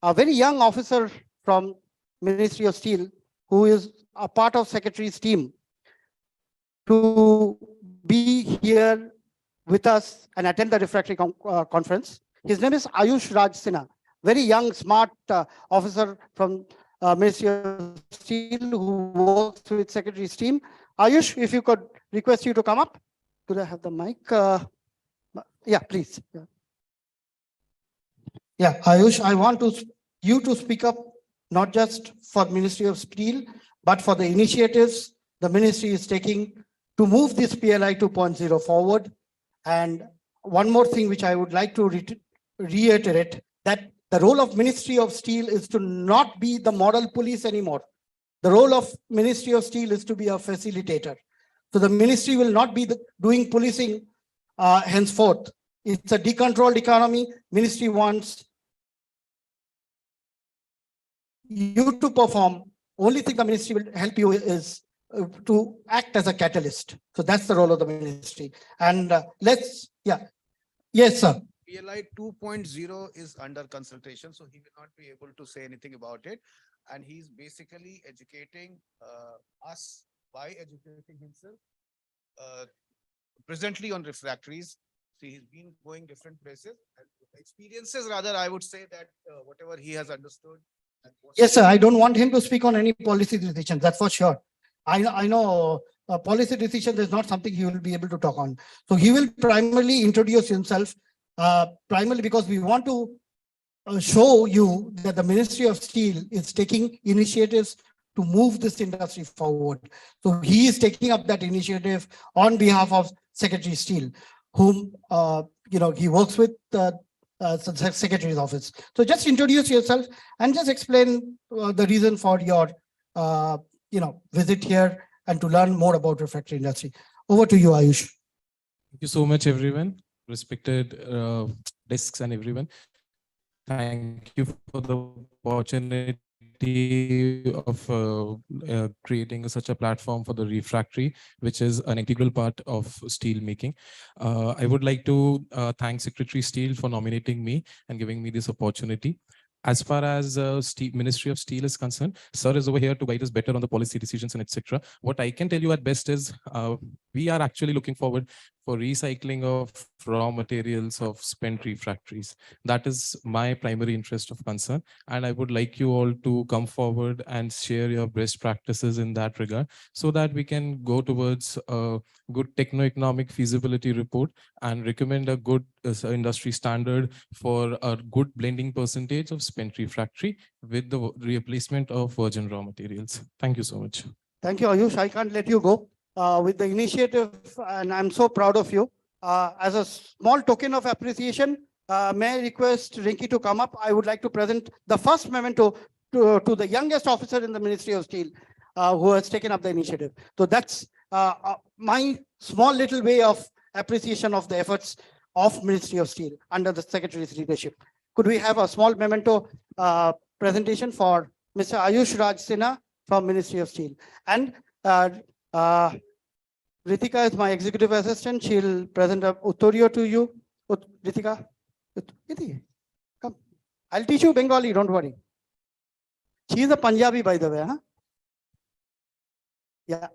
a very young officer from Ministry of Steel, who is a part of Secretary's team, to be here with us and attend the refractory conference. His name is Ayush Raj Sinha, very young, smart officer from Ministry of Steel who works with Secretary's team. Ayush, if you could request you to come up. Could I have the mic? Yeah, please. Yeah, Ayush, I want you to speak up, not just for Ministry of Steel, but for the initiatives the ministry is taking to move this PLI 2.0 forward. And one more thing which I would like to reiterate, that the role of Ministry of Steel is to not be the model police anymore. The role of Ministry of Steel is to be a facilitator. So the ministry will not be doing policing henceforth. It's a decontrolled economy. Ministry wants you to perform. Only thing the ministry will help you is to act as a catalyst. So that's the role of the ministry. And yes, sir. PLI 2.0 is under consultation, so he will not be able to say anything about it. And he's basically educating us by educating himself presently on refractories. So he's been going different places. And experiences, rather, I would say that whatever he has understood. Yes, sir. I don't want him to speak on any policy decisions. That's for sure. I know policy decisions is not something he will be able to talk on. So he will primarily introduce himself, primarily because we want to show you that the Ministry of Steel is taking initiatives to move this industry forward. So he is taking up that initiative on behalf of Secretary Steel, whom he works with the Secretary's office. So just introduce yourself and just explain the reason for your visit here and to learn more about refractory industry. Over to you, Ayush. Thank you so much, everyone. Respected desks and everyone. Thank you for the opportunity of creating such a platform for the refractory, which is an integral part of steel making. I would like to thank Secretary Steel for nominating me and giving me this opportunity. As far as Ministry of Steel is concerned, sir is over here to guide us better on the policy decisions and etc. What I can tell you at best is we are actually looking forward for recycling of raw materials of spent refractories. That is my primary interest of concern. And I would like you all to come forward and share your best practices in that regard so that we can go towards a good techno-economic feasibility report and recommend a good industry standard for a good blending percentage of spent refractory with the replacement of virgin raw materials. Thank you so much. Thank you, Ayush. I can't let you go with the initiative, and I'm so proud of you. As a small token of appreciation, may I request Rinki to come up? I would like to present the first memento to the youngest officer in the Ministry of Steel who has taken up the initiative. So that's my small little way of appreciation of the efforts of Ministry of Steel under the Secretary's leadership. Could we have a small memento presentation for Mr. Ayush Raj Sinha from Ministry of Steel? And Ritika is my executive assistant. She'll present a Uttorio to you. Ritika, come. I'll teach you Bengali, don't worry. She is a Punjabi, by the way. Huh? Yeah.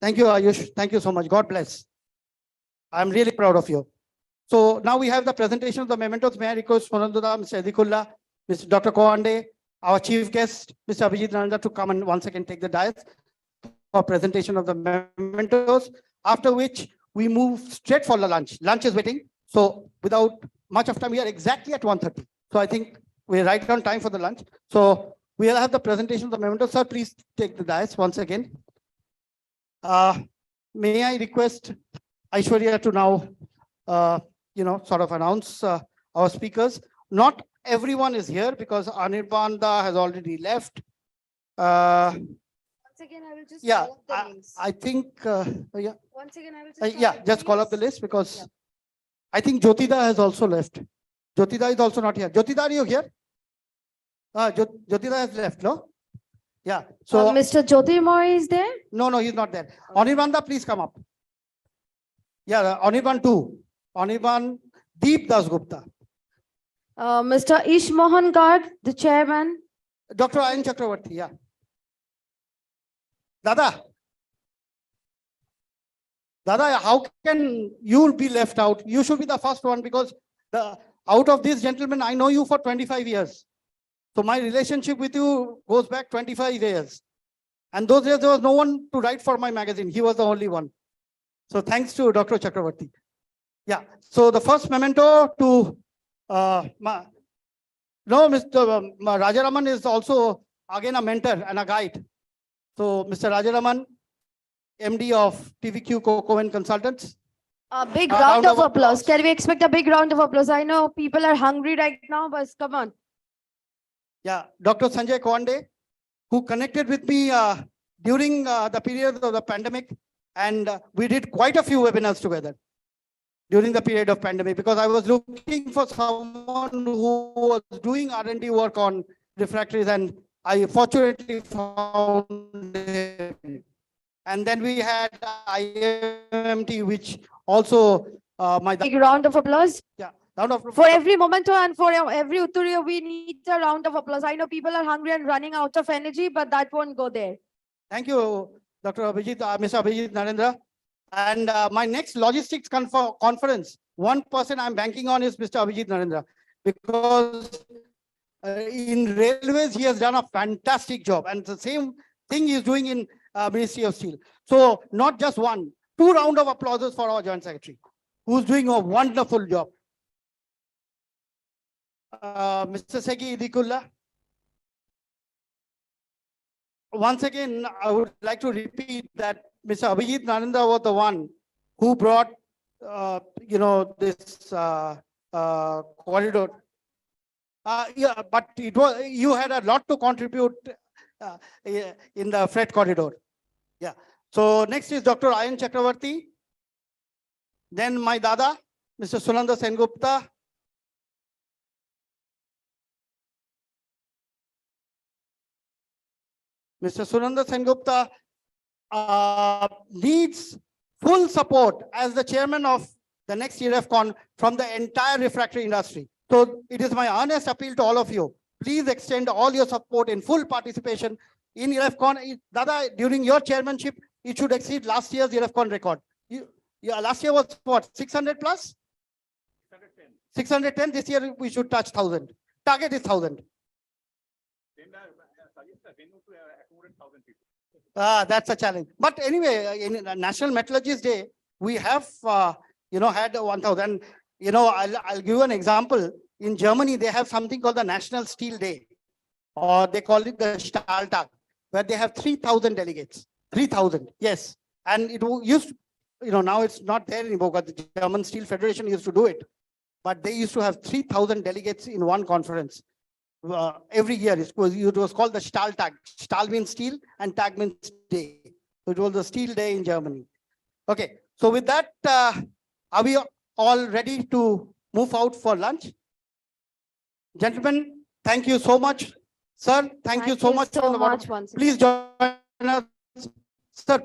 Thank you, Ayush. Thank you so much. God bless. I'm really proud of you. So now we have the presentation of the mementos. May I request Monanduda, Mr. Edikullah, Mr. Dr. Kowande, our chief guest, Mr. Abhijit Nanda, to come and once again take the dais for presentation of the mementos, after which we move straight for the lunch. Lunch is waiting. So without much of time, we are exactly at 1:30. So I think we're right on time for the lunch. So we'll have the presentation of the mementos. Sir, please take the dais once again. May I request Aishwarya to now, sort of announce our speakers. Not everyone is here because Anirban has already left. Once again, I will just Yeah, call up the names. I think, yeah. Once again, I will just Yeah, just call up the list because I think Jyotida has also left. Jyotida is also not here. Jyotida, are you here? Jyotida has left, no? Yeah. So Mr. Jyotirmoy is there? No, he's not there. Anirbanda, please come up. Yeah, Anirban too. Anirban Deep Das Gupta. Mr. Ish Mohan Garg, the chairman. Dr. Ayan Chakravarti, yeah. Dada, how can you be left out? You should be the first one because out of these gentlemen, I know you for 25 years. So my relationship with you goes back 25 years. And those years, there was no one to write for my magazine. He was the only one. So thanks to Dr. Chakravarti. Yeah. So the first memento to Mr. Rajaraman is also again a mentor and a guide. So Mr. Rajaraman, MD of TVQ Cohen Consultants. A big round of applause. Can we expect a big round of applause? I know people are hungry right now, but come on. Yeah, Dr. Sanjay Kwande, who connected with me during the period of the pandemic. And we did quite a few webinars together during the period of pandemic, because I was looking for someone who was doing R&D work on refractories, and I fortunately found him. And then we had IMT, which also Big round of applause. Yeah, round of For every memento and for every Utturiya, we need a round of applause. I know people are hungry and running out of energy, but that won't go there. Thank you, Dr. Abhijit, Mr. Abhijit Narendra. And my next logistics conference, one person I'm banking on is Mr. Abhijit Narendra, because in railways, he has done a fantastic job. And the same thing he's doing in Ministry of Steel. So not just one, 2 rounds of applauses for our Joint Secretary, who's doing a wonderful job. Mr. Seki Idikulla. Once again, I would like to repeat that Mr. Abhijit Narendra was the one who brought, this corridor. Yeah, but you had a lot to contribute in the freight corridor. Yeah. So next is Dr. Ayan Chakravarti. Then my dada, Mr. Sunanda Sengupta. Mr. Sunanda Sengupta needs full support as the chairman of the next ERFCon from the entire refractory industry. So it is my honest appeal to all of you. Please extend all your support in full participation in ERFCon. Dada, during your chairmanship, it should exceed last year's ERFCon record. Last year was what, 600 plus? 610. This year we should touch 1,000. Target is 1,000. That's a challenge. But anyway, in National Metallurgist Day, we have, had 1,000. I'll give you an example. In Germany, they have something called the National Steel Day, or they call it the Stahltag, where they have 3,000 delegates. 3,000, yes. And it used, now it's not there anymore, because the German Steel Federation used to do it. But they used to have 3,000 delegates in one conference. Every year, it was called the Stahltag. Stahl means steel and tag means day. So it was the steel day in Germany. Okay, so with that, are we all ready to move out for lunch? Gentlemen, thank you so much. Sir, thank you so much. Please join us. Sir,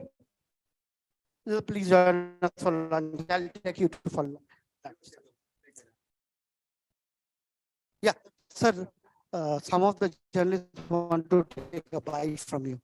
please join us for lunch. I'll take you to for lunch. Yeah, sir. Some of the journalists want to take a bite from you.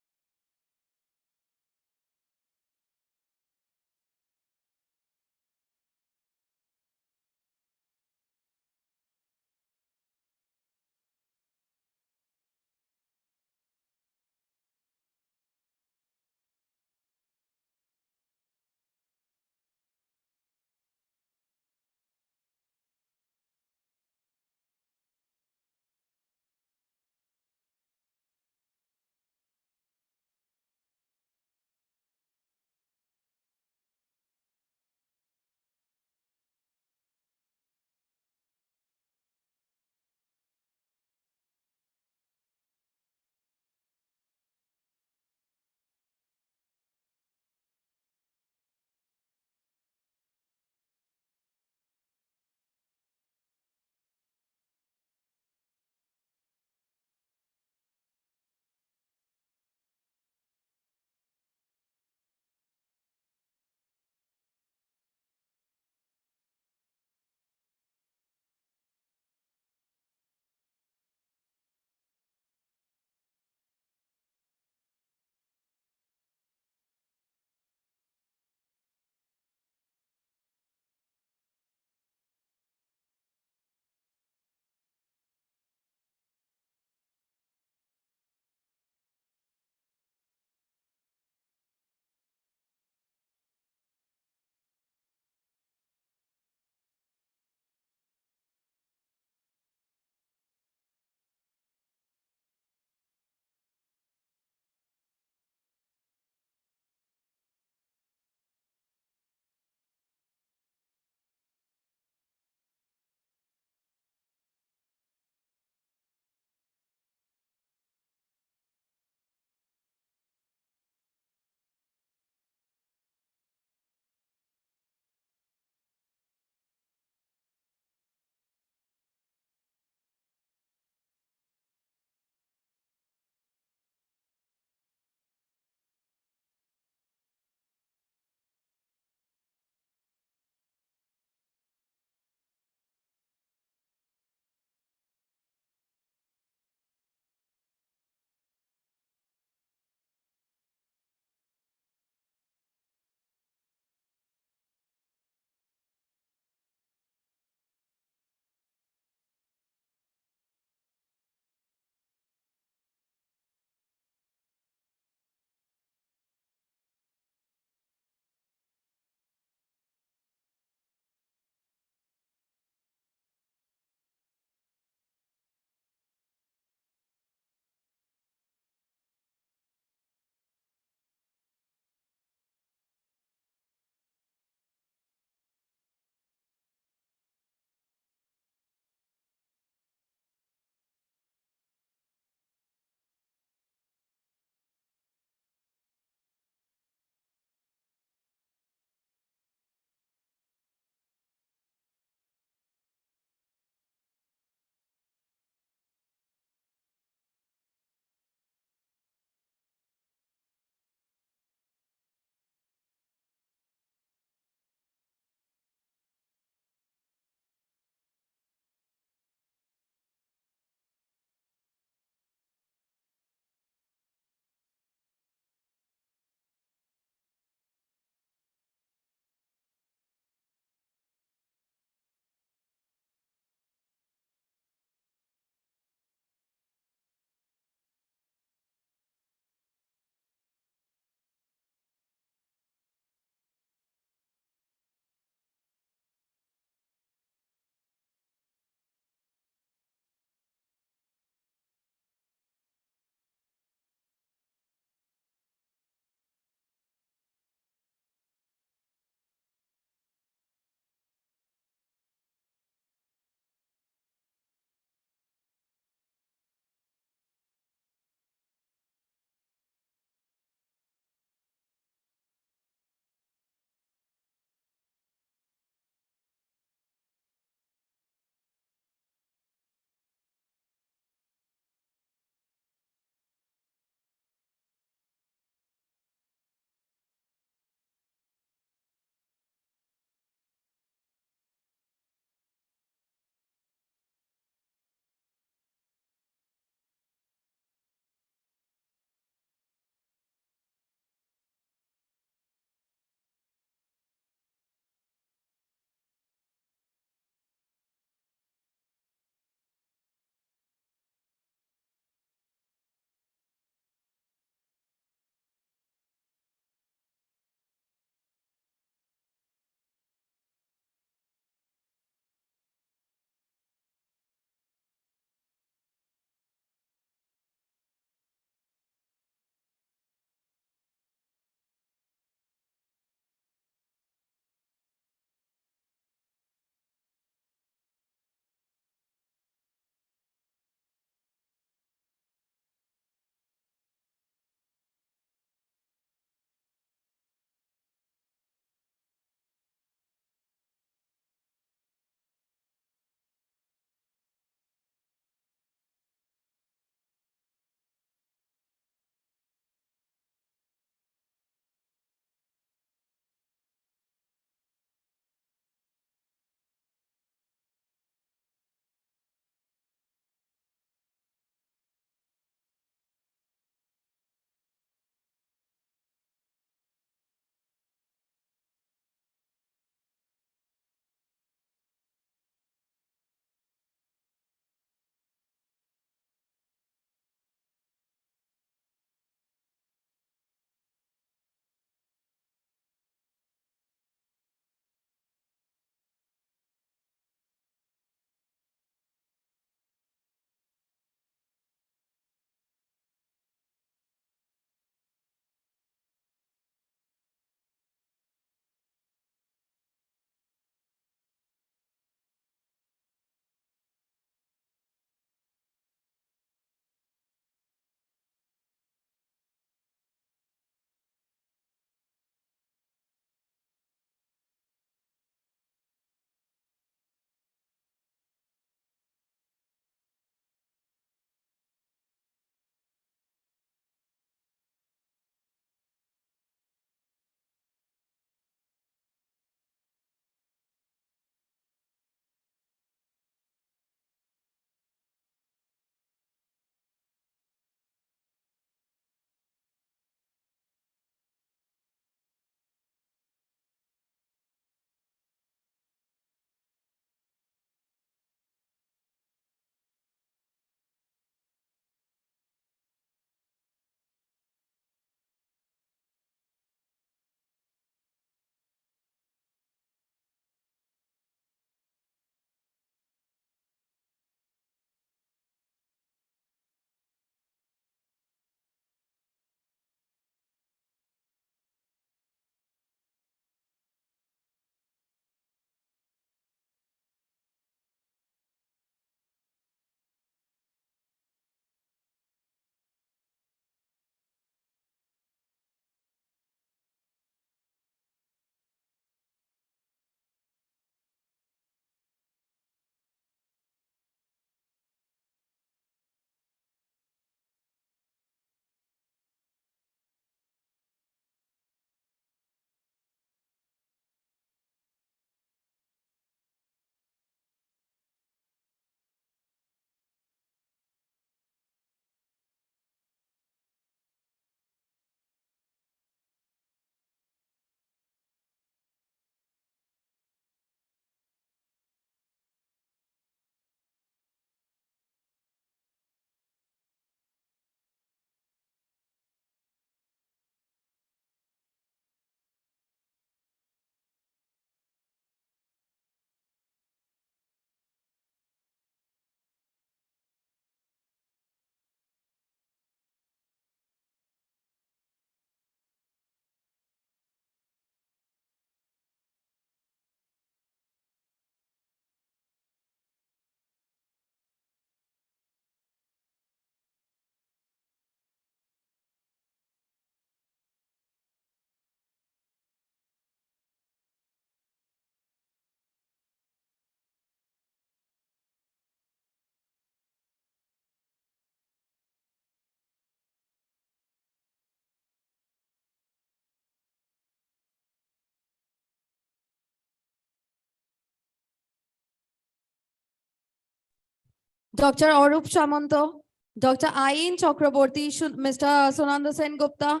Dr. Arup Shamanto, Dr. Ayin Chakraborty, Mr. Sunanda Sen Gupta,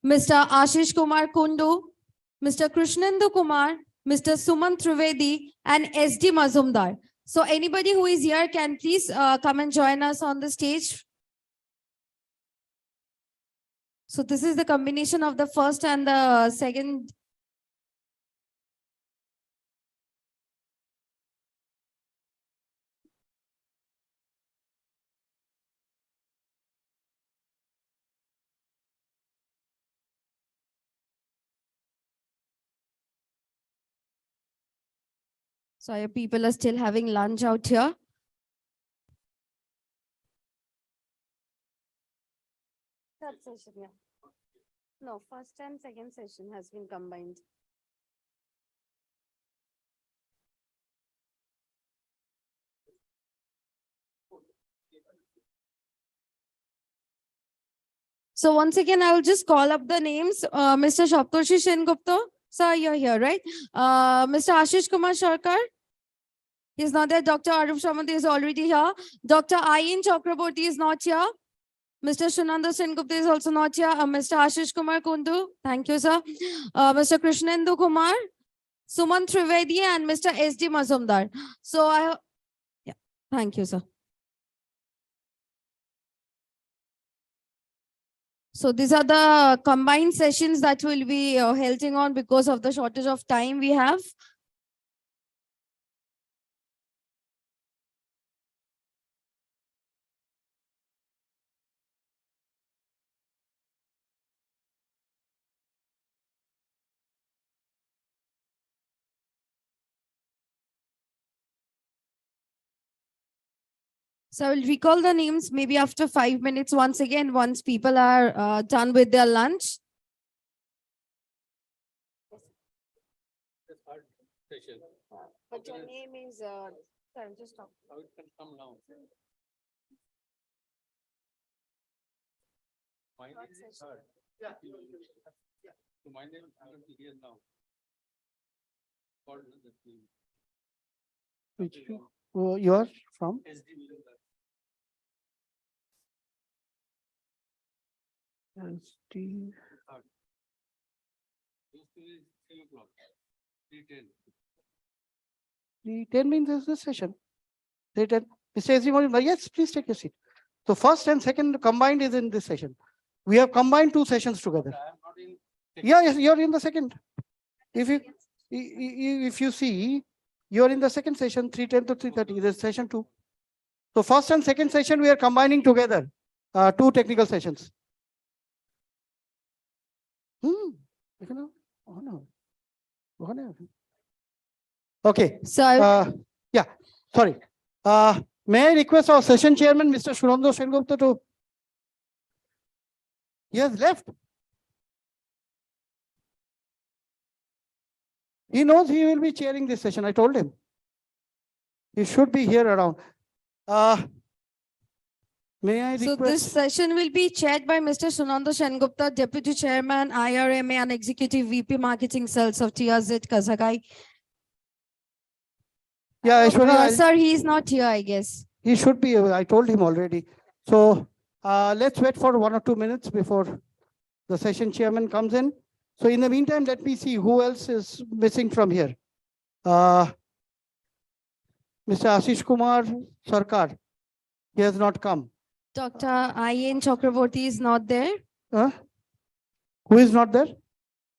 Mr. Ashish Kumar Kundu, Mr. Krishnendu Kumar, Mr. Suman Trivedi, and SD Mazumdar. So anybody who is here can please come and join us on the stage. So this is the combination of the first and the second. So your people are still having lunch out here. Third session, yeah. No, first and second session has been combined. So once again, I'll just call up the names. Mr. Shaptorshi Sengupta, sir, you're here, right? Mr. Ashish Kumar Sarkar, he's not there. Dr. Arup Shamanti is already here. Dr. Ayin Chakraborty is not here. Mr. Sunanda Sengupta is also not here. Mr. Ashish Kumar Kundu, thank you, sir. Mr. Krishnendu Kumar, Suman Trivedi, and Mr. SD Mazumdar. So yeah, thank you, sir. So these are the combined sessions that will be holding on because of the shortage of time we have. So I will recall the names maybe after 5 minutes once again, once people are done with their lunch. But your name is, sorry, just stop. How it can come now? My name is third. Yeah. So my name is here now. Which you are from? SD. 3:10 means this is the session. 3:10. Mr. SD, yes, please take your seat. So first and second combined is in this session. We have combined two sessions together. Yeah, yes, you're in the second. If you see, you're in the second session, 3:10 to 3:30. This is session 2. So first and second session we are combining together, two technical sessions. Okay. So yeah, sorry. May I request our session chairman, Mr. Sunanda Sengupta, to. He has left. He knows he will be chairing this session. I told him. He should be here around. May I request? So this session will be chaired by Mr. Sunanda Sengupta, Deputy Chairman, IRMA and Executive VP Marketing Sales of TRZ Kazakai. Yeah, sir, he is not here, I guess. He should be. I told him already. So let's wait for 1 or 2 minutes before the session chairman comes in. So in the meantime, let me see who else is missing from here. Mr. Ashish Kumar Sarkar, he has not come. Dr. Ayin Chakraborty is not there. Who is not there?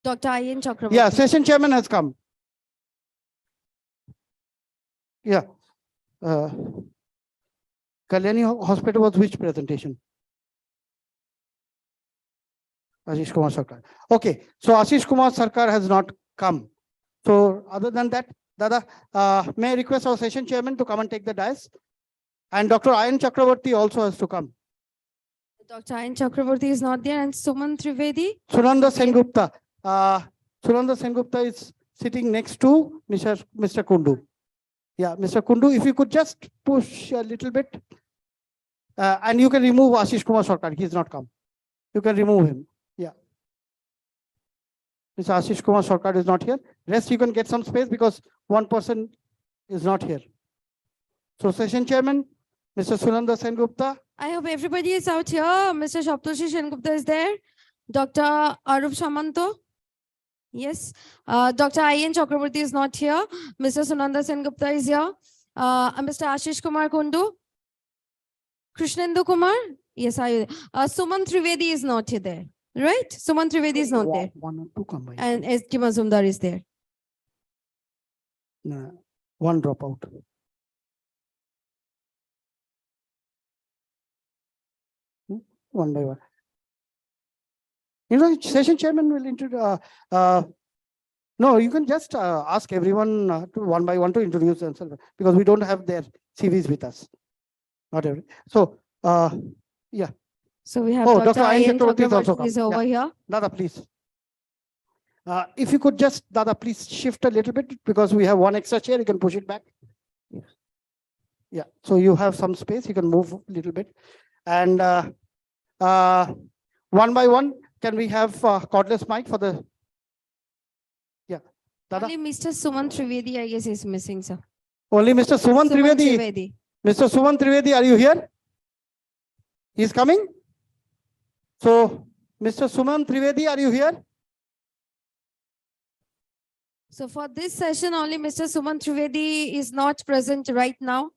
Dr. Ayin Chakraborty. Yeah, session chairman has come. Yeah. Kalyani Hospital was which presentation? Ashish Kumar Sarkar. Okay, so Ashish Kumar Sarkar has not come. So other than that, Dada, may I request our session chairman to come and take the dais? And Dr. Ayin Chakraborty also has to come. Dr. Ayin Chakraborty is not there, and Suman Trivedi. Sunanda Sengupta. Sunanda Sengupta is sitting next to Mr. Kundu. Yeah, Mr. Kundu, if you could just push a little bit. And you can remove Ashish Kumar Sarkar. He has not come. You can remove him. Yeah. Mr. Ashish Kumar Sarkar is not here. Rest you can get some space because one person is not here. So session chairman, Mr. Sunanda Sengupta. I hope everybody is out here. Mr. Shaptoshi Sengupta is there. Dr. Arup Samanto. Yes. Dr. I.N. Chakraborty is not here. Mr. Sunanda Sengupta is here. Mr. Ashish Kumar Kundu. Krishnendu Kumar. Yes, Suman Trivedi is not there. Right? Suman Trivedi is not there. One or two combined. And S.K. Mazumdar is there. No, one dropout. One by one. You know, session chairman will introduce. No, you can just ask everyone to one by one to introduce themselves because we don't have their CVs with us. Not every. So, yeah. So we have Dr. I.N. Chakraborty is over here. Dada, please. If you could just, Dada, please shift a little bit because we have one extra chair. You can push it back. Yeah. So you have some space. You can move a little bit. And one by one, can we have cordless mic for the? Yeah. Dada. Only Mr. Suman Trivedi, I guess, is missing, sir. Only Mr. Suman Trivedi. Mr. Suman Trivedi, are you here? He's coming. So, Mr. Suman Trivedi, are you here? So for this session, only Mr. Suman Trivedi is not present right now.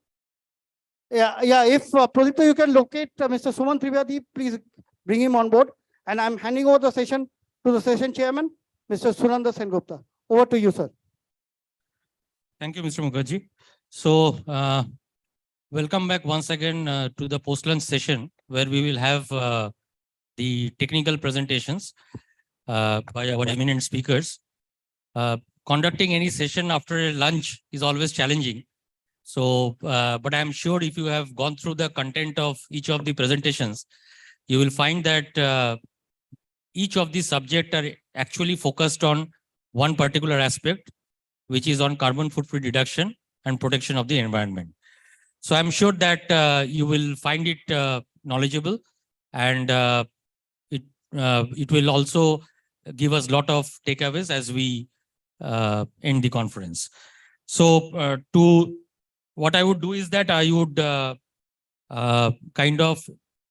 Yeah. If Pradipta, you can locate Mr. Suman Trivedi, please bring him on board. And I'm handing over the session to the session chairman, Mr. Sunanda Sengupta. Over to you, sir. Thank you, Mr. Mukherjee. So, welcome back once again to the post-lunch session where we will have the technical presentations by our eminent speakers. Conducting any session after a lunch is always challenging. So, but I'm sure if you have gone through the content of each of the presentations, you will find that each of the subjects are actually focused on one particular aspect, which is on carbon footprint reduction and protection of the environment. So I'm sure that you will find it knowledgeable, and it will also give us a lot of takeaways as we end the conference. So what I would do is that I would kind of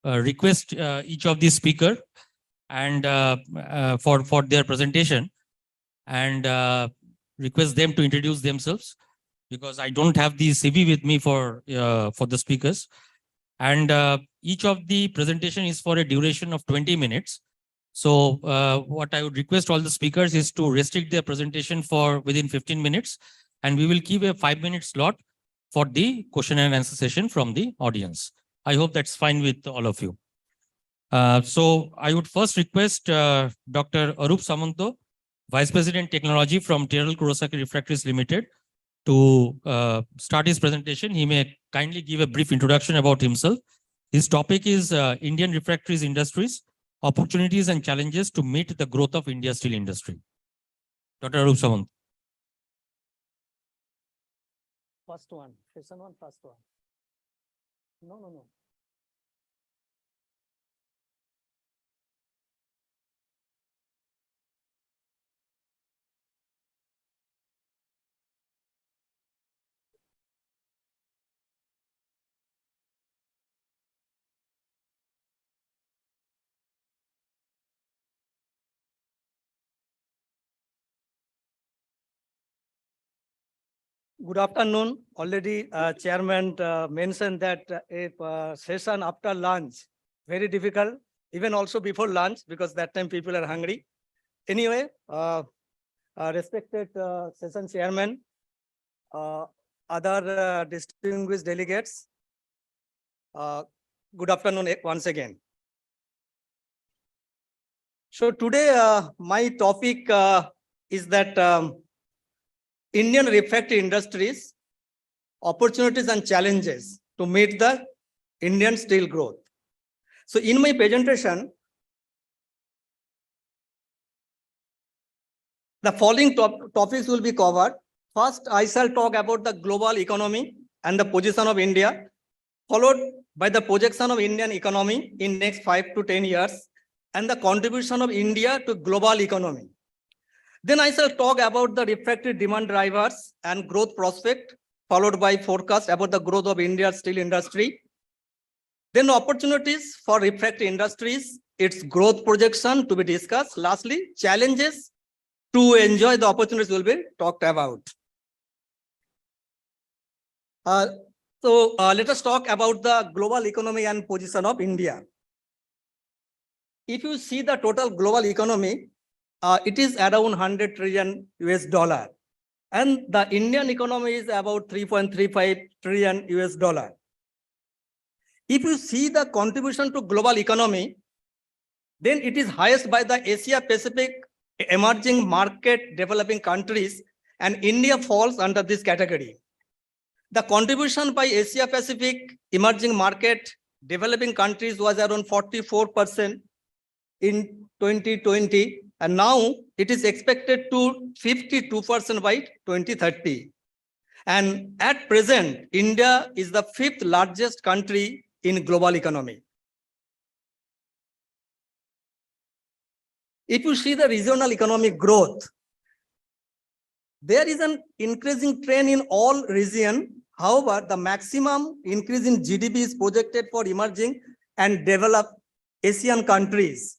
request each of the speaker and for their presentation, and request them to introduce themselves, because I don't have the CV with me for the speakers. And each of the presentation is for a duration of 20 minutes. So what I would request all the speakers is to restrict their presentation for within 15 minutes, and we will keep a 5-minute slot for the question and answer session from the audience. I hope that's fine with all of you. So I would first request Dr. Arup Samanto, Vice President Technology from Teral Kurosaki Refractories Limited, to start his presentation. He may kindly give a brief introduction about himself. His topic is Indian refractories industries, opportunities and challenges to meet the growth of India's steel industry. Dr. Arup Samanto. First one, session one, first one. No. Good afternoon. Already chairman mentioned that a session after lunch, very difficult, even also before lunch, because that time people are hungry. Anyway, respected session chairman, other distinguished delegates, good afternoon once again. So today my topic is that Indian refractory industries, opportunities and challenges to meet the Indian steel growth. So in my presentation, the following topics will be covered. First, I shall talk about the global economy and the position of India, followed by the projection of Indian economy in next 5 to 10 years and the contribution of India to global economy. Then I shall talk about the refractory demand drivers and growth prospect, followed by forecast about the growth of India's steel industry Then opportunities for refractory industries, its growth projection to be discussed. Lastly, challenges to enjoy the opportunities will be talked about. Let us talk about the global economy and position of India. If you see the total global economy, it is around 100 trillion US dollar. And the Indian economy is about 3.35 trillion US dollar. If you see the contribution to global economy, then it is highest by the Asia Pacific emerging market developing countries, and India falls under this category. The contribution by Asia Pacific emerging market developing countries was around 44% in 2020, and now it is expected to 52% by 2030. And at present, India is the 5th largest country in global economy. If you see the regional economic growth, there is an increasing trend in all regions. However, the maximum increase in GDP is projected for emerging and developed Asian countries.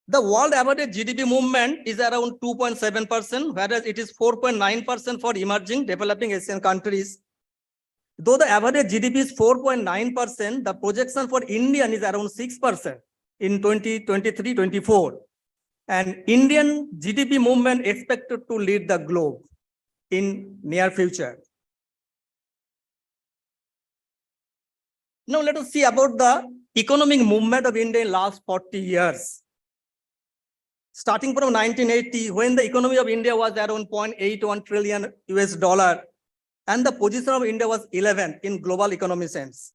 The world average GDP movement is around 2.7%, whereas it is 4.9% for emerging developing Asian countries. Though the average GDP is 4.9%, the projection for Indian is around 6% in 2023-24. And Indian GDP movement expected to lead the globe in near future. Now let us see about the economic movement of India in last 40 years. Starting from 1980, when the economy of India was around 0.81 trillion US dollar, and the position of India was 11th in global economy sense.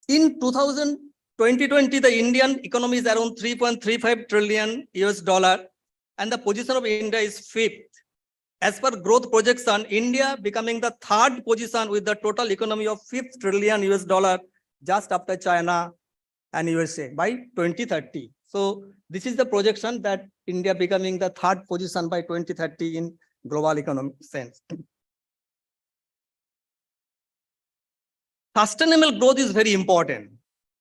In 2020, the Indian economy is around 3.35 trillion US dollar, and the position of India is 5th. As per growth projection, India becoming the 3rd position with the total economy of 5th trillion US dollar, just after China and USA by 2030. So this is the projection that India becoming the 3rd position by 2030 in global economic sense. Sustainable growth is very important.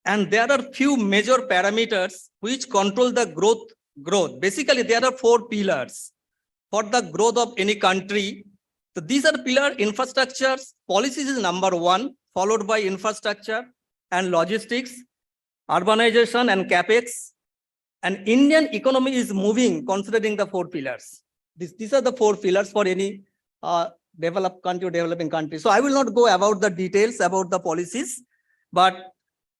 And there are few major parameters which control the growth. Basically, there are 4 pillars for the growth of any country. So these are pillar infrastructures. Policies is number 1, followed by infrastructure and logistics, urbanization and capex. And Indian economy is moving considering the 4 pillars. These are the 4 pillars for any developed country or developing country. So I will not go about the details about the policies, but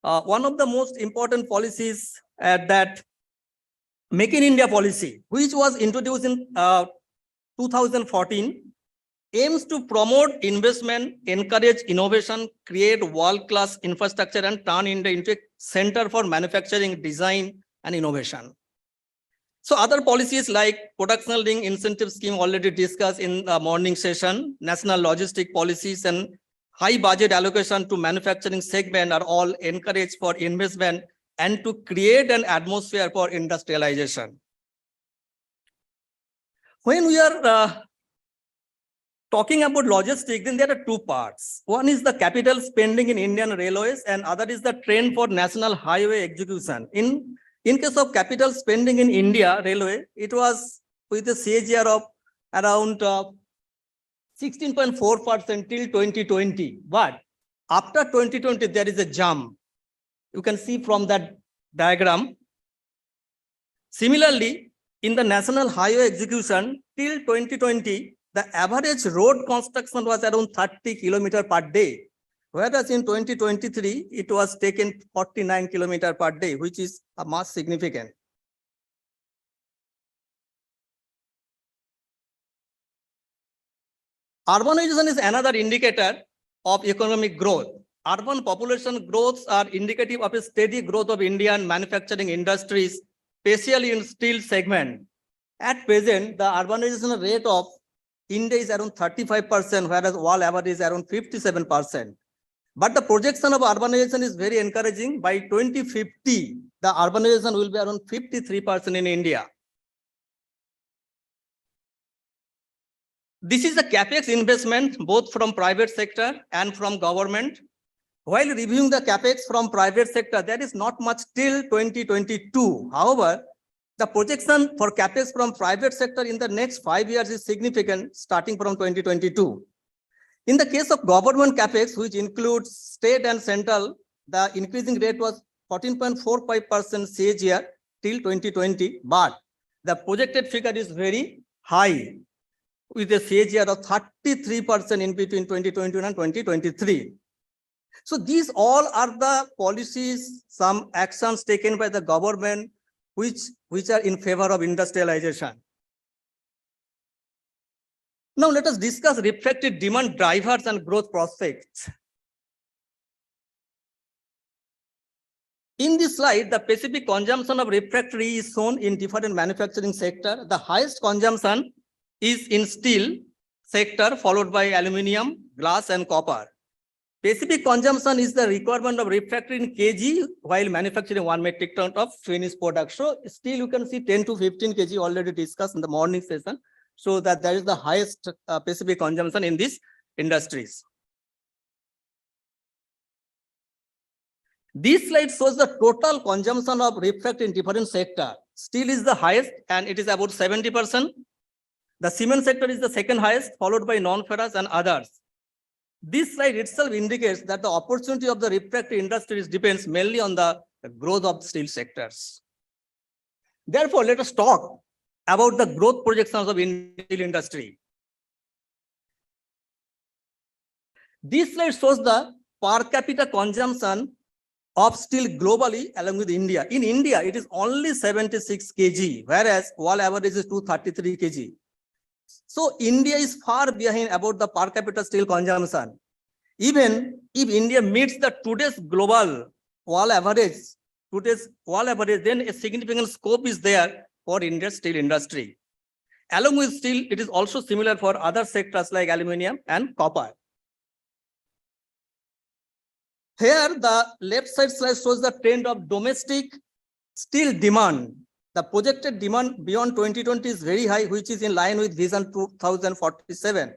one of the most important policies that Make in India policy, which was introduced in 2014, aims to promote investment, encourage innovation, create world-class infrastructure, and turn India into a center for manufacturing, design, and innovation. So other policies like production linked incentive scheme already discussed in the morning session, national logistic policies and high budget allocation to manufacturing segment are all encouraged for investment and to create an atmosphere for industrialization. When we are talking about logistics, then there are 2 parts. One is the capital spending in Indian railways and other is the trend for national highway execution. In case of capital spending in India railway, it was with a CAGR of around 16.4% till 2020. But after 2020, there is a jump. You can see from that diagram. Similarly, in the national highway execution till 2020, the average road construction was around 30 kilometers per day. Whereas in 2023, it was taken 49 kilometers per day, which is a much significant. Urbanization is another indicator of economic growth. Urban population growths are indicative of a steady growth of Indian manufacturing industries, especially in steel segment. At present, the urbanization rate of India is around 35%, whereas world average is around 57%. But the projection of urbanization is very encouraging. By 2050, the urbanization will be around 53% in India. This is the capex investment, both from private sector and from government. While reviewing the capex from private sector, there is not much till 2022. However, the projection for capex from private sector in the next 5 years is significant, starting from 2022. In the case of government capex, which includes state and central, the increasing rate was 14.45% CAGR till 2020, but the projected figure is very high, with a CAGR of 33% in between 2021 and 2023. So these all are the policies, some actions taken by the government, which are in favor of industrialization. Now let us discuss refractory demand drivers and growth prospects. In this slide, the specific consumption of refractory is shown in different manufacturing sector. The highest consumption is in steel sector, followed by aluminum, glass, and copper. Specific consumption is the requirement of refractory in kg while manufacturing 1 metric ton of finished product. So still you can see 10 to 15 kg already discussed in the morning session. So that is the highest specific consumption in these industries. This slide shows the total consumption of refractory in different sector. Steel is the highest and it is about 70%. The cement sector is the second highest, followed by non-ferrous and others. This slide itself indicates that the opportunity of the refractory industries depends mainly on the growth of steel sectors. Therefore, let us talk about the growth projections of steel industry. This slide shows the per capita consumption of steel globally along with India. In India, it is only 76 kg, whereas world average is 233 kg. So India is far behind about the per capita steel consumption. Even if India meets the today's global world average, then a significant scope is there for India's steel industry. Along with steel, it is also similar for other sectors like aluminum and copper. Here, the left side slide shows the trend of domestic steel demand. The projected demand beyond 2020 is very high, which is in line with Vision 2047.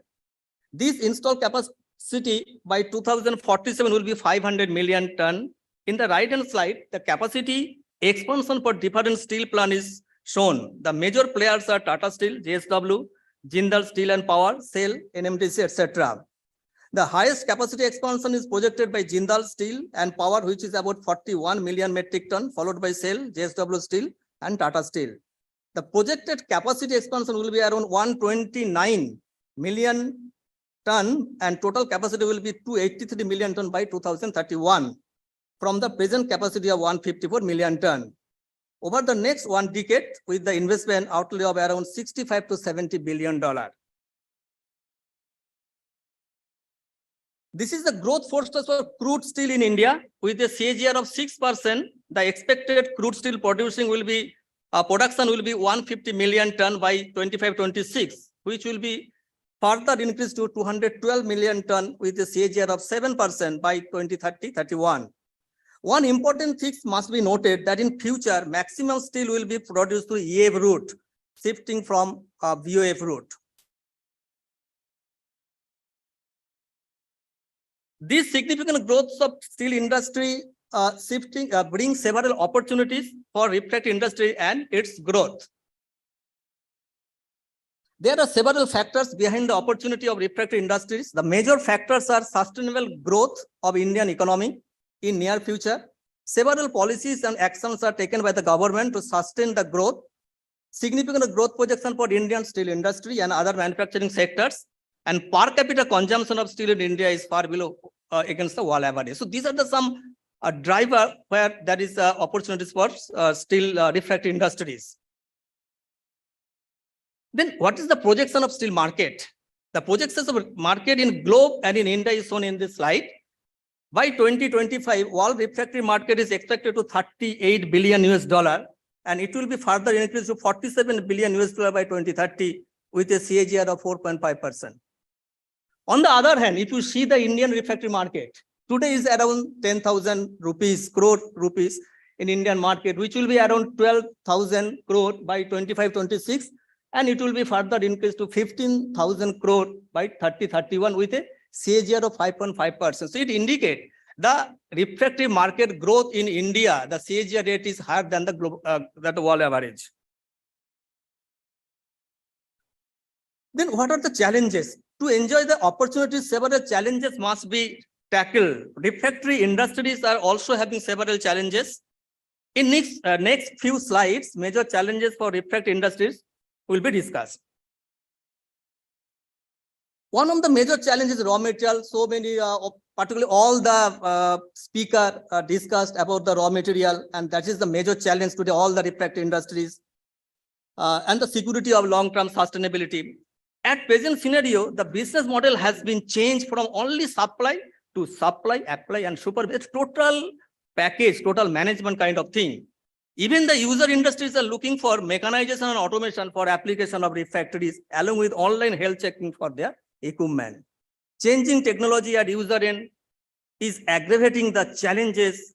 This installed capacity by 2047 will be 500 million ton. In the right-hand slide, the capacity expansion for different steel plant is shown. The major players are Tata Steel, JSW, Jindal Steel and Power, SAIL, NMDC, etc. The highest capacity expansion is projected by Jindal Steel and Power, which is about 41 million metric ton, followed by SAIL, JSW Steel, and Tata Steel. The projected capacity expansion will be around 129 million ton and total capacity will be 283 million ton by 2031 from the present capacity of 154 million ton. Over the next 1 decade, with the investment outlay of around $65 to $70 billion. This is the growth forecast for crude steel in India with a CAGR of 6%. The expected crude steel production will be 150 million ton by 25-26, which will be further increased to 212 million ton with a CAGR of 7% by 2030-31. One important thing must be noted that in future, maximum steel will be produced through EAF route, shifting from VOF route. This significant growth of steel industry brings several opportunities for refractory industry and its growth. There are several factors behind the opportunity of refractory industries. The major factors are sustainable growth of Indian economy in near future. Several policies and actions are taken by the government to sustain the growth. Significant growth projection for Indian steel industry and other manufacturing sectors. And per capita consumption of steel in India is far below against the world average. So these are the some driver where there is opportunities for steel refractory industries. Then what is the projection of steel market? The projections of market in globe and in India is shown in this slide. By 2025, world refractory market is expected to $38 billion and it will be further increased to $47 billion by 2030 with a CAGR of 4.5%. On the other hand, if you see the Indian refractory market, today is around 10,000 crore rupees in Indian market, which will be around 12,000 crore by 25-26, and it will be further increased to 15,000 crore by 30-31 with a CAGR of 5.5%. So it indicates The refractory market growth in India, the CAGR rate is higher than the global, that world average. Then what are the challenges? To enjoy the opportunities, several challenges must be tackled. Refractory industries are also having several challenges. In next few slides, major challenges for refractory industries will be discussed. One of the major challenges is raw material. So many, particularly all the speaker discussed about the raw material, and that is the major challenge today, all the refractory industries, and the security of long-term sustainability. At present scenario, the business model has been changed from only supply to supply, apply, and supervise. It's total package, total management kind of thing. Even the user industries are looking for mechanization and automation for application of refractories, along with online health checking for their equipment. Changing technology at user end is aggravating the challenges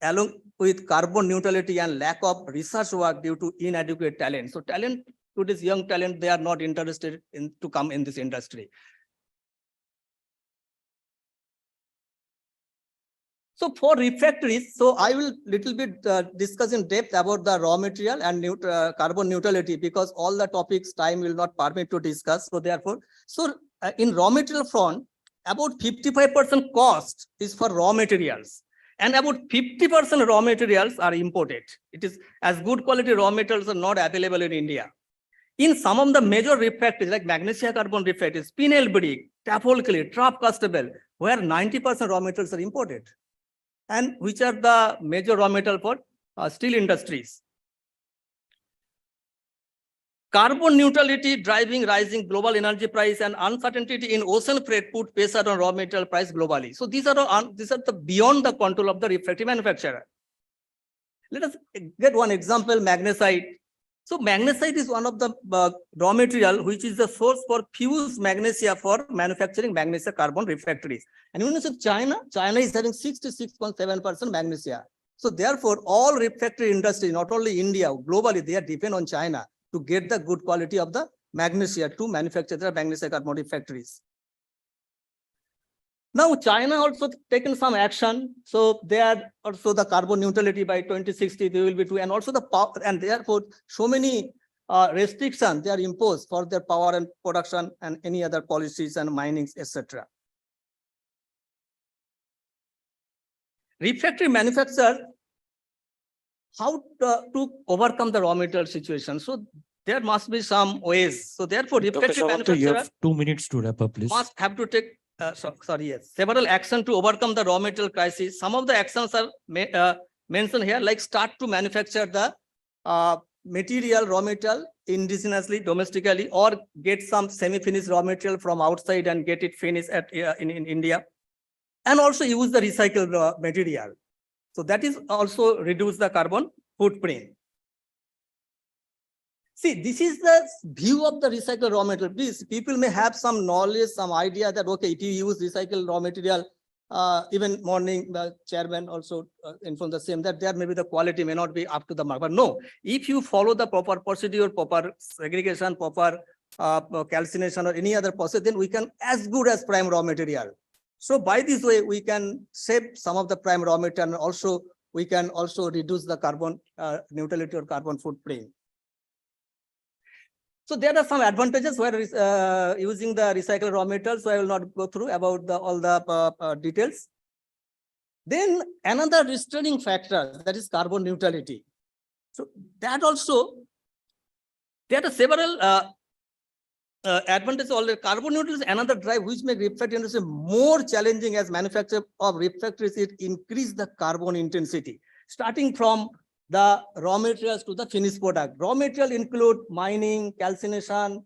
along with carbon neutrality and lack of research work due to inadequate talent. So talent, today's young talent, they are not interested in to come in this industry. So for refractories, so I will little bit discuss in depth about the raw material and carbon neutrality, because all the topics time will not permit to discuss. So therefore, in raw material front, about 55% cost is for raw materials, and about 50% raw materials are imported. It is as good quality raw materials are not available in India. In some of the major refractories like magnesia carbon refractories, spinel brick, taphole clay, trap castable, where 90% raw materials are imported, and which are the major raw material for steel industries. Carbon neutrality driving rising global energy price and uncertainty in ocean freight put pressure on raw material price globally. So these are the beyond the control of the refractory manufacturer. Let us get one example, magnesite. So magnesite is one of the raw material which is the source for fused magnesia for manufacturing magnesia carbon refractories. And when you say China is having 66.7% magnesia. So therefore, all refractory industry, not only India, globally, they are depend on China to get the good quality of the magnesia to manufacture the magnesia carbon refractories. Now, China also taken some action. So they are also the carbon neutrality by 2060, they will be too, and also the power, and therefore so many restrictions they are imposed for their power and production and any other policies and minings, etc. Refractory manufacturer, how to overcome the raw material situation? So there must be some ways. So therefore, refractory manufacturer, you have 2 minutes to wrap up, please. Must have to take several actions to overcome the raw material crisis. Some of the actions are mentioned here, like start to manufacture the raw material indigenously, domestically, or get some semi-finished raw material from outside and get it finished in India, and also use the recycled raw material. So that is also reduce the carbon footprint. See, this is the view of the recycled raw material. Please, people may have some knowledge, some idea that, okay, if you use recycled raw material, even morning, the chairman also informed the same, that there maybe the quality may not be up to the mark. But no, if you follow the proper procedure, proper segregation, proper calcination or any other process, then we can as good as prime raw material. So by this way, we can save some of the prime raw material, and also we can also reduce the carbon neutrality or carbon footprint. So there are some advantages where using the recycled raw materials. So I will not go through about all the details. Then another restraining factor, that is carbon neutrality. So that also, there are several advantages. Already carbon neutrality is another drive which makes refractory industry more challenging as manufacture of refractories. It increase the carbon intensity, starting from the raw materials to the finished product. Raw material include mining, calcination,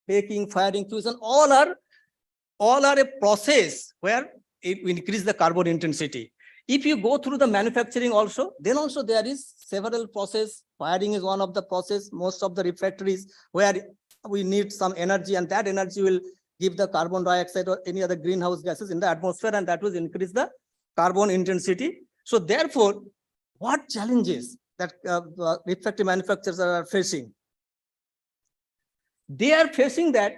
baking, firing, fusion. All are a process where it increase the carbon intensity. If you go through the manufacturing also, then also there is several process. Firing is one of the process. Most of the refractories where we need some energy, and that energy will give the carbon dioxide or any other greenhouse gases in the atmosphere, and that will increase the carbon intensity. So therefore, what challenges that refractory manufacturers are facing? They are facing that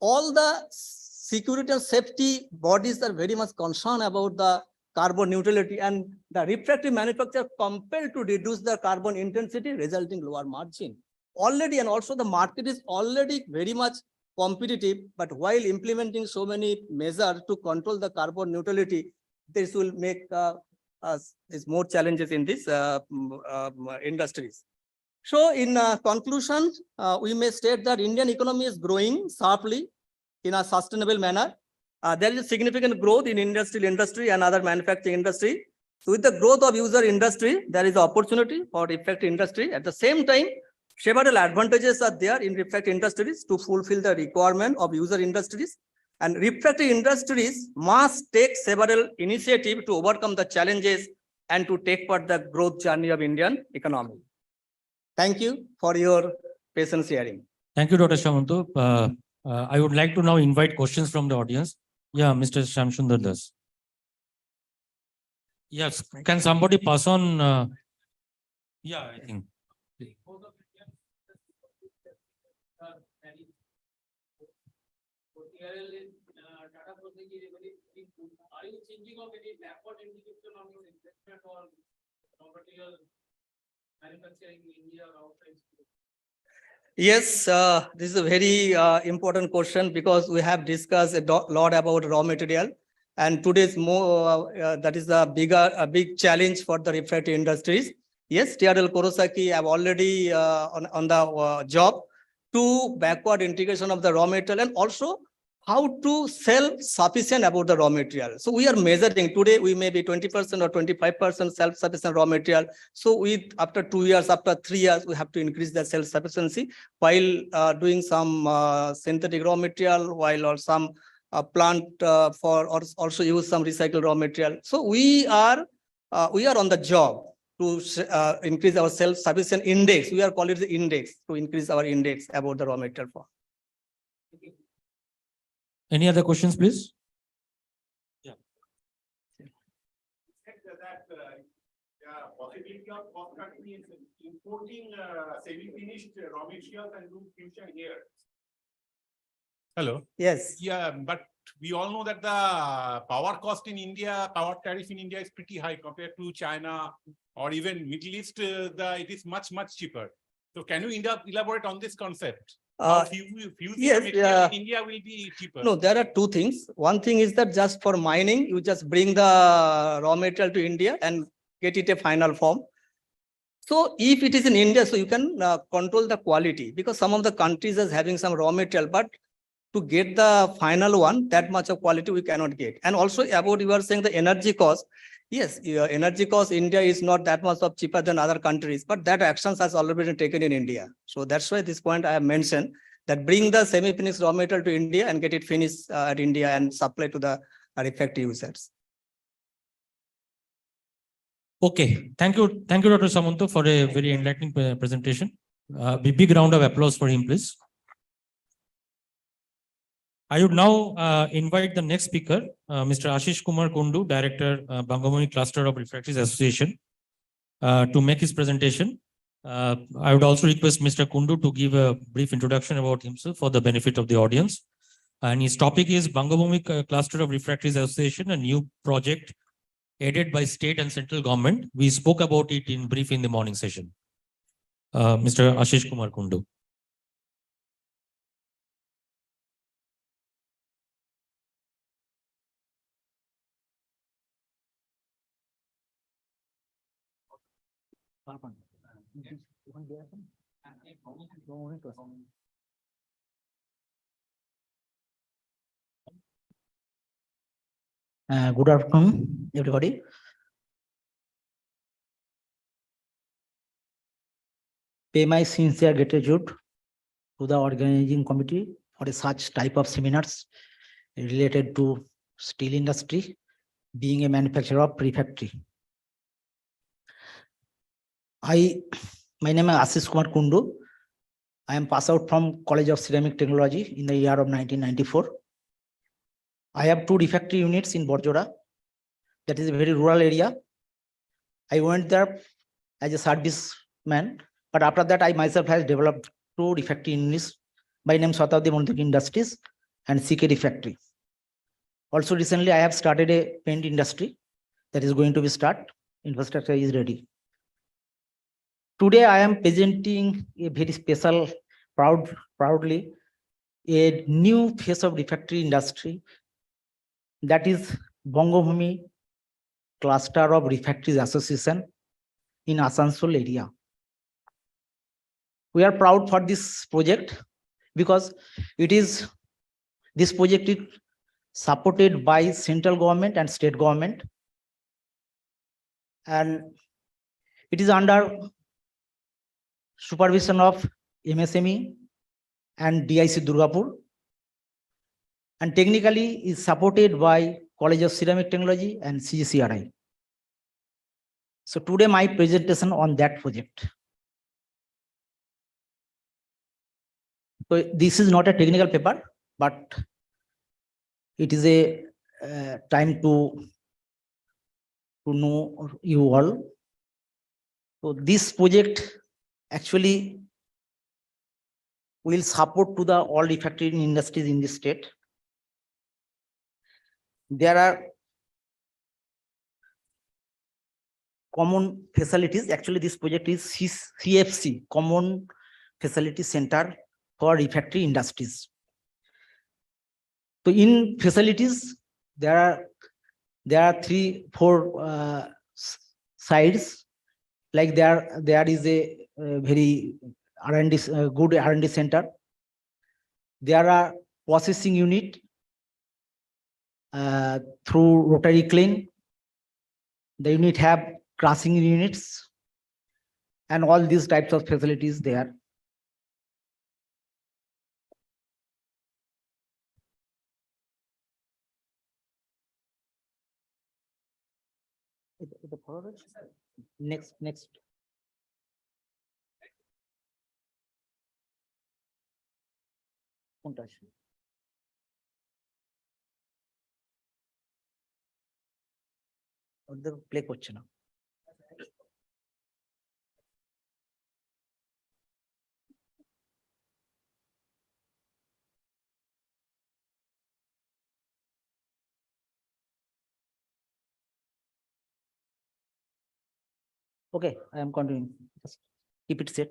all the security and safety bodies are very much concerned about the carbon neutrality, and the refractory manufacturer compelled to reduce the carbon intensity, resulting lower margin. Already, and also the market is already very much competitive, but while implementing so many measures to control the carbon neutrality, this will make is more challenges in these industries. So in conclusion, we may state that Indian economy is growing sharply in a sustainable manner. There is a significant growth in industrial industry and other manufacturing industry. So with the growth of user industry, there is opportunity for refractory industry. At the same time, several advantages are there in refractory industries to fulfill the requirement of user industries. And refractory industries must take several initiatives to overcome the challenges and to take part the growth journey of Indian economy. Thank you for your patience hearing. Thank you, Dr. Shamanto. I would like to now invite questions from the audience. Yeah, Mr. Shamsundar Das. Yes, can somebody pass on? Yeah, I think. Are you thinking of any backward integration on your investment or raw material manufacturing in India or outside? Yes, this is a very important question because we have discussed a lot about raw material, and today's more that is a big challenge for the refractory industries. Yes, TRL Kurosaki have already on the job to backward integration of the raw material and also how to self-sufficient about the raw material. So we are measuring today, we may be 20% or 25% self-sufficient raw material. So after 2 years, after 3 years, we have to increase the self-sufficiency while doing some synthetic raw material, while or some plant for or also use some recycled raw material. So we are on the job to increase our self-sufficient index. We are calling it the index to increase our index about the raw material form. Any other questions, please? Yeah. Possibility of cost cutting is importing semi-finished raw materials and do fusion here. Hello. Yes. Yeah, but we all know that the power cost in India, power tariff in India is pretty high compared to China or even Middle East. It is much cheaper. So can you elaborate on this concept? Yes, in India will be cheaper. No, there are two things. One thing is that just for mining, you just bring the raw material to India and get it a final form. So if it is in India, so you can control the quality because some of the countries is having some raw material, but to get the final one, that much of quality we cannot get. And also about you are saying the energy cost. Yes, energy cost, India is not that much of cheaper than other countries, but that actions has already been taken in India. So that's why this point I have mentioned that bring the semi-finished raw material to India and get it finished at India and supply to the refractory users. Okay, thank you, Dr. Samanto, for a very enlightening presentation. Big round of applause for him, please. I would now invite the next speaker, Mr. Ashish Kumar Kundu, Director, Bangamuni Cluster of Refractories Association, to make his presentation. I would also request Mr. Kundu to give a brief introduction about himself for the benefit of the audience. And his topic is Bangamuni Cluster of Refractories Association, a new project aided by state and central government. We spoke about it in brief in the morning session. Mr. Ashish Kumar Kundu. Good afternoon, everybody. Pay my sincere gratitude to the organizing committee for such type of seminars related to steel industry, being a manufacturer of refractory. My name is Ashish Kumar Kundu. I am passed out from College of Ceramic Technology in the year of 1994. I have 2 refractory units in Borjora. That is a very rural area. I went there as a serviceman, but after that I myself has developed 2 refractory units by name Shatabdi Mantik Industries and CK Refractory. Also recently I have started a paint industry. that is going to be start. Infrastructure is ready. Today, I am presenting a very special, proudly, a new phase of refractory industry, that is Bangabhumi Cluster of Refractories Association in Asansol area. We are proud for this project because this project is supported by central government and state government, and it is under supervision of MSME and DIC Durgapur, and technically is supported by College of Ceramic Technology and CGCRI. So today my presentation on that project. So this is not a technical paper, but it is a time to know you all. So this project actually will support to the all refractory industries in this state. There are common facilities. Actually, this project is CFC, Common Facility Center for Refractory Industries. So in facilities, there are 3-4 sides. Like there is a very R&D, good R&D center. There are processing unit through rotary kiln. The unit have crushing units and all these types of facilities there. Next. Play করছে না। Okay, I am continuing. Just keep it set.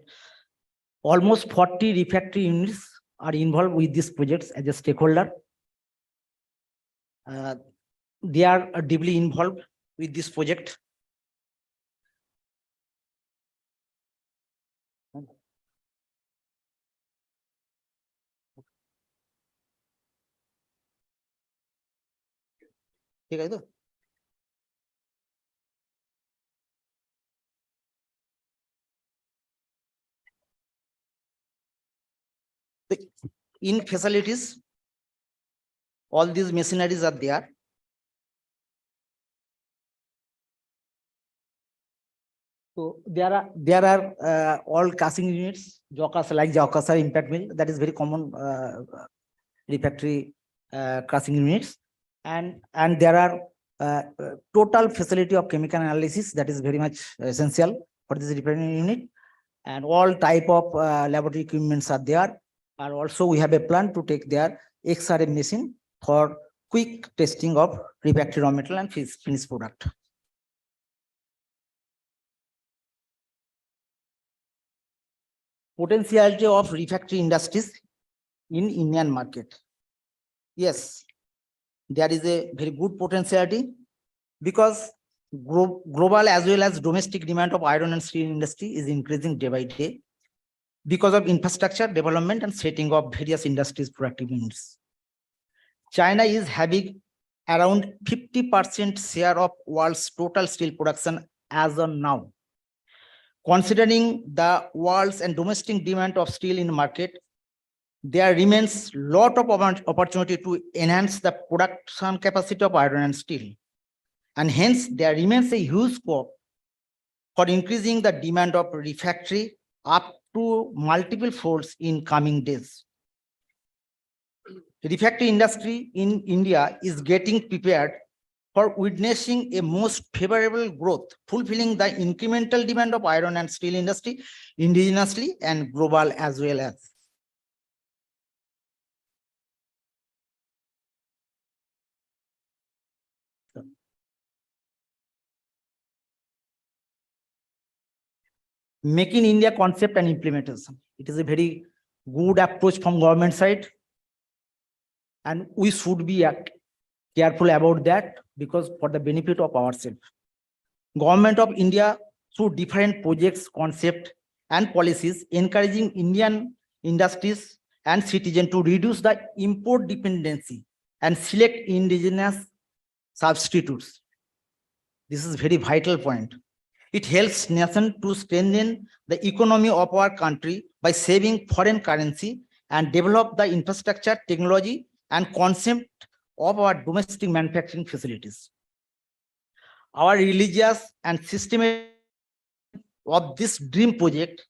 Almost 40 refractory units are involved with these projects as a stakeholder. They are deeply involved with this project. ঠিক আছে তো? In facilities, all these machineries are there. So there are all casting units, like Jokasa impact mill, that is very common refractory casting units, and there are total facility of chemical analysis that is very much essential for this refractory unit, and all type of laboratory equipments are there. And also we have a plan to take their XRM machine for quick testing of refractory raw material and finished product. Potentiality of refractory industries in Indian market. Yes, there is a very good potentiality because global as well as domestic demand of iron and steel industry is increasing day by day because of infrastructure development and setting of various industries productive units. China is having around 50% share of world's total steel production as of now. Considering the world's and domestic demand of steel in the market, there remains lot of opportunity to enhance the production capacity of iron and steel. And hence there remains a huge scope for increasing the demand of refractory up to multiple folds in coming days. The refractory industry in India is getting prepared for witnessing a most favorable growth, fulfilling the incremental demand of iron and steel industry indigenously and global as well as. Make in India concept and implementation. It is a very good approach from government side. And we should be careful about that because for the benefit of ourselves. Government of India through different projects, concept and policies encouraging Indian industries and citizens to reduce the import dependency and select indigenous substitutes. This is very vital point. It helps nation to strengthen the economy of our country by saving foreign currency and develop the infrastructure, technology, and concept of our domestic manufacturing facilities. Our religious and systematic of this dream project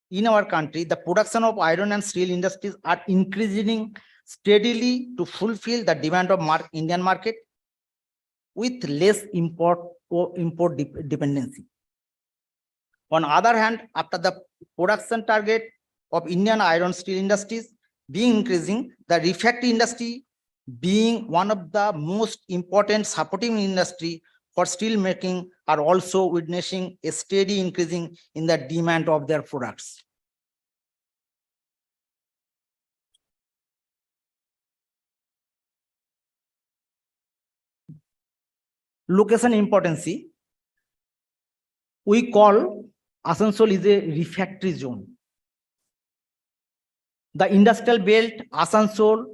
in our country, the production of iron and steel industries are increasing steadily to fulfill the demand of Indian market with less import dependency. On other hand, after the production target of Indian iron steel industries being increasing, the refractory industry being one of the most important supporting industry for steel making are also witnessing a steady increasing in the demand of their products. Location importance. We call Asansol is a refractory zone. The industrial belt, Asansol,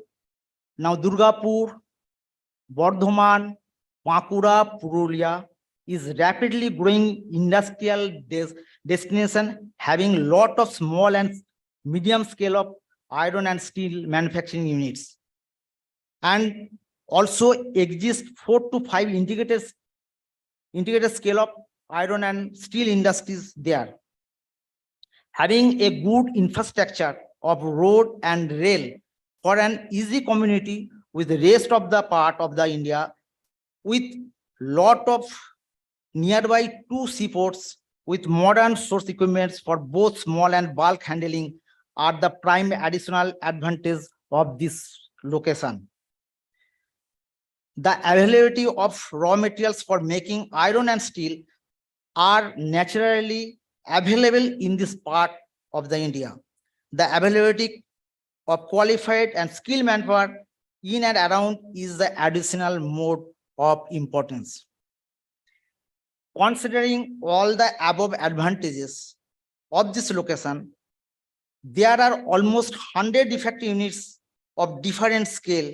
now Durgapur, Bardhaman, Bankura, Purulia is rapidly growing industrial destination having lot of small and medium scale of iron and steel manufacturing units. And also exist 4 to 5 integrated scale of iron and steel industries there. Having a good infrastructure of road and rail for an easy community with the rest of the part of the India with lot of nearby 2 seaports with modern source equipments for both small and bulk handling are the prime additional advantage of this location. The availability of raw materials for making iron and steel are naturally available in this part of the India. The availability of qualified and skilled manpower in and around is the additional mode of importance. Considering all the above advantages of this location, there are almost 100 refractory units of different scale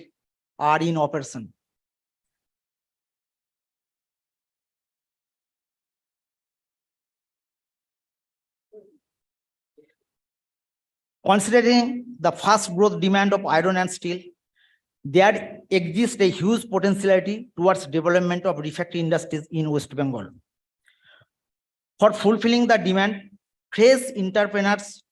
are in operation. Considering the fast growth demand of iron and steel, there exists a huge potentiality towards development of refractory industries in West Bengal. For fulfilling the demand, fresh entrepreneurs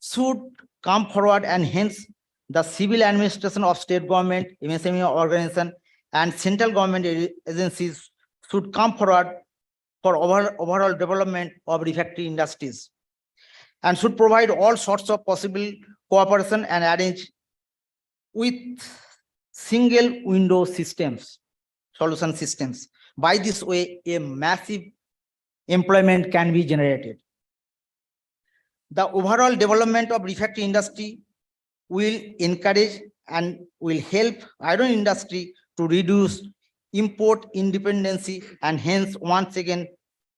should come forward and hence the civil administration of state government, MSME organization and central government agencies should come forward for overall development of refractory industries and should provide all sorts of possible cooperation and arrange with single window systems, solution systems. By this way, a massive employment can be generated. The overall development of refractory industry will encourage and will help iron industry to reduce import independency, and hence once again,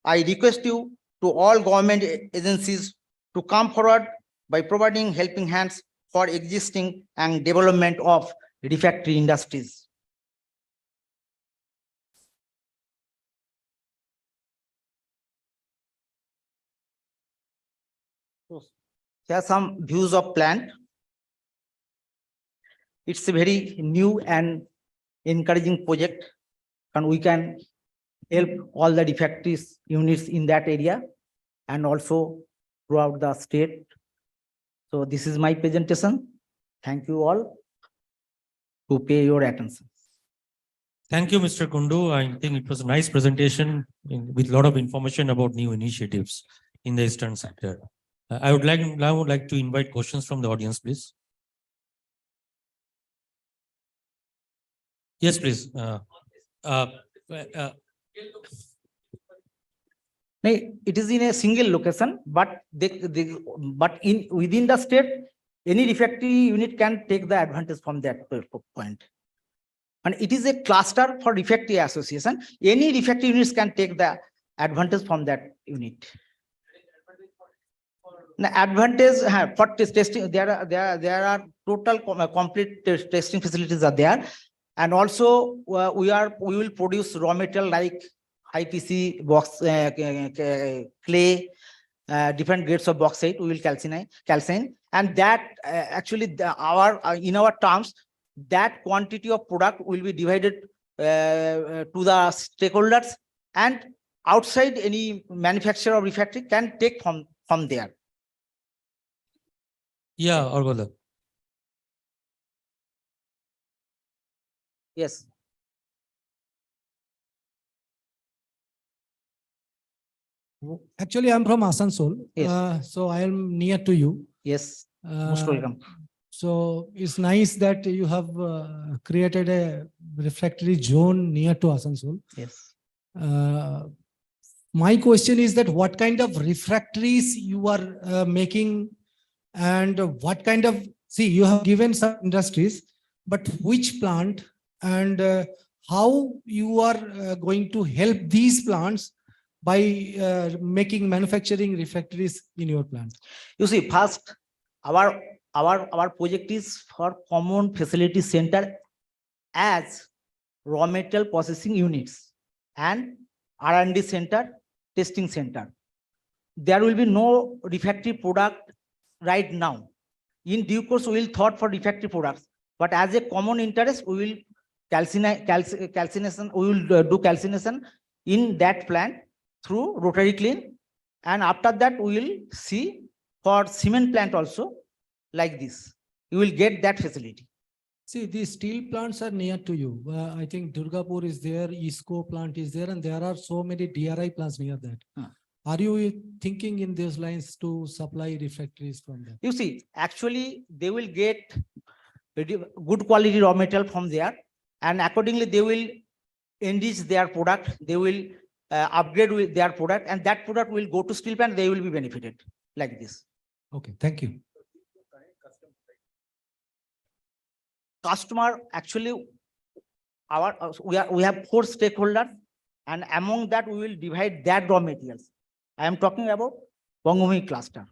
I request you to all government agencies to come forward by providing helping hands for existing and development of refractory industries. Here are some views of plant. It's a very new and encouraging project, and we can help all the refractories units in that area and also throughout the state. So this is my presentation. Thank you all to pay your attention. Thank you, Mr. Kundu. I think it was a nice presentation with a lot of information about new initiatives in the eastern sector. I would like to invite questions from the audience, please. Yes, please. It is in a single location, but within the state, any refractory unit can take the advantage from that point. And it is a cluster for refractory association. Any refractory units can take the advantage from that unit. The advantage for testing, there are total complete testing facilities are there, and also we will produce raw material like IPC box, clay, different grades of bauxite. We will calcine, and that actually in our terms, that quantity of product will be divided to the stakeholders, and outside any manufacturer of refractory can take from there. Yeah, Argola. Yes. Actually, I'm from Asansol. Yes. So I am near to you. Yes. Most welcome. So it's nice that you have created a refractory zone near to Asansol. Yes. My question is that what kind of refractories you are making, and what kind of, see, you have given some industries, but which plant, and how you are going to help these plants by making manufacturing refractories in your plant? You see, first, our project is for common facility center as raw material processing units and R&D center, testing center. There will be no refractory product right now. In due course, we will thought for refractory products, but as a common interest, we will calcination. We will do calcination in that plant through rotary kiln, and after that we will see for cement plant also like this. You will get that facility. See, these steel plants are near to you. I think Durgapur is there, ISCO plant is there, and there are so many DRI plants near that. Are you thinking in those lines to supply refractories from there? You see, actually, they will get good quality raw material from there, and accordingly, they will enrich their product. They will upgrade with their product, and that product will go to steel plant. They will be benefited like this. Okay, thank you. Customer, actually, we have 4 stakeholders, and among that we will divide that raw materials. I am talking about Bangumi cluster.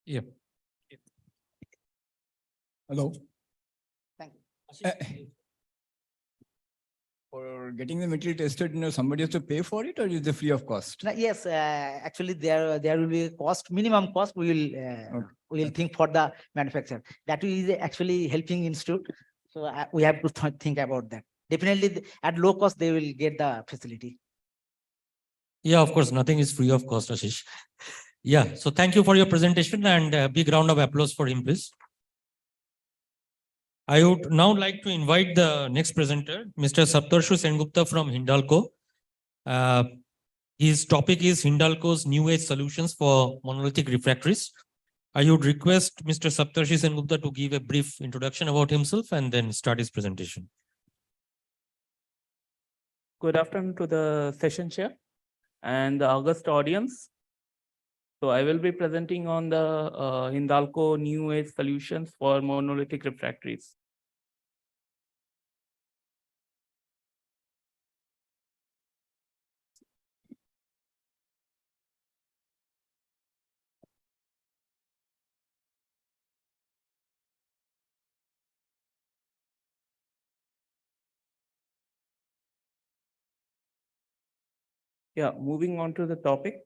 Yep. Hello. Thank you. For getting the material tested, somebody has to pay for it, or is it free of cost? Yes, actually there will be a cost, minimum cost. We will think for the manufacturer. That is actually helping institute. So we have to think about that. Definitely at low cost they will get the facility. Yeah, of course, nothing is free of cost, Ashish. Yeah, so thank you for your presentation, and a big round of applause for him, please. I would now like to invite the next presenter, Mr. Saptarshu Sengupta from Hindalco. His topic is Hindalco's New Age Solutions for Monolithic Refractories. I would request Mr. Saptarshu Sengupta to give a brief introduction about himself and then start his presentation. Good afternoon to the session chair and the august audience. So I will be presenting on the Hindalco New Age Solutions for Monolithic Refractories. Yeah, moving on to the topic.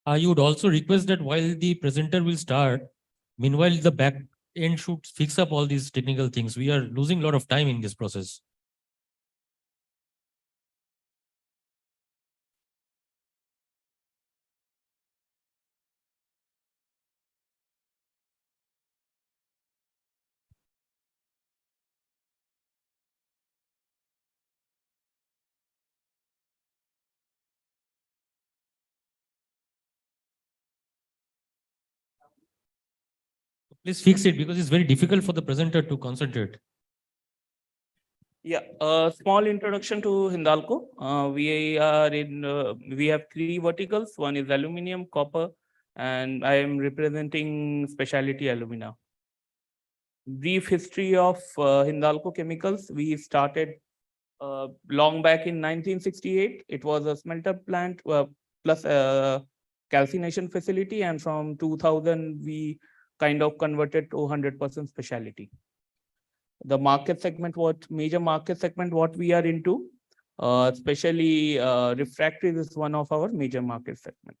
I would also request that while the presenter will start, meanwhile, the end should fix up all these technical things. We are losing a lot of time in this process. Please fix it because it's very difficult for the presenter to concentrate. Yeah, a small introduction to Hindalco. We have three verticals. One is aluminum, copper, and I am representing specialty alumina. Brief history of Hindalco Chemicals. We started long back in 1968. It was a smelter plant plus a calcination facility, and from 2000 we kind of converted to 100% specialty. The market segment, major market segment what we are into, especially refractory is one of our major market segment.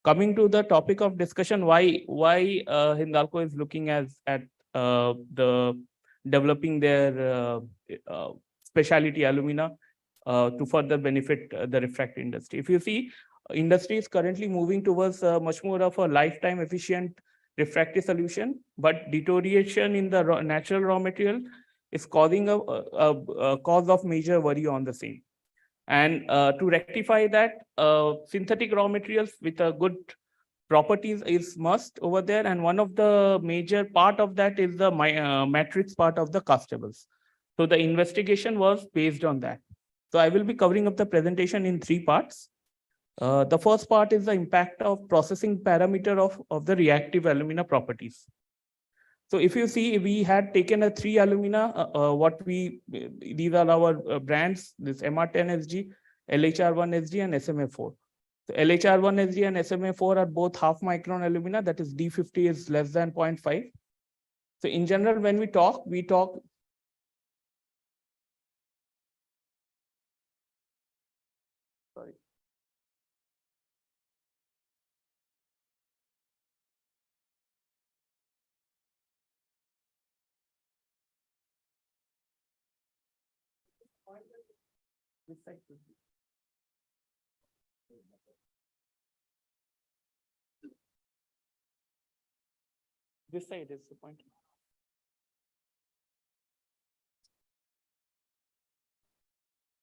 Coming to the topic of discussion, why Hindalco is looking at the developing their specialty alumina to further benefit the refractory industry. If you see, industry is currently moving towards much more of a lifetime efficient refractory solution, but deterioration in the natural raw material is causing a cause of major worry on the same. And to rectify that, synthetic raw materials with a good properties is must over there. And one of the major part of that is the matrix part of the castables. So the investigation was based on that. So I will be covering up the presentation in three parts. The first part is the impact of processing parameter of the reactive alumina properties. So if you see, we had taken a three alumina, these are our brands, this MR10SG, LHR1SG and SMA4. So LHR1SG and SMA4 are both half micron alumina, that is D50 is less than 0.5. So in general, when we talk, sorry. This side is the point.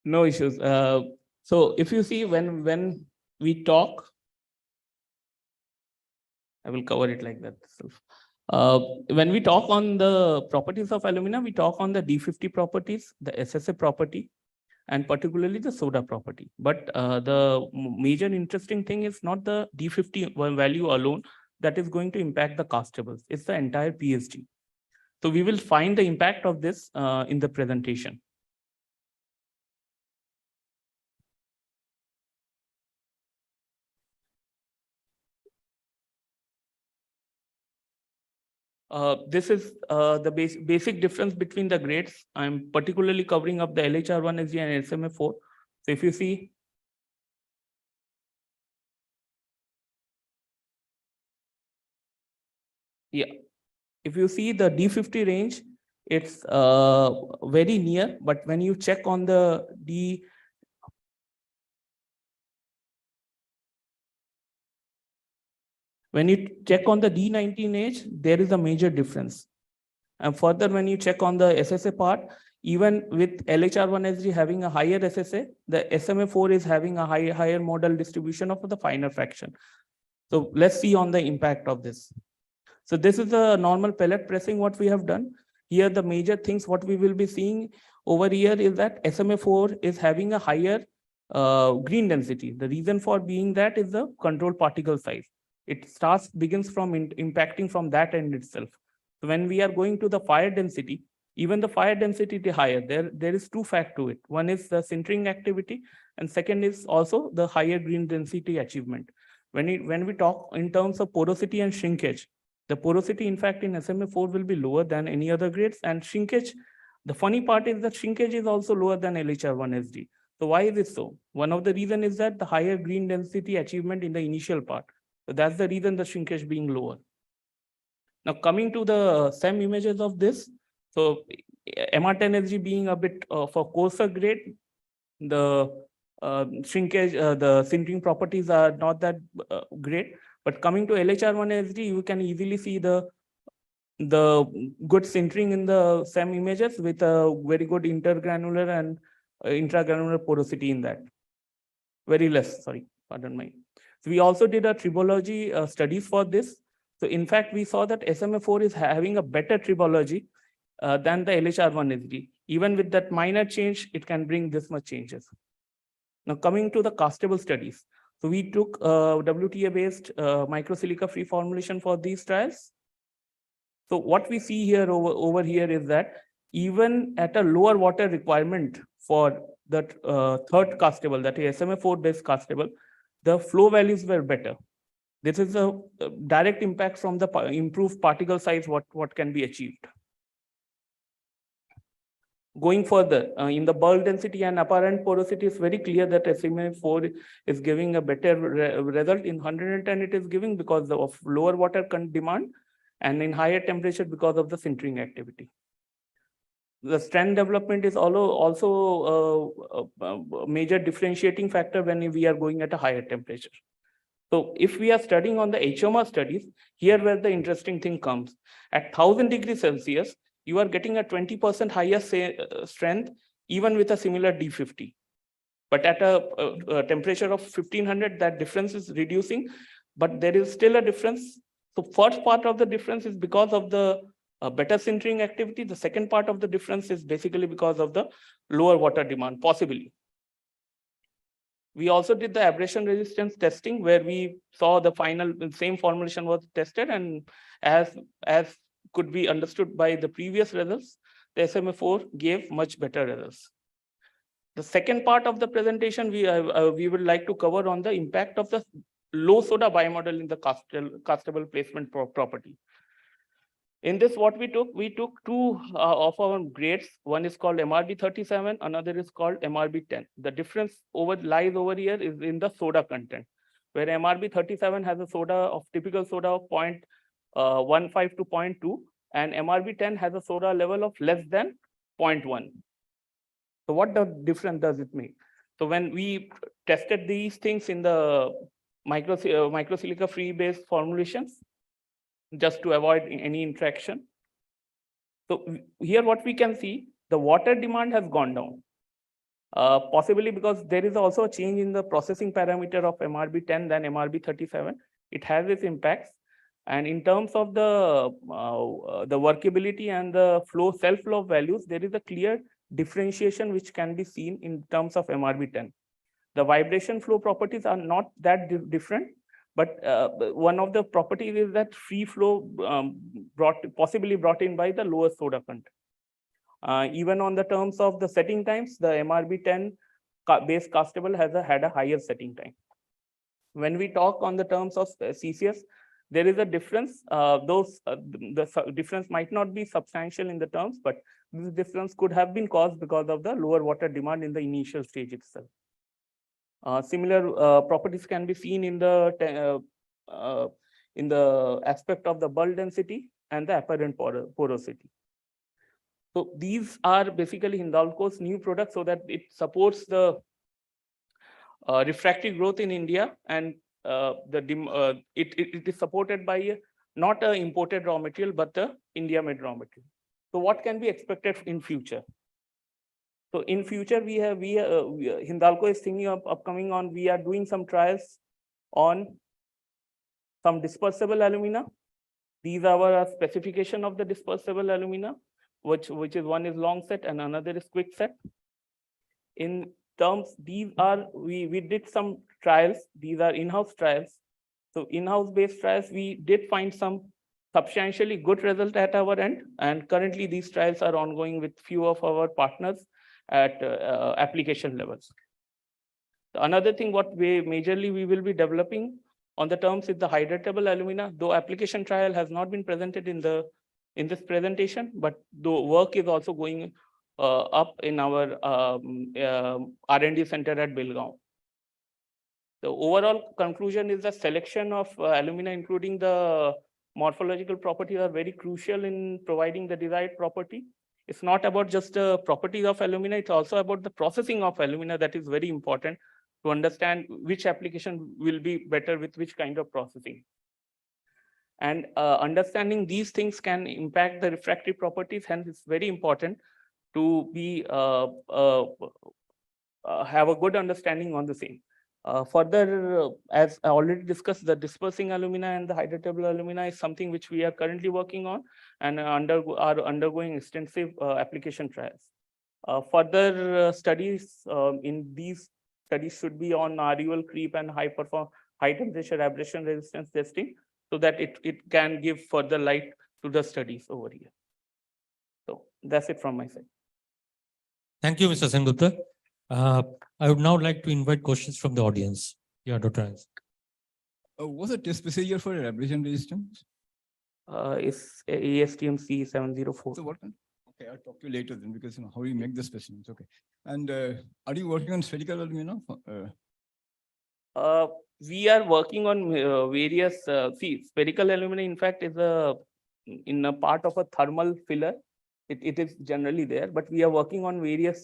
No issues. So if you see, when we talk, I will cover it like that. When we talk on the properties of alumina, we talk on the D50 properties, the SSA property, and particularly the soda property. But the major interesting thing is not the D50 value alone that is going to impact the castables. It's the entire PSG. So we will find the impact of this in the presentation. This is the basic difference between the grades. I'm particularly covering up the LHR1SG and SMA4. So if you see, yeah, if you see the D50 range, it's very near, but when you check on the D19 age, there is a major difference. And further, when you check on the SSA part, even with LHR1SG having a higher SSA, the SMA4 is having a higher model distribution of the finer fraction. So let's see on the impact of this. So this is a normal pellet pressing what we have done. Here, the major things what we will be seeing over here is that SMA4 is having a higher green density. The reason for being that is the control particle size. It begins from impacting from that end itself. So when we are going to the fire density, even the fire density is higher. There is two factors to it. One is the sintering activity, and second is also the higher green density achievement. When we talk in terms of porosity and shrinkage, the porosity, in fact, in SMA4 will be lower than any other grades, and shrinkage, the funny part is that shrinkage is also lower than LHR1SG. So why is it so? One of the reasons is that the higher green density achievement in the initial part. So that's the reason the shrinkage being lower. Now coming to the SEM images of this, so MR10SG being a bit of a coarser grade, the shrinkage, the sintering properties are not that great. But coming to LHR1SD, you can easily see the good sintering in the SEM images with a very good intergranular and intragranular porosity in that. Very less, sorry, pardon me. So we also did a tribology studies for this. So in fact, we saw that SMA4 is having a better tribology than the LHR1SD. Even with that minor change, it can bring this much changes. Now coming to the castable studies. So we took WTA-based microsilica free formulation for these trials. So what we see here over here is that even at a lower water requirement for the third castable, that is SMA4-based castable, the flow values were better. This is a direct impact from the improved particle size, what can be achieved. Going further, in the bulk density and apparent porosity, it's very clear that SMA4 is giving a better result. In 110, it is giving because of lower water demand, and in higher temperature because of the sintering activity. The strand development is also a major differentiating factor when we are going at a higher temperature. So if we are studying on the HOMA studies, here where the interesting thing comes. At 1000 degrees Celsius, you are getting a 20% higher strength, even with a similar D50. But at a temperature of 1500, that difference is reducing, but there is still a difference. So first part of the difference is because of the better sintering activity. The second part of the difference is basically because of the lower water demand, possibly. We also did the abrasion resistance testing, where we saw the final same formulation was tested, and as could be understood by the previous results, the SMA4 gave much better results. The second part of the presentation we would like to cover on the impact of the low soda bimodal in the castable placement property. In this, what we took two of our grades. One is called MRB37, another is called MRB10. The difference lies over here is in the soda content, where MRB37 has a soda of typical soda of 0.15 to 0.2, and MRB10 has a soda level of less than 0.1. So what the difference does it make? So when we tested these things in the microsilica free based formulations, just to avoid any interaction. So here what we can see, the water demand has gone down. Possibly because there is also a change in the processing parameter of MRB10 than MRB37. It has its impacts. And in terms of the workability and the self-flow values, there is a clear differentiation which can be seen in terms of MRB10. The vibration flow properties are not that different, but one of the properties is that free flow possibly brought in by the lower soda content. Even on the terms of the setting times, the MRB10 base castable had a higher setting time. When we talk on the terms of CCS, there is a difference. The difference might not be substantial in the terms, but this difference could have been caused because of the lower water demand in the initial stage itself. Similar properties can be seen in the aspect of the bulk density and the apparent porosity. So these are basically Hindalco's new products, so that it supports the refractory growth in India, and it is supported by not an imported raw material, but the India-made raw material. So what can be expected in future? So in future, Hindalco is thinking of upcoming on, we are doing some trials on some dispersible alumina. These are our specification of the dispersible alumina, which is one is long set and another is quick set. In terms, these are, we did some trials. These are in-house trials. So in-house based trials, we did find some substantially good result at our end. And currently these trials are ongoing with few of our partners at application levels. Another thing what we will be developing on the terms is the hydratable alumina, though application trial has not been presented in this presentation, but the work is also going up in our R&D center at Belgaum. The overall conclusion is the selection of alumina, including the morphological properties are very crucial in providing the desired property. It's not about just the properties of alumina, it's also about the processing of alumina that is very important to understand which application will be better with which kind of processing. And understanding these things can impact the refractory properties, hence it's very important to be have a good understanding on the same. Further, as I already discussed, the dispersing alumina and the hydratable alumina is something which we are currently working on and are undergoing extensive application trials. Further studies in these studies should be on RUL creep and high temperature abrasion resistance testing, so that it can give further light to the studies over here. So that's it from my side. Thank you, Mr. Sengupta. I would now like to invite questions from the audience. Yeah, Dr. Hans. What's the test procedure for abrasion resistance? It's ASTM C704. So what? Okay, I'll talk to you later then, because how you make the specimens. Okay. And are you working on spherical alumina? We are working on various, spherical alumina, in fact, is in a part of a thermal filler. It is generally there, but we are working on various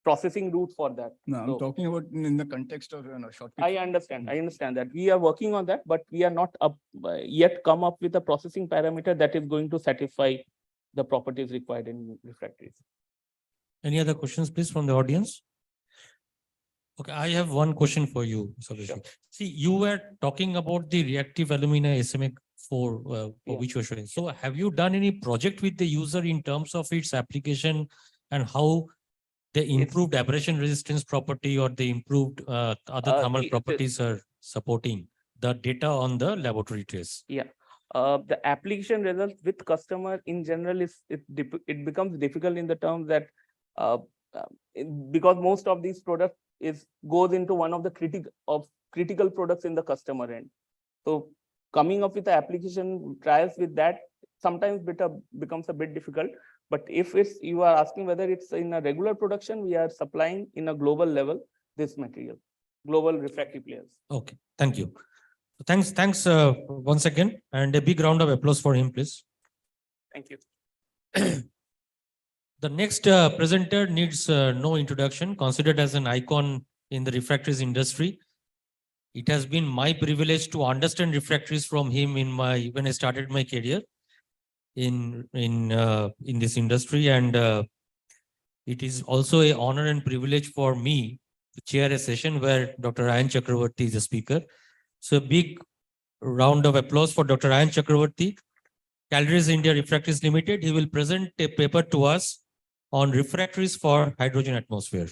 processing routes for that. No, I'm talking about in the context of short. I understand that. We are working on that, but we are not yet come up with a processing parameter that is going to satisfy the properties required in refractories. Any other questions, please, from the audience? Okay, I have one question for you. Sure. See, you were talking about the reactive alumina SMA4 for which you were showing. So have you done any project with the user in terms of its application and how the improved abrasion resistance property or the improved other thermal properties are supporting the data on the laboratory trace? Yeah. The application results with customer in general it becomes difficult in the terms that because most of these products goes into one of the critical products in the customer end. So coming up with the application trials with that sometimes becomes a bit difficult. But if you are asking whether it's in a regular production, we are supplying in a global level this material, global refractory players. Okay, thank you. Thanks once again, and a big round of applause for him, please. Thank you. The next presenter needs no introduction, considered as an icon in the refractories industry. It has been my privilege to understand refractories from him when I started my career in this industry, and it is also an honor and privilege for me to chair a session where Dr. Ayan Chakravarti is a speaker. So a big round of applause for Dr. Ayan Chakravarti, Calder's India Refractories Limited. He will present a paper to us on refractories for hydrogen atmosphere.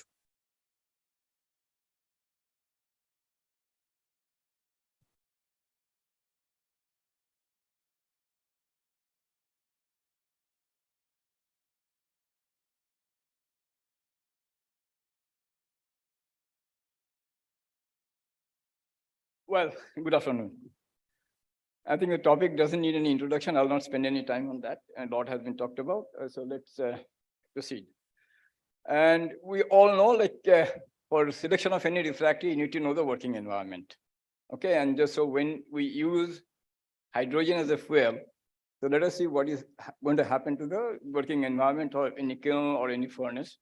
Well, good afternoon. I think the topic doesn't need any introduction. I'll not spend any time on that. And a lot has been talked about. So let's proceed. And we all know, like, for selection of any refractory, you need to know the working environment. Okay, and just so when we use hydrogen as a fuel, so let us see what is going to happen to the working environment or any kiln or any furnace.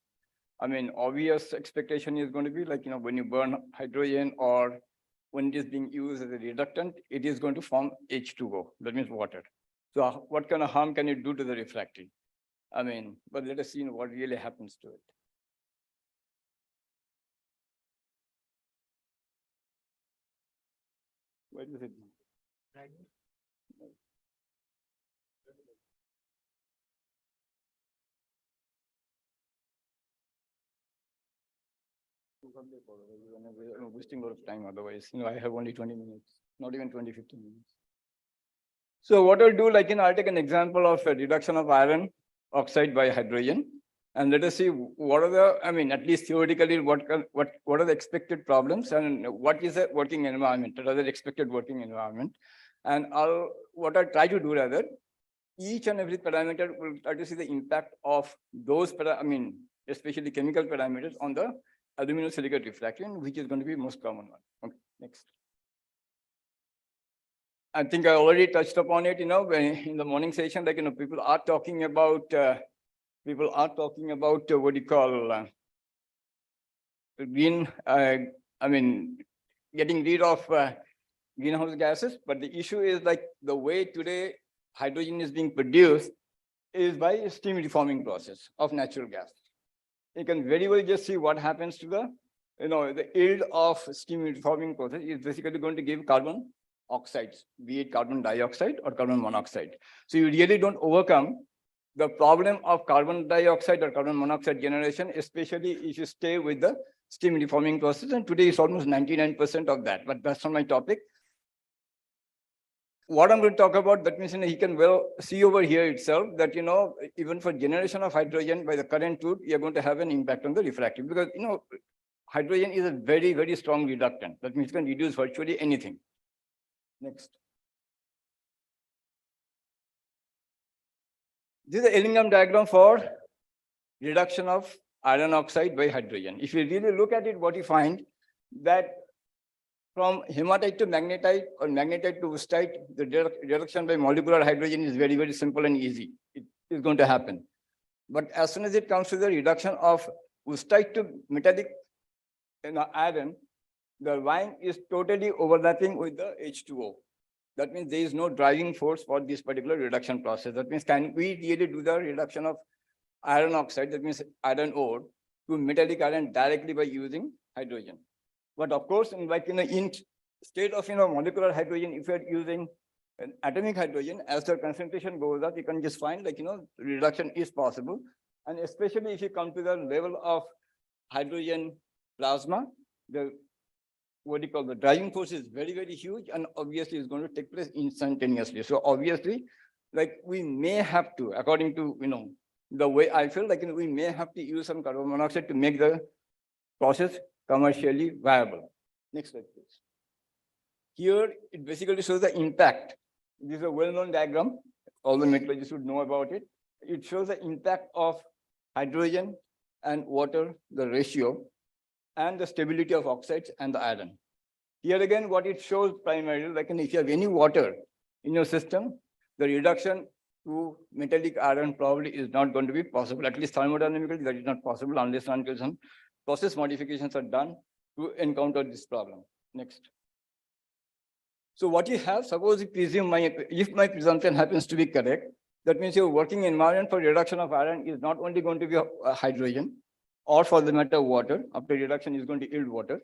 I mean, obvious expectation is going to be like, when you burn hydrogen or when it is being used as a reductant, it is going to form H2O, that means water. So what kind of harm can it do to the refractory? I mean, but let us see what really happens to it. Where is it? Right. I'm wasting a lot of time otherwise. I have only 20 minutes, not even 20, 15 minutes. So what I'll do, I'll take an example of a reduction of iron oxide by hydrogen. And let us see what are the, at least theoretically, what are the expected problems and what is the working environment, rather expected working environment. And what I'll try to do rather, each and every parameter will try to see the impact of those, especially chemical parameters on the aluminosilicate refraction, which is going to be most common one. Okay, next. I think I already touched upon it, when in the morning session, like, people are talking about, what do you call, green, getting rid of greenhouse gases. But the issue is like the way today hydrogen is being produced is by a steam reforming process of natural gas. You can very well just see what happens to the, the yield of steam reforming process is basically going to give carbon oxides, be it carbon dioxide or carbon monoxide. So you really don't overcome the problem of carbon dioxide or carbon monoxide generation, especially if you stay with the steam reforming process. And today is almost 99% of that, but that's not my topic. What I'm going to talk about, that means he can well see over here itself that, even for generation of hydrogen by the current route, you're going to have an impact on the refractory because, hydrogen is a very, very strong reductant. That means it can reduce virtually anything. Next. This is the Ellingham diagram for reduction of iron oxide by hydrogen. If you really look at it, what you find that from hematite to magnetite or magnetite to wustite, the reduction by molecular hydrogen is very, very simple and easy. It is going to happen. But as soon as it comes to the reduction of wustite to metallic iron, the line is totally overlapping with the H2O. That means there is no driving force for this particular reduction process. That means can we really do the reduction of iron oxide, that means iron ore, to metallic iron directly by using hydrogen? But of course, in state of molecular hydrogen, if you're using an atomic hydrogen, as the concentration goes up, you can just find reduction is possible. And especially if you come to the level of hydrogen plasma, the driving force is very, very huge, and obviously it's going to take place instantaneously. So obviously, we may have to, according to the way I feel, we may have to use some carbon monoxide to make the process commercially viable. Next slide, please. Here, it basically shows the impact. This is a well-known diagram. All the metallurgists would know about it. It shows the impact of hydrogen and water, the ratio, and the stability of oxides and the iron. Here again, what it shows primarily, if you have any water in your system, the reduction to metallic iron probably is not going to be possible. At least thermodynamically, that is not possible unless some process modifications are done to encounter this problem. Next. So what you have, suppose if my presumption happens to be correct, that means your working environment for reduction of iron is not only going to be hydrogen, or for the matter water, after reduction is going to yield water.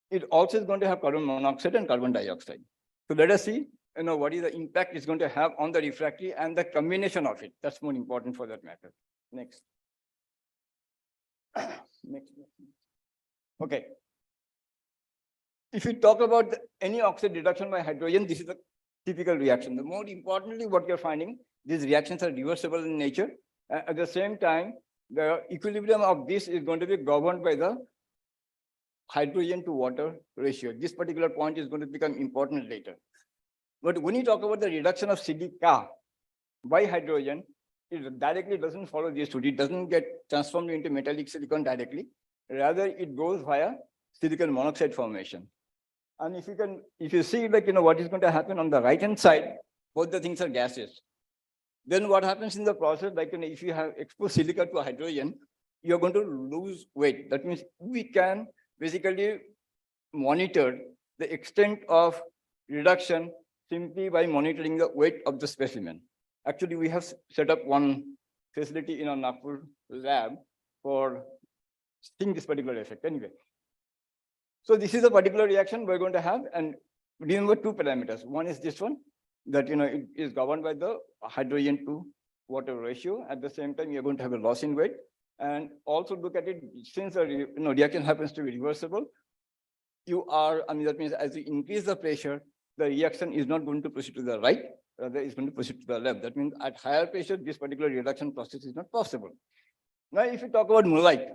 It also is going to have carbon monoxide and carbon dioxide. So let us see, what is the impact it's going to have on the refractory and the combination of it. That's more important for that matter. Next. Next. Okay. If you talk about any oxide reduction by hydrogen, this is a typical reaction. The more importantly, what you're finding, these reactions are reversible in nature. At the same time, the equilibrium of this is going to be governed by the hydrogen to water ratio. This particular point is going to become important later. But when you talk about the reduction of silica by hydrogen, it directly doesn't follow this route. It doesn't get transformed into metallic silicon directly. Rather, it goes via silicon monoxide formation. And if you see what is going to happen on the right-hand side, both the things are gases. Then what happens in the process, if you have exposed silica to hydrogen, you're going to lose weight. That means we can basically monitor the extent of reduction simply by monitoring the weight of the specimen. Actually, we have set up one facility in our Nagpur lab for seeing this particular effect. Anyway, so this is a particular reaction we're going to have, and remember two parameters. One is this one, that it is governed by the hydrogen to water ratio. At the same time, you're going to have a loss in weight. And also look at it, since the reaction happens to be reversible, that means as you increase the pressure, the reaction is not going to proceed to the right, rather it's going to proceed to the left. That means at higher pressure, this particular reduction process is not possible. Now, if you talk about mullite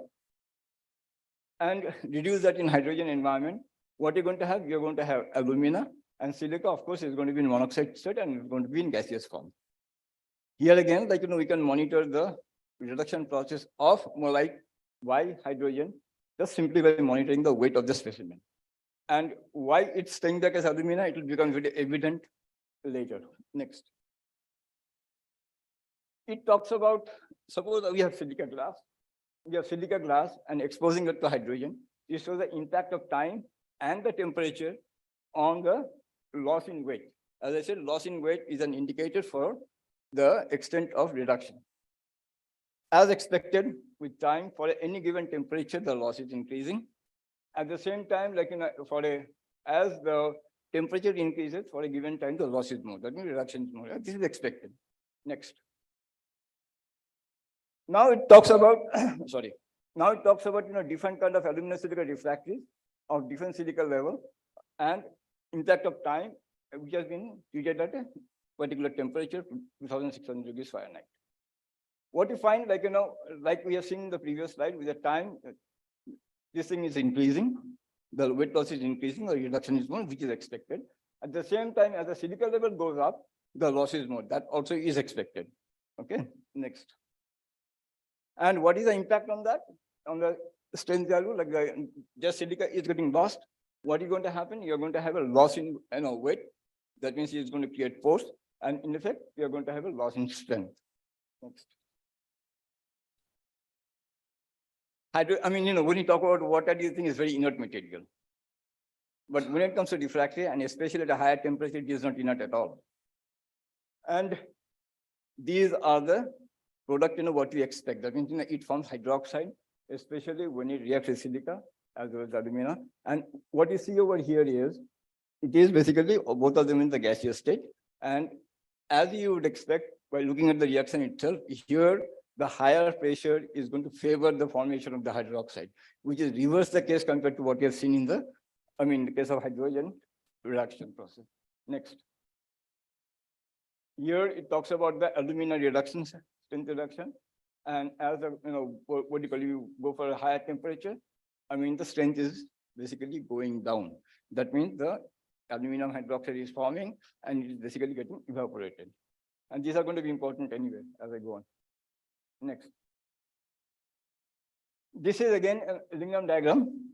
and reduce that in hydrogen environment, what you're going to have? You're going to have alumina, and silica, of course, is going to be in monoxide state and it's going to be in gaseous form. Here again, we can monitor the reduction process of mullite by hydrogen just simply by monitoring the weight of the specimen. And why it's staying back as alumina, it will become very evident later. Next. It talks about, suppose we have silica glass and exposing it to hydrogen. It shows the impact of time and the temperature on the loss in weight. As I said, loss in weight is an indicator for the extent of reduction. As expected, with time, for any given temperature, the loss is increasing. At the same time, like as the temperature increases for a given time, the loss is more. That means reduction is more. This is expected. Next. Now it talks about, sorry. Now it talks about different kind of aluminosilicate refractories of different silica level and impact of time, which has been treated at a particular temperature, 2600 degrees Fahrenheit. What you find, like we have seen in the previous slide, with the time, this thing is increasing, the weight loss is increasing, or reduction is more, which is expected. At the same time, as the silica level goes up, the loss is more. That also is expected. Okay, next. And what is the impact on that? On the strength value, like just silica is getting lost. What is going to happen? You're going to have a loss in weight. That means it's going to create force. And in effect, you're going to have a loss in strength. Next. When you talk about water, do you think is very inert material? But when it comes to refractory, and especially at a higher temperature, it is not inert at all. And these are the product, what we expect. That means it forms hydroxide, especially when it reacts with silica as well as alumina. And what you see over here is, it is basically both of them in the gaseous state. And as you would expect, by looking at the reaction itself, here, the higher pressure is going to favor the formation of the hydroxide, which is reverse the case compared to what we have seen in the case of hydrogen reduction process. Next. Here it talks about the alumina reduction, strength reduction. And as you go for a higher temperature, the strength is basically going down. That means the aluminum hydroxide is forming and it is basically getting evaporated. And these are going to be important anyway as I go on. Next. This is again an aluminum diagram.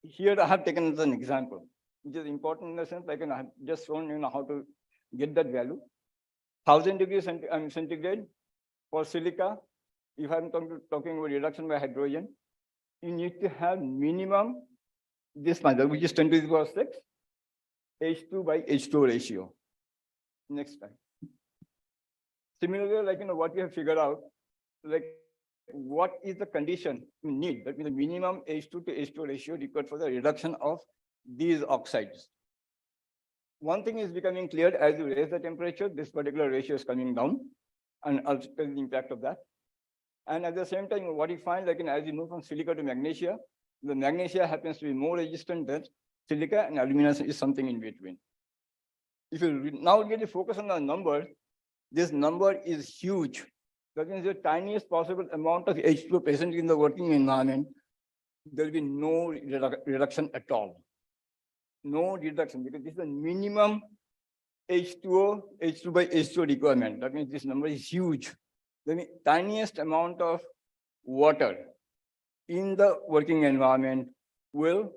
Here I have taken as an example, which is important in the sense I have just shown how to get that value. 1000 degrees centigrade for silica. If I'm talking about reduction by hydrogen, you need to have minimum this much, which is 10 to the power 6, H2 by H2 ratio. Next slide. Similarly, what we have figured out, what is the condition you need? That means the minimum H2 to H2 ratio required for the reduction of these oxides. One thing is becoming clear: as you raise the temperature, this particular ratio is coming down, and also the impact of that. And at the same time, what you find, as you move from silica to magnesia, the magnesia happens to be more resistant than silica, and alumina is something in between. If you now really focus on the number, this number is huge. That means the tiniest possible amount of H2 present in the working environment, there will be no reduction at all. No reduction, because this is the minimum H2O, H2 by H2 requirement. That means this number is huge. The tiniest amount of water in the working environment will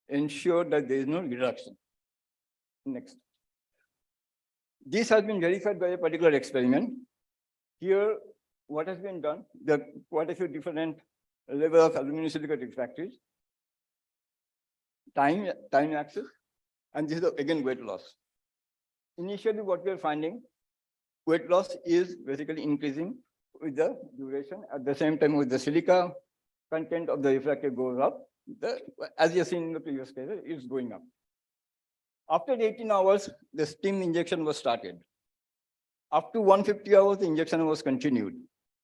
ensure that there is no reduction. Next. This has been verified by a particular experiment. Here, what has been done, there are quite a few different levels of aluminosilicate refractories, time axis, and this is again weight loss. Initially, what we are finding, weight loss is basically increasing with the duration. At the same time, with the silica content of the refractor goes up, as you have seen in the previous case, it's going up. After 18 hours, the steam injection was started. Up to 150 hours, the injection was continued.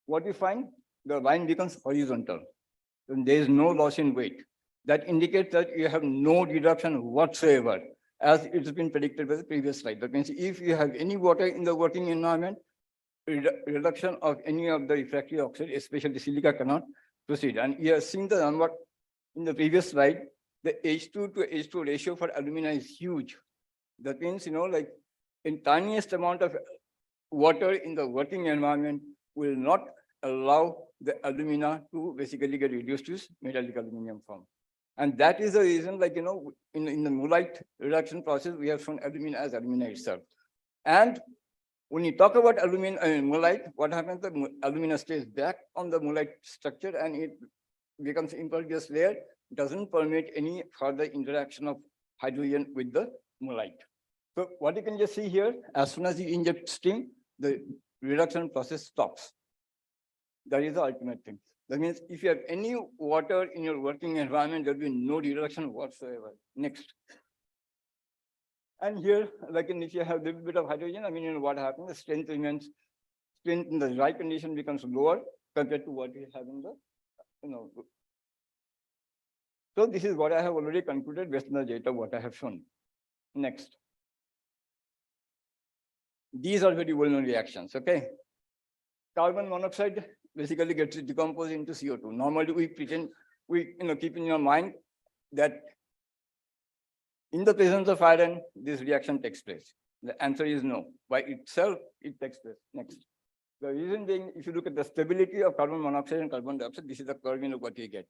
What we find? The line becomes horizontal. And there is no loss in weight. That indicates that you have no reduction whatsoever, as it's been predicted by the previous slide. That means if you have any water in the working environment, reduction of any of the refractory oxide, especially silica, cannot proceed. And you have seen the number in the previous slide. The H2 to H2 ratio for alumina is huge. That means, in tiniest amount of water in the working environment will not allow the alumina to basically get reduced to metallic aluminum form. And that is the reason, like, in the mullite reduction process, we have shown alumina as alumina itself. And when you talk about mullite, what happens? The alumina stays back on the mullite structure and it becomes impervious layer, doesn't permit any further interaction of hydrogen with the mullite. So what you can just see here, as soon as you inject steam, the reduction process stops. That is the ultimate thing. That means if you have any water in your working environment, there will be no reduction whatsoever. Next. And here, like if you have a little bit of hydrogen, what happens? The strength remains, strength in the dry condition becomes lower compared to what you have in the, So this is what I have already concluded based on the data, what I have shown. Next. These are very well-known reactions, okay? Carbon monoxide basically gets decomposed into CO2. Normally we pretend, keep in your mind that in the presence of iron, this reaction takes place. The answer is no. By itself, it takes place. Next. The reason being, if you look at the stability of carbon monoxide and carbon dioxide, this is the curve what you get.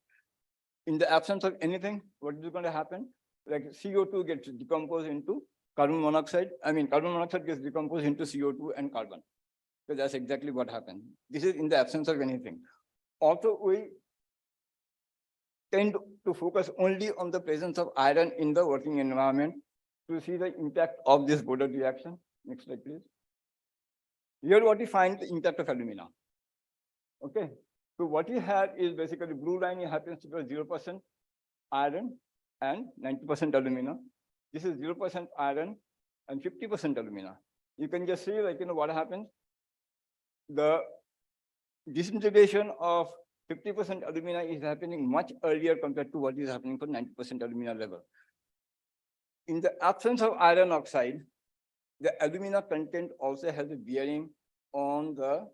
In the absence of anything, what is going to happen? Like CO2 gets decomposed into carbon monoxide. Carbon monoxide gets decomposed into CO2 and carbon. So that's exactly what happened. This is in the absence of anything. Also, we tend to focus only on the presence of iron in the working environment to see the impact of this Goddard reaction. Next slide, please. Here what we find the impact of alumina. Okay. So what you have is basically blue line happens to be 0% iron and 90% alumina. This is 0% iron and 50% alumina. You can just see what happens. The disintegration of 50% alumina is happening much earlier compared to what is happening for 90% alumina level. In the absence of iron oxide, the alumina content also has a bearing on the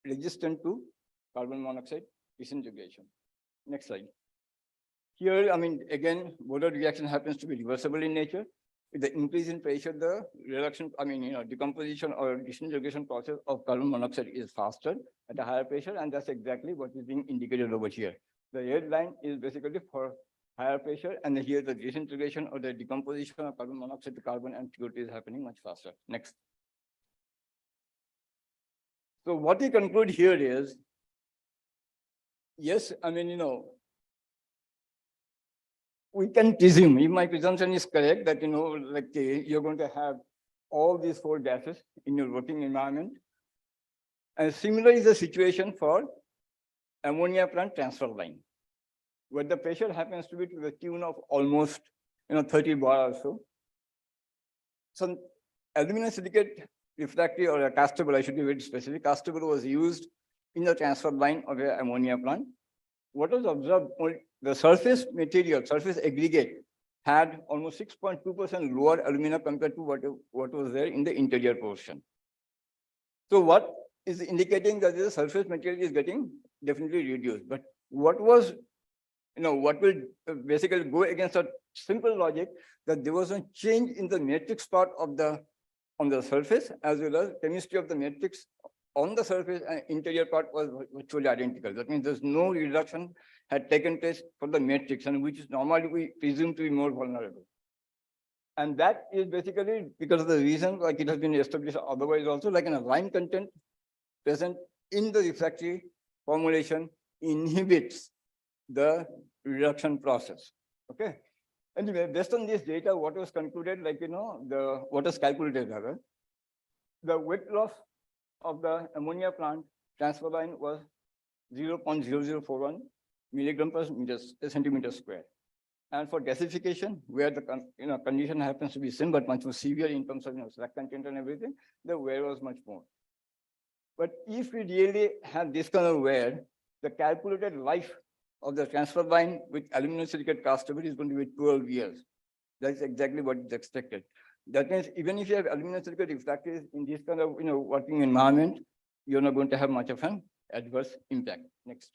resistance to carbon monoxide disintegration. Next slide. Here, again, Goddard reaction happens to be reversible in nature. With the increase in pressure, the reduction, decomposition or disintegration process of carbon monoxide is faster at a higher pressure, and that's exactly what is being indicated over here. The red line is basically for higher pressure, and here the disintegration or the decomposition of carbon monoxide to carbon and CO2 is happening much faster. Next. So what we conclude here is, yes, we can presume, if my presumption is correct, that, you're going to have all these four gases in your working environment. And similar is the situation for ammonia plant transfer line, where the pressure happens to be to the tune of almost, 30 bar or so. So aluminum silicate refractory or a castable, I should be very specific, castable was used in the transfer line of an ammonia plant. What was observed, the surface material, surface aggregate had almost 6.2% lower alumina compared to what was there in the interior portion. So what is indicating that the surface material is getting definitely reduced. But what was, what will basically go against a simple logic that there was a change in the matrix part of on the surface as well as chemistry of the matrix on the surface and interior part was virtually identical. That means there's no reduction had taken place for the matrix, and which is normally we presume to be more vulnerable. And that is basically because of the reason, like it has been established otherwise also, like a lime content present in the refractory formulation inhibits the reduction process. Okay. Anyway, based on this data, what was concluded, what was calculated rather, the weight loss of the ammonia plant transfer line was 0.0041 milligram per centimeter square. And for gasification, where the condition happens to be same but much more severe in terms of slack content and everything, the wear was much more. But if we really have this kind of wear, the calculated life of the transfer line with aluminum silicate castable is going to be 12 years. That's exactly what is expected. That means even if you have aluminum silicate refractories in this kind of working environment, you're not going to have much of an adverse impact. Next.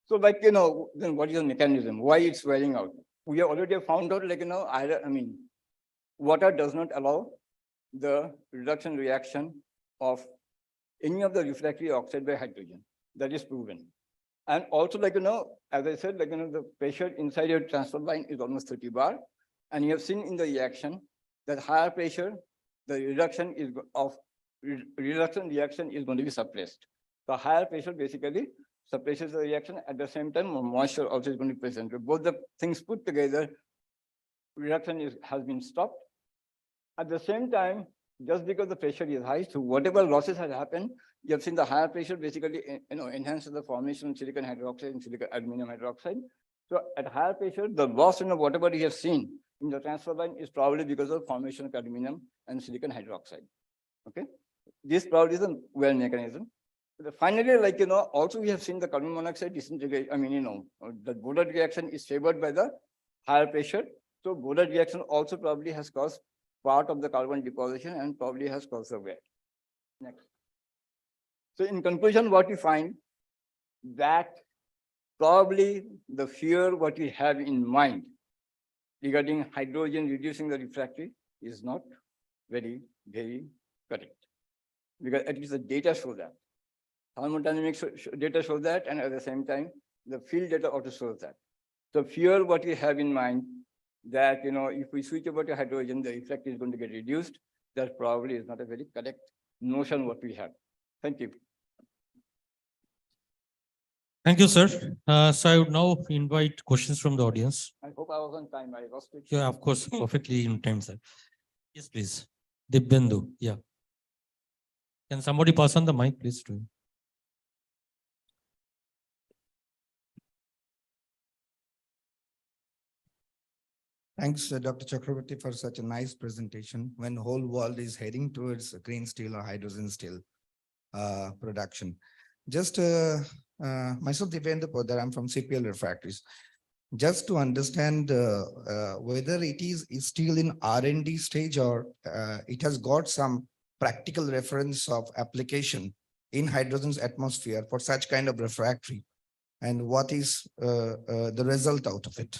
So then what is the mechanism? Why it's wearing out? We have already found out water does not allow the reduction reaction of any of the refractory oxide by hydrogen. That is proven. And also, like, as I said, like, the pressure inside your transfer line is almost 30 bar. And you have seen in the reaction that higher pressure, the reduction is reduction reaction is going to be suppressed. The higher pressure basically suppresses the reaction. At the same time, moisture also is going to be present. Both the things put together, reduction has been stopped. At the same time, just because the pressure is high, so whatever losses had happened, you have seen the higher pressure basically enhances the formation of silicon hydroxide and silicon aluminum hydroxide. So at higher pressure, the loss in whatever you have seen in the transfer line is probably because of formation of aluminum and silicon hydroxide. Okay, this probably is a well mechanism. Finally, like, also we have seen the carbon monoxide disintegrate. I mean, the Boulard reaction is favored by the higher pressure. So Boulard reaction also probably has caused part of the carbon deposition and probably has caused the wet. Next. So in conclusion, what we find that probably the fear what we have in mind regarding hydrogen reducing the refractory is not very, very correct. Because at least the data show that. Thermodynamics data shows that, and at the same time, the field data also shows that. So fear what we have in mind that, if we switch over to hydrogen, the effect is going to get reduced. That probably is not a very correct notion what we have. Thank you. Thank you, sir. So I would now invite questions from the audience. I hope I was on time. I lost it. Yeah, of course, perfectly in time, sir. Yes, please. Dibbendu, yeah. Can somebody pass on the mic, please, to him? Thanks, Dr. Chakraborty, for such a nice presentation when the whole world is heading towards green steel or hydrogen steel production. Just myself, Divendra Poddar, I'm from CPL Refractories. Just to understand whether it is still in R&D stage or it has got some practical reference of application in hydrogen's atmosphere for such kind of refractory, and what is the result out of it?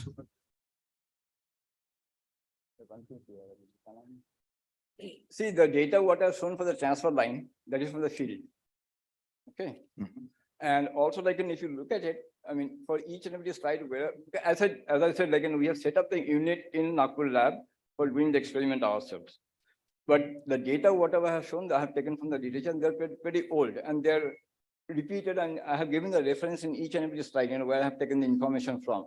See, the data what I've shown for the transfer line, that is from the field. Okay. And also, like, if you look at it, I mean, for each and every slide, where, as I said, like, we have set up the unit in Nagpur lab for doing the experiment ourselves. But the data, whatever I have shown, I have taken from the literature, and they're pretty old, and they're repeated, and I have given the reference in each and every slide, where I have taken the information from.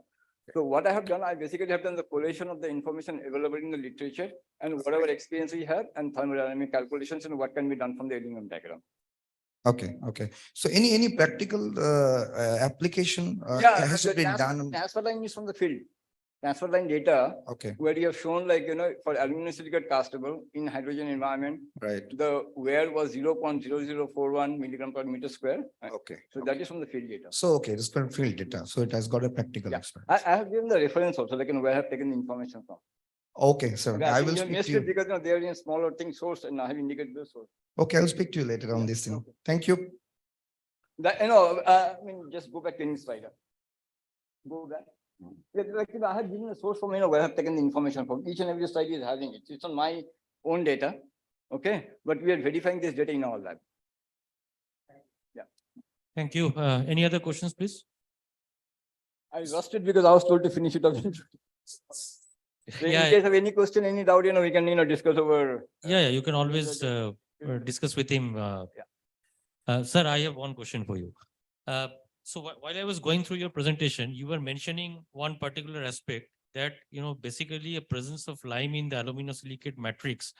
So what I have done, I basically have done the collation of the information available in the literature and whatever experience we have and thermodynamic calculations and what can be done from the aluminum diagram. Okay, okay. So any practical application has the been done? Transfer line is from the field. Transfer line data, okay, where you have shown, like, for aluminum silicate castable in hydrogen environment, right? The wear was 0.0041 milligram per meter square. Okay. So that is from the field data. So, okay, this is field data. So it has got a practical experience. I have given the reference also, like, where I have taken the information from. Okay, sir. Okay, I think will you speak missed to you. it because they are in smaller thing source and I have indicated the source. Okay, I'll speak to you later on this thing. Okay. Thank you. That, I mean, just go back to any slide. Go back. Yeah, like, I have given a source from, where I have taken the information from. Each and every slide is having it. It's on my own data. Okay. But we are verifying this data in our lab. Yeah. Thank you. Any other questions, please? I lost it because I was told to finish it up. So in case of any question, any doubt, we can, discuss over. Yeah, you can always discuss with him. Sir, I have one question for you. So while I was going through your presentation, you were mentioning one particular aspect that, basically a presence of lime in the aluminosilicate matrix,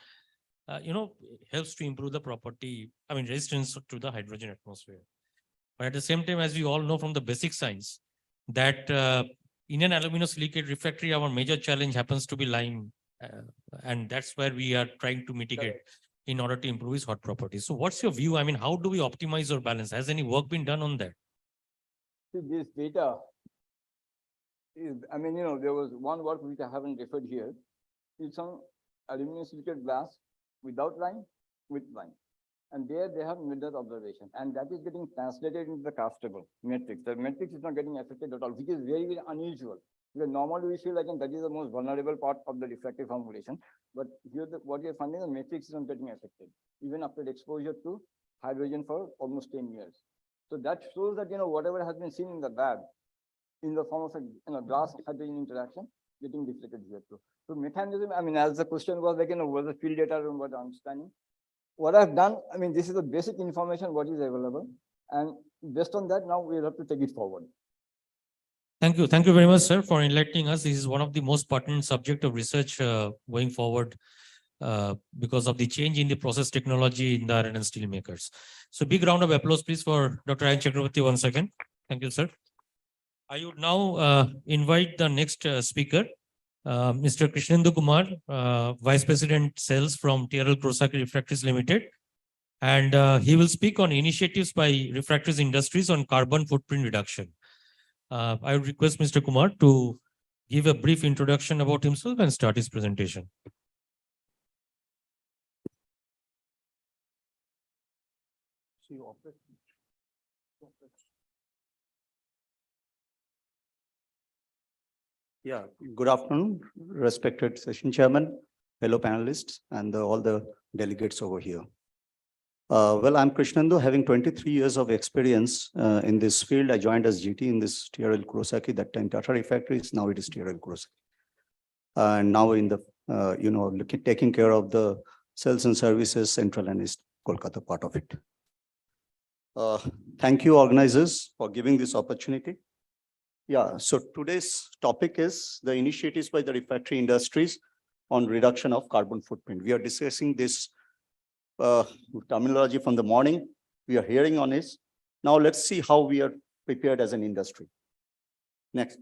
helps to improve the property, resistance to the hydrogen atmosphere. But at the same time, as we all know from the basic science, that in an aluminosilicate refractory, our major challenge happens to be lime. And that's where we are trying to mitigate in order to improve its hot properties. So what's your view? How do we optimize or balance? Has any work been done on that? See, this data is, there was one work which I haven't referred here. It's some aluminum silicate glass without lime, with lime. And there they have made that observation. And that is getting translated into the castable matrix. The matrix is not getting affected at all, which is very, very unusual. Because normally we feel like that is the most vulnerable part of the refractive formulation. But here, what we are finding, the matrix is not getting affected, even after exposure to hydrogen for almost 10 years. So that shows that, whatever has been seen in the lab, in the form of a, glass hydrogen interaction, getting reflected here too. So mechanism, as the question was like, was the field data room, what understanding? What I've done, this is the basic information what is available. And based on that, now we have to take it forward. Thank you. Thank you very much, sir, for enlightening us. This is one of the most pertinent subject of research going forward because of the change in the process technology in the iron and steel makers. So big round of applause, please, for Dr. Ayan Chakravarti once again. Thank you, sir. I would now invite the next speaker, Mr. Krishnendu Kumar, Vice President Sales from TRL Kurosaki Refractories Limited. And he will speak on initiatives by refractories industries on carbon footprint reduction. I would request Mr. Kumar to give a brief introduction about himself and start his presentation. Yeah, good afternoon, respected session chairman, fellow panelists, and all the delegates over here. Well, I'm Krishnendu, having 23 years of experience in this field. I joined as GT in this TRL Kurosaki, that time Tata Refractories, now it is TRL Kurosaki. And now in the, taking care of the sales and services, Central and East Kolkata part of it. Thank you, organizers, for giving this opportunity. Yeah, so today's topic is the initiatives by the refractory industries on reduction of carbon footprint. We are discussing this terminology from the morning. We are hearing on this. Now let's see how we are prepared as an industry. Next.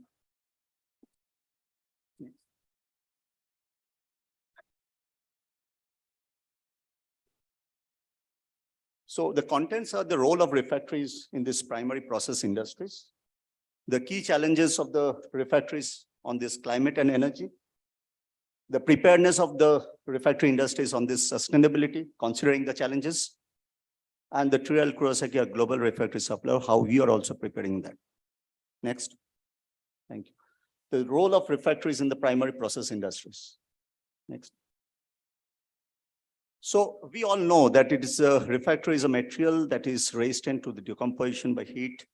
So the contents are the role of refractories in this primary process industries, the key challenges of the refractories on this climate and energy, the preparedness of the refractory industries on this sustainability, considering the challenges, and the TRL Kurosaki, a global refractory supplier, how we are also preparing that. Next. Thank you. The role of refractories in the primary process industries. Next. So we all know that it is refractory is a material that is resistant to the decomposition by heat,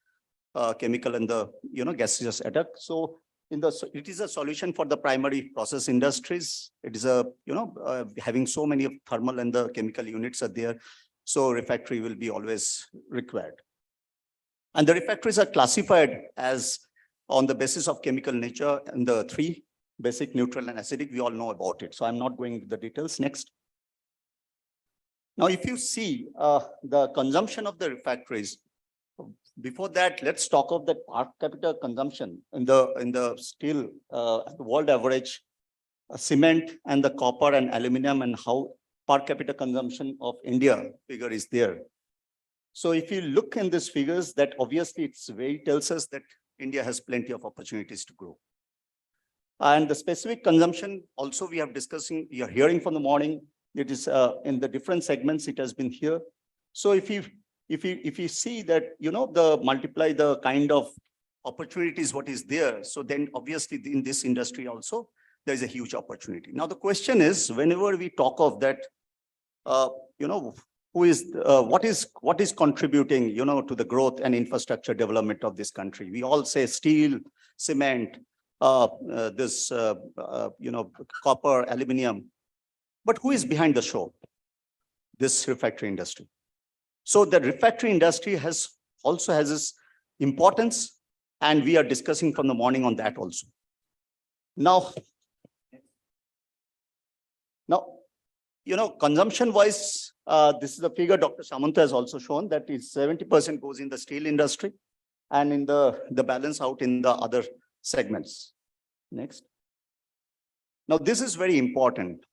chemical, and the gaseous attack. So it is a solution for the primary process industries. It is a having so many of thermal and the chemical units are there. So refractory will be always required. And the refractories are classified as on the basis of chemical nature and the three basic: neutral and acidic. We all know about it. So I'm not going into the details. Next. Now, if you see the consumption of the refractories, before that, let's talk of the per capita consumption in the steel, the world average, cement and the copper and aluminum, and how per capita consumption of India figure is there. So if you look in these figures, that obviously it's very tells us that India has plenty of opportunities to grow. And the specific consumption also we are discussing, we are hearing from the morning. It is in the different segments, it has been here. So if you see that, the multiply the kind of opportunities, what is there. So then obviously in this industry also, there is a huge opportunity. Now, the question is, whenever we talk of that, what is contributing, to the growth and infrastructure development of this country? We all say steel, cement, copper, aluminum. But who is behind the show? This refractory industry. So the refractory industry also has its importance, and we are discussing from the morning on that also. Now, consumption-wise, this is the figure Dr. Samanta has also shown, that is 70% goes in the steel industry, and in the balance out in the other segments. Next. Now, this is very important.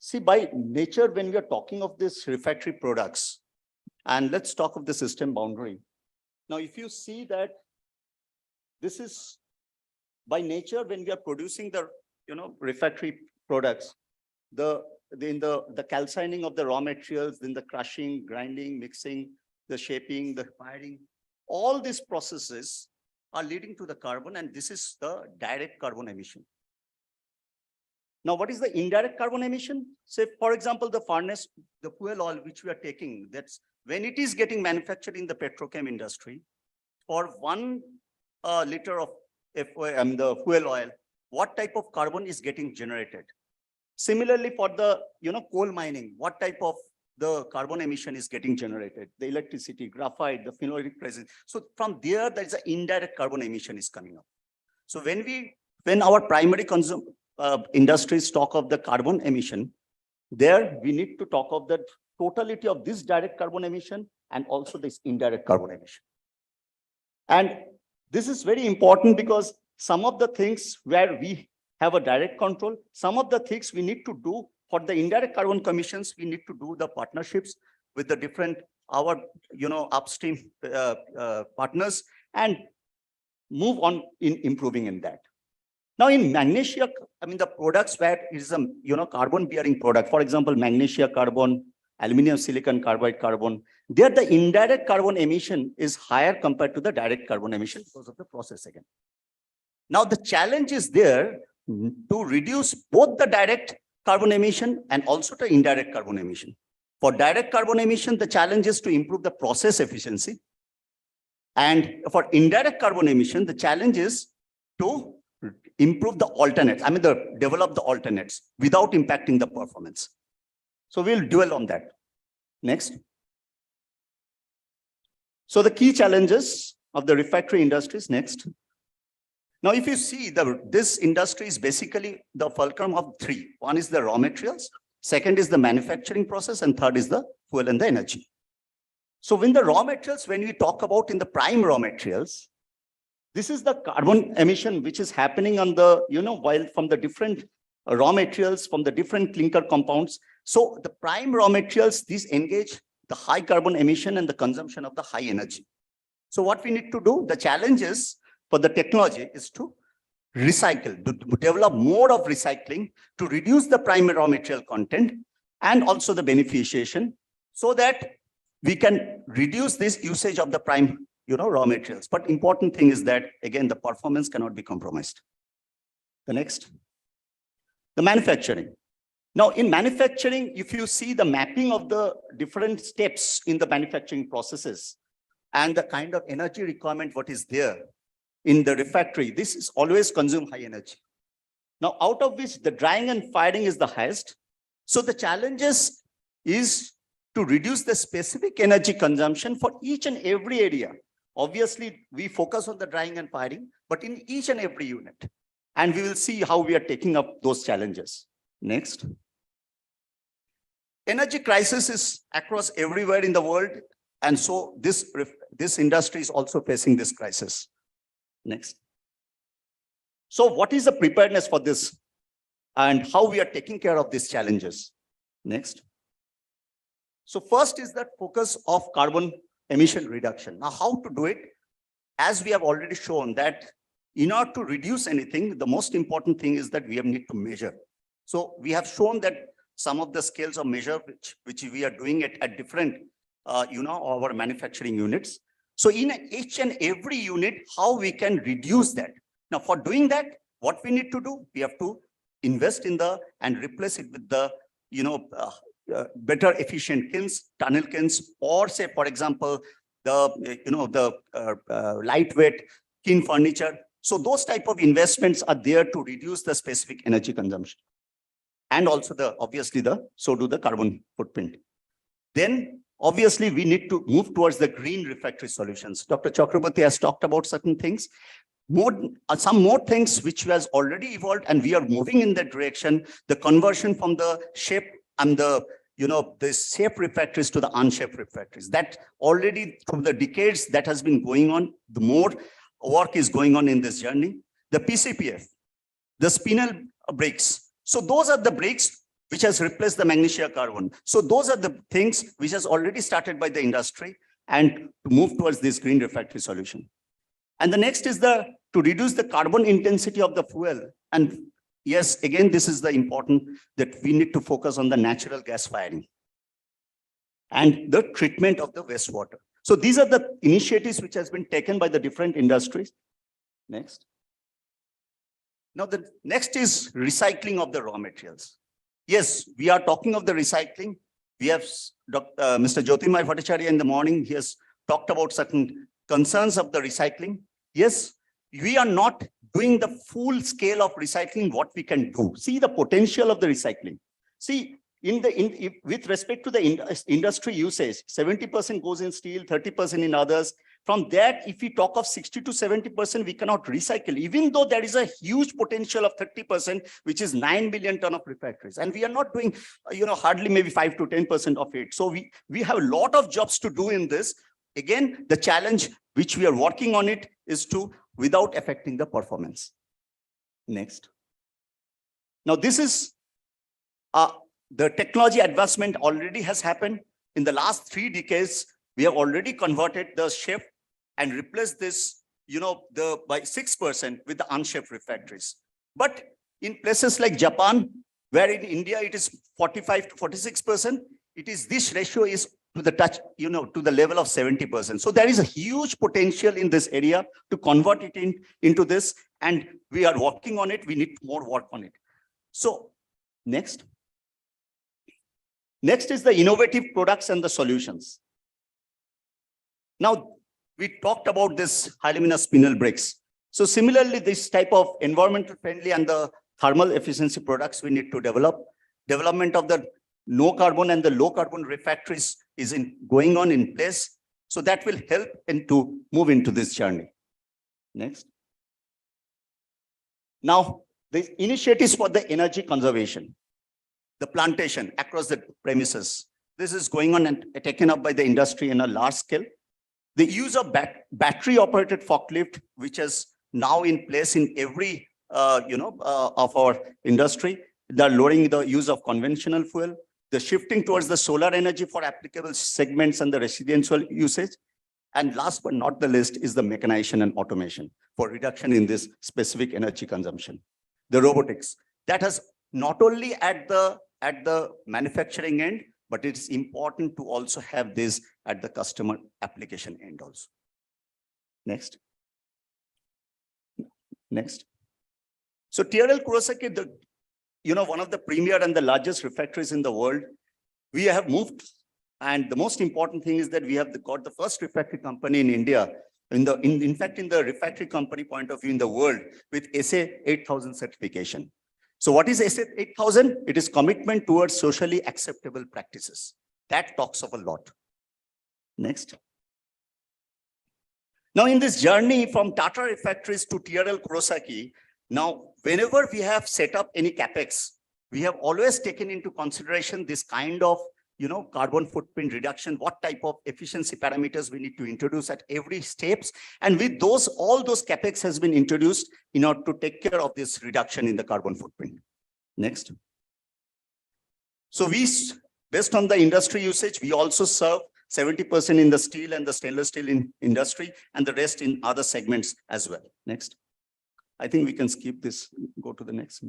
See, by nature, when we are talking of this refractory products, and let's talk of the system boundary. Now, if you see that this is by nature, when we are producing the refractory products, the calcining of the raw materials, then the crushing, grinding, mixing, the shaping, the firing, all these processes are leading to the carbon, and this is the direct carbon emission. Now, what is the indirect carbon emission? Say, for example, the furnace, the fuel oil which we are taking, that's when it is getting manufactured in the petrochem industry, for 1 liter of the fuel oil, what type of carbon is getting generated? Similarly, for the coal mining, what type of the carbon emission is getting generated? The electricity, graphite, the phenolic presence. So from there is an indirect carbon emission is coming up. So when our primary industries talk of the carbon emission, there we need to talk of the totality of this direct carbon emission and also this indirect carbon emission. And this is very important because some of the things where we have a direct control, some of the things we need to do for the indirect carbon emissions, we need to do the partnerships with the different, upstream partners and move on in improving in that. Now in magnesia, the products where it is a, carbon bearing product, for example, magnesia carbon, aluminum silicon carbide carbon, there the indirect carbon emission is higher compared to the direct carbon emission because of the process again. Now the challenge is there to reduce both the direct carbon emission and also the indirect carbon emission. For direct carbon emission, the challenge is to improve the process efficiency. And for indirect carbon emission, the challenge is to improve the alternates, develop the alternates without impacting the performance. So we'll dwell on that. Next. So the key challenges of the refractory industries, next. Now, if you see, this industry is basically the fulcrum of 3. One is the raw materials, second is the manufacturing process, and third is the fuel and the energy. So when the raw materials, when we talk about in the prime raw materials, this is the carbon emission which is happening on the, while from the different raw materials, from the different clinker compounds. So the prime raw materials, these engage the high carbon emission and the consumption of the high energy. So what we need to do, the challenge is for the technology is to recycle, to develop more of recycling, to reduce the primary raw material content and also the beneficiation so that we can reduce this usage of the prime raw materials. But important thing is that, again, the performance cannot be compromised. The next, the manufacturing. Now, in manufacturing, if you see the mapping of the different steps in the manufacturing processes and the kind of energy requirement, what is there in the refractory, this is always consume high energy. Now, out of which the drying and firing is the highest. So the challenges is to reduce the specific energy consumption for each and every area. Obviously, we focus on the drying and firing, but in each and every unit. And we will see how we are taking up those challenges. Next. Energy crisis is across everywhere in the world. And so this industry is also facing this crisis. Next. So what is the preparedness for this and how we are taking care of these challenges? Next. So first is that focus of carbon emission reduction. Now, how to do it? As we have already shown that in order to reduce anything, the most important thing is that we need to measure. So we have shown that some of the scales of measure which we are doing it at different, our manufacturing units. So in each and every unit, how we can reduce that. Now, for doing that, what we need to do, we have to invest in and replace it with the, better efficient kilns, tunnel kilns, or say, for example, the lightweight kiln furniture. So those type of investments are there to reduce the specific energy consumption. And also obviously so do the carbon footprint. Then obviously we need to move towards the green refractory solutions. Dr. Chakraborty has talked about certain things. Some more things which has already evolved and we are moving in that direction. The conversion from the shape and the shape refractories to the unshaped refractories. That already through the decades that has been going on, the more work is going on in this journey. The PCPF, the spinel bricks. So those are the bricks which has replaced the magnesia carbon. So those are the things which has already started by the industry and to move towards this green refractory solution. And the next is to reduce the carbon intensity of the fuel. And yes, again, this is the important that we need to focus on the natural gas firing and the treatment of the wastewater. So these are the initiatives which has been taken by the different industries. Next. Now, the next is recycling of the raw materials. Yes, we are talking of the recycling, We have Mr. Jyotirmoy Bhattacharya in the morning. He has talked about certain concerns of the recycling. Yes, we are not doing the full scale of recycling, what we can do. See the potential of the recycling. See, with respect to the industry usage, 70% goes in steel, 30% in others. From that, if we talk of 60 to 70%, we cannot recycle, even though there is a huge potential of 30%, which is 9 million ton of refractories. And we are not doing, hardly maybe 5 to 10% of it. So we have a lot of jobs to do in this. Again, the challenge which we are working on it is to, without affecting the performance. Next. Now, this is the technology advancement already has happened. In the last 3 decades, we have already converted the shift and replaced this, by 6% with the unshaped refractories. But in places like Japan, where in India it is 45 to 46%, this ratio is to the to the level of 70%. So there is a huge potential in this area to convert it into this, and we are working on it. We need more work on it. So next. Next is the innovative products and the solutions. Now, we talked about this high luminous spinel bricks. So similarly, this type of environmental friendly and the thermal efficiency products we need to develop. Development of the no carbon and the low carbon refractories is going on in place. So that will help to move into this journey. Next. Now, the initiatives for the energy conservation, the plantation across the premises. This is going on and taken up by the industry in a large scale. The use of battery operated forklift, which is now in place in every, of our industry. They're lowering the use of conventional fuel, the shifting towards the solar energy for applicable segments and the residential usage. And last but not the least is the mechanization and automation for reduction in this specific energy consumption. The robotics, that has not only at the manufacturing end, but it's important to also have this at the customer application end also. Next. Next. So TRL Kurosaki, one of the premier and the largest refractories in the world, we have moved. And the most important thing is that we have got the first refractory company in India, in fact, in the refractory company point of view in the world, with SA 8000 certification. So what is SA 8000? It is commitment towards socially acceptable practices. That talks of a lot. Next. Now in this journey from Tata Refractories to TRL Kurosaki, now whenever we have set up any capex, we have always taken into consideration this kind of carbon footprint reduction, what type of efficiency parameters we need to introduce at every steps. And with all those capex has been introduced in order to take care of this reduction in the carbon footprint. Next. So based on the industry usage, we also serve 70% in the steel and the stainless steel in industry and the rest in other segments as well. Next. I think we can skip this, go to the next.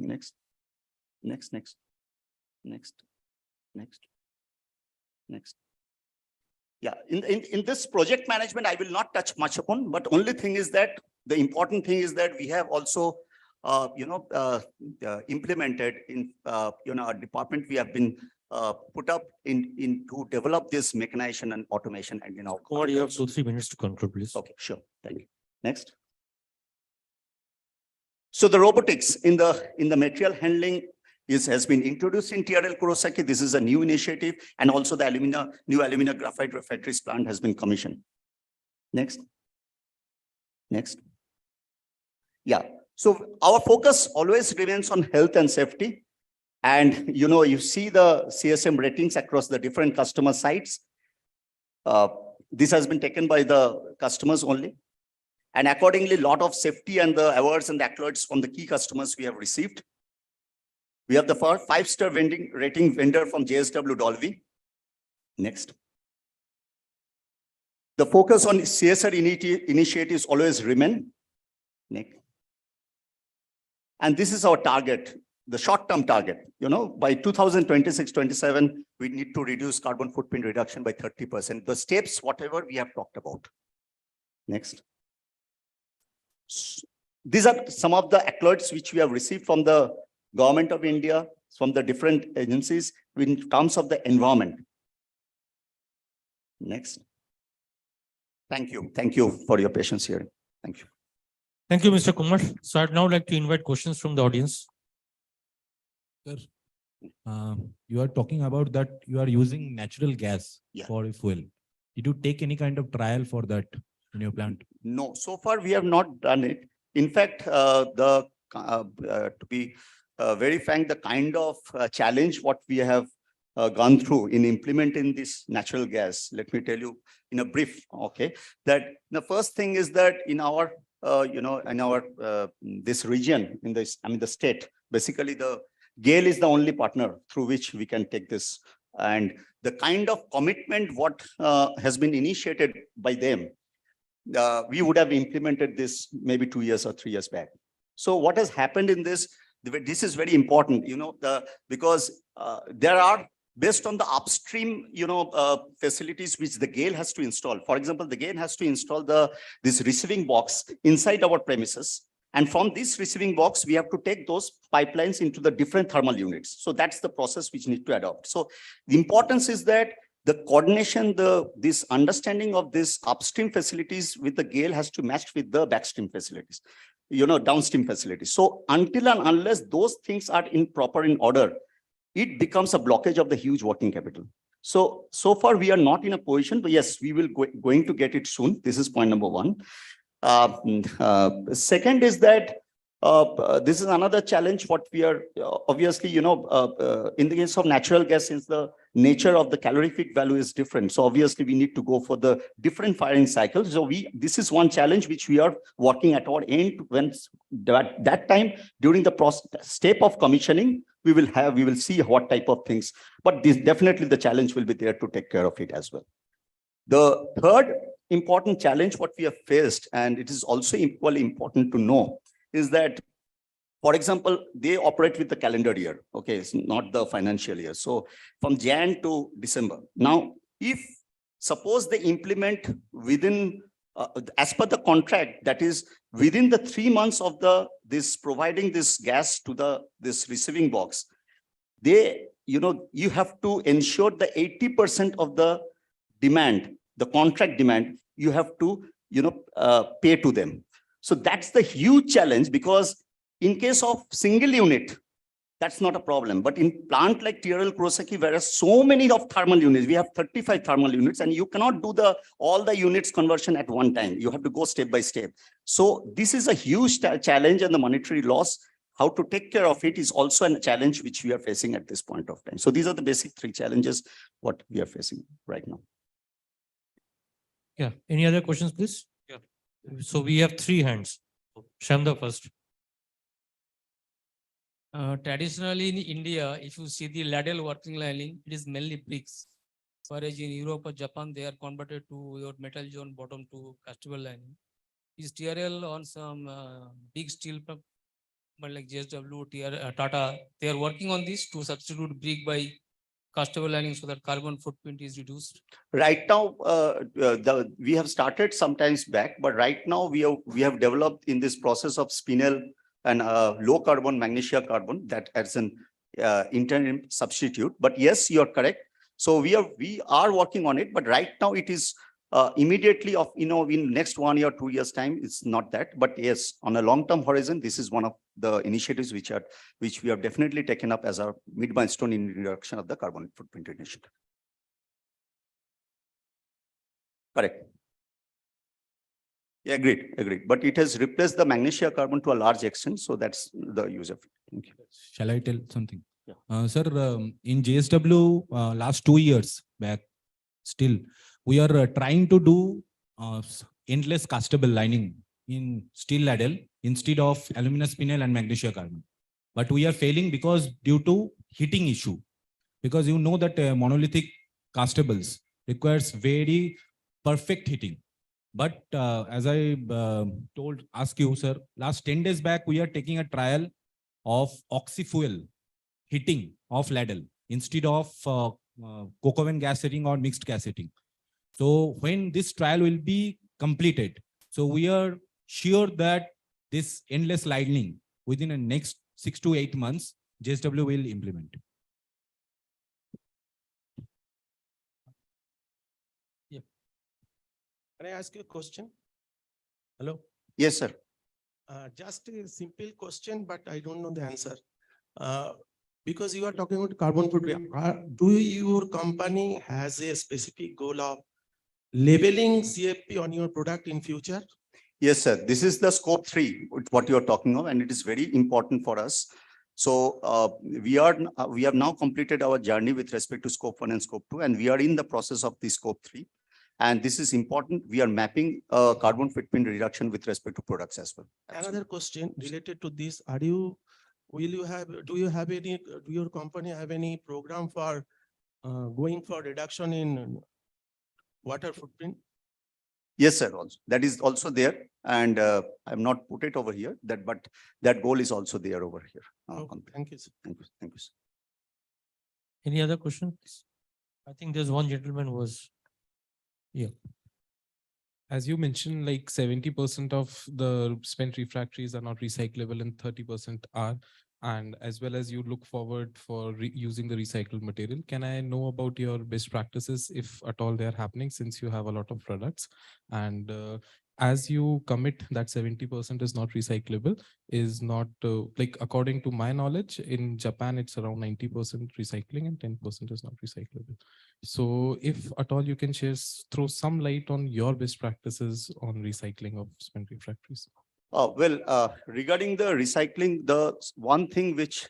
Yeah, in this project management, I will not touch much upon, but only thing is that the important thing is that we have also, implemented in, our department, we have been put up to develop this mechanization and automation. And Kumar, you have 2-3 minutes to conclude, please. Okay, sure. Thank you. Next. So the robotics in the material handling has been introduced in TRL Kurosaki. This is a new initiative, and also the new alumina graphite refractories plant has been commissioned. Next. Next. Yeah. So our focus always remains on health and safety. And you see the CSM ratings across the different customer sites. This has been taken by the customers only. And accordingly, a lot of safety and the awards and the accolades from the key customers we have received. We have the 5-star rating vendor from JSW Dolby. Next. The focus on CSR initiatives always remain. Next. And this is our target, the short-term target. By 2026-27, we need to reduce carbon footprint reduction by 30%. The steps, whatever we have talked about. Next. These are some of the accolades which we have received from the Government of India, from the different agencies in terms of the environment. Next. Thank you. Thank you for your patience here. Thank you. Thank you, Mr. Kumar. So I'd now like to invite questions from the audience. Sir, you are talking about that you are using natural gas Yeah. for a fuel. Did you take any kind of trial for that in your plant? No, so far we have not done it. In fact, to be very frank, the kind of challenge what we have gone through in implementing this natural gas, let me tell you in a brief, okay, that the first thing is that in our, in our this region, in this, the state, basically the GAIL is the only partner through which we can take this. And the kind of commitment what has been initiated by them, we would have implemented this maybe 2 years or 3 years back. So what has happened in this is very important, because there are, based on the upstream, facilities which the GAIL has to install. For example, the GAIL has to install this receiving box inside our premises. And from this receiving box, we have to take those pipelines into the different thermal units. So that's the process which need to adopt. So the importance is that the coordination, this understanding of this upstream facilities with the GAIL has to match with the backstream facilities, downstream facilities. So until and unless those things are in order, it becomes a blockage of the huge working capital. So far we are not in a position, but yes, we will going to get it soon. This is point number one. Second is that this is another challenge what we are obviously, in the case of natural gas, since the nature of the calorific value is different. So obviously we need to go for the different firing cycles. So this is one challenge which we are working at our end. When that time during the step of commissioning, we will see what type of things, but this definitely the challenge will be there to take care of it as well. The third important challenge what we have faced, and it is also equally important to know, is that, for example, they operate with the calendar year. Okay, it's not the financial year. So from Jan to December. Now, if suppose they implement within, as per the contract, that is within the 3 months of this providing this gas to this receiving box, you have to ensure the 80% of the demand, the contract demand, you have to, pay to them. So that's the huge challenge, because in case of single unit, that's not a problem. But in plant like TRL Kurosaki, whereas so many of thermal units, we have 35 thermal units, and you cannot do all the units conversion at one time. You have to go step by step. So this is a huge challenge, and the monetary loss, how to take care of it is also a challenge which we are facing at this point of time. So these are the basic 3 challenges what we are facing right now. Yeah. Any other questions, please? Yeah. So we have 3 hands. Shamda first. Traditionally in India, if you see the ladle working lining, it is mainly bricks. Whereas in Europe or Japan, they are converted to your metal zone bottom to castable lining. Is TRL on some big steel plant, like JSW, Tata, they are working on this to substitute brick by castable lining so that carbon footprint is reduced? Right now, we have started sometimes back, but right now we have developed in this process of spinel and low carbon magnesia carbon that as an interim substitute. But yes, you are correct. So we are working on it, but right now it is immediately of, in next 1 year, 2 years time, it's not that. But yes, on a long-term horizon, this is one of the initiatives which we have definitely taken up as our mid milestone in reduction of the carbon footprint initiative. Correct. Yeah, agreed. But it has replaced the magnesia carbon to a large extent. So that's the use of it. Thank you. Shall I tell something? Yeah. Sir, in JSW, last 2 years back, still, we are trying to do endless castable lining in steel ladle instead of aluminum spinel and magnesia carbon. But we are failing because due to heating issue. Because you know that monolithic castables requires very perfect heating. But as I ask you, sir, last 10 days back, we are taking a trial of oxy-fuel heating of ladle instead of coke oven gas heating or mixed gas heating. So when this trial will be completed, so we are sure that this endless lining within the next 6 to 8 months, JSW will implement. Yeah. Can I ask you a question? Hello? Yes, sir. Just a simple question, but I don't know the answer. Because you are talking about carbon footprint, do your company has a specific goal of labeling CFP on your product in future? Yes, sir. This is the scope 3, what you are talking of, and it is very important for us. So we have now completed our journey with respect to scope 1 and scope 2, and we are in the process of the scope 3. And this is important. We are mapping carbon footprint reduction with respect to products as well. Another question related to this, do your company have any program for going for reduction in water footprint? Yes, sir. Also, that is also there, and I have not put it over here. But that goal is also there over here. Thank you, sir. Thank you. Thank you, sir. Any other questions? I think there's one gentleman was. Yeah. As you mentioned, like 70% of the spent refractories are not recyclable and 30% are. And as well as you look forward for using the recycled material, can I know about your best practices, if at all they are happening, since you have a lot of products? And as you commit that 70% is not recyclable, is not like, according to my knowledge, in Japan, it's around 90% recycling and 10% is not recyclable. So if at all you can throw some light on your best practices on recycling of spent refractories. Regarding the recycling, the one thing which,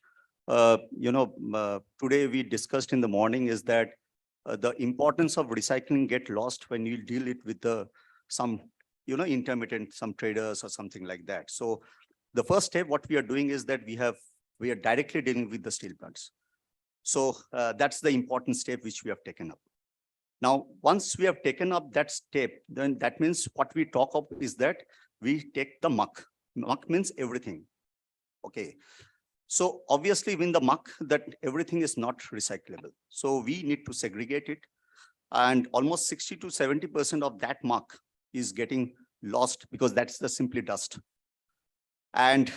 today we discussed in the morning is that the importance of recycling get lost when you deal it with some intermittent, some traders or something like that. So the first step, what we are doing is that we are directly dealing with the steel plants. So that's the important step which we have taken up. Now, once we have taken up that step, then that means what we talk of is that we take the muck. Muck means everything. Okay. So obviously in the muck, that everything is not recyclable. So we need to segregate it. And almost 60 to 70% of that muck is getting lost because that's the simply dust. And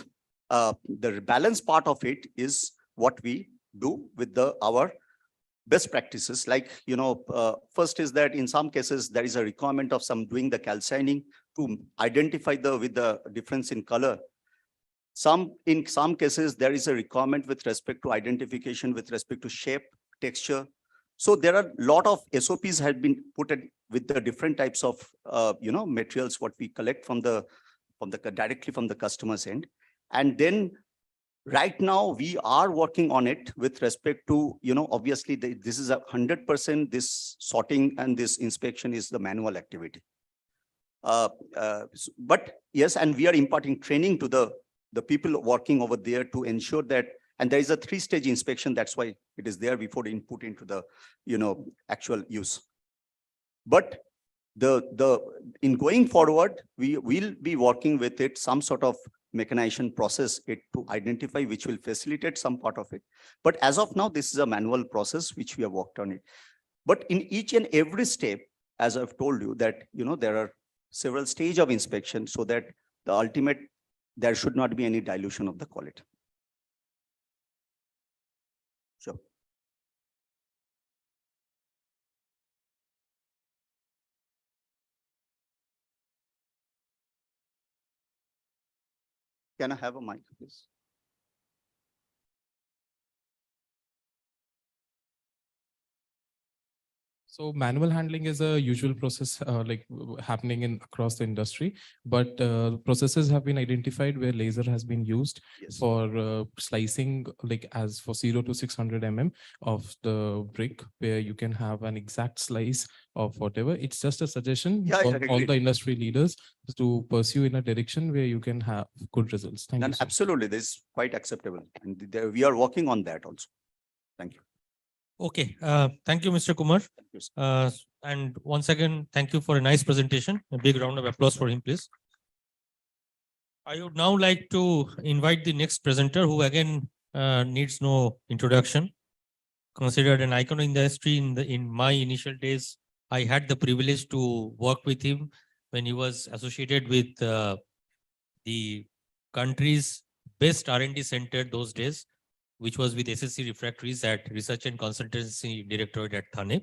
the balance part of it is what we do with our best practices. Like, first is that in some cases, there is a requirement of doing the calcining to identify with the difference in color. In some cases, there is a requirement with respect to identification, with respect to shape, texture. So there are a lot of SOPs have been put in with the different types of, materials, what we collect directly from the customer's end. And then right now we are working on it with respect to, obviously this is 100%, this sorting and this inspection is the manual activity. But yes, and we are imparting training to the people working over there to ensure that, and there is a 3-stage inspection. That's why it is there before input into the, actual use. But in going forward, we will be working with it, some sort of mechanization process to identify, which will facilitate some part of it. But as of now, this is a manual process which we have worked on it. But in each and every step, as I've told you that, there are several stages of inspection so that the ultimate, there should not be any dilution of the quality. Sure. Can I have a mic, please? So manual handling is a usual process happening across the industry, but processes have been identified where laser has been used for slicing, as for 0 to 600 mm of the brick, where you can have an exact slice of whatever. It's just a suggestion for all the industry leaders to pursue in a direction where you can have good results. Thank you. Absolutely, this is quite acceptable, and we are working on that also. Thank you. Okay, thank you, Mr. Kumar. And once again, thank you for a nice presentation. A big round of applause for him, please. I would now like to invite the next presenter, who again needs no introduction. Considered an icon in the industry in my initial days, I had the privilege to work with him when he was associated with the country's best R&D center those days, which was with SSC Refractories at Research and Consultancy Directorate at Thane.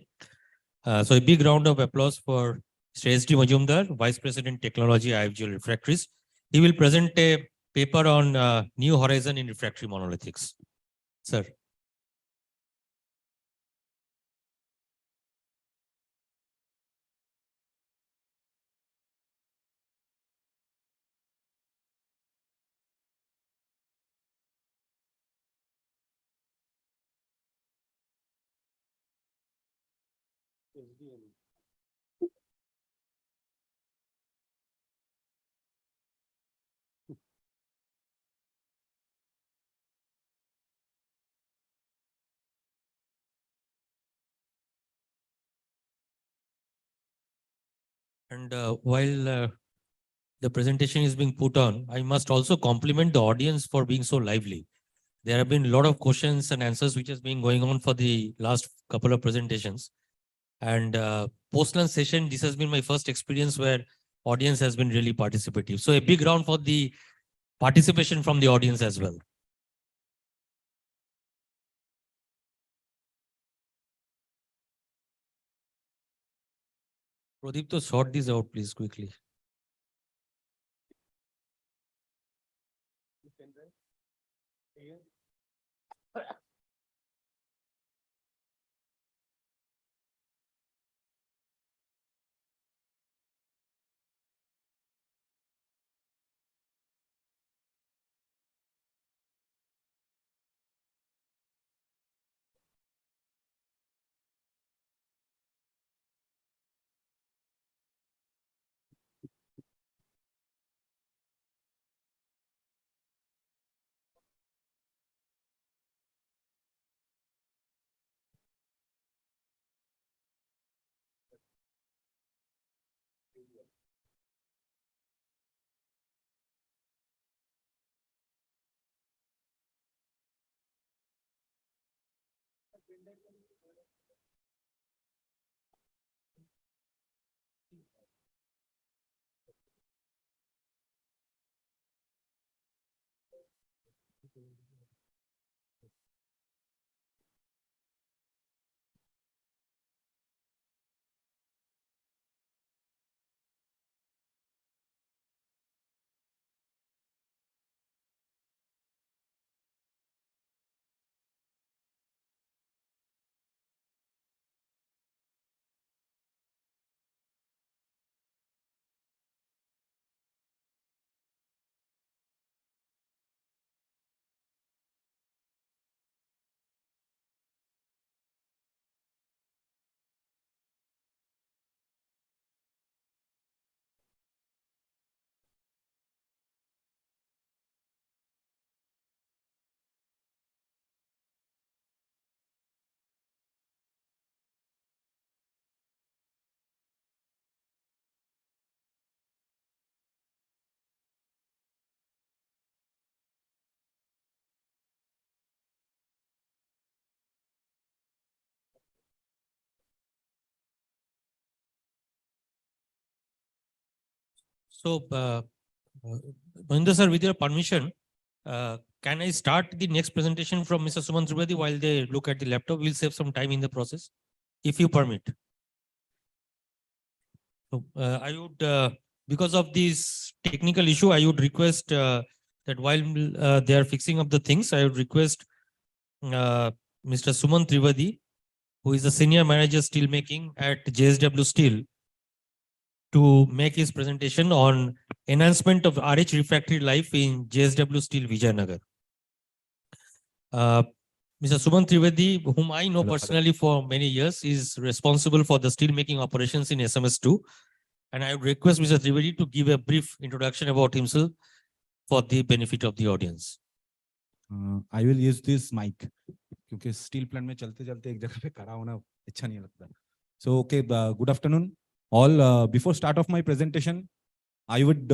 So a big round of applause for Mr. S.D. Majumdar, Vice President Technology, IFGL Refractories. He will present a paper on New Horizon in Refractory Monolithics. Sir. And while the presentation is being put on, I must also compliment the audience for being so lively. There have been a lot of questions and answers which has been going on for the last couple of presentations. And post-lunch session, this has been my first experience where audience has been really participative. So a big round for the participation from the audience as well. Pradeep, to sort this out, please, quickly. So, Mahendra sir, with your permission, can I start the next presentation from Mr. Suman Trivedi while they look at the laptop? We'll save some time in the process, if you permit. So, I would, because of this technical issue, I would request that while they are fixing up the things, I would request Mr. Suman Trivedi, who is the Senior Manager Steel Making at JSW Steel, to make his presentation on enhancement of RH refractory life in JSW Steel Vijayanagar. Mr. Suman Trivedi, whom I know personally for many years, is responsible for the steel making operations in SMS2. And I would request Mr. Trivedi to give a brief introduction about himself for the benefit of the audience. I will use this mic because steel plant में चलते चलते एक जगह पे खड़ा होना अच्छा नहीं लगता. So okay, good afternoon all. Before start of my presentation, I would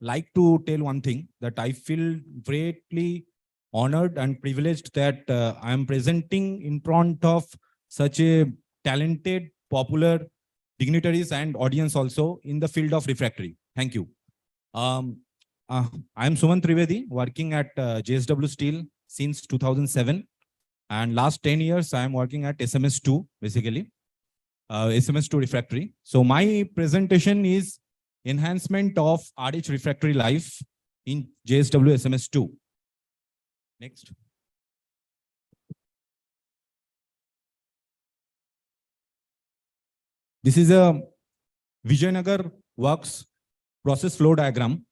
like to tell one thing, that I feel greatly honored and privileged that I am presenting in front of such a talented, popular dignitaries and audience also in the field of refractory. Thank you. I am Suman Trivedi, working at JSW Steel since 2007. And last 10 years, I am working at SMS2, basically. SMS2 refractory. So my presentation is enhancement of RH refractory life in JSW SMS2. Next. This is a Vijayanagar works process flow diagram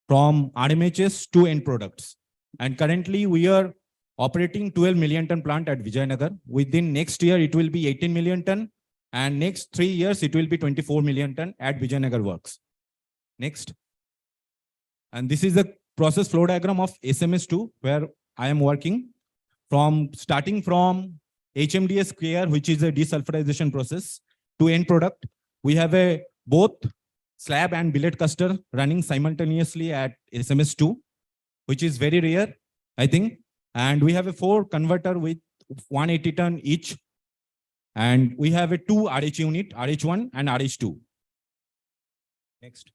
from RMHS to end products. And currently we are operating 12 million ton plant at Vijayanagar. Within next year, it will be 18 million ton. And next 3 years, it will be 24 million ton at Vijayanagar works. Next. And this is the process flow diagram of SMS2, where I am working starting from HMDS care, which is a desulfurization process, to end product. We have both slab and billet caster running simultaneously at SMS2, which is very rare, I think. And we have a 4 converter with 180 ton each. And we have a 2 RH unit, RH1 and RH2. Next.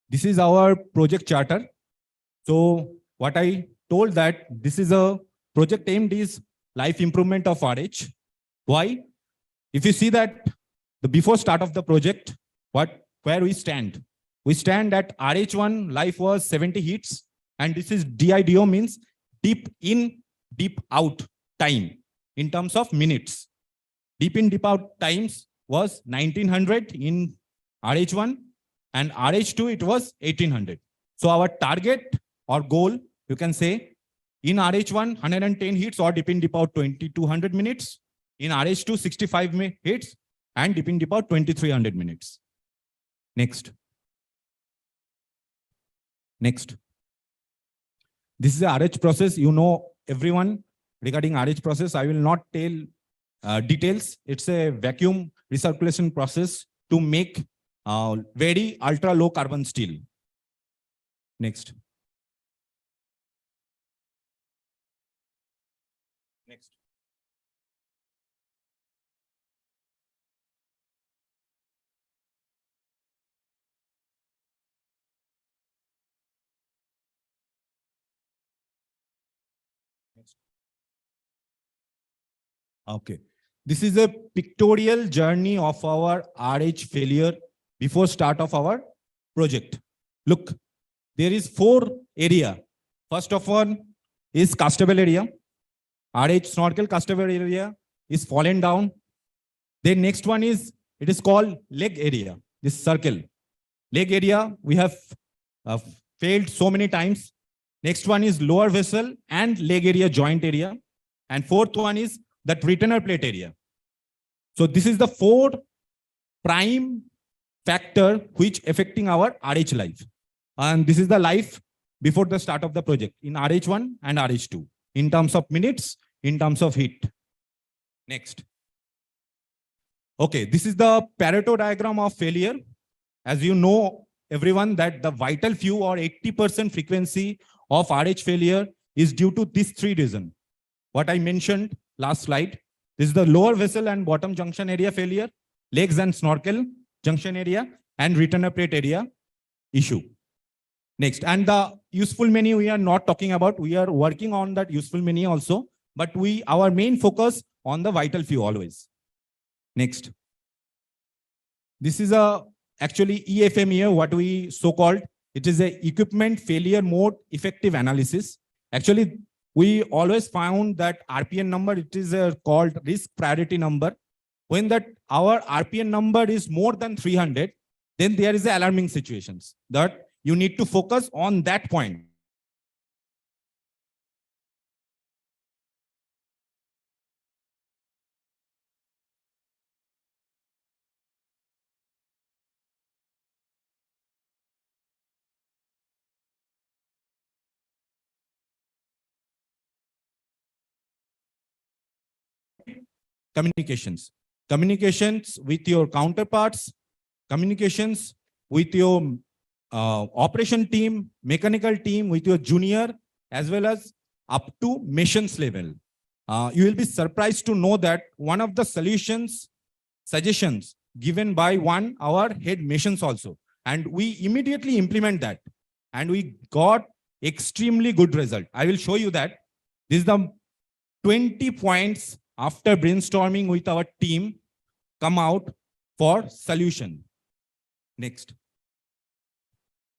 This is our project charter. So what I told that this is a project aimed is life improvement of RH. Why? If you see that the before start of the project, where we stand at RH1 life was 70 hits, and this is DIDO, means deep in, deep out time in terms of minutes. Deep in, deep out times was 1900 in RH1, and RH2 it was 1800. So our target or goal, you can say, in RH1 110 hits or deep in, deep out 2200 minutes. In RH2 65 hits and deep in, deep out 2300 minutes. Next. Next. This is a RH process. You know everyone regarding RH process. I will not tell details. It's a vacuum recirculation process to make very ultra low carbon steel. Next. Next. Okay. This is a pictorial journey of our RH failure before start of our project. Look, there is 4 area. First of all is castable area. RH snorkel castable area is fallen down. Then next one is, it is called leg area, this circle. Leg area, we have failed so many times. Next one is lower vessel and leg area joint area. And 4th one is that retainer plate area. So this is the 4 prime factor which affecting our RH life. And this is the life before the start of the project in RH1 and RH2 in terms of minutes, in terms of heat. Next. Okay, this is the Pareto diagram of failure. As you know, everyone, that the vital few or 80% frequency of RH failure is due to these 3 reasons. What I mentioned last slide. This is the lower vessel and bottom junction area failure, legs and snorkel junction area, and retainer plate area issue. Next, and the useful menu we are not talking about. We are working on that useful menu also, but our main focus on the vital few always. Next. This is actually EFMEA, what we so-called. It is a equipment failure mode effective analysis. Actually, we always found that RPN number, it is called risk priority number. When our RPN number is more than 300, then there is alarming situations that you need to focus on that point. Communications with your counterparts, communications with your operation team, mechanical team, with your junior, as well as up to missions level. You will be surprised to know that one of the suggestions given by our head missions also, and we immediately implement that, and we got extremely good result. I will show you that. This is the 20 points after brainstorming with our team, come out for solution. Next.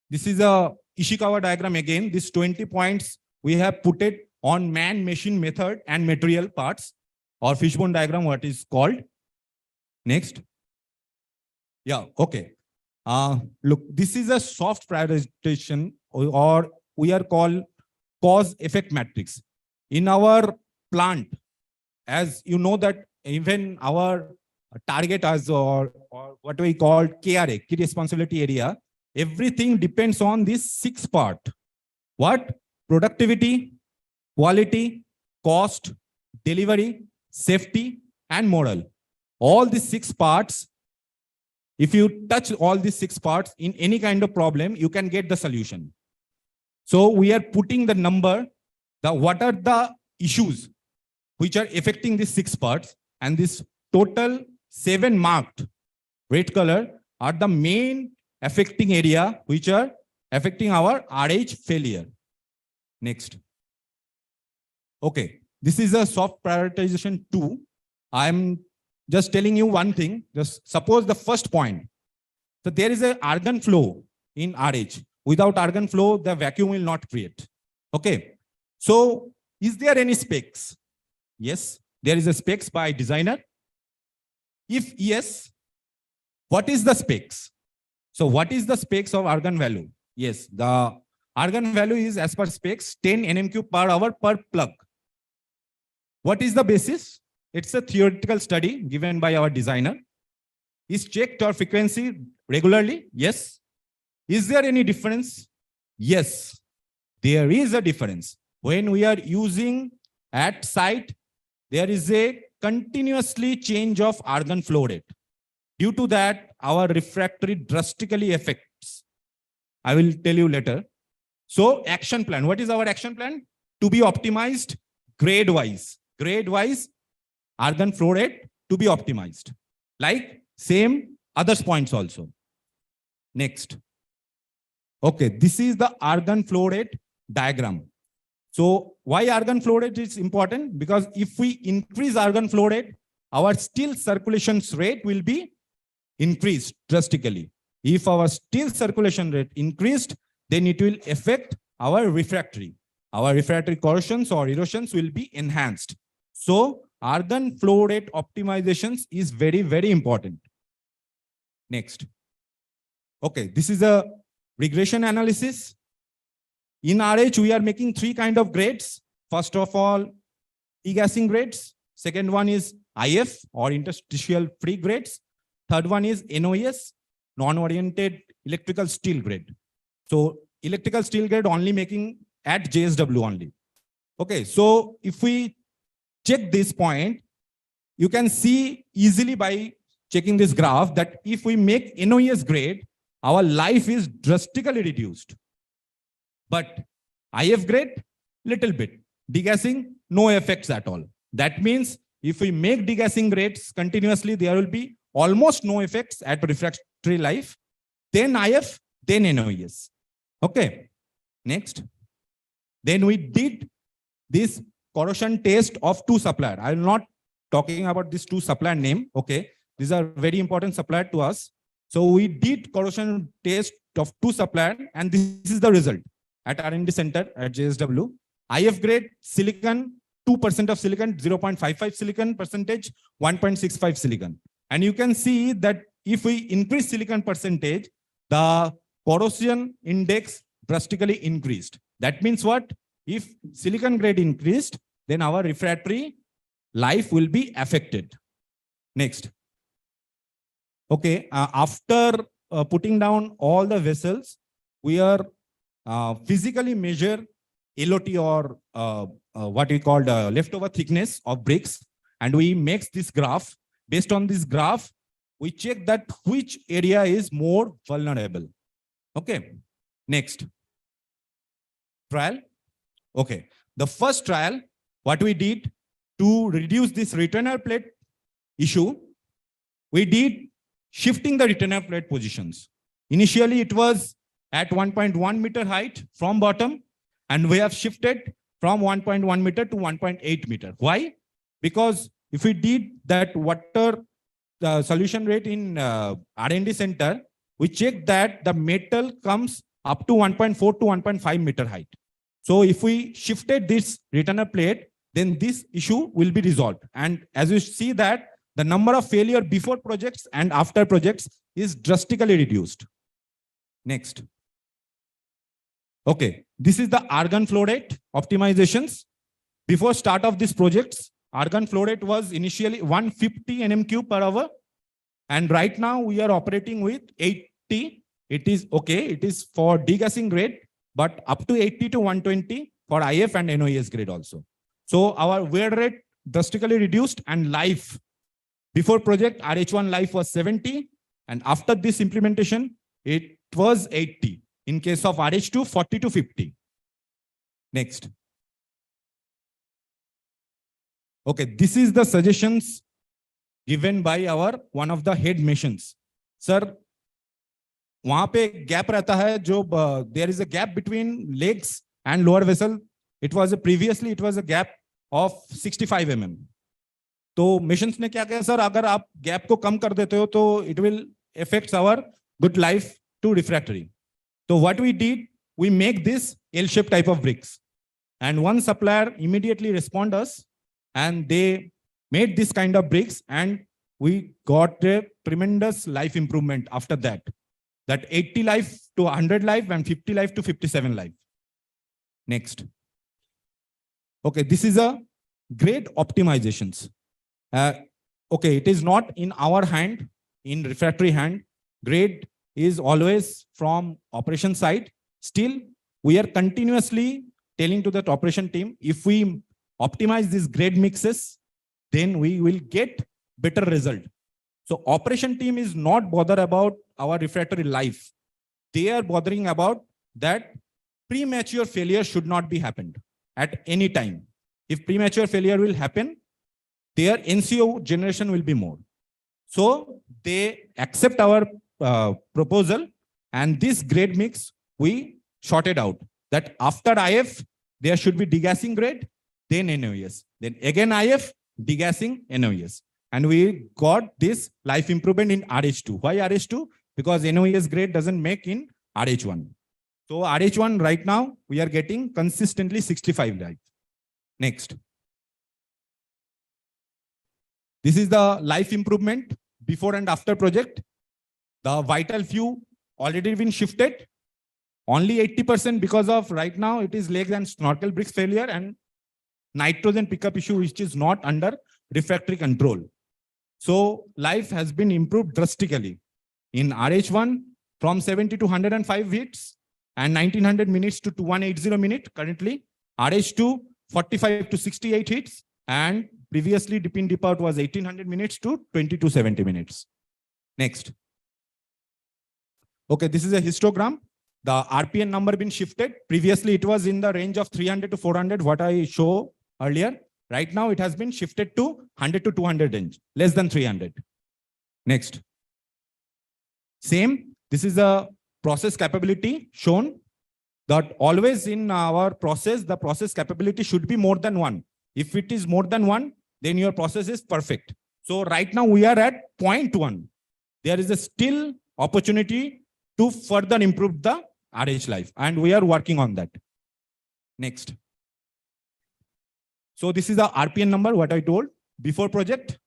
This is a Ishikawa diagram again. These 20 points we have put it on man-machine method and material parts, or fishbone diagram, what is called. Next. Yeah, okay. Look, this is a soft prioritization, or we are called cause-effect matrix. In our plant, as you know that even our target as or what we call KRA, key responsibility area, everything depends on this 6 part. What? Productivity, quality, cost, delivery, safety, and moral. All these 6 parts, if you touch all these 6 parts in any kind of problem, you can get the solution. So we are putting the number, what are the issues which are affecting these 6 parts, and this total 7 marked red color are the main affecting area which are affecting our RH failure. Next. Okay, this is a soft prioritization 2. I'm just telling you one thing. Just suppose the first point. So there is an argon flow in RH. Without argon flow, the vacuum will not create. Okay. So is there any specs? Yes, there is a specs by designer. If yes, what is the specs? So what is the specs of argon value? Yes, the argon value is as per specs 10 Nm³ per hour per plug. What is the basis? It's a theoretical study given by our designer. Is checked or frequency regularly? Yes. Is there any difference? Yes, there is a difference. When we are using at site, there is a continuously change of argon flow rate. Due to that, our refractory drastically affects. I will tell you later. So action plan. What is our action plan? To be optimized grade wise. Grade wise argon flow rate to be optimized. Like same other points also. Next. Okay, this is the argon flow rate diagram. So why argon flow rate is important? Because if we increase argon flow rate, our steel circulation rate will be increased drastically. If our steel circulation rate increased, then it will affect our refractory. Our refractory corrosions or erosions will be enhanced. So argon flow rate optimizations is very, very important. Next. Okay, this is a regression analysis. In RH, we are making 3 kind of grades. First of all, degassing grades. Second one is IF or interstitial free grades. Third one is NOES, non-oriented electrical steel grade. So electrical steel grade only making at JSW only. Okay, so if we check this point, you can see easily by checking this graph that if we make NOES grade, our life is drastically reduced. But IF grade, little bit. Degassing, no effects at all. That means if we make degassing grades continuously, there will be almost no effects at refractory life. Then IF, then NOES. Okay, next. Then we did this corrosion test of 2 suppliers. I will not talking about this 2 supplier name. Okay, these are very important supplier to us. So we did corrosion test of 2 suppliers, and this is the result at R&D center at JSW. IF grade silicon, 2% of silicon, 0.55 silicon percentage, 1.65 silicon. And you can see that if we increase silicon percentage, the corrosion index drastically increased. That means what? If silicon grade increased, then our refractory life will be affected. Next. Okay, after putting down all the vessels, we are physically measure LOT or what we call the leftover thickness of bricks, and we make this graph. Based on this graph, we check that which area is more vulnerable. Okay, next. Trial. Okay, the first trial, what we did to reduce this retainer plate issue, we did shifting the retainer plate positions. Initially, it was at 1.1 meter height from bottom, and we have shifted from 1.1 meter to 1.8 meter. Why? Because if we did that water solution rate in R&D center, we check that the metal comes up to 1.4 to 1.5 meter height. So if we shifted this retainer plate, then this issue will be resolved. And as you see that the number of failure before projects and after projects is drastically reduced. Next. Okay, this is the argon flow rate optimizations. Before start of these projects, argon flow rate was initially 150 nm³ per hour. And right now we are operating with 80. It is okay, it is for degassing grade, but up to 80 to 120 for IF and NOES grade also. So our wear rate drastically reduced, and life before project RH1 life was 70, and after this implementation it was 80. In case of RH2, 40 to 50. Next. Okay, this is the suggestions given by our one of the head missions. Sir, वहां पे gap रहता है जो there is a gap between legs and lower vessel. It was previously it was a gap of 65 mm. तो missions ने क्या किया sir, अगर आप गैप को कम कर देते हो तो it will affect our good life to refractory. So what we did, we make this L-shaped type of bricks, and one supplier immediately respond us, and they made this kind of bricks, and we got a tremendous life improvement after that. That 80 life to 100 life and 50 life to 57 life. Next. Okay, this is a great optimizations. Okay, it is not in our hand, in refractory hand. Grade is always from operation side. Still, we are continuously telling to that operation team, if we optimize these grade mixes, then we will get better result. So operation team is not bothered about our refractory life. They are bothering about that premature failure should not be happened at any time. If premature failure will happen, their NCO generation will be more. So they accept our proposal, and this grade mix we sorted out that after IF there should be degassing grade, then NOES, then again IF, degassing, NOES, and we got this life improvement in RH2. Why RH2? Because NOES grade doesn't make in RH1. So RH1 right now we are getting consistently 65 life. Next. This is the life improvement before and after project. The vital few already been shifted. Only 80% because of right now it is legs and snorkel bricks failure and nitrogen pickup issue which is not under refractory control. So life has been improved drastically. In RH1 from 70 to 105 hits and 1900 minutes to 2180 minutes currently. RH2 45 to 68 hits, and previously dip in dip out was 1800 minutes to 2270 minutes. Next. Okay, this is a histogram. The RPN number been shifted. Previously, it was in the range of 300 to 400, what I show earlier. Right now, it has been shifted to 100 to 200 range, less than 300. Next. Same. This is a process capability shown that always in our process, the process capability should be more than 1. If it is more than 1, then your process is perfect. So right now we are at 0.1. There is a still opportunity to further improve the RH life, and we are working on that. Next. So this is the RPN number, what I told. Before project,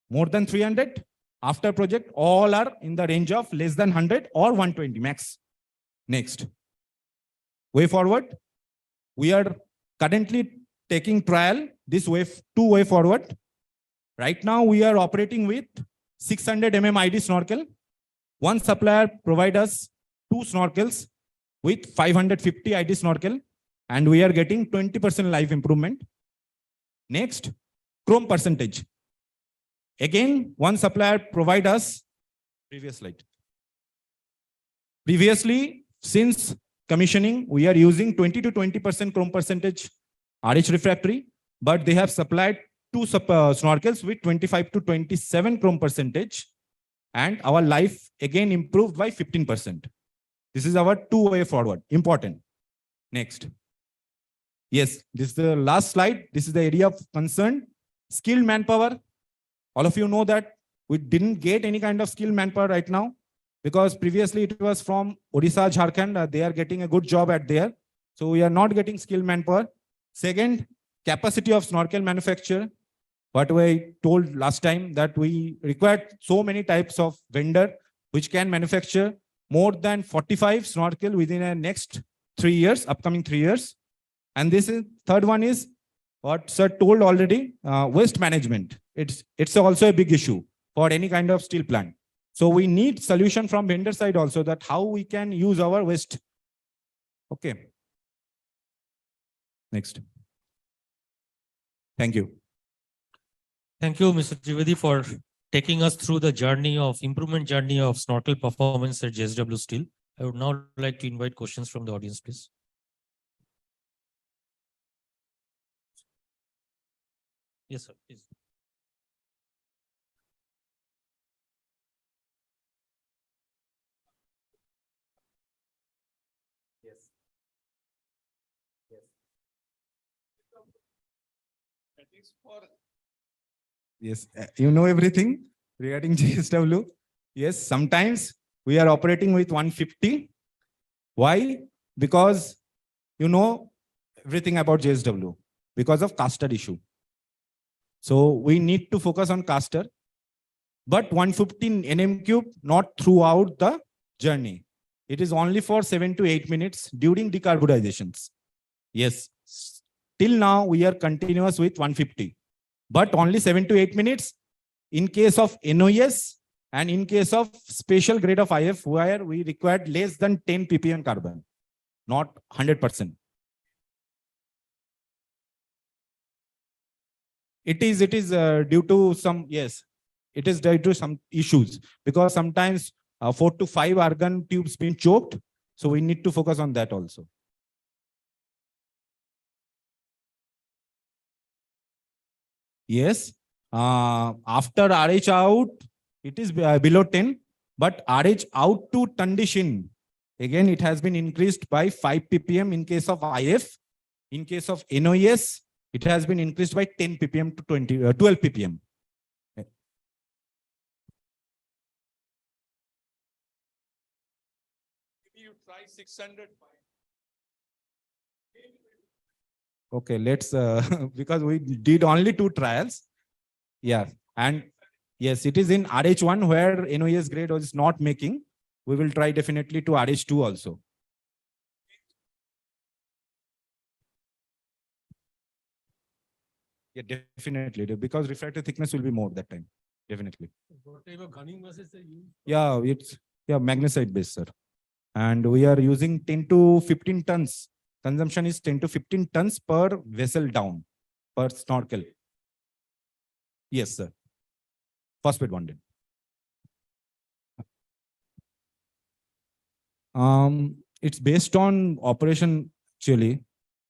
more than 300. After project, all are in the range of less than 100 or 120 max. Next. Way forward. We are currently taking trial this way forward. Right now we are operating with 600 mm ID snorkel. One supplier provide us 2 snorkels with 550 ID snorkel, and we are getting 20% life improvement. Next, chrome percentage. Again, one supplier provide us previous slide. Previously, since commissioning, we are using 20 to 20% chrome percentage RH refractory, but they have supplied 2 snorkels with 25 to 27 chrome percentage, and our life again improved by 15%. This is our 2-way forward, important. Next. Yes, this is the last slide. This is the area of concern. skilled manpower. All of you know that we didn't get any kind of skilled manpower right now because previously it was from Odisha, Jharkhand. They are getting a good job at there. So we are not getting skilled manpower. Second, capacity of snorkel manufacture. What we told last time that we required so many types of vendor which can manufacture more than 45 snorkel within the next 3 years, upcoming 3 years. And this is third one is what sir told already, waste management. It's also a big issue for any kind of steel plant. So we need solution from vendor side also that how we can use our waste. Okay. Next. Thank you. Thank you, Mr. Trivedi, for taking us through the journey of improvement journey of snorkel performance at JSW Steel. I would now like to invite questions from the audience, please. Yes, sir, please. Yes. Yes. That is for. Yes, you know everything regarding JSW. Yes, sometimes we are operating with 150. Why? Because you know everything about JSW because of caster issue. So we need to focus on caster, but 115 Nm cube not throughout the journey. It is only for 7 to 8 minutes during decarbonizations. Yes, till now we are continuous with 150, but only 7 to 8 minutes in case of NOS and in case of special grade of IF where we required less than 10 ppm carbon, not 100%. It is due to some, yes, it is due to some issues because sometimes 4 to 5 argon tubes been choked. So we need to focus on that also. Yes, after RH out, it is below 10, but RH out to condition, again, it has been increased by 5 ppm in case of IF. In case of NOS, it has been increased by 10 ppm to 12 ppm. You try 600. Okay, let's, because we did only 2 trials. Yeah, and yes, it is in RH1 where NOS grade was not making. We will try definitely to RH2 also. Yeah, definitely, because refractive thickness will be more that time. Definitely. What type of gunning buses they use? Yeah, it's magnesite based, sir. And we are using 10 to 15 tons. Consumption is 10 to 15 tons per vessel down, per snorkel. Yes, sir. Phosphate bonded. It's based on operation actually.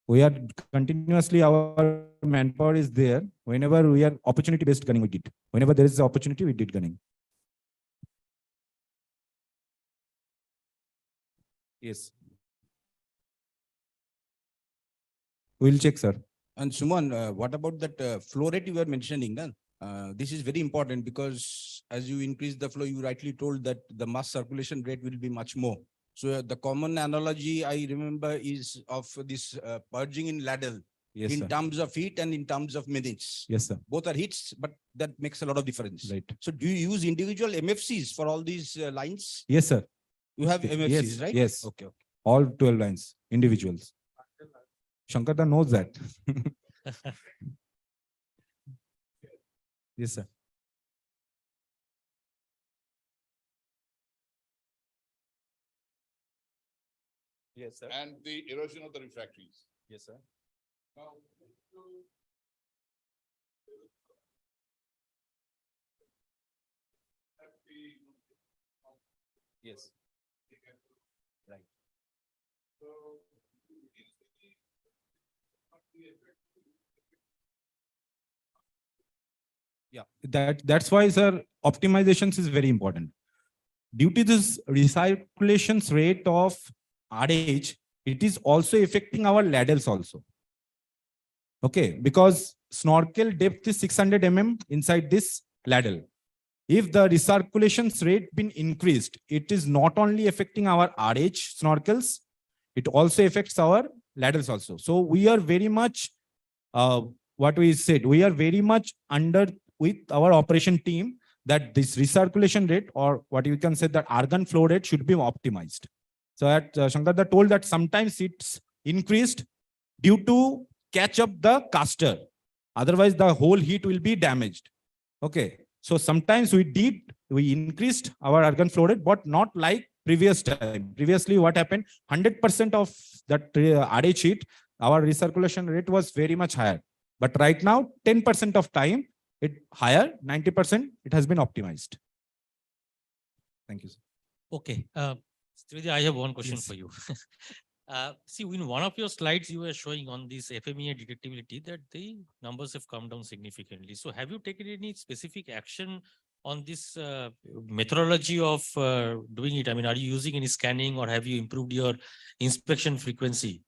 We are continuously, our manpower is there. Whenever we are opportunity based gunning, we did. Whenever there is an opportunity, we did gunning. Yes. We'll check, sir. And Suman, what about that flow rate you were mentioning? This is very important because as you increase the flow, you rightly told that the mass circulation rate will be much more. So the common analogy I remember is of this purging in ladle. Yes, in sir. terms of heat and in terms of minutes. Yes, sir. Both are heats, but that makes a lot of difference. Right. So do you use individual MFCs for all these lines? Yes, sir. You have MFCs, Yes, right? yes. Okay. All 12 lines, individuals. Shankarda knows that. Yes, sir. Yes, sir. And the erosion of the refractories. Yes, sir. Now, yes. Right. Yeah, that's why, sir, optimizations is very important. Due to this recirculations rate of RH, it is also affecting our ladles also. Okay, because snorkel depth is 600 inside this ladle. If the recirculation rate been increased, it is not only affecting our RH snorkels, it also affects our ladles also. So we are very much, what we said, we are very much under with our operation team that this recirculation rate, or what you can say that argon flow rate, should be optimized. So at Shankar told that sometimes it's increased due to catch up the caster. Otherwise the whole heat will be damaged. Okay. So sometimes we increased our argon flow rate, but not like previous time. Previously what happened, 100% of that RH heat, our recirculation rate was very much higher. But right now, 10% of time, it higher, 90%, it has been optimized. Thank you, sir. Okay. Trivedi, I have one question Yes. for you. See, in one of your slides, you were showing on this FMEA detectability that the numbers have come down significantly. So have you taken any specific action on this methodology of doing it? I mean, are you using any scanning, or have you improved your inspection frequency?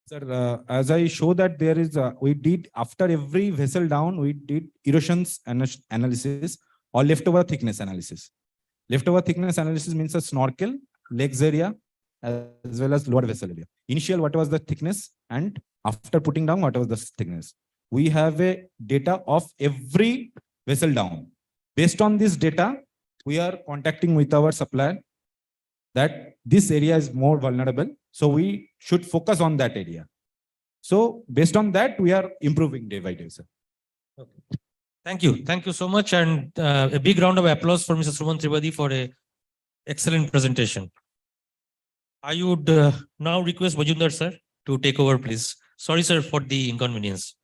Sir, as I show that there is, we did after every vessel down, we did erosions analysis or leftover thickness analysis. Leftover thickness analysis means a snorkel, legs area, as well as lower vessel area. Initial, what was the thickness, and after putting down, what was the thickness. We have a data of every vessel down. Based on this data, we are contacting with our supplier that this area is more vulnerable. So we should focus on that area. So based on that, we are improving day by day, sir. Okay. Thank you. Thank you so much. And a big round of applause for Mr. Suman Trivedi for an excellent presentation. I would now request Majumdar sir to take over, please. Sorry, sir, for the inconvenience.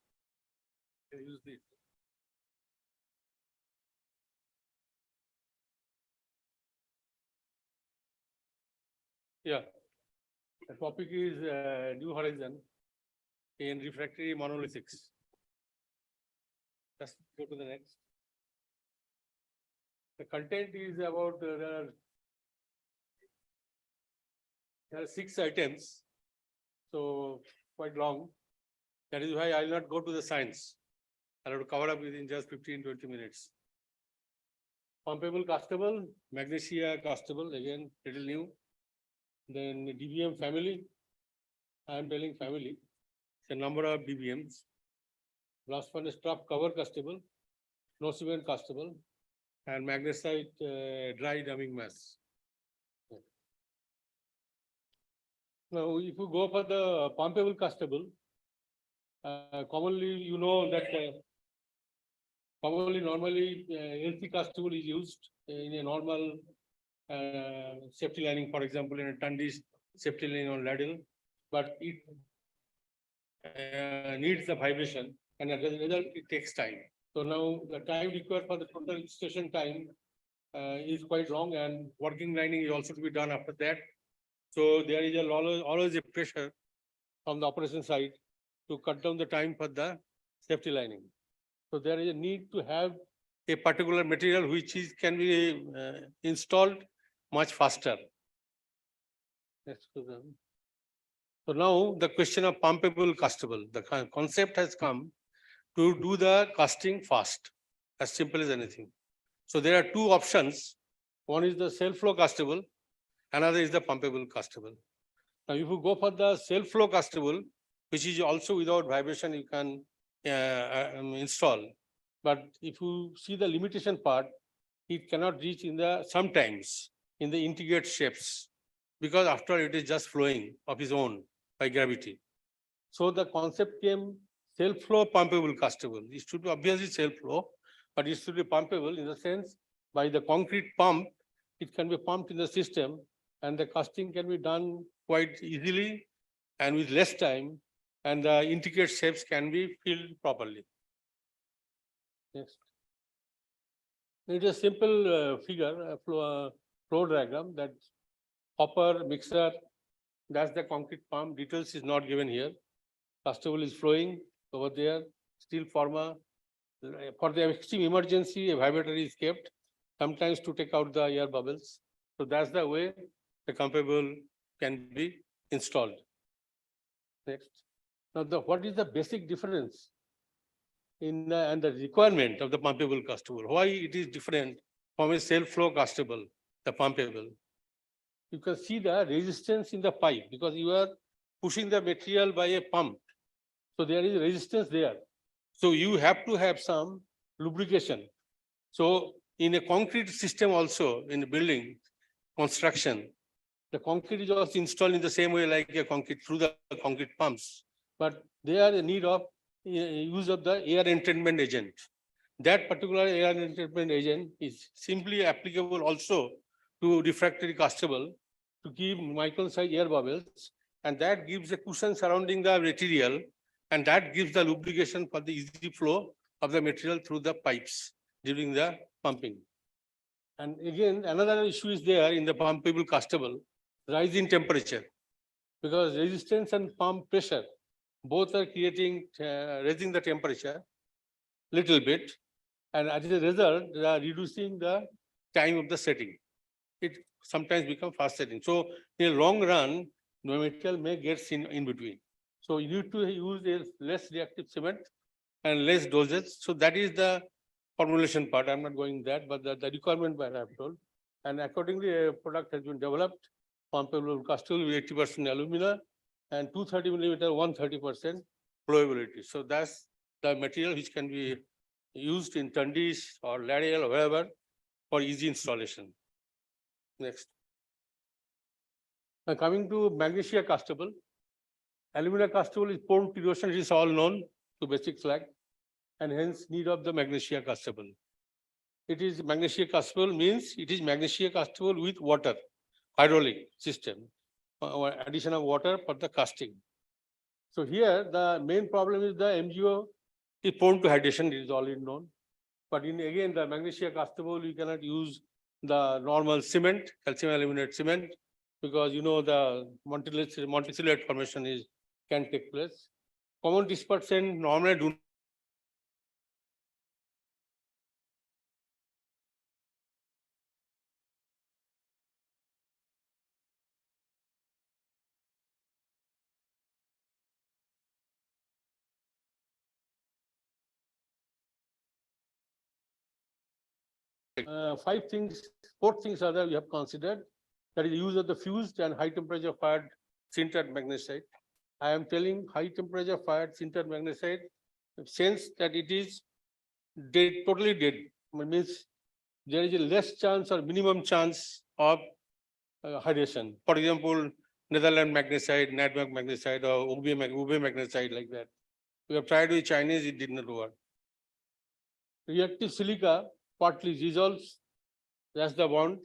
Yeah, the topic is New Horizon in refractory monolithics. Just go to the next. The content is about there are 6 items, so quite long. That is why I will not go to the science. I will cover up within just 15-20 minutes. Pumpable castable, magnesia castable, again little new. Then the DBM family. I am telling family. The number of DBMs. Blast furnace trough cover castable, no cement castable, and magnesite dry dumping mass. Now, if you go for the pumpable castable, commonly you know that normally LC castable is used in a normal safety lining, for example, in a Tundish safety lining on ladle, but it needs the vibration, and as a result, it takes time. So now the time required for the total installation time is quite long, and working lining is also to be done after that. So there is always a pressure from the operation side to cut down the time for the safety lining. So there is a need to have a particular material which can be installed much faster. So now the question of pumpable castable, the concept has come to do the casting fast, as simple as anything. So there are 2 options. One is the self-flow castable, another is the pumpable castable. Now, if you go for the self-flow castable, which is also without vibration, you can install. But if you see the limitation part, it cannot reach sometimes in the integrate shapes, because after all, it is just flowing of its own by gravity. So the concept came self-flow pumpable castable. It should be obviously self-flow, but it should be pumpable in the sense by the concrete pump, it can be pumped in the system, and the casting can be done quite easily and with less time, and the intricate shapes can be filled properly. Next. It is a simple figure, flow diagram, that hopper, mixer, that's the concrete pump. Details is not given here. Castable is flowing over there, steel former. For the extreme emergency, a vibrator is kept, sometimes to take out the air bubbles. So that's the way the pumpable can be installed. Next. Now, what is the basic difference and the requirement of the pumpable castable. Why it is different from a self-flow castable, the pumpable. You can see the resistance in the pipe because you are pushing the material by a pump. So there is resistance there. So you have to have some lubrication. So in a concrete system also, in the building construction, the concrete is also installed in the same way like a concrete through the concrete pumps. But they are in need of use of the air entrainment agent. That particular air entrainment agent is simply applicable also to refractory castable to give micron size air bubbles, and that gives a cushion surrounding the material, and that gives the lubrication for the easy flow of the material through the pipes during the pumping. And again, another issue is there in the pumpable castable, rise in temperature, because resistance and pump pressure both are creating, raising the temperature little bit, and as a result, they are reducing the time of the setting. It sometimes becomes fast setting. So in the long run, the material may get in between. So you need to use a less reactive cement and less dosage. So that is the formulation part. I'm not going that, but the requirement part I have told. And accordingly, a product has been developed, pumpable castable with 80% alumina and 230 millimeter, 130% flowability. So that's the material which can be used in Tundis or Larial or wherever for easy installation. Next. Now coming to magnesia castable. Alumina castable is prone to erosion, it is all known to basic slag, and hence need of the magnesia castable. It is magnesia castable means it is magnesia castable with water, hydraulic system, or addition of water for the casting. So here the main problem is the MgO is prone to hydration, it is already known. But in again the magnesia castable, you cannot use the normal cement, calcium aluminate cement, because you know the multicellular formation can take place. Common dispersant normally do four things are there we have considered. That is the use of the fused and high temperature fired sintered magnesite. I am telling high temperature fired sintered magnesite, since that it is dead, totally dead. It means there is a less chance or minimum chance of hydration. For example, Netherlands magnesite, NADMAG magnesite, or UV magnesite, like that. We have tried with Chinese, it did not work. Reactive silica partly dissolves, that's the bond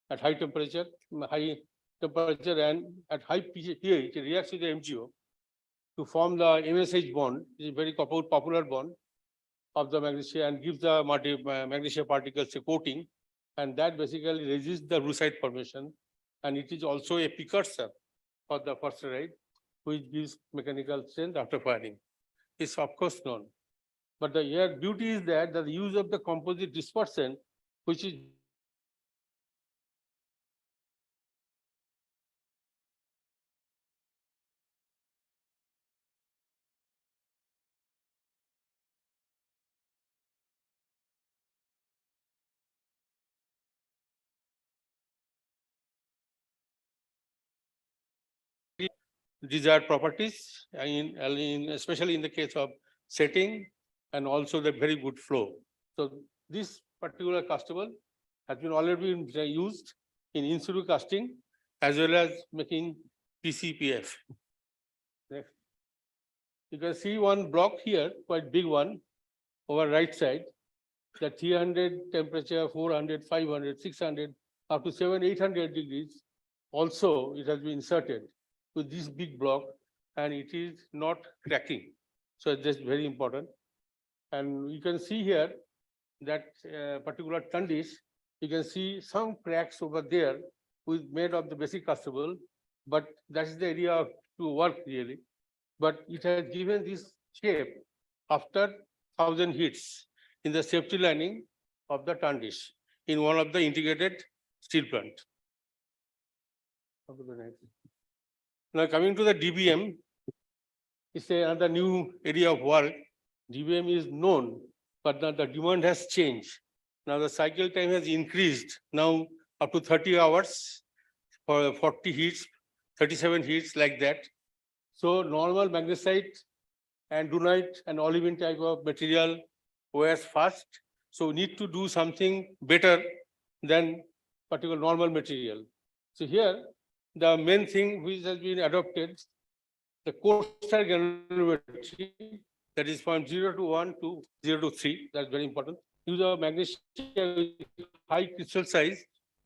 at high temperature, and at high pH, it reacts with the MgO to form the MSH bond, which is a very popular bond of the magnesia, and gives the magnesia particles a coating, and that basically resists the brucite formation, and it is also a precursor for the forsterite, which gives mechanical strength after firing. It's of course known. But the beauty is that the use of the composite dispersant, which is desired properties, especially in the case of setting and also the very good flow. So this particular castable has been already been used in situ casting as well as making PCPF. Next. You can see one block here, quite big one, over right side, the 300 temperature, 400, 500, 600, up to 700-800 degrees. Also, it has been inserted with this big block, and it is not cracking. So that's very important. And you can see here that particular Tundis, you can see some cracks over there with made of the basic castable, but that is the area to work really. But it has given this shape after 1,000 hits in the safety lining of the Tundis in one of the integrated steel plant. Now coming to the DBM, it's another new area of work DBM is known, but the demand has changed. Now the cycle time has increased now up to 30 hours for 40 heats, 37 heats like that. So normal magnesite and dunite and olivine type of material wears fast. So we need to do something better than particular normal material. So here, the main thing which has been adopted, the coastal granularity, that is from 0 to 1 to 0 to 3, that's very important. Use of magnesia with high crystal size.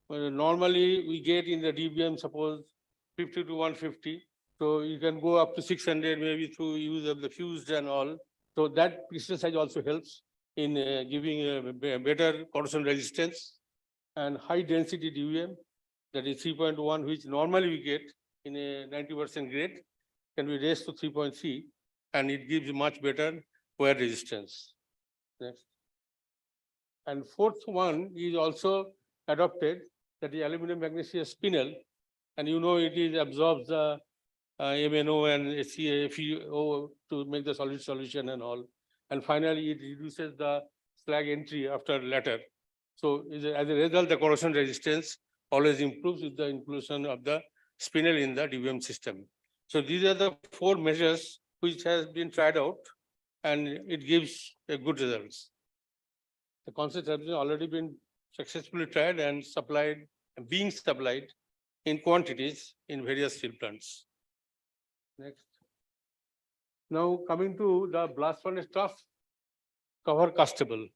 Normally we get in the DBM, suppose 50 to 150. So you can go up to 600 maybe through use of the fused and all. So that crystal size also helps in giving a better corrosion resistance. And high density DBM, that is 3.1, which normally we get in a 90% grade, can be raised to 3.3, and it gives much better wear resistance. Next. And fourth one is also adopted, that is aluminum magnesia spinel, and you know it is absorbs the MNO and FeO to make the solid solution and all. And finally, it reduces the slag entry after latter. So as a result, the corrosion resistance always improves with the inclusion of the spinel in the DBM system. So these are the 4 measures which has been tried out, and it gives a good results. The concepts have already been successfully tried and supplied, being supplied in quantities in various steel plants. Next. Now coming to the blast furnace trough cover castable.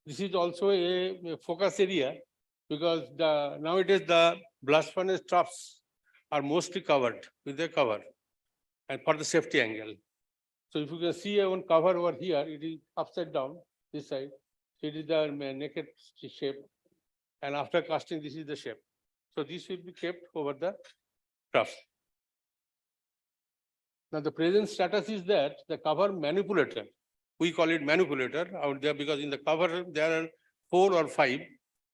This is also a focus area, because nowadays the blast furnace troughs are mostly covered with a cover and for the safety angle. So if you can see one cover over here, it is upside down this side. It is the naked shape, and after casting, this is the shape. So this will be kept over the trough. Now the present status is that the cover manipulator, we call it manipulator out there, because in the cover there are 4 or 5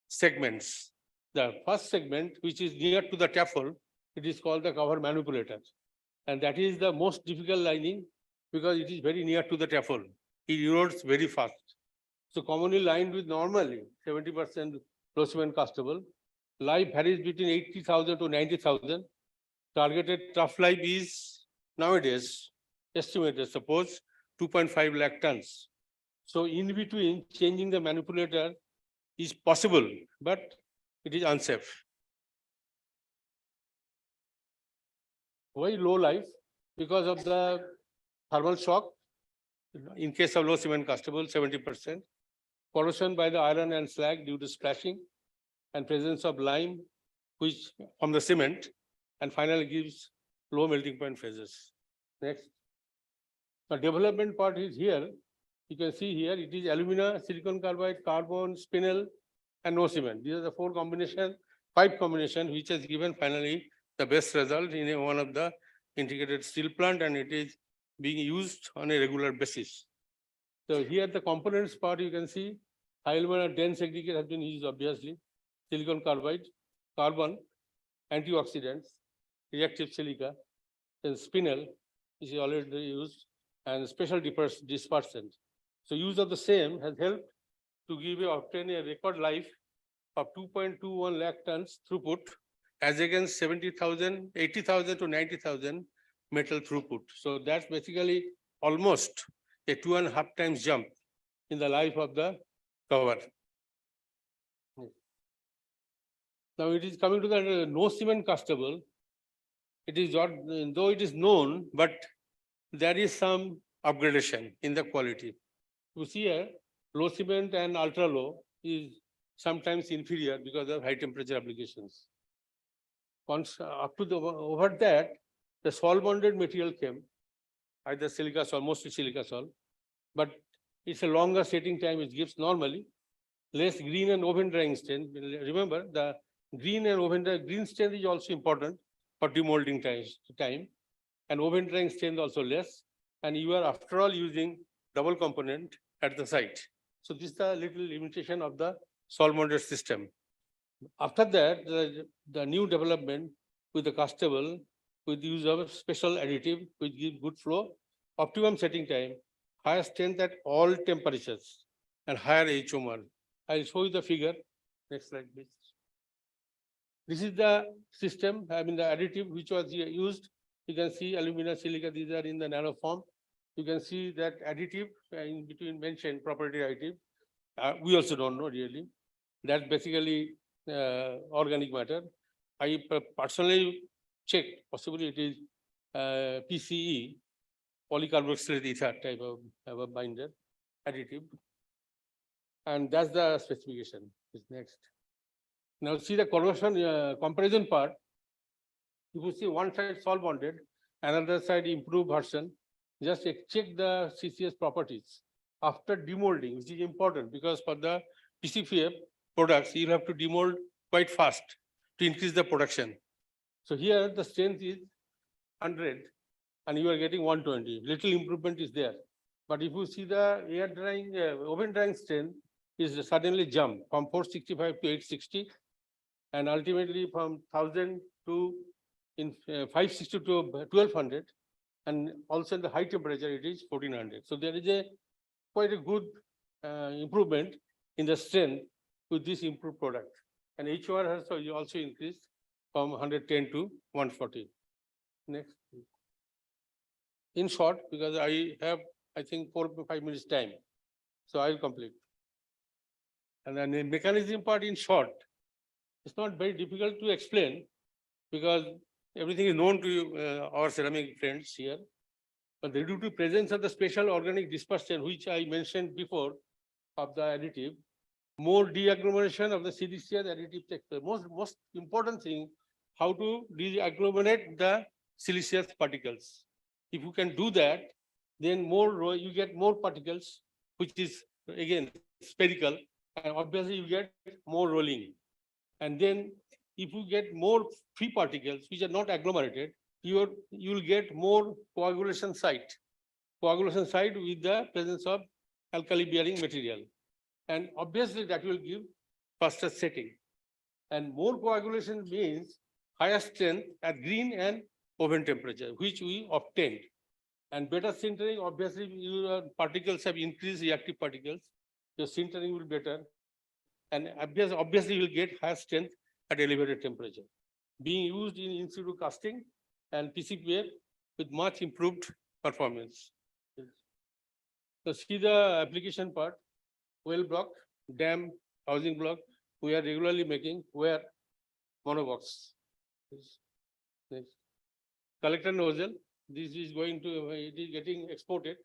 segments. The first segment, which is near to the taffel, it is called the cover manipulator. And that is the most difficult lining, because it is very near to the taffel. It erodes very fast. So commonly lined with normally 70% low cement castable. Life varies between 80,000 to 90,000. Targeted trough life is nowadays estimated, suppose 2.5 lakh tons. So in between, changing the manipulator is possible, but it is unsafe. Why low life? Because of the thermal shock. In case of low cement castable, 70%. Corrosion by the iron and slag due to splashing, and presence of lime, which from the cement, and finally gives low melting point phases. Next. The development part is here. You can see here, it is alumina, silicon carbide, carbon, spinel, and no cement. These are the 4 combination, 5 combination, which has given finally the best result in one of the integrated steel plant, and it is being used on a regular basis. So here the components part, you can see high alumina dense aggregate has been used, obviously, silicon carbide, carbon, antioxidants, reactive silica, then spinel, which is already used, and special dispersant. So use of the same has helped to obtain a record life of 2.21 lakh tons throughput, as against 70,000, 80,000 to 90,000 metal throughput. So that's basically almost a 2.5 times jump in the life of the cover. Now it is coming to the no cement castable. It is not, though it is known, but there is some upgradation in the quality. You see here, low cement and ultra low is sometimes inferior because of high temperature applications. Up to over that, the sol bonded material came, either silica sol, mostly silica sol, but it's a longer setting time. It gives normally less green and oven drying stain. Remember, the green and oven drying, green stain is also important for demolding time, and oven drying stain is also less. And you are, after all, using double component at the site. So this is the little limitation of the sol bonded system. After that, the new development with the castable, with the use of special additive, which gives good flow, optimum setting time, higher strength at all temperatures and higher HOMR. I'll show you the figure. Next slide, please. This is the system, I mean the additive which was used. You can see alumina, silica, these are in the nano form. You can see that additive in between mentioned property additive. We also don't know really. That's basically organic matter. I personally checked, possibly it is PCE, polycarboxylate ether type of a binder additive. And that's the specification. Next. Now see the conversion comparison part. If you see one side salt bonded, another side improved version, just check the CCS properties after demolding, which is important because for the PCPF products, you have to demold quite fast to increase the production. So here the strength is 100 and you are getting 120. Little improvement is there. But if you see the air drying, oven drying strength is suddenly jump from 465 to 860 and ultimately from 1000 to 560 to 1200 and also in the high temperature it is 1400. So there is quite a good improvement in the strength with this improved product. And HOR has also increased from 110 to 140. Next. In short, because I have, I think 4 to 5 minutes time, so I will complete. And then the mechanism part in short, it's not very difficult to explain because everything is known to our ceramic friends here. But due to presence of the special organic dispersion, which I mentioned before of the additive, more deagglomeration of the siliceous additive takes place. Most important thing, how to deagglomerate the siliceous particles. If you can do that, then you get more particles, which is again spherical, and obviously you get more rolling. And then if you get more free particles which are not agglomerated, you will get more coagulation site. Coagulation site with the presence of alkali bearing material. And obviously that will give faster setting. And more coagulation means higher strength at green and oven temperature, which we obtained. And better sintering, obviously your particles have increased reactive particles. Your sintering will be better. And obviously you will get higher strength at elevated temperature. Being used in situ casting and PCPF with much improved performance. So see the application part, well block, dam, housing block, we are regularly making where monobox. Next. Collector nozzle, this is going to, it is getting exported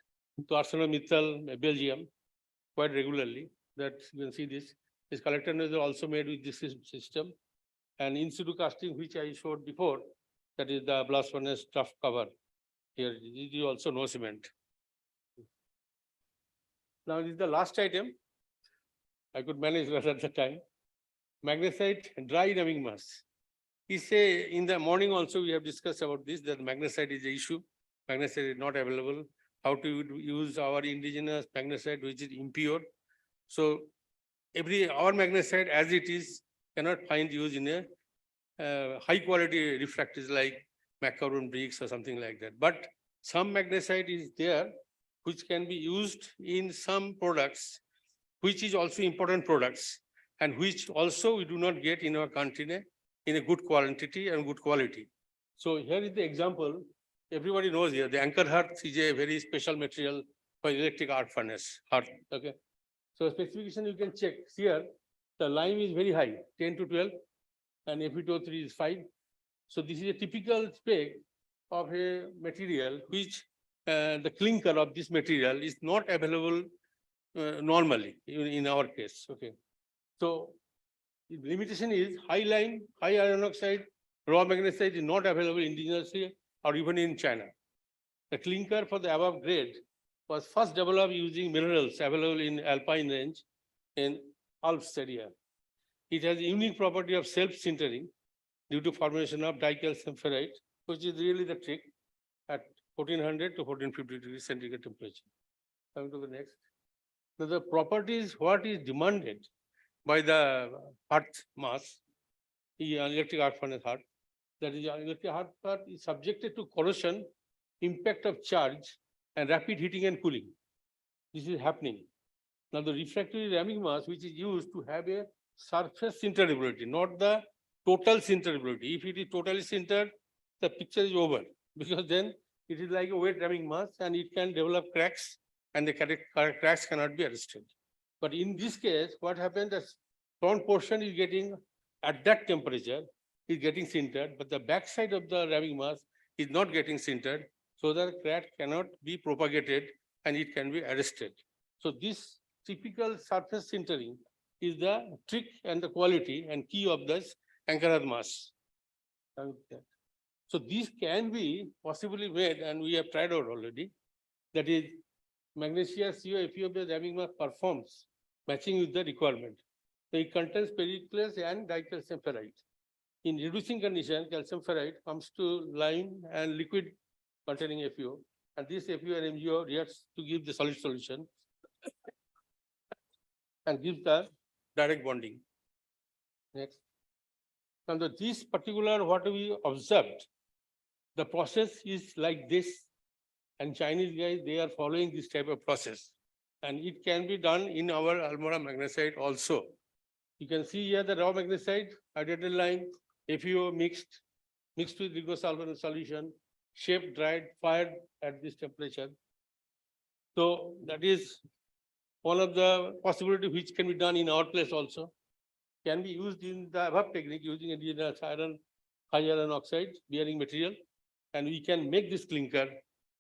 to ArcelorMittal, Belgium, quite regularly. That you can see this. This collector nozzle also made with this system. And in situ casting, which I showed before, that is the blast furnace tough cover. Here, this is also no cement. Now, this is the last item. I could manage that at the time. Magnesite dry rubbing mass. He say in the morning also we have discussed about this, that magnesite is the issue. Magnesite is not available. How to use our indigenous magnesite, which is impure. So our magnesite as it is cannot find use in a high quality refractories like macaron bricks or something like that. But some magnesite is there which can be used in some products, which is also important products and which also we do not get in our country in a good quantity and good quality. So here is the example. Everybody knows here, the anchor hearth is a very special material for electric arc furnace hearth. Okay. So specification you can check here. The lime is very high, 10 to 12, and Fe2O3 is 5. So this is a typical spec of a material which the clinker of this material is not available normally in our case. Okay. So the limitation is high lime, high iron oxide, raw magnesite is not available indigenously or even in China. The clinker for the above grade was first developed using minerals available in alpine range in Alps area. It has a unique property of self-sintering due to formation of dicalcium ferrite, which is really the trick at 1400 to 1450 degrees centigrade temperature. Coming to the next. Now the properties, what is demanded by the hearth mass, the electric arc furnace hearth, that is electric arc furnace is subjected to corrosion, impact of charge, and rapid heating and cooling. This is happening. Now the refractory ramming mass, which is used to have a surface sinterability, not the total sinterability. If it is totally sintered, the picture is over, because then it is like a wet ramming mass and it can develop cracks and the cracks cannot be arrested. But in this case, what happened is front portion is getting, at that temperature, is getting sintered, but the back side of the ramming mass is not getting sintered, so that crack cannot be propagated and it can be arrested. So this typical surface sintering is the trick and the quality and key of this anchor mass. So these can be possibly made, and we have tried out already. That is, magnesia CuFe of the ramming mass performs matching with the requirement. So it contains pericles and dicalcium ferrite. In reducing condition, calcium ferrite comes to lime and liquid containing FeO, and this FeO and MgO reacts to give the solid solution and gives the direct bonding. Next. Under this particular, what we observed, the process is like this, and Chinese guys, they are following this type of process, and it can be done in our Almora magnesite also. You can see here the raw magnesite, hydrated lime, FeO mixed with ligosolvent solution, shaped, dried, fired at this temperature. So that is one of the possibility which can be done in our place also. Can be used in the above technique using a high iron oxide bearing material, and we can make this clinker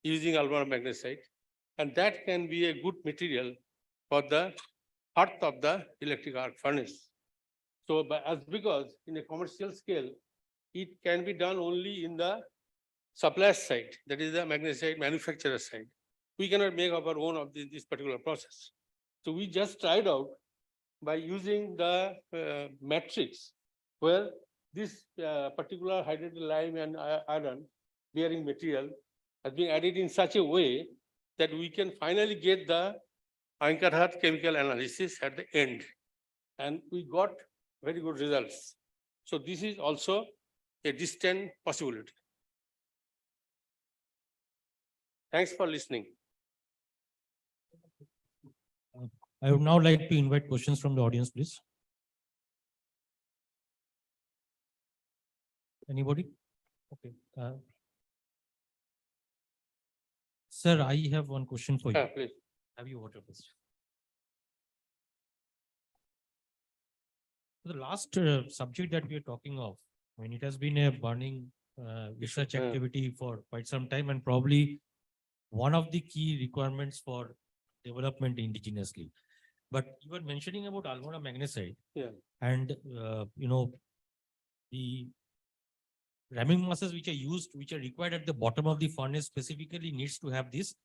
using Almora magnesite, and that can be a good material for the hearth of the electric arc furnace. So, because in a commercial scale, it can be done only in the supplier side, that is the magnesite manufacturer side. We cannot make our own of this particular process. So we just tried out by using the matrix where this particular hydrated lime and iron bearing material has been added in such a way that we can finally get the Ankarhat chemical analysis at the end. And we got very good results. So this is also a distant possibility. Thanks for listening. I would now like to invite questions from the audience, please. Anybody? Okay. Sir, I have one question for you. Please. Have you water first? The last subject that we are talking of, I mean, it has been a burning research activity for quite some time, and probably one of the key requirements for development indigenously. But you were mentioning about Almora magnesite, and you know, the ramming masses which are used, which are required at the bottom of the furnace specifically needs to have this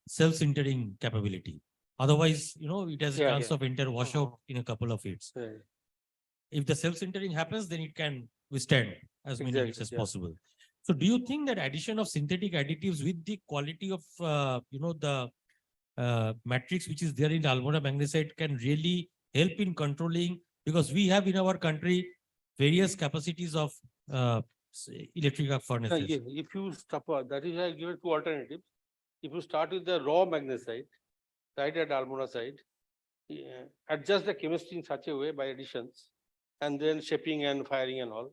self-sintering capability. Otherwise, you know, it has a chance of enter washout in a couple of hits. If the self-sintering happens, then it can withstand as many hits as possible. So do you think that addition of synthetic additives with the quality of, you know, the matrix which is there in the Almora magnesite can really help in controlling, because we have in our country various capacities of electric arc furnaces. If you stop, that is why I give two alternatives. If you start with the raw magnesite, right at Almora side, adjust the chemistry in such a way by additions, and then shaping and firing and all,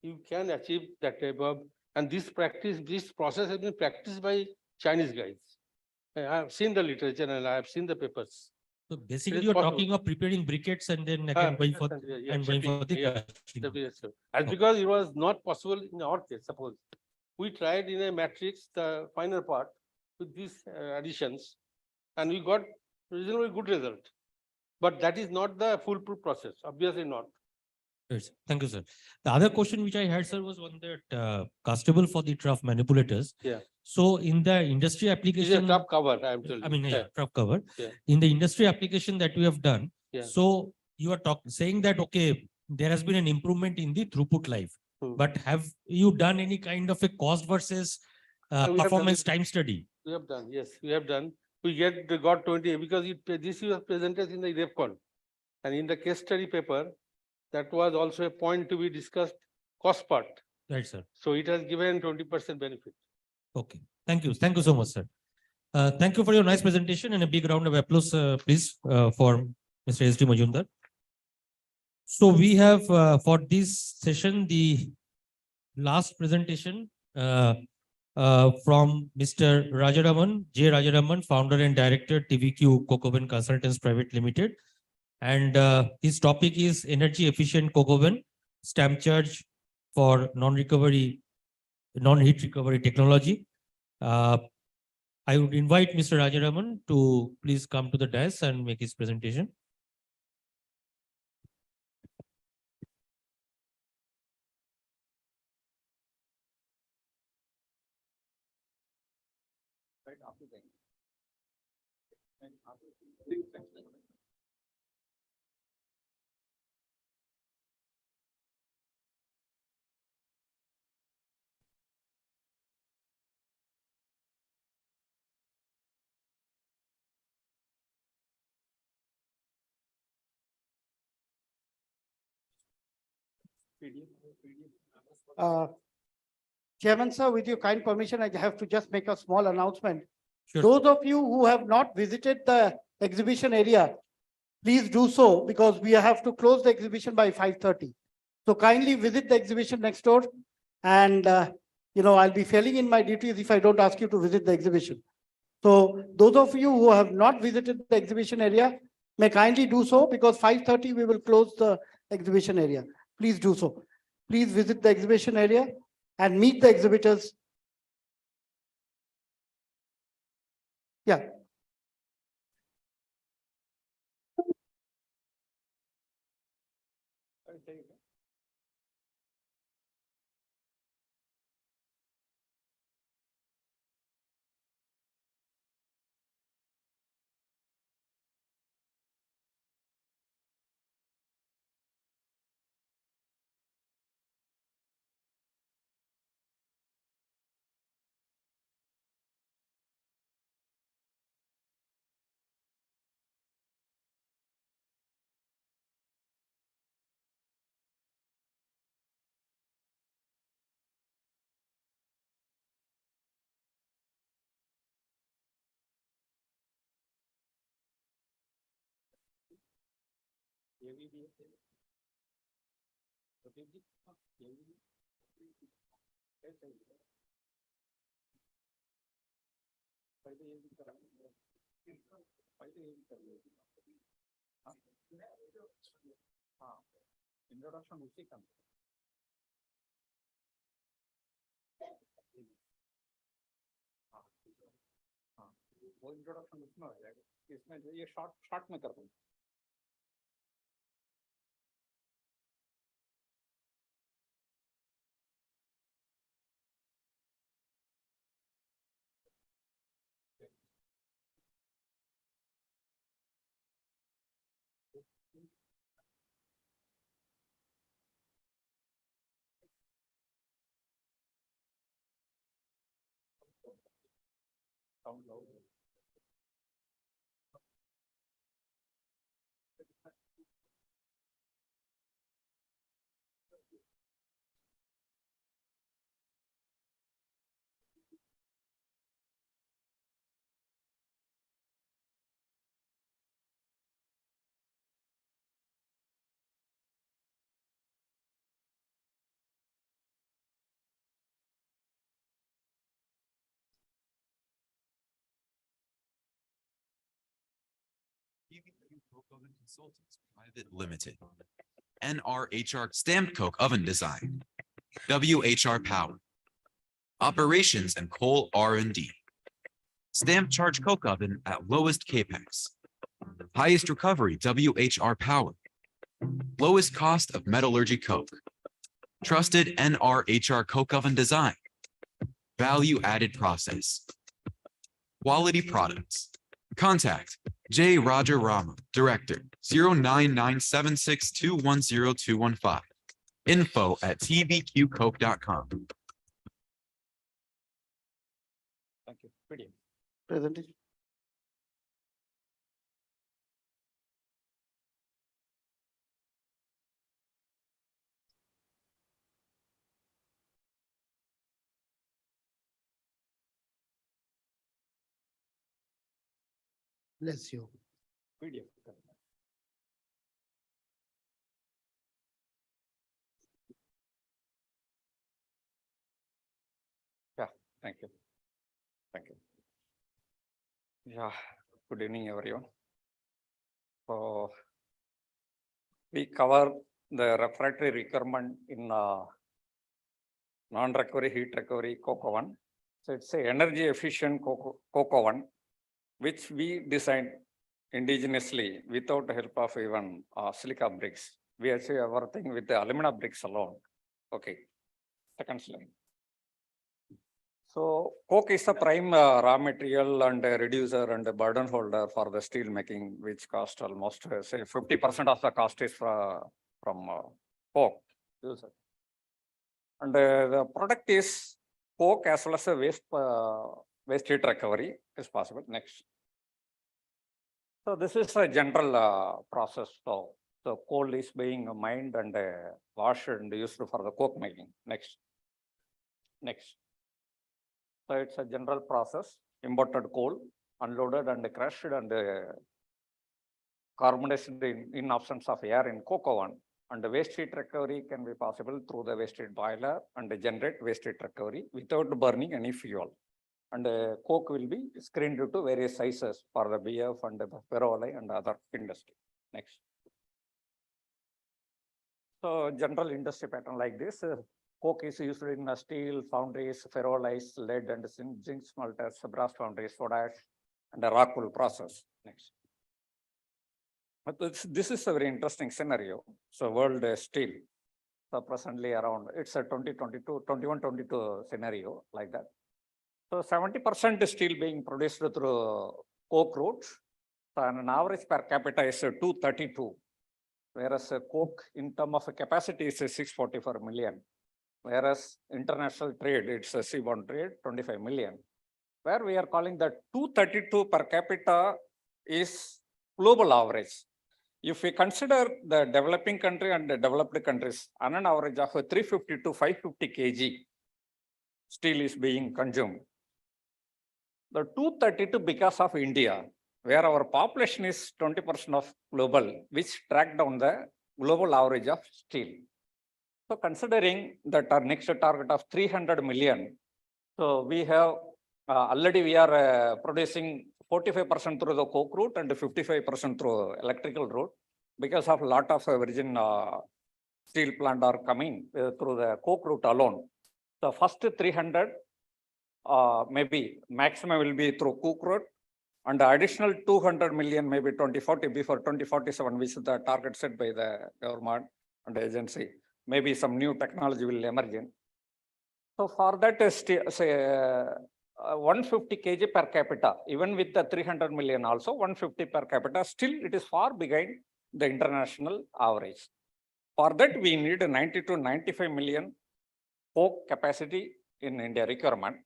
you can achieve that type of, and this process has been practiced by Chinese guys. I have seen the literature and I have seen the papers. So basically you're talking of preparing briquettes and then again going for, the And because it was not possible in our case, suppose we tried in a matrix, the final part with these additions, and we got reasonably good result. But that is not the foolproof process, obviously not. Yes, thank you, sir. The other question which I had, sir, was on that castable for the trough manipulators. Yeah. So in the industry application, It's a trough cover, I am telling you. I mean, trough cover. Yeah. In the industry application that we have done, Yeah. so you are saying that, okay, there has been an improvement in the throughput life, but have you done any kind of a cost versus performance time study? We have done, yes, we have done. We got 20 because this was presented in the REFCON, and in the case study paper, that was also a point to be discussed, cost part. Right, sir. So it has given 20% benefit. Okay, thank you so much, sir. Thank you for your nice presentation and a big round of applause, please, for Mr. S.D. Majumdar. So we have for this session the last presentation from Mr. Rajaraman, J. Rajaraman, founder and director, TVQ Coke Oven Consultants Private Limited. And his topic is energy efficient coke oven, stamp charge for non-heat recovery technology. I would invite Mr. Rajaraman to please come to the dais and make his presentation. Chairman, sir, with your kind permission, I have to just make a small announcement. Sure. Those of you who have not visited the exhibition area, please do so because we have to close the exhibition by 5:30. So kindly visit the exhibition next door. And, I'll be failing in my duties if I don't ask you to visit the exhibition. So those of you who have not visited the exhibition area may kindly do so because 5:30 we will close the exhibition area. Please do so. Please visit the exhibition area and meet the exhibitors. Yeah. Introduction उसी का वो introduction उसमें हो जाएगा इसमें जो ये short में कर दूँ Coke Oven Consultants Private Limited. NRHR Stamped Coke Oven Design. WHR Power. Operations and Coal R&D. Stamp Charge Coke Oven at lowest capex. Highest recovery WHR Power. Lowest cost of metallurgy coke. Trusted NRHR Coke Oven Design. Value added process. Quality products. Contact J. Raja Rama, Director, 099762102115. info@tvqcoke.com. Thank you. Brilliant. Presentation. Bless you. PDF. Yeah, thank you. Thank you. Yeah, good evening, everyone. So we cover the refractory requirement in non-recovery heat recovery coke oven. So it's a energy efficient coke oven, which we designed indigenously without the help of even silica bricks. We achieve everything with the alumina bricks alone. Okay, second slide. So coke is the prime raw material and a reducer and a burden holder for the steel making, which cost almost say 50% of the cost is from coke. And the product is coke as well as a waste heat recovery is possible. Next. So this is a general process. So the coal is being mined and washed and used for the coke making. Next. Next. So it's a general process, imported coal, unloaded and crushed and carbonated in absence of air in coke oven. And the waste heat recovery can be possible through the waste heat boiler and generate waste heat recovery without burning any fuel. And coke will be screened into various sizes for the BF and the ferroalloy and other industry. Next. So general industry pattern like this. Coke is used in steel foundries, ferroalloys, lead and zinc smelters, brass foundries, soda ash, and the rock wool process. Next. But this is a very interesting scenario. So world steel. So presently around, it's a 21-22 scenario like that. So 70% steel being produced through coke routes. So an average per capita is 232. Whereas coke in terms of capacity is 644 million. Whereas international trade, it's a seaborne trade, 25 million. Where we are calling that 232 per capita is global average. If we consider the developing country and the developed countries, on an average of 350 to 550 kg, steel is being consumed. The 232 because of India, where our population is 20% of global, which track down the global average of steel. So considering that our next target of 300 million, so we have already we are producing 45% through the coke route and 55% through electrical route because of a lot of virgin steel plant are coming through the coke route alone. The first 300 maybe maximum will be through coke route and the additional 200 million maybe 2040 before 2047, which is the target set by the government and the agency. Maybe some new technology will emerge in. So for that, say 150 kg per capita, even with the 300 million also 150 per capita, still it is far behind the international average. For that, we need 90 to 95 million coke capacity in India requirement.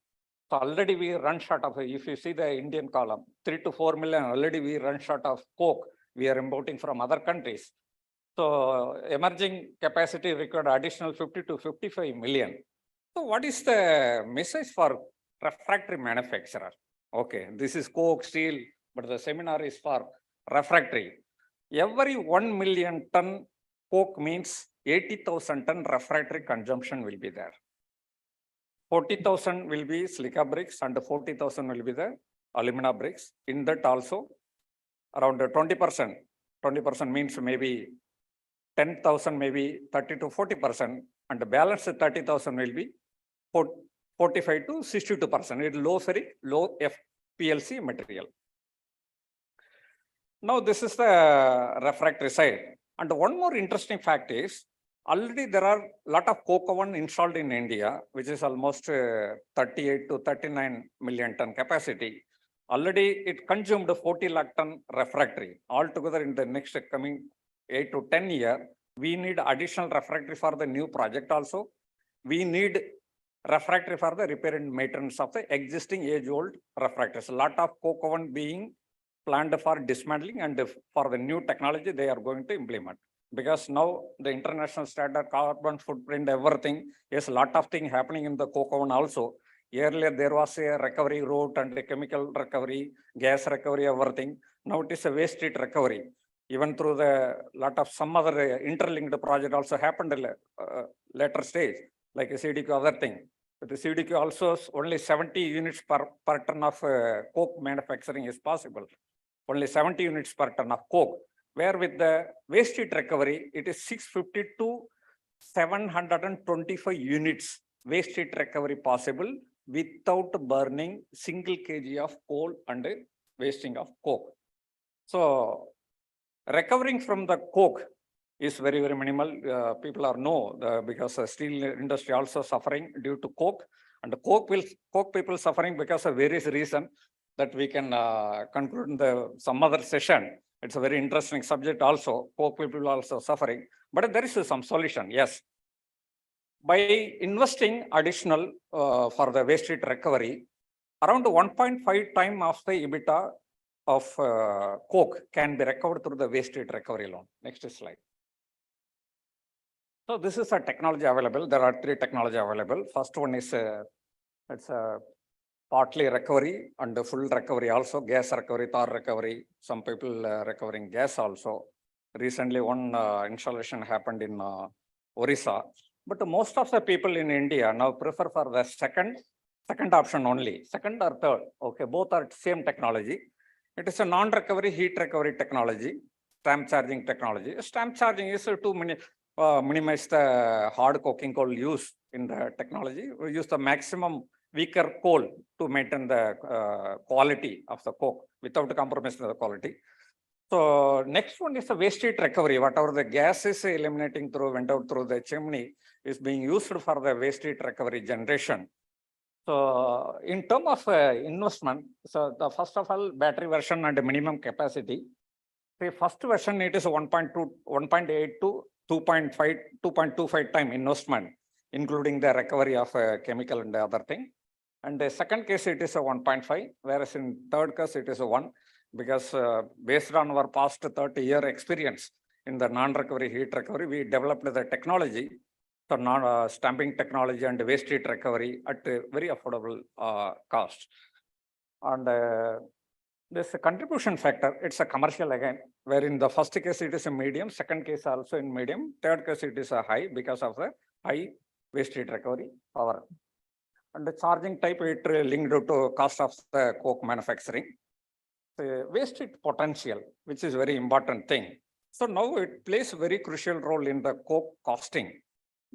So already we run short of, if you see the Indian column, 3 to 4 million, already we run short of coke. We are importing from other countries. So emerging capacity required additional 50 to 55 million. So what is the message for refractory manufacturer? Okay, this is coke, steel, but the seminar is for refractory. Every 1 million ton coke means 80,000 ton refractory consumption will be there. 40,000 will be silica bricks and 40,000 will be the alumina bricks. In that also around 20%. 20% means maybe 10,000, maybe 30 to 40%, and the balance 30,000 will be 45 to 62%. It's low FPLC material. Now this is the refractory side. And one more interesting fact is, already there are a lot of coke oven installed in India, which is almost 38 to 39 million ton capacity. Already it consumed 40 lakh ton refractory. Altogether in the next coming 8 to 10 years, we need additional refractory for the new project also. We need refractory for the repair and maintenance of the existing age-old refractories. A lot of coke oven being planned for dismantling and for the new technology they are going to implement. Because now the international standard carbon footprint, everything is a lot of things happening in the coke oven also. Earlier there was a recovery route and a chemical recovery, gas recovery, everything. Now it is a waste heat recovery. Even through the lot of some other interlinked project also happened later stage, like a CDQ other thing. But the CDQ also only 70 units per ton of coke manufacturing is possible. Only 70 units per ton of coke. Where with the waste heat recovery, it is 650 to 725 units waste heat recovery possible without burning single kg of coal and wasting of coke. So recovering from the coke is very, very minimal. People are because the steel industry also suffering due to coke, and the coke people suffering because of various reasons that we can conclude in some other session. It's a very interesting subject also. Coke people also suffering, but there is some solution. Yes, by investing additional for the waste heat recovery, around 1.5 times of the EBITDA of coke can be recovered through the waste heat recovery alone. Next slide. So this is a technology available. There are 3 technology available. First one is it's a partly recovery and full recovery also, gas recovery, tar recovery. Some people recovering gas also. Recently one installation happened in Orissa. But most of the people in India now prefer for the second option only, second or third. Okay, both are same technology. It is a non-recovery heat recovery technology, stamp charging technology. Stamp charging is to minimize the hard coking coal use in the technology. We use the maximum weaker coal to maintain the quality of the coke without compromising the quality. So next one is the waste heat recovery. Whatever the gas is eliminating went out through the chimney is being used for the waste heat recovery generation. So in terms of investment, so the first of all, battery version and minimum capacity. The first version, it is 1.8 to 2.5, 2.25 time investment, including the recovery of chemical and the other thing. And the second case, it is a 1.5, whereas in third case, it is a 1, because based on our past 30-year experience in the non-recovery heat recovery, we developed the technology, so stamping technology and waste heat recovery at a very affordable cost. And this contribution factor, it's a commercial again, where in the first case it is a medium, second case also in medium, third case it is a high because of the high waste heat recovery power. And the charging type, it linked to cost of the coke manufacturing. The waste heat potential, which is very important thing. So now it plays a very crucial role in the coke costing,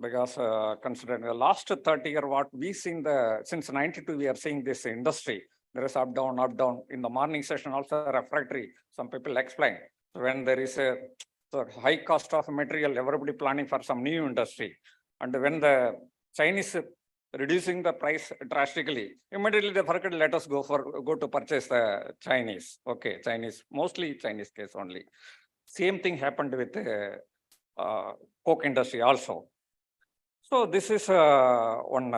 because considering the last 30 years, what we seen since 92, we are seeing this industry. There is up, down, up, down. In the morning session, also refractory, some people explain. When there is a high cost of material, everybody planning for some new industry. And when the Chinese reducing the price drastically, immediately they forget, let us go to purchase the Chinese. Okay, Chinese, mostly Chinese case only. Same thing happened with the coke industry also. So this is one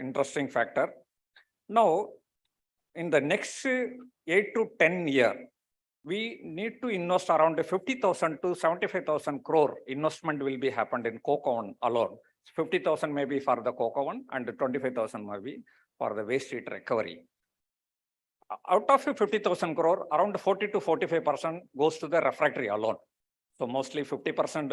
interesting factor. Now, in the next 8 to 10 years, we need to invest around 50,000 to 75,000 crore investment will be happened in coke oven alone. 50,000 maybe for the coke oven and 25,000 maybe for the waste heat recovery. Out of 50,000 crore, around 40 to 45% goes to the refractory alone. So mostly 50%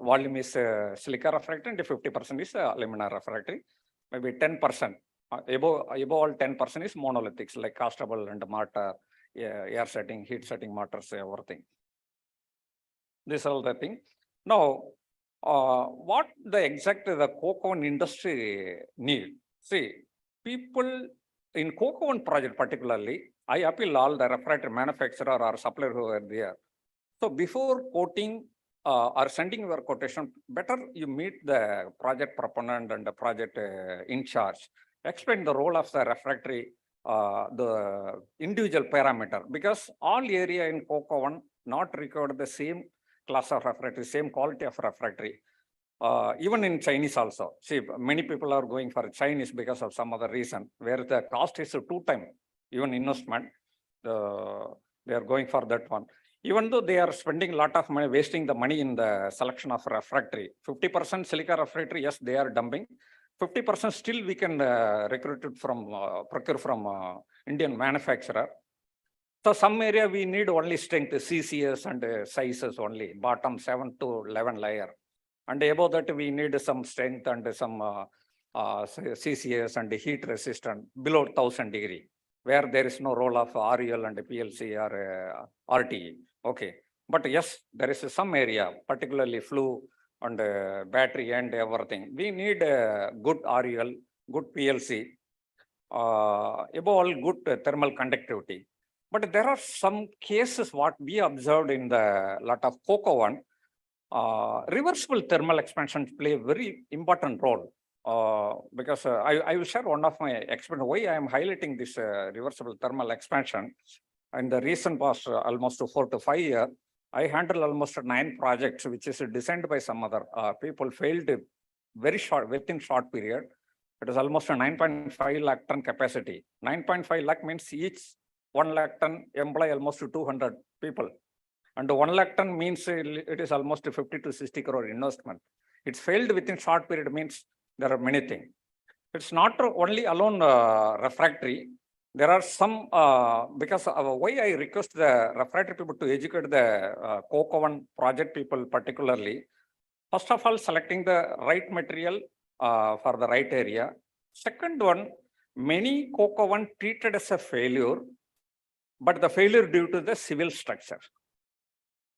volume is silica refractory and 50% is alumina refractory. Maybe 10%, above all 10% is monolithics like castable and mortar, air setting, heat setting mortars, everything. This is all the thing. Now, what the exact the coke oven industry need? See, people in coke oven project particularly, I appeal all the refractory manufacturer or supplier who are there. So before quoting or sending your quotation, better you meet the project proponent and the project in charge. Explain the role of the refractory, the individual parameter, because all area in coke oven not record the same class of refractory, same quality of refractory. Even in Chinese also. See, many people are going for Chinese because of some other reason, where the cost is 2 times, even investment, they are going for that one. Even though they are spending a lot of money, wasting the money in the selection of refractory. 50% silica refractory, yes, they are dumping. 50% still we can recruit it from, procure from Indian manufacturer. So some area we need only strength, CCS and sizes only, bottom 7 to 11 layer. And above that, we need some strength and some CCS and heat resistant below 1000 degree, where there is no role of REL and PLC or RTE. Okay. But yes, there is some area, particularly flue and battery and everything. We need good REL, good PLC, above all good thermal conductivity. But there are some cases what we observed in the lot of COCO 1, reversible thermal expansion play a very important role. Because I will share one of my experience why I am highlighting this reversible thermal expansion. In the recent past, almost 4 to 5 years, I handled almost 9 projects, which is designed by some other people, failed very short, within short period. It is almost a 9.5 lakh ton capacity. 9.5 lakh means each 1 lakh ton employ almost 200 people. And 1 lakh ton means it is almost 50 to 60 crore investment. It's failed within short period means there are many things. It's not only alone refractory. There are some, because why I request the refractory people to educate the COCO 1 project people particularly. First of all, selecting the right material for the right area. Second one, many COCO 1 treated as a failure, but the failure due to the civil structure.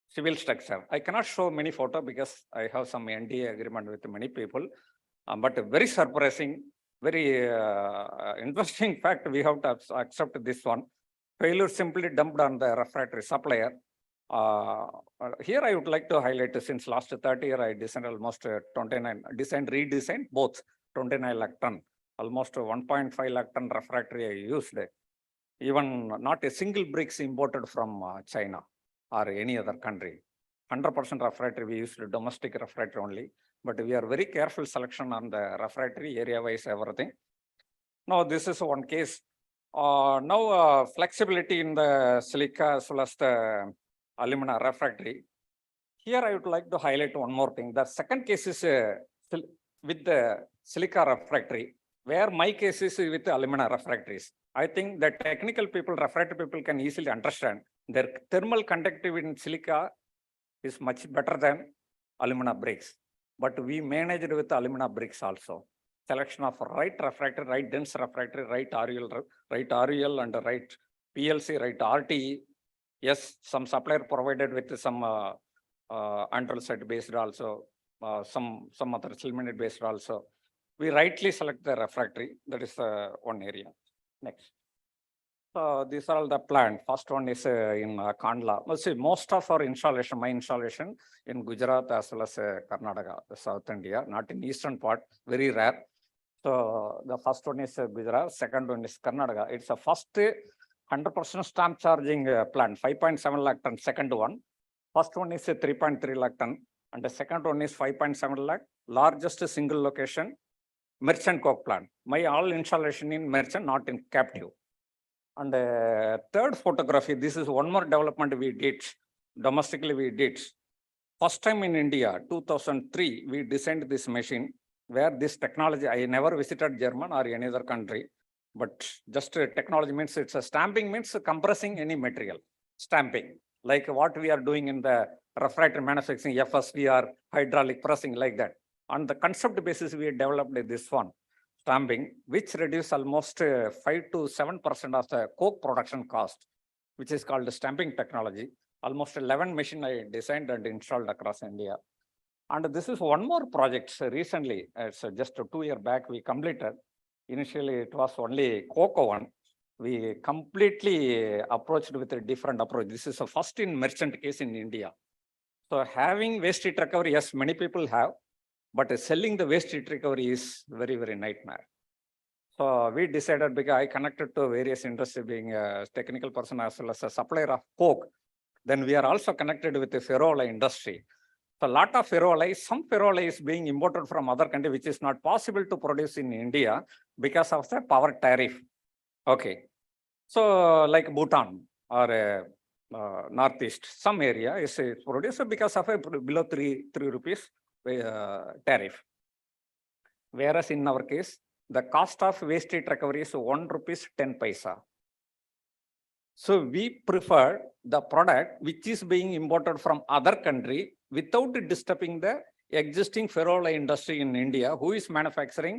Civil structure. I cannot show many photos because I have some NDA agreement with many people, but very surprising, very interesting fact, we have to accept this one. Failure simply dumped on the refractory supplier. Here I would like to highlight, since last 30 years, I designed almost 29, redesigned both 29 lakh ton, almost 1.5 lakh ton refractory I used. Even not a single bricks imported from China or any other country. 100% refractory, we used domestic refractory only, but we are very careful selection on the refractory, area-wise, everything. Now, this is one case. Now, flexibility in the silica as well as the alumina refractory. Here, I would like to highlight one more thing. The second case is with the silica refractory, where my case is with the alumina refractories. I think the technical people, refractory people can easily understand their thermal conductivity in silica is much better than alumina bricks. But we managed with alumina bricks also. Selection of right refractory, right dense refractory, right REL and right PLC, right RTE. Yes, some supplier provided with some androset based also, some other silmanate based also. We rightly select the refractory. That is one area. Next. These are all the plant. First one is in Kandla. Let's see, most of our installation, my installation in Gujarat as well as Karnataka, the South India, not in eastern part, very rare. So the first one is Gujarat, second one is Karnataka. It's a first 100% stamp charging plant, 5.7 lakh ton, second one. First one is 3.3 lakh ton, and the second one is 5.7 lakh, largest single location, merchant coke plant. My all installation in merchant, not in captive. And third photography, this is one more development we did, domestically we did. First time in India, 2003, we designed this machine where this technology, I never visited German or any other country, but just technology means it's a stamping means compressing any material, stamping, like what we are doing in the refractory manufacturing, FSVR, hydraulic pressing, like that. On the concept basis, we developed this one, stamping, which reduce almost 5 to 7% of the coke production cost, which is called stamping technology. Almost 11 machine I designed and installed across India. And this is one more project recently, it's just 2 years back we completed. Initially, it was only COCO 1. We completely approached with a different approach. This is the first in merchant case in India. So having waste heat recovery, yes, many people have, but selling the waste heat recovery is very, very nightmare. So we decided, because I connected to various industry, being a technical person as well as a supplier of coke, then we are also connected with the ferroalloy industry. So a lot of ferroalloy, some ferroalloy is being imported from other country, which is not possible to produce in India because of the power tariff. Okay. So like Bhutan or Northeast, some area is produced because of a below 3 rupees tariff. Whereas in our case, the cost of waste heat recovery is 1 rupees 10 paisa. So we prefer the product which is being imported from other country without disturbing the existing ferroalloy industry in India, who is manufacturing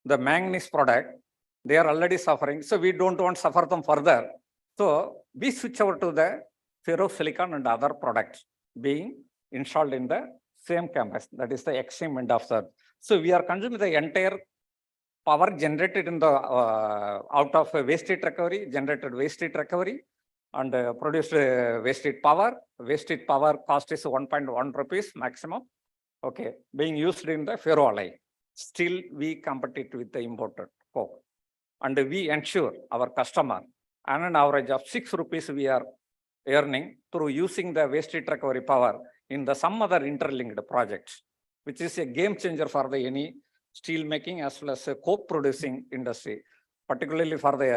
the manganese product. They are already suffering, so we don't want to suffer them further. So we switch over to the ferrosilicon and other products being installed in the same campus. That is the extreme end of the. So we are consuming the entire power generated in the out of waste heat recovery, generated waste heat recovery, and produced waste heat power. Waste heat power cost is 1.1 rupees maximum. Okay, being used in the ferroalloy. Still, we compete with the imported coke, and we ensure our customer on an average of 6 rupees we are earning through using the waste heat recovery power in the some other interlinked projects, which is a game changer for the any steel making as well as a coke producing industry, particularly for the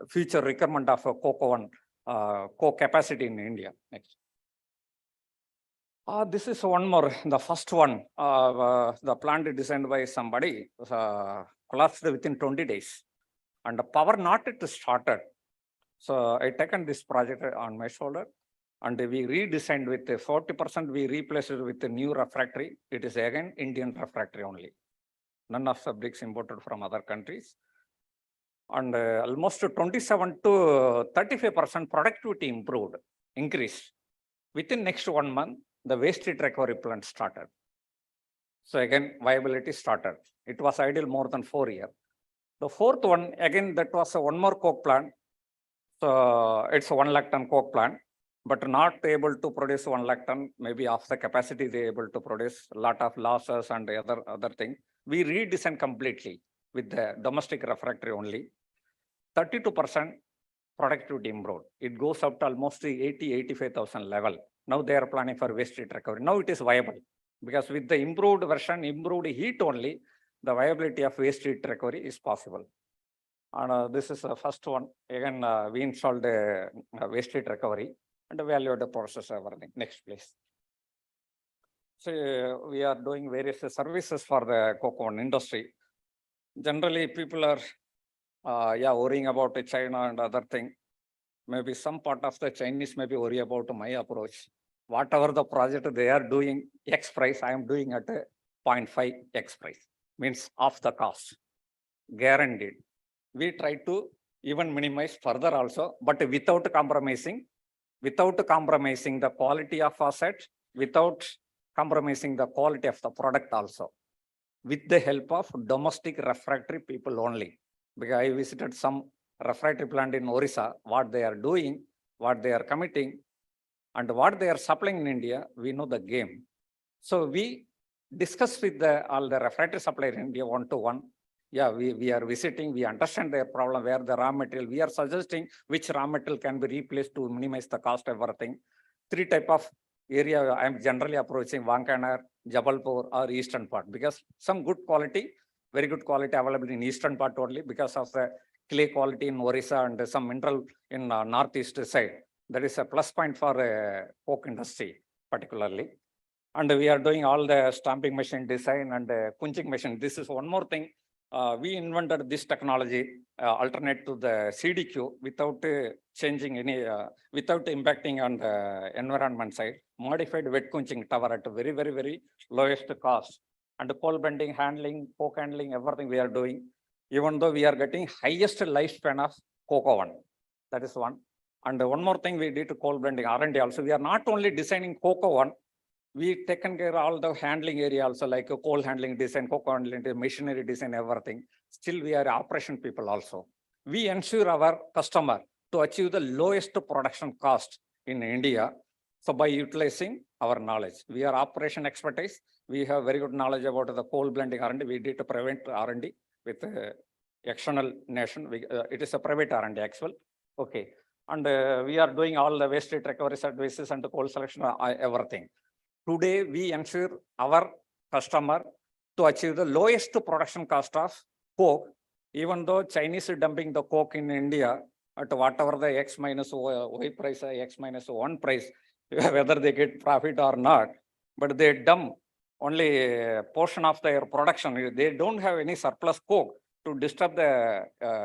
future requirement of a coke capacity in India. Next. This is one more, the first one, the plant designed by somebody, collapsed within 20 days, and the power not yet started. So I taken this project on my shoulder, and we redesigned with 40%, we replaced it with a new refractory. It is again Indian refractory only. None of the bricks imported from other countries. And almost 27 to 35% productivity increased. Within next 1 month, the waste heat recovery plant started. So again, viability started. It was idle more than 4 years. The fourth one, again, that was one more coke plant. So it's a 1 lakh ton coke plant, but not able to produce 1 lakh ton. Maybe of the capacity they able to produce a lot of losses and other thing. We redesigned completely with the domestic refractory only. 32% productivity improved. It goes up to almost 85,000 level. Now they are planning for waste heat recovery. Now it is viable because with the improved version, improved heat only, the viability of waste heat recovery is possible. And this is the first one. Again, we installed the waste heat recovery and evaluate the process, everything. Next, please. So we are doing various services for the cocoa industry. Generally, people are worrying about China and other thing. Maybe some part of the Chinese maybe worry about my approach. Whatever the project they are doing X price, I am doing at a 0.5 X price. Means half the cost. Guaranteed. We try to even minimize further also, but without compromising the quality of asset, without compromising the quality of the product also, with the help of domestic refractory people only. Because I visited some refractory plant in Orissa, what they are doing, what they are committing, and what they are supplying in India, we know the game. So we discuss with all the refractory suppliers in India one-to-one. Yeah, we are visiting, we understand their problem, where the raw material, we are suggesting which raw material can be replaced to minimize the cost of everything. 3 type of area I am generally approaching: Wankaner, Jabalpur, or eastern part, because some good quality, very good quality available in eastern part only because of the clay quality in Orissa and some mineral in northeast side. That is a plus point for coke industry particularly. And we are doing all the stamping machine design and punching machine. This is one more thing. We invented this technology alternate to the CDQ without changing any, without impacting on the environment side. Modified wet quenching tower at a very, very, very lowest cost. And coal bending, handling, coke handling, everything we are doing. Even though we are getting highest lifespan of coke oven. That is one. And one more thing we did to coal blending R&D also. We are not only designing coke oven, we taken care of all the handling area also, like a coal handling design, coke handling, machinery design, everything. Still we are operation people also. We ensure our customer to achieve the lowest production cost in India. So by utilizing our knowledge, we are operation expertise. We have very good knowledge about the coal blending R&D. We did to prevent R&D with external nation. It is a private R&D actual. Okay. And we are doing all the waste heat recovery services and the coal selection, everything. Today, we ensure our customer to achieve the lowest production cost of coke, even though Chinese are dumping the coke in India at whatever the X minus Y price, X minus 1 price, whether they get profit or not, but they dump only a portion of their production. They don't have any surplus coke to disturb the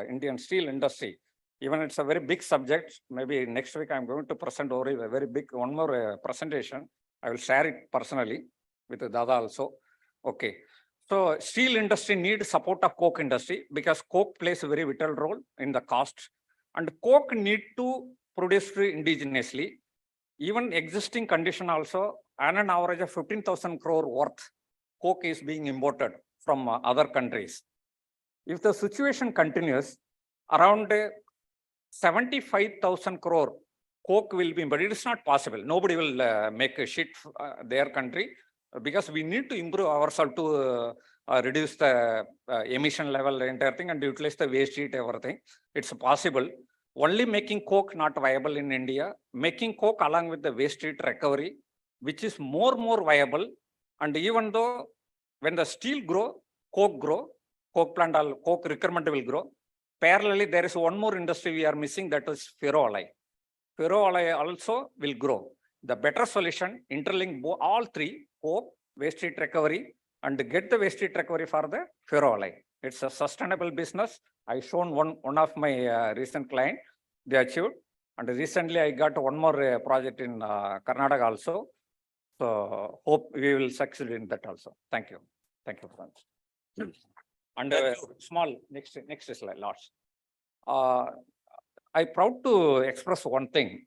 Indian steel industry. Even it's a very big subject. Maybe next week I'm going to present over a very big, one more presentation. I will share it personally with Dada also. Okay. So steel industry needs support of coke industry because coke plays a very vital role in the cost, and coke need to produce indigenously. Even existing condition also, on an average of 15,000 crore worth, coke is being imported from other countries. If the situation continues, around 75,000 crore coke will be, but it is not possible. Nobody will make a shit their country, because we need to improve ourselves to reduce the emission level, entire thing, and utilize the waste heat, everything. It's possible. Only making coke not viable in India, making coke along with the waste heat recovery, which is more viable. And even though when the steel grow, coke plant, coke requirement will grow. Parallelly, there is one more industry we are missing, that is ferroalloy. Ferroalloy also will grow. The better solution, interlink all three, coke, waste heat recovery, and get the waste heat recovery for the ferroalloy. It's a sustainable business. I shown one of my recent client, they achieved. And recently I got one more project in Karnataka also. So hope we will succeed in that also. Thank you. Thank you, friends. And small, next slide, last. I proud to express one thing.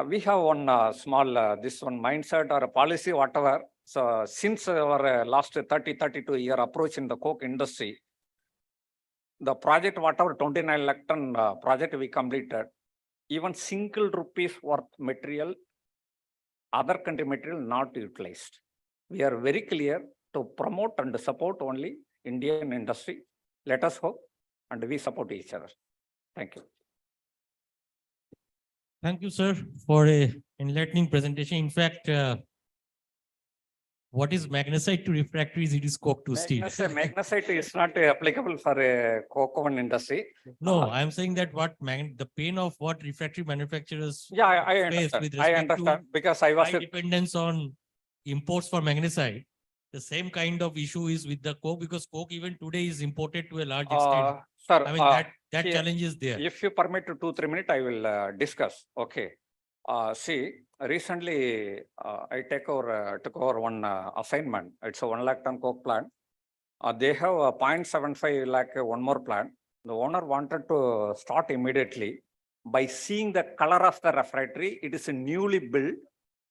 We have one small, this one mindset or a policy, whatever. So since our last 32 year approach in the coke industry, the project, whatever 29 lakh ton project we completed, even single rupees worth material, other country material not utilized. We are very clear to promote and support only Indian industry. Let us hope, and we support each other. Thank you. Thank you, sir, for a enlightening presentation. In fact, what is magnesite to refractories? It is coke to steel. Magnesite is not applicable for a coke oven industry. No, I'm saying that the pain of what refractory manufacturers I face understand. with I respect understand to because I was high dependence on imports for magnesite. The same kind of issue is with the coke, because coke even today is imported to a large extent. Sir, I mean, that challenge is there. If you permit 2-3 minutes, I will discuss. Okay. See, recently I took over one assignment. It's a 1 lakh ton coke plant. They have a 0.75 lakh one more plant. The owner wanted to start immediately. By seeing the color of the refractory, it is a newly built.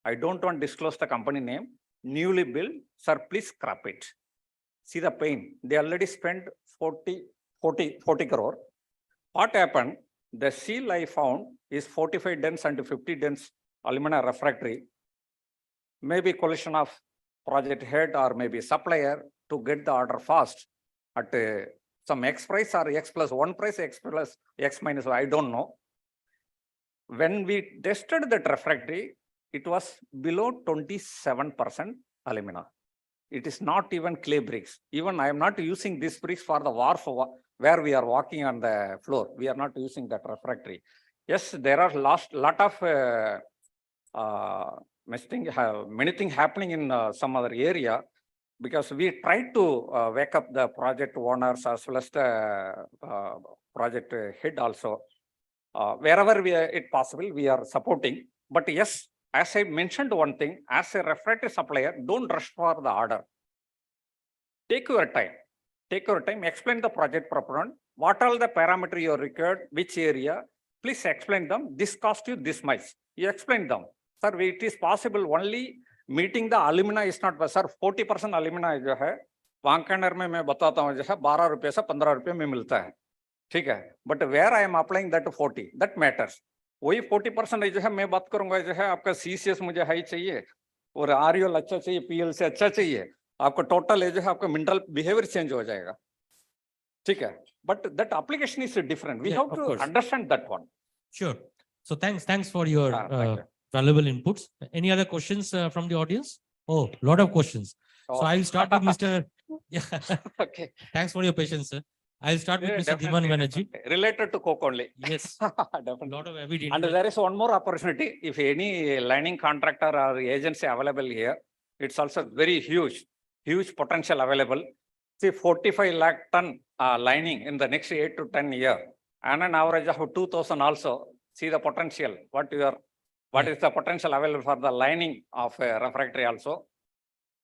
I don't want to disclose the company name. Newly built. Sir, please scrap it. See the pain. They already spent 40 crore. What happened? The seal I found is 45 dense and 50 dense alumina refractory. Maybe collision of project head or maybe supplier to get the order fast at some X price or X plus 1 price, X plus X minus, I don't know. When we tested that refractory, it was below 27% alumina. It is not even clay bricks. Even I am not using this bricks for the wharf where we are walking on the floor. We are not using that refractory. Yes, there are lot of many things happening in some other area, because we try to wake up the project owners as well as the project head also. Wherever it possible, we are supporting. But yes, as I mentioned one thing, as a refractory supplier, don't rush for the order. Take your time. Take your time, explain the project proponent, what all the parameters you are required, which area, please explain them. This cost you this much. You explain them. Sir, it is possible only meeting the alumina is not, sir, 40% alumina जो है, वांकानेर में मैं बताता हूँ जो है 12 रुपये से 15 रुपये में मिलता है, ठीक है. But where I am applying that 40, that matters. वही 40% जो है मैं बात करूंगा जो है आपका CCS मुझे हाई चाहिए और RUL अच्छा चाहिए, PL से अच्छा चाहिए, आपको टोटल जो है आपका मिनरल बिहेवियर चेंज हो जाएगा, ठीक है. But that application is different. We have to understand that one. Sure. So thanks for your valuable inputs. Any other questions from the audience? Oh, lot of questions. So I'll start with Mr. Okay. Thanks for your patience, sir. I'll start with Mr. Dhiman Banerjee. Related to coke only. Yes. Definitely. Lot of evidence. And there is one more opportunity. If any lining contractor or agency available here, it's also very huge potential available. See, 45 lakh ton lining in the next 8 to 10 years. and an average of 2000 also. See the potential, what is the potential available for the lining of refractory also.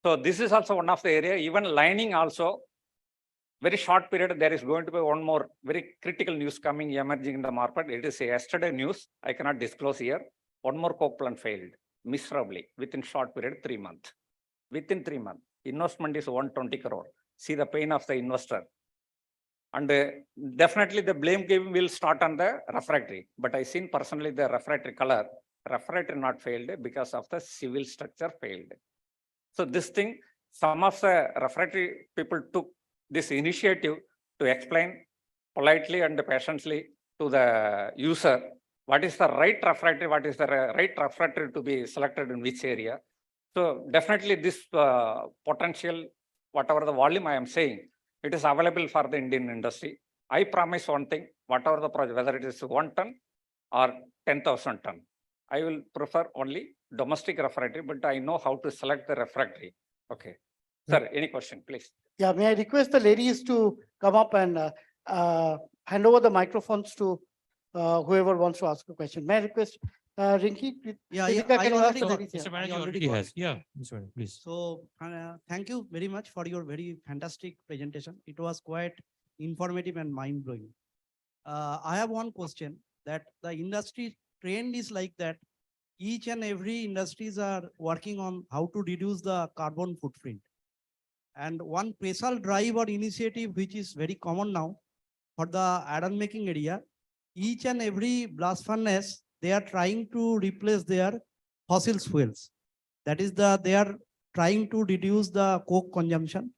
So this is also one of the area, even lining also, very short period, there is going to be one more very critical news coming emerging in the market. It is yesterday news, I cannot disclose here. One more coke plant failed miserably within short period, 3 months. Within 3 months, investment is 120 crore. See the pain of the investor. And definitely the blame game will start on the refractory. But I seen personally the refractory color, refractory not failed because of the civil structure failed. So this thing, some of the refractory people took this initiative to explain politely and patiently to the user what is the right refractory, what is the right refractory to be selected in which area. So definitely this potential, whatever the volume I am saying, it is available for the Indian industry. I promise one thing, whatever the project, whether it is 1 ton or 10,000 ton, I will prefer only domestic refractory, but I know how to select the refractory. Okay. Sir, any question, please? Yeah, may I request the ladies to come up and hand over the microphones to whoever wants to ask a question. May I request Rinki? Ritika, can you ask the ladies here? Mr. Banerjee already has. Yeah, Mr. Banerjee, please. So thank you very much for your very fantastic presentation. It was quite informative and mind-blowing. I have one question that the industry trend is like that each and every industries are working on how to reduce the carbon footprint. And one special drive or initiative which is very common now for the iron making area, each and every blast furnace, they are trying to replace their fossil fuels. That is they are trying to reduce the coke consumption.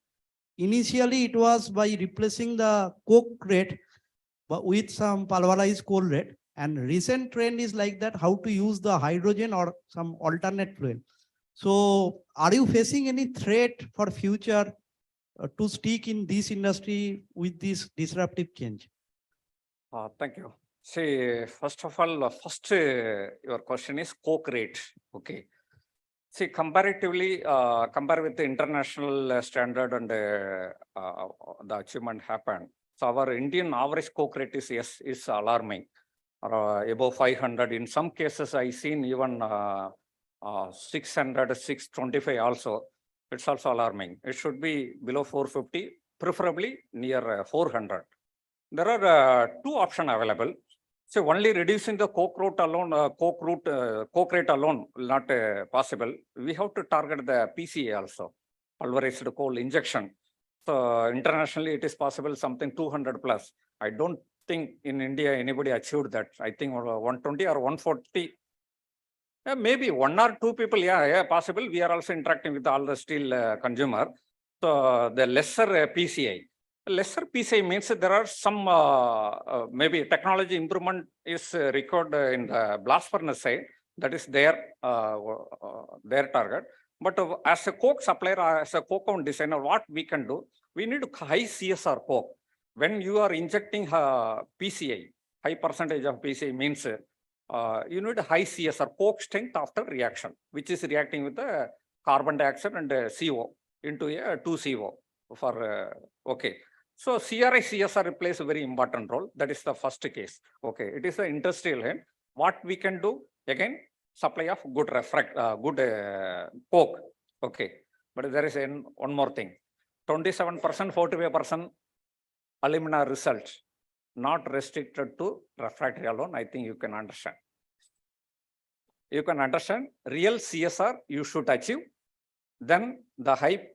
Initially, it was by replacing the coke rate but with some pulverized coal rate. And recent trend is like that, how to use the hydrogen or some alternate fuel. So are you facing any threat for future to stick in this industry with this disruptive change? Thank you. See, first of all, your question is coke rate. Okay. See, comparatively, compare with the international standard and the achievement happened. So our Indian average coke rate is alarming, above 500. In some cases, I seen even 600, 625 also. It's also alarming. It should be below 450, preferably near 400. There are two options available. So only reducing the coke rate alone, coke rate alone will not possible. We have to target the PCA also, pulverized coal injection. So internationally, it is possible something 200 plus. I don't think in India anybody achieved that. I think 120 or 140. Maybe 1 or 2 people, yeah, possible. We are also interacting with all the steel consumer. So the lesser PCI. Lesser PCI means there are some maybe technology improvement is required in the blast furnace side. That is their target. But as a coke supplier or as a coke own designer, what we can do, we need high CSR coke. When you are injecting PCI, high percentage of PCI means you need a high CSR coke strength after reaction, which is reacting with the carbon dioxide and CO into a 2CO for okay. So CRI CSR plays a very important role. That is the first case. Okay, it is an industrial end. What we can do again, supply of good coke. Okay, but there is one more thing. 27%, 45% alumina result, not restricted to refractory alone. I think you can understand. You can understand real CSR you should achieve. Then the high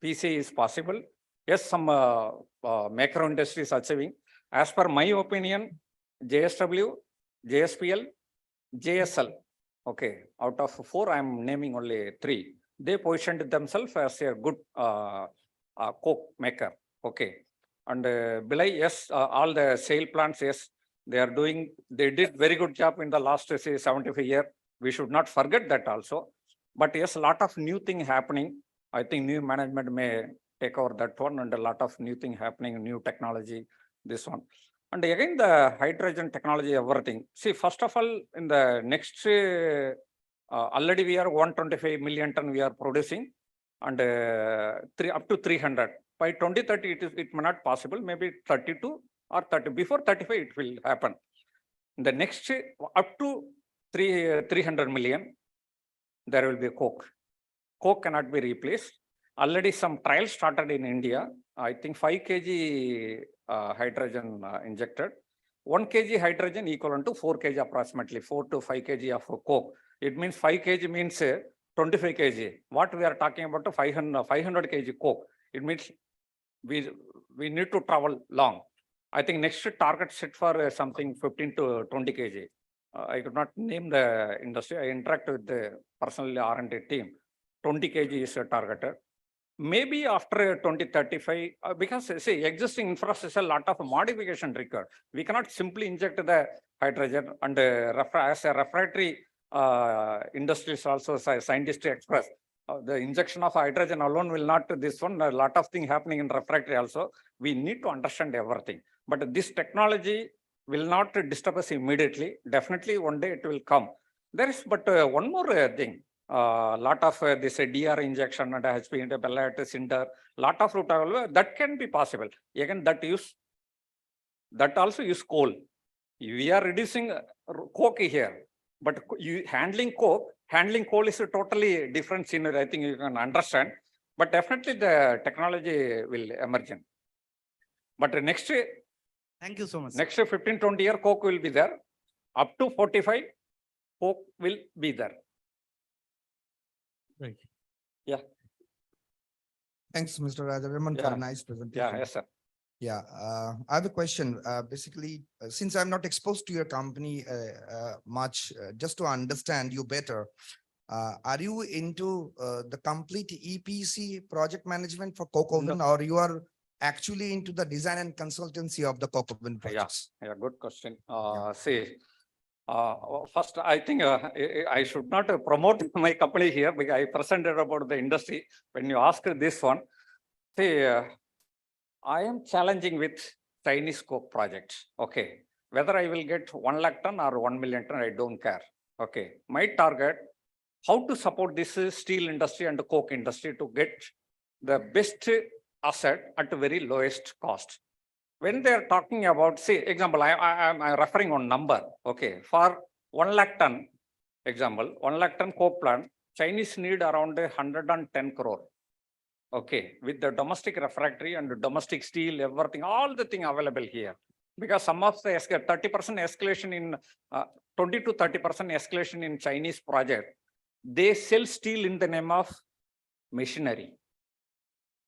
PCI is possible. Yes, some macro industry is achieving. As per my opinion, JSW, JSPL, JSL. Okay, out of 4, I am naming only 3. They positioned themselves as a good coke maker. Okay, and Bilai, yes, all the sale plants, yes, they did very good job in the last, say, 75 years. We should not forget that also. But yes, a lot of new thing happening. I think new management may take over that one, and a lot of new thing happening, new technology, this one. And again, the hydrogen technology, everything. See, first of all, in the next, already we are 125 million ton we are producing, and up to 300. By 2030, it may not possible, maybe 30 to or 30. Before 35, it will happen. The next up to 300 million, there will be coke. Coke cannot be replaced. Already some trials started in India. I think 5 kg hydrogen injected. 1 kg hydrogen equivalent to 4 kg approximately, 4 to 5 kg of coke. It means 5 kg means 25 kg. What we are talking about 500 kg coke. It means we need to travel long. I think next target set for something 15 to 20 kg. I could not name the industry. I interact with the personally R&D team. 20 kg is targeted. Maybe after 2035, because see, existing infrastructure, a lot of modification required. We cannot simply inject the hydrogen and as a refractory industries also scientists express. The injection of hydrogen alone will not this one. A lot of things happening in refractory also. We need to understand everything. But this technology will not disturb us immediately. Definitely one day it will come. There is but one more thing. Lot of this DR injection and HP pellet, cinder, lot of root that can be possible. Again, that also use coal. We are reducing coke here, but handling coal is a totally different scenery. I think you can understand, but definitely the technology will emerge. But next, Thank you so much. Next 15-20 year coke will be there. Up to 45, coke will be there. Right. Yeah. Thanks, Mr. Rajavarman, for a nice presentation. Yeah, yes, sir. Yeah, I have a question. Basically, since I'm not exposed to your company much, just to understand you better, are you into the complete EPC project management for coke oven, or you are actually into the design and consultancy of the coke oven projects? Yeah, good question. See, first, I think I should not promote my company here because I presented about the industry. When you ask this one, see, I am challenging with Chinese coke projects. Okay, whether I will get 1 lakh ton or 1 million ton, I don't care. Okay, my target, how to support this steel industry and the coke industry to get the best asset at the very lowest cost. When they are talking about, say, example, I'm referring on number. Okay, for 1 lakh ton, example, 1 lakh ton coke plant, Chinese need around 110 crore. Okay, with the domestic refractory and the domestic steel, everything, all the thing available here. Because some of the 30% escalation in 20 to 30% escalation in Chinese project, they sell steel in the name of machinery.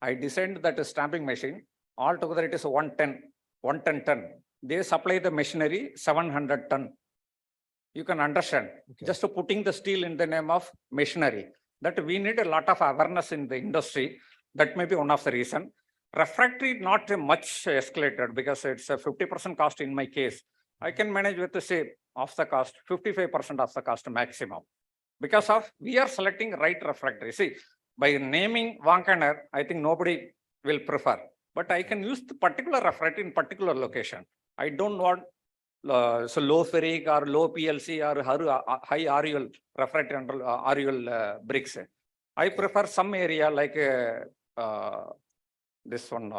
I designed that stamping machine. Altogether, it is 110 ton. They supply the machinery 700 ton. You can understand. Okay. Just putting the steel in the name of machinery. That we need a lot of awareness in the industry. That may be one of the reason. Refractory not much escalated because it's a 50% cost in my case. I can manage with the say of the cost, 55% of the cost maximum. Because of we are selecting right refractory. See, by naming Wankaner, I think nobody will prefer. But I can use the particular refractory in particular location. I don't want so low ferric or low PLC or high RUL refractory under RUL bricks. I prefer some area like this one,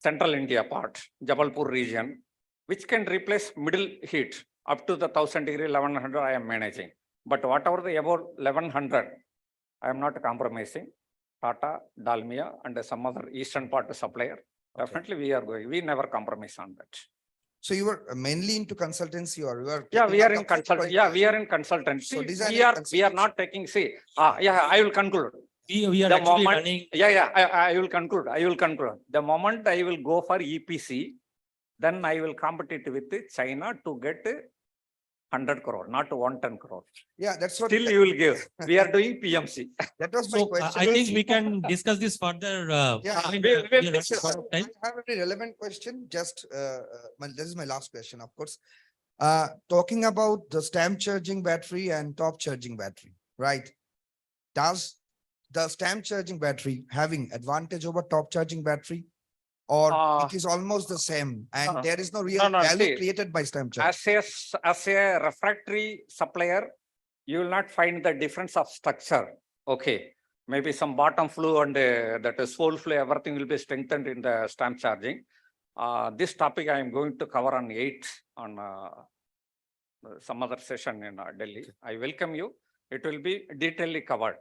central India part, Jabalpur region, which can replace middle heat up to the 1000 degree, 1100 I am managing. But whatever the above 1100, I am not compromising. Tata, Dalmia, and some other eastern part supplier. Okay. Definitely we are going. We never compromise on that. So you are mainly into consultancy, or you are? Yeah, we are in consultancy. Yeah, we are in consultancy. So we are not taking. See, yeah, I will conclude. We are actually running. Yeah, I will conclude. The moment I will go for EPC, then I will compete with China to get 100 crore, not 110 crore. Yeah, that's what. Still you will give. We are doing PMC. That was my question. I think we can discuss this further. Yeah, I have a very relevant question. Just this is my last question, of course. Talking about the stamp charging battery and top charging battery, right? Does the stamp charging battery having advantage over top charging battery, or it is almost the same and there is no real value created by stamp charging? As a refractory supplier, you will not find the difference of structure. Okay, maybe some bottom flue and that is sole flue, everything will be strengthened in the stamp charging. This topic I am going to cover on 8th on some other session in Delhi. I welcome you. It will be detailedly covered.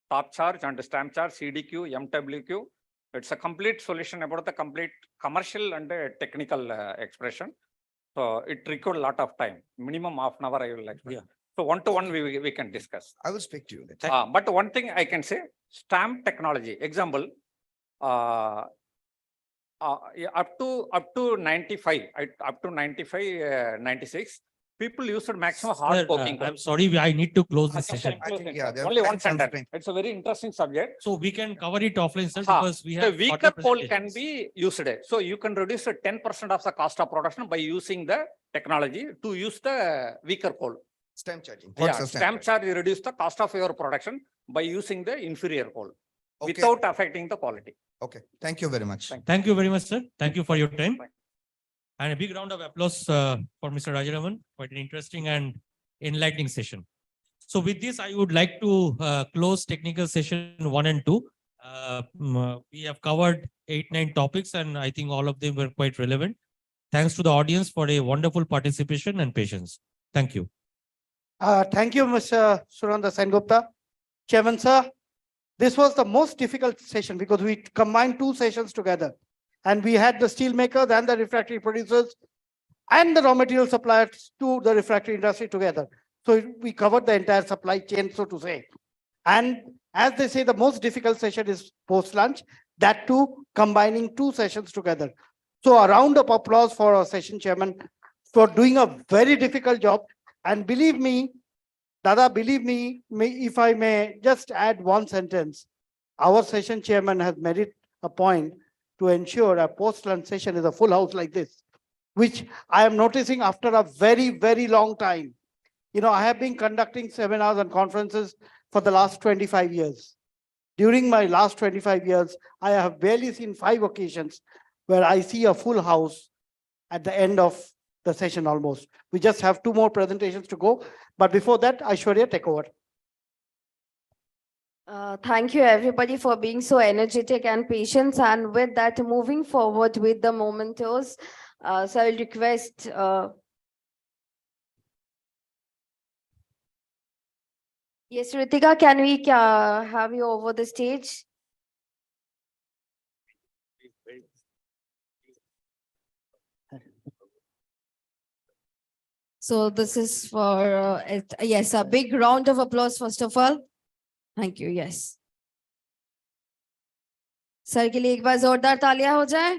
Top charge and stamp charge, CDQ, MWQ. It's a complete solution about the complete commercial and technical expression. So it required a lot of time, minimum half an hour I will explain. So one-to-one we can discuss. I will speak to you. But one thing I can say, stamp technology, example, up to 95, 96, people used maximum hard Sir, poking. I'm sorry, I need to close the session. Only one sentence. It's a very interesting subject. So we can cover it offline, sir, because we The have. weaker pole can be used. So you can reduce 10% of the cost of production by using the technology to use the weaker pole. Stamp charging. Yeah, What's the stamp charge reduce the cost of your production by using the inferior pole Okay. without affecting the quality. Okay, thank you very much. Thank you very much, sir. Thank you for your time. And a big round of applause for Mr. Rajaraman. Quite an interesting and enlightening session. So with this, I would like to close technical session 1 and 2. We have covered 8, 9 topics, and I think all of them were quite relevant. Thanks to the audience for a wonderful participation and patience. Thank you. Thank you, Mr. Surendra Sengupta. Chairman, sir, this was the most difficult session because we combined 2 sessions together. And we had the steel makers and the refractory producers and the raw material suppliers to the refractory industry together. So we covered the entire supply chain, so to say. And as they say, the most difficult session is post-lunch, that too combining 2 sessions together. So a round of applause for our session chairman for doing a very difficult job. And believe me, Dada, believe me, if I may just add one sentence, our session chairman has made it a point to ensure a post-lunch session is a full house like this, which I am noticing after a very, very long time. You know, I have been conducting seminars and conferences for the last 25 years. During my last 25 years, I have barely seen 5 occasions where I see a full house at the end of the session almost. We just have 2 more presentations to go. But before that, Aishwarya, take over. Thank you everybody for being so energetic and patient. And with that, moving forward with the mementos, so I'll request yes, Ritika, can we have you over the stage? So this is for, yes, a big round of applause, first of all. Thank you, yes. Sir के लिए एक बार जोरदार तालियां हो जाए.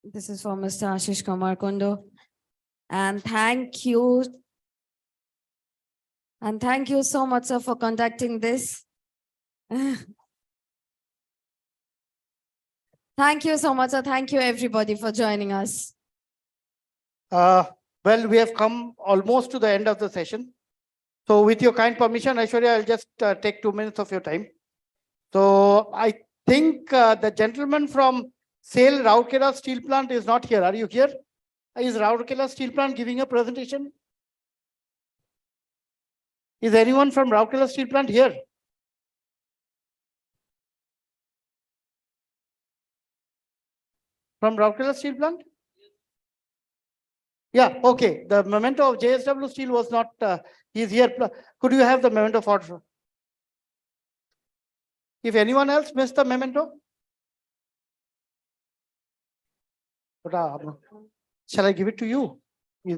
This is for Mr. Ashish Kumar Kundo. And thank you. And thank you so much, sir, for conducting this. Thank you so much, sir. Thank you, everybody, for joining us. Well, we have come almost to the end of the session. So with your kind permission, Aishwarya, I'll just take 2 minutes of your time. So I think the gentleman from SAIL Rourkela Steel Plant is not here. Are you here? Is Rourkela Steel Plant giving a presentation? Is anyone from Rourkela Steel Plant here? From Rourkela Steel Plant? Yeah, okay. The memento of JSW Steel was not, he's here. Could you have the memento for? If anyone else missed the memento? Shall I give it to you?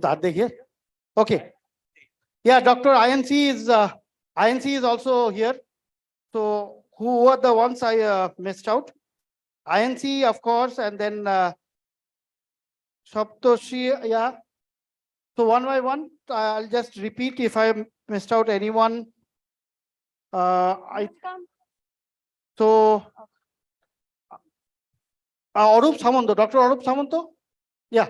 Are they here? Okay. Yeah, Dr. INC is also here. So who were the ones I missed out? INC, of course, and then Saptoshi, yeah. So one by one, I'll just repeat if I missed out anyone. So Arup Samanto, Dr. Arup Samanto? Yeah,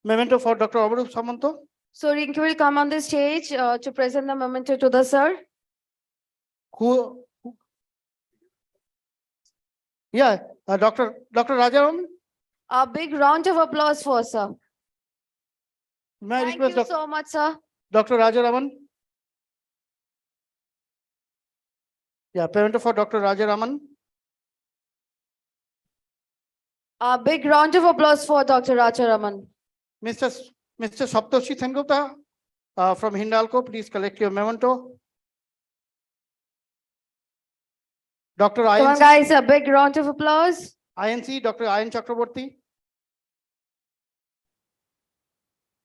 memento for Dr. Arup Samanto. So Rinki will come on the stage to present the memento to the sir. Who? Yeah, Dr. Rajaram. A big round of applause for sir. May I Thank request you so much, sir. Dr. Rajaraman? Yeah, payment for Dr. Rajaraman. A big round of applause for Dr. Rajaraman. Mr. Saptoshi Sengupta from Hindalco, please collect your memento. Dr. Come on, INC, guys, a big round of applause. Dr. Ayan Chakraborty.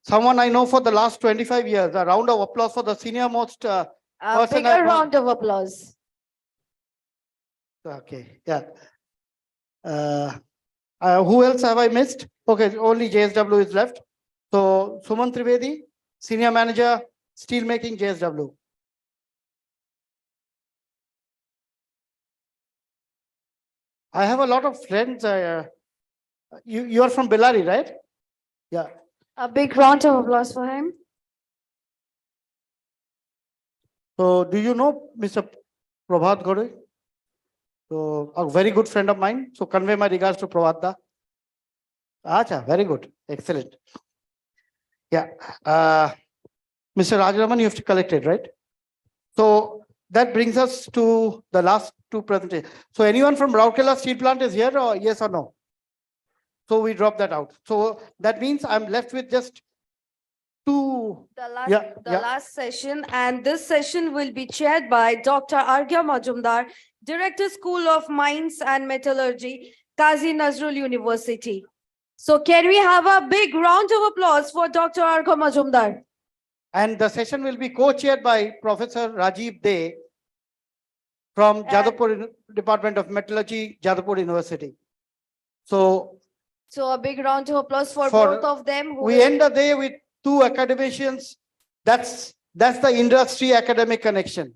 Someone I know for the last 25 years. A round of applause for the senior most A person bigger I know. round of applause. Okay, yeah. Who else have I missed? Okay, only JSW is left. So Suman Trivedi, Senior Manager, Steelmaking, JSW. I have a lot of friends. You are from Bellary, right? Yeah. A big round of applause for him. So do you know Mr. Prabhat Gore? So a very good friend of mine. So convey my regards to Prabhat da. Acha, very good. Excellent. Yeah. Mr. Rajaraman, you have to collect it, right? So that brings us to the last two presentations. So anyone from Rourkela Steel Plant is here, or yes or no? So we drop that out. So that means I'm left with just two. The last session, and this session will be chaired by Dr. Arghya Majumdar, Director, School of Mines and Metallurgy, Qazi Nazrul University. So can we have a big round of applause for Dr. Arghya Majumdar? And the session will be co-chaired by Professor Rajiv De from Jadavpur Department of Metallurgy, Jadavpur University. So a big round of applause for both of them. We end the day with two academicians. That's the industry academic connection.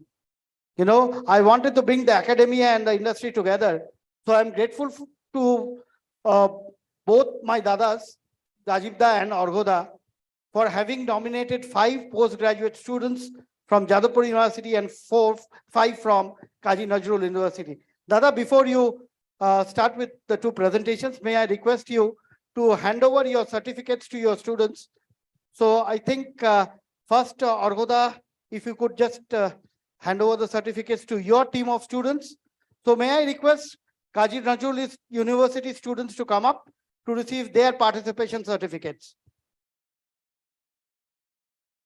You know, I wanted to bring the academia and the industry together. So I'm grateful to both my dadas, Rajivda and Orgoda, for having nominated 5 postgraduate students from Jadavpur University and 5 from Qazi Nazrul University. Dada, before you start with the two presentations, may I request you to hand over your certificates to your students. So I think first, Orgoda, if you could just hand over the certificates to your team of students. So may I request Qazi Nazrul University students to come up to receive their participation certificates.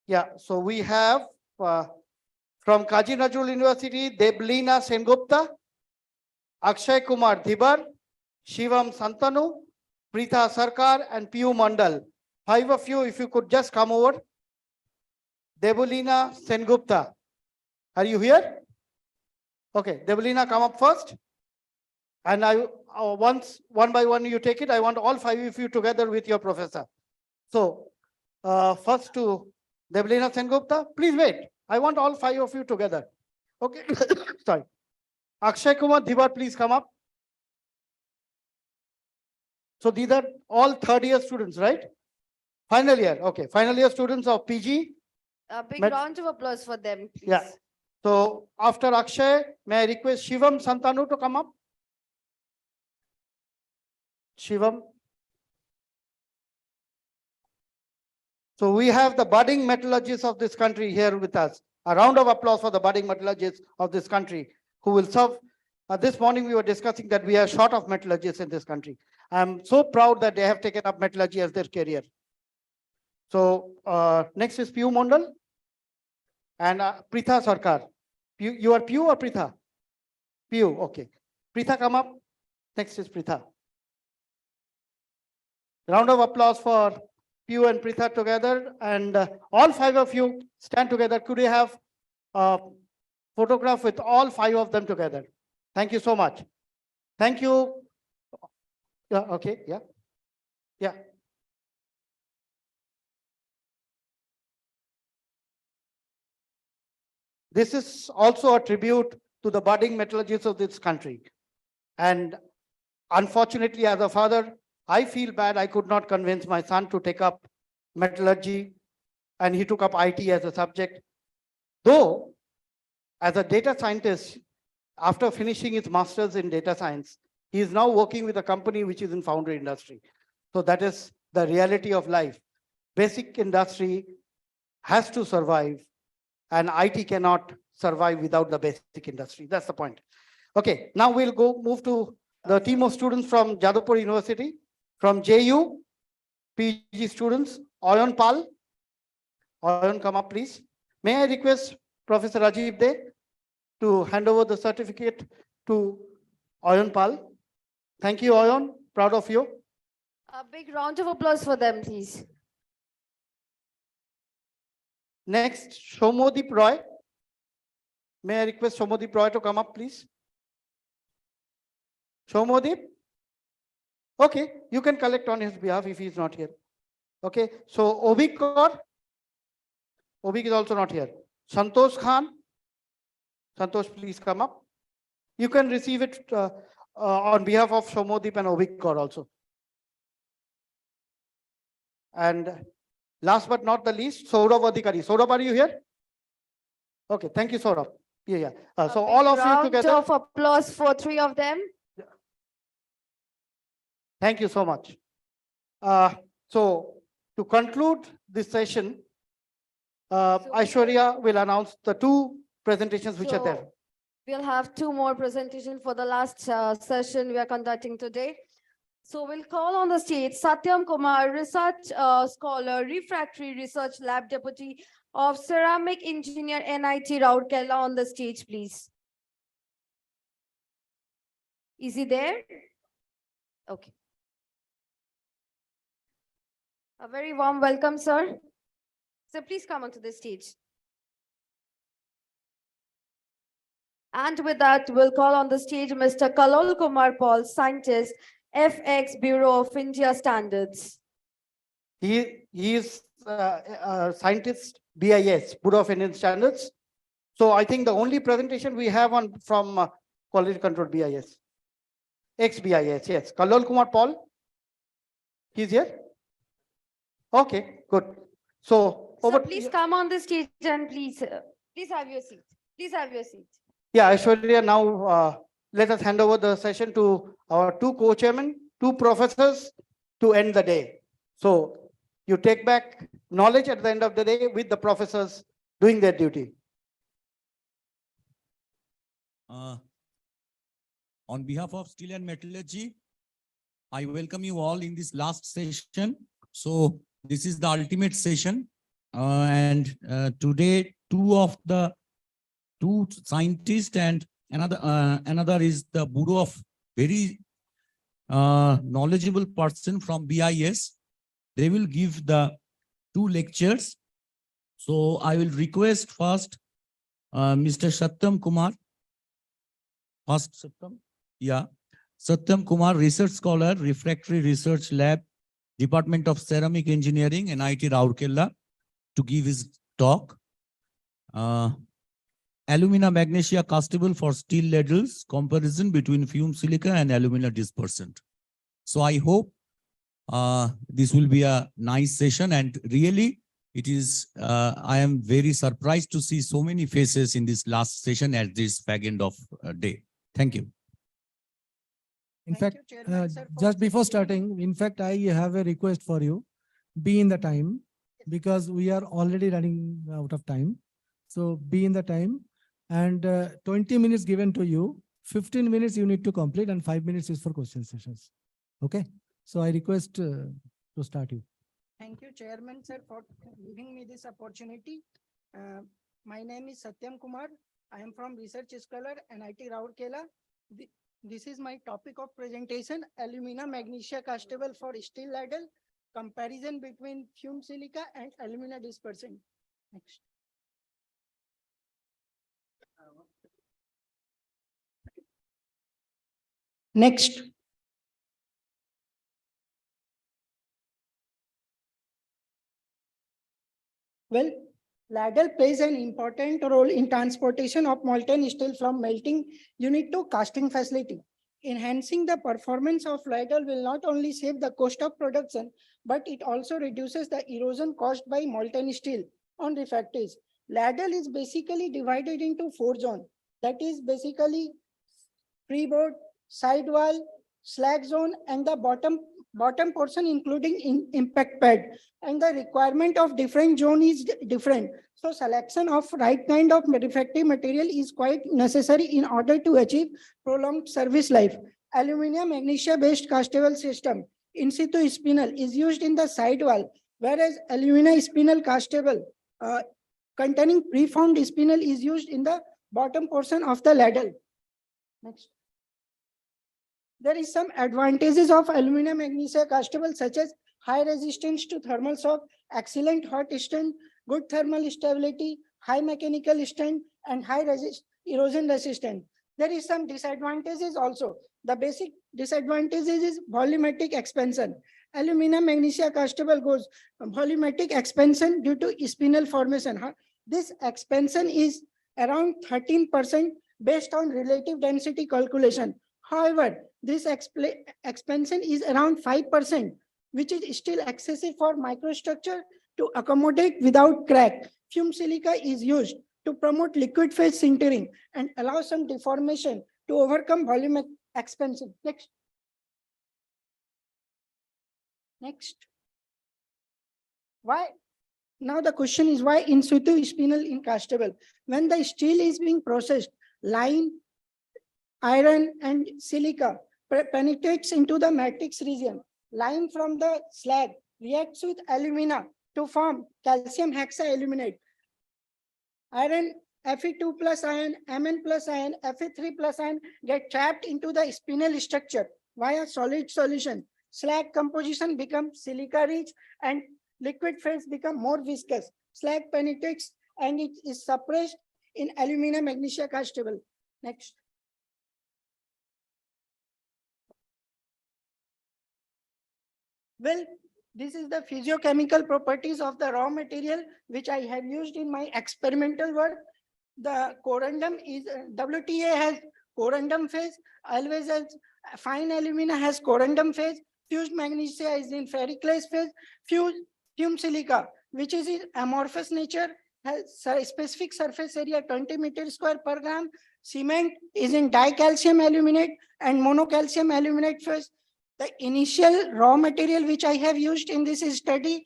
Yeah, so we have from Qazi Nazrul University, Deblina Sengupta, Akshay Kumar Dhibar, Shivam Santanu, Preetha Sarkar, and Piyu Mandal. 5 of you, if you could just come over. Debolina Sengupta. Are you here? Okay, Debolina, come up first. And one by one you take it. I want all 5 of you together with your professor. So first to Debolina Sengupta, please wait. I want all 5 of you together. Okay, sorry. Akshay Kumar Dhibar, please come up. So these are all third-year students, right? Final year, okay. Final year students of PG. A big round of applause for them, please. Yeah. So after Akshay, may I request Shivam Santanu to come up? Shivam. So we have the budding metallurgists of this country here with us. A round of applause for the budding metallurgists of this country who will serve. This morning we were discussing that we are short of metallurgists in this country. I'm so proud that they have taken up metallurgy as their career. So next is Piyu Mondal and Preetha Sarkar. You are Piyu or Preetha? Piyu, okay. Preetha, come up. Next is Preetha. Round of applause for Piyu and Preetha together. And all 5 of you stand together. Could we have a photograph with all 5 of them together? Thank you so much. Thank you. Yeah, okay, yeah. Yeah. This is also a tribute to the budding metallurgists of this country. And unfortunately, as a father, I feel bad I could not convince my son to take up metallurgy, and he took up IT as a subject. Though, as a data scientist, after finishing his master's in data science, he is now working with a company which is in foundry industry. So that is the reality of life. basic industry has to survive, and IT cannot survive without the basic industry. That's the point. Okay, now we'll move to the team of students from Jadavpur University, from JU, PG students, Oyon Pal. Oyon, come up, please. May I request Professor Rajiv De to hand over the certificate to Oyon Pal. Thank you, Oyon. Proud of you. A big round of applause for them, please. Next, Shomodip Roy. May I request Shomodip Roy to come up, please? Shomodip? Okay, you can collect on his behalf if he's not here. Okay, so Obik Kaur. Obik is also not here. Santosh Khan. Santosh, please come up. You can receive it on behalf of Shomodip and Obik Kaur also. And last but not the least, Saurabh Adhikari. Saurabh, are you here? Okay, thank you, Saurabh. Yeah. So all of you together. Round of applause for three of them. Thank you so much. So to conclude this session, Aishwarya will announce the two presentations which are there. We'll have two more presentations for the last session we are conducting today. So we'll call on the stage Satyam Kumar, research scholar, Refractory Research Lab Deputy of Ceramic Engineer, NIT Rourkela, on the stage, please. Is he there? Okay. A very warm welcome, sir. So please come onto the stage. And with that, we'll call on the stage Mr. Kalol Kumar Paul, scientist, FX Bureau of India Standards. He is a scientist, BIS, Bureau of Indian Standards. So I think the only presentation we have from quality control BIS, ex-BIS, yes. Kalol Kumar Paul, he's here. Okay, good. So Please come on the stage and please have your seat. Please have your seat. Yeah, Aishwarya, now let us hand over the session to our two co-chairmen, two professors to end the day. So you take back knowledge at the end of the day with the professors doing their duty. On behalf of Steel and Metallurgy, I welcome you all in this last session. So this is the ultimate session. And today, two scientists and another is the Bureau of very knowledgeable person from BIS. They will give the two lectures. So I will request first Mr. Satyam Kumar. First Satyam? Yeah. Satyam Kumar, research scholar, Refractory Research Lab, Department of Ceramic Engineering, NIT Rourkela, to give his talk. Alumina magnesia castable for steel ladles, comparison between fumed silica and alumina dispersant. So I hope this will be a nice session, and really it is, I am very surprised to see so many faces in this last session at this fag end of day. Thank you. In fact, just before starting, in fact, I have a request for you. Be in the time, because we are already running out of time. So be in the time, and 20 minutes given to you, 15 minutes you need to complete, and 5 minutes is for question sessions. Okay. So I request to start you. Thank you, Chairman, sir, for giving me this opportunity. My name is Satyam Kumar. I am from Research Scholar, NIT Rourkela. This is my topic of presentation: alumina magnesia castable for steel ladle, comparison between fumed silica and alumina dispersant. Next. Next. Well, ladle plays an important role in transportation of molten steel from melting unit to casting facility. Enhancing the performance of ladle will not only save the cost of production, but it also reduces the erosion caused by molten steel on refractories. Ladle is basically divided into 4 zones. That is basically freeboard, sidewall, slag zone, and the bottom portion including impact pad, and the requirement of different zone is different. So selection of right kind of refractive material is quite necessary in order to achieve prolonged service life. Aluminum magnesia based castable system in situ spinel is used in the side wall, whereas alumina spinel castable containing preformed spinel is used in the bottom portion of the ladle. Next. There is some advantages of aluminum magnesia castable, such as high resistance to thermal shock, excellent hot strength, good thermal stability, high mechanical strength, and high erosion resistance. There is some disadvantages also. The basic disadvantages is volumetric expansion. Aluminum magnesia castable goes volumetric expansion due to spinel formation. This expansion is around 13% based on relative density calculation. However, this expansion is around 5%, which is still excessive for microstructure to accommodate without crack. Fume silica is used to promote liquid phase sintering and allow some deformation to overcome volume expansion. Next. Why? Now the question is, why in situ spinel in castable? When the steel is being processed, lime, iron, and silica penetrates into the matrix region. Lime from the slag reacts with alumina to form calcium hexaaluminate. Iron, Fe2 plus ion, Mn plus ion, Fe3 plus ion get trapped into the spinel structure via solid solution. Slag composition becomes silica rich and liquid phase become more viscous. Slag penetrates and it is suppressed in alumina magnesia castable. Next. Well, this is the physiochemical properties of the raw material which I have used in my experimental work. The corundum is WTA has corundum phase, always as fine alumina has corundum phase, fused magnesia is in ferriclase phase, fume silica, which is in amorphous nature, has specific surface area 20 meters square per gram. Cement is in dicalcium aluminate and monocalcium aluminate phase. The initial raw material which I have used in this study,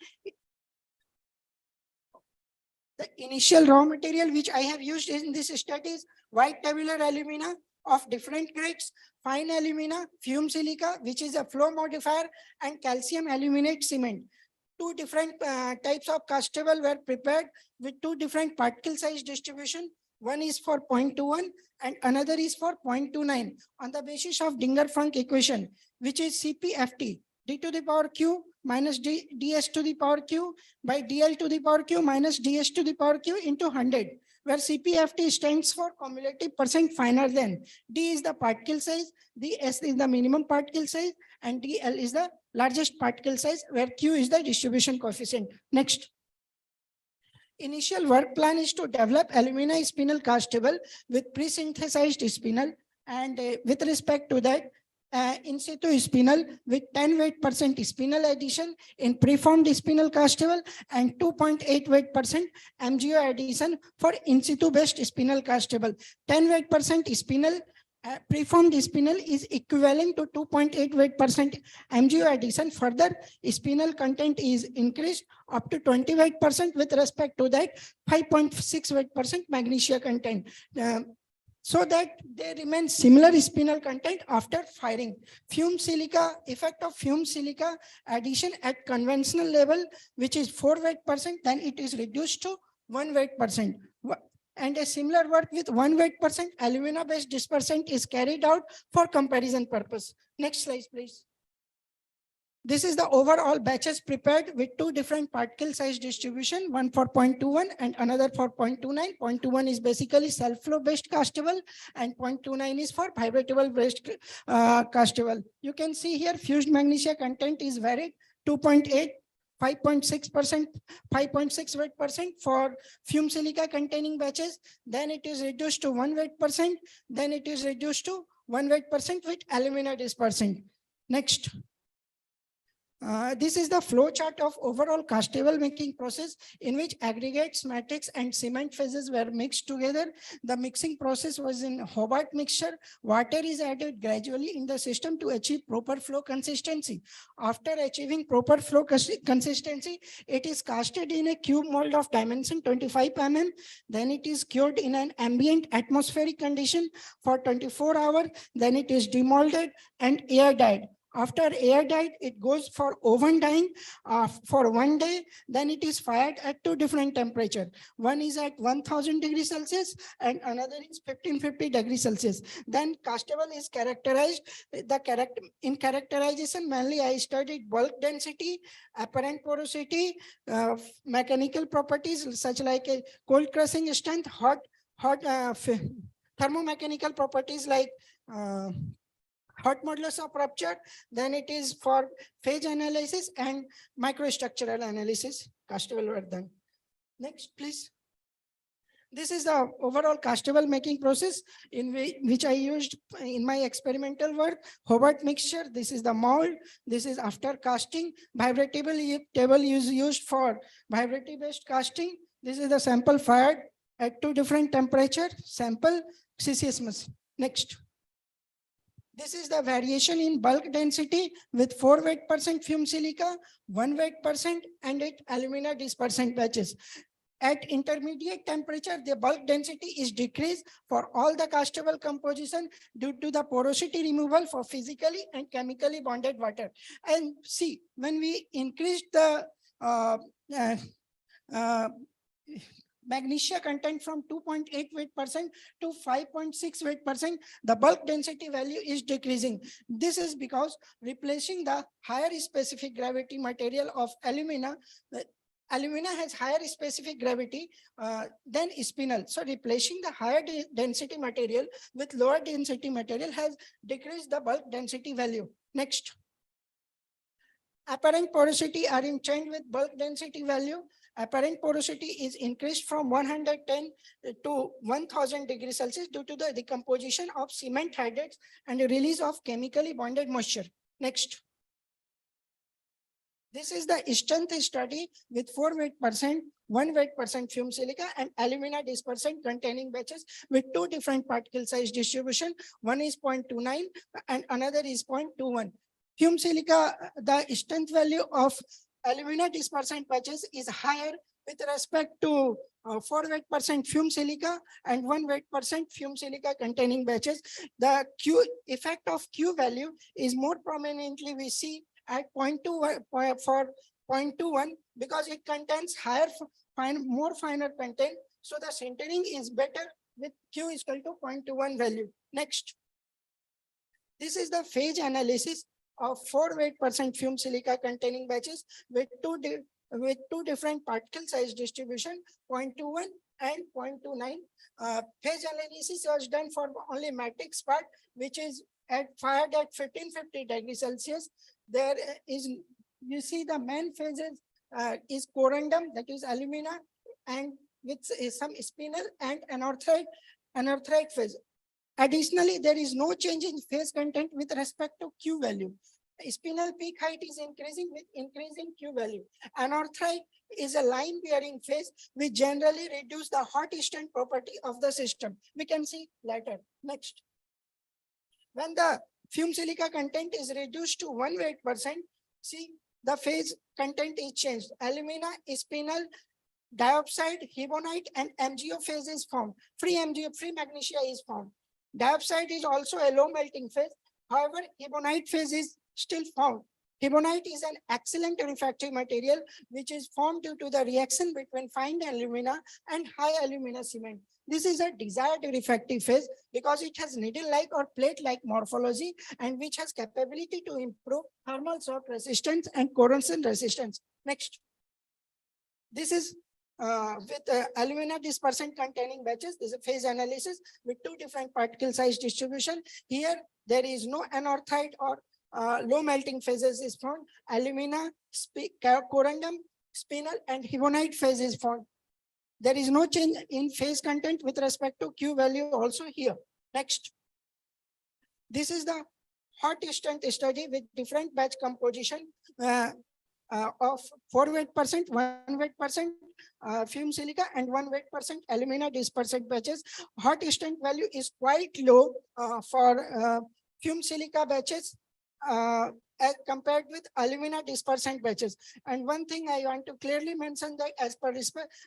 is white tabular alumina of different grades, fine alumina, fume silica, which is a flow modifier, and calcium aluminate cement. Two different types of castable were prepared with two different particle size distribution. One is for 0.21 and another is for 0.29 on the basis of Dinger-Funk equation, which is CPFT, d to the power q minus ds to the power q by dl to the power q minus ds to the power q into 100, where CPFT stands for cumulative percent finer than. D is the particle size, ds is the minimum particle size, and dl is the largest particle size, where q is the distribution coefficient. Next. Initial work plan is to develop alumina spinel castable with pre-synthesized spinel, and with respect to that, in situ spinel with 10 weight% spinel addition in preformed spinel castable and 2.8 weight% MgO addition for in situ based spinel castable. 10 weight% spinel preformed spinel is equivalent to 2.8 weight% MgO addition. Further, spinel content is increased up to 20 weight% with respect to that 5.6 weight% magnesia content. So that they remain similar spinel content after firing. Fume silica, effect of fume silica addition at conventional level, which is 4 weight%, then it is reduced to 1 weight%. And a similar work with 1 weight% alumina based dispersant is carried out for comparison purpose. Next slide, please. This is the overall batches prepared with two different particle size distribution, one for 0.21 and another for 0.29. 0.21 is basically self-flow based castable and 0.29 is for vibratable based castable. You can see here fused magnesia content is varied 2.8, 5.6%, 5.6 weight% for fume silica containing batches. Then it is reduced to 1 weight%. Then it is reduced to 1 weight% with alumina dispersant. Next. This is the flow chart of overall castable making process in which aggregates, matrix, and cement phases were mixed together. The mixing process was in Hobart mixture. Water is added gradually in the system to achieve proper flow consistency. After achieving proper flow consistency, it is casted in a cube mold of dimension 25 mm. Then it is cured in an ambient atmospheric condition for 24 hours. Then it is demolded and air dyed. After air dyed, it goes for oven dyeing for 1 day. Then it is fired at 2 different temperatures. One is at 1000 degrees Celsius and another is 1550 degrees Celsius. Then castable is characterized. In characterization, mainly I studied bulk density, apparent porosity, mechanical properties such like a cold crushing strength, thermomechanical properties like hot modulus of rupture. Then it is for phase analysis and microstructural analysis. Castable were done. Next, please. This is the overall castable making process in which I used in my experimental work. Hobart mixture. This is the mold. This is after casting. Vibratable table is used for vibrative based casting. This is the sample fired at 2 different temperatures. Sample CCS. Next. This is the variation in bulk density with 4 weight% fume silica, 1 weight% and 8 alumina dispersant batches. At intermediate temperature, the bulk density is decreased for all the castable composition due to the porosity removal for physically and chemically bonded water. And see, when we increase the magnesia content from 2.8 weight% to 5.6 weight%, the bulk density value is decreasing. This is because replacing the higher specific gravity material of alumina. Alumina has higher specific gravity than spinel. So replacing the higher density material with lower density material has decreased the bulk density value. Next. Apparent porosity are in change with bulk density value. Apparent porosity is increased from 110 to 1000 degrees Celsius due to the decomposition of cement hydrates and the release of chemically bonded moisture. Next. This is the strength study with 4 weight%, 1 weight% fume silica and alumina dispersant containing batches with 2 different particle size distribution. One is 0.29 and another is 0.21. Fume silica, the strength value of alumina dispersant batches is higher with respect to 4 weight% fume silica and 1 weight% fume silica containing batches. The Q effect of Q value is more prominently we see at 0.2 for 0.21 because it contains more finer content. So the centering is better with Q is equal to 0.21 value. Next. This is the phase analysis of 4 weight% fume silica containing batches with two different particle size distribution, 0.21 and 0.29. Phase analysis was done for only matrix part, which is fired at 1550 degrees Celsius. There is, you see the main phases is corundum, that is alumina, and with some spinel and anorthite phase. Additionally, there is no change in phase content with respect to Q value. Spinel peak height is increasing with increasing Q value. Anorthite is a line bearing phase which generally reduce the hot strength property of the system. We can see later. Next. When the fume silica content is reduced to 1 weight%, see the phase content is changed. Alumina, spinel, diopside, hebonite, and MgO phase is formed. Free magnesia is formed. Diopside is also a low melting phase. However, hebonite phase is still found. Hebonite is an excellent refractory material which is formed due to the reaction between fine alumina and high alumina cement. This is a desired refractory phase because it has needle-like or plate-like morphology and which has capability to improve thermal shock resistance and corrosion resistance. Next. This is with alumina dispersant containing batches. This is a phase analysis with 2 different particle size distribution. Here, there is no anorthite or low melting phases is found. Alumina, corundum, spinel, and hebonite phase is found. There is no change in phase content with respect to Q value also here. Next. This is the hot strength study with different batch composition of 4 weight%, 1 weight%, fume silica and 1 weight% alumina dispersed batches. Hot strength value is quite low for fume silica batches as compared with alumina dispersant batches. And one thing I want to clearly mention that as per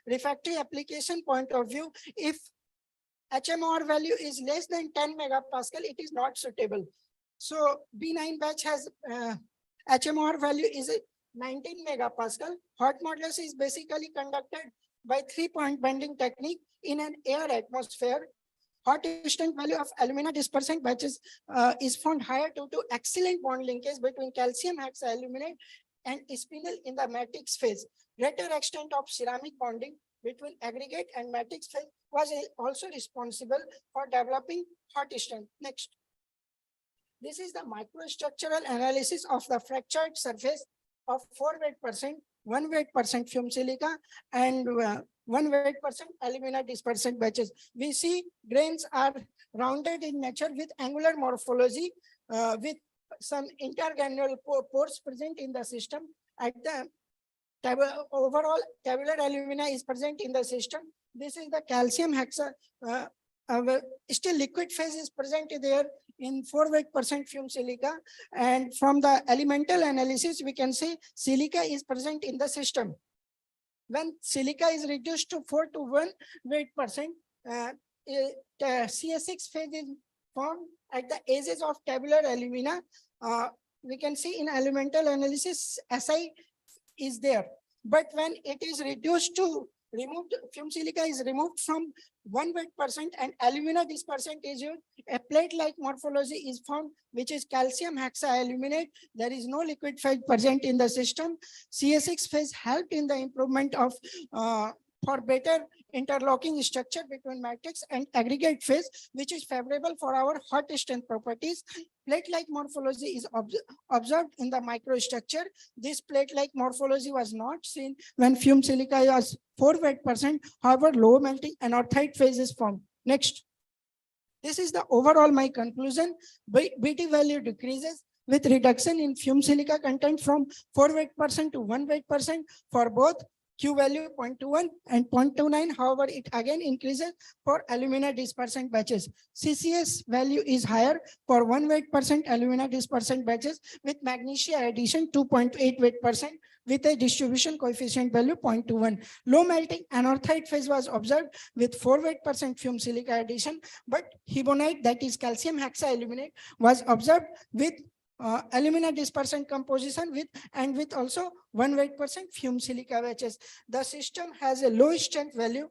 refractory application point of view, if HMOR value is less than 10 megapascal, it is not suitable. So B9 batch has HMOR value is 19 megapascal. Hot modulus is basically conducted by 3-point bending technique in an air atmosphere. Hot strength value of alumina dispersant batches is found higher due to excellent bond linkage between calcium hexaluminate and spinel in the matrix phase. Greater extent of ceramic bonding between aggregate and matrix phase was also responsible for developing hot strength. Next. This is the microstructural analysis of the fractured surface of 4 weight%, 1 weight% fume silica and 1 weight% alumina dispersant batches. We see grains are rounded in nature with angular morphology with some intergranular pores present in the system. At the overall tabular alumina is present in the system. This is the calcium hexa. Still liquid phase is present there in 4 weight% fume silica, and from the elemental analysis we can say silica is present in the system. When silica is reduced to 4 to 1 weight%, CS6 phase is formed at the edges of tabular alumina. We can see in elemental analysis Si is there, but when it is reduced to removed, fume silica is removed from 1 weight% and alumina dispersant is used, a plate-like morphology is found, which is calcium hexaluminate. There is no liquid phase present in the system. CS6 phase helped in the improvement of for better interlocking structure between matrix and aggregate phase, which is favorable for our hot strength properties. Plate-like morphology is observed in the microstructure. This plate-like morphology was not seen when fume silica was 4 weight%. However, low melting anorthite phase is formed. Next. This is the overall my conclusion. BT value decreases with reduction in fume silica content from 4 weight% to 1 weight% for both Q value 0.21 and 0.29. However, it again increases for alumina dispersant batches. CCS value is higher for 1 weight% alumina dispersant batches with magnesia addition 2.8 weight% with a distribution coefficient value 0.21. Low melting anorthite phase was observed with 4 weight% fume silica addition, but hebonite, that is calcium hexaluminate, was observed with alumina dispersant composition with also 1 weight% fume silica batches. The system has a low strength value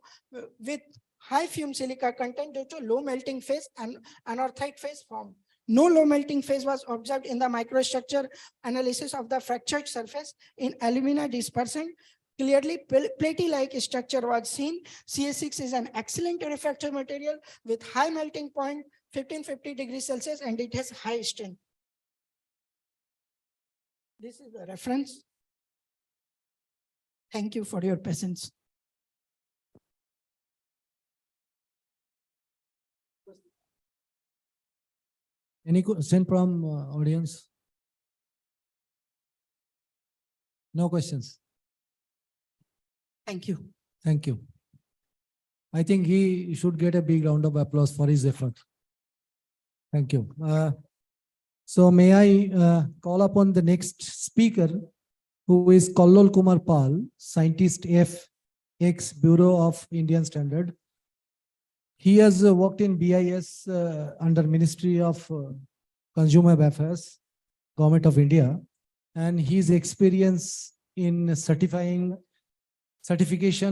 with high fume silica content due to low melting phase and anorthite phase form. No low melting phase was observed in the microstructure analysis of the fractured surface in alumina dispersant. Clearly, platy-like structure was seen. CS6 is an excellent refractory material with high melting point, 1550 degrees Celsius, and it has high strength. This is the reference. Thank you for your patience. Any question from audience? No questions. Thank you. Thank you. I think he should get a big round of applause for his effort. Thank you. So may I call upon the next speaker, who is Kallol Kumar Pal, scientist F, ex-Bureau of Indian Standard. He has worked in BIS under Ministry of Consumer Affairs, Government of India, and his experience in certification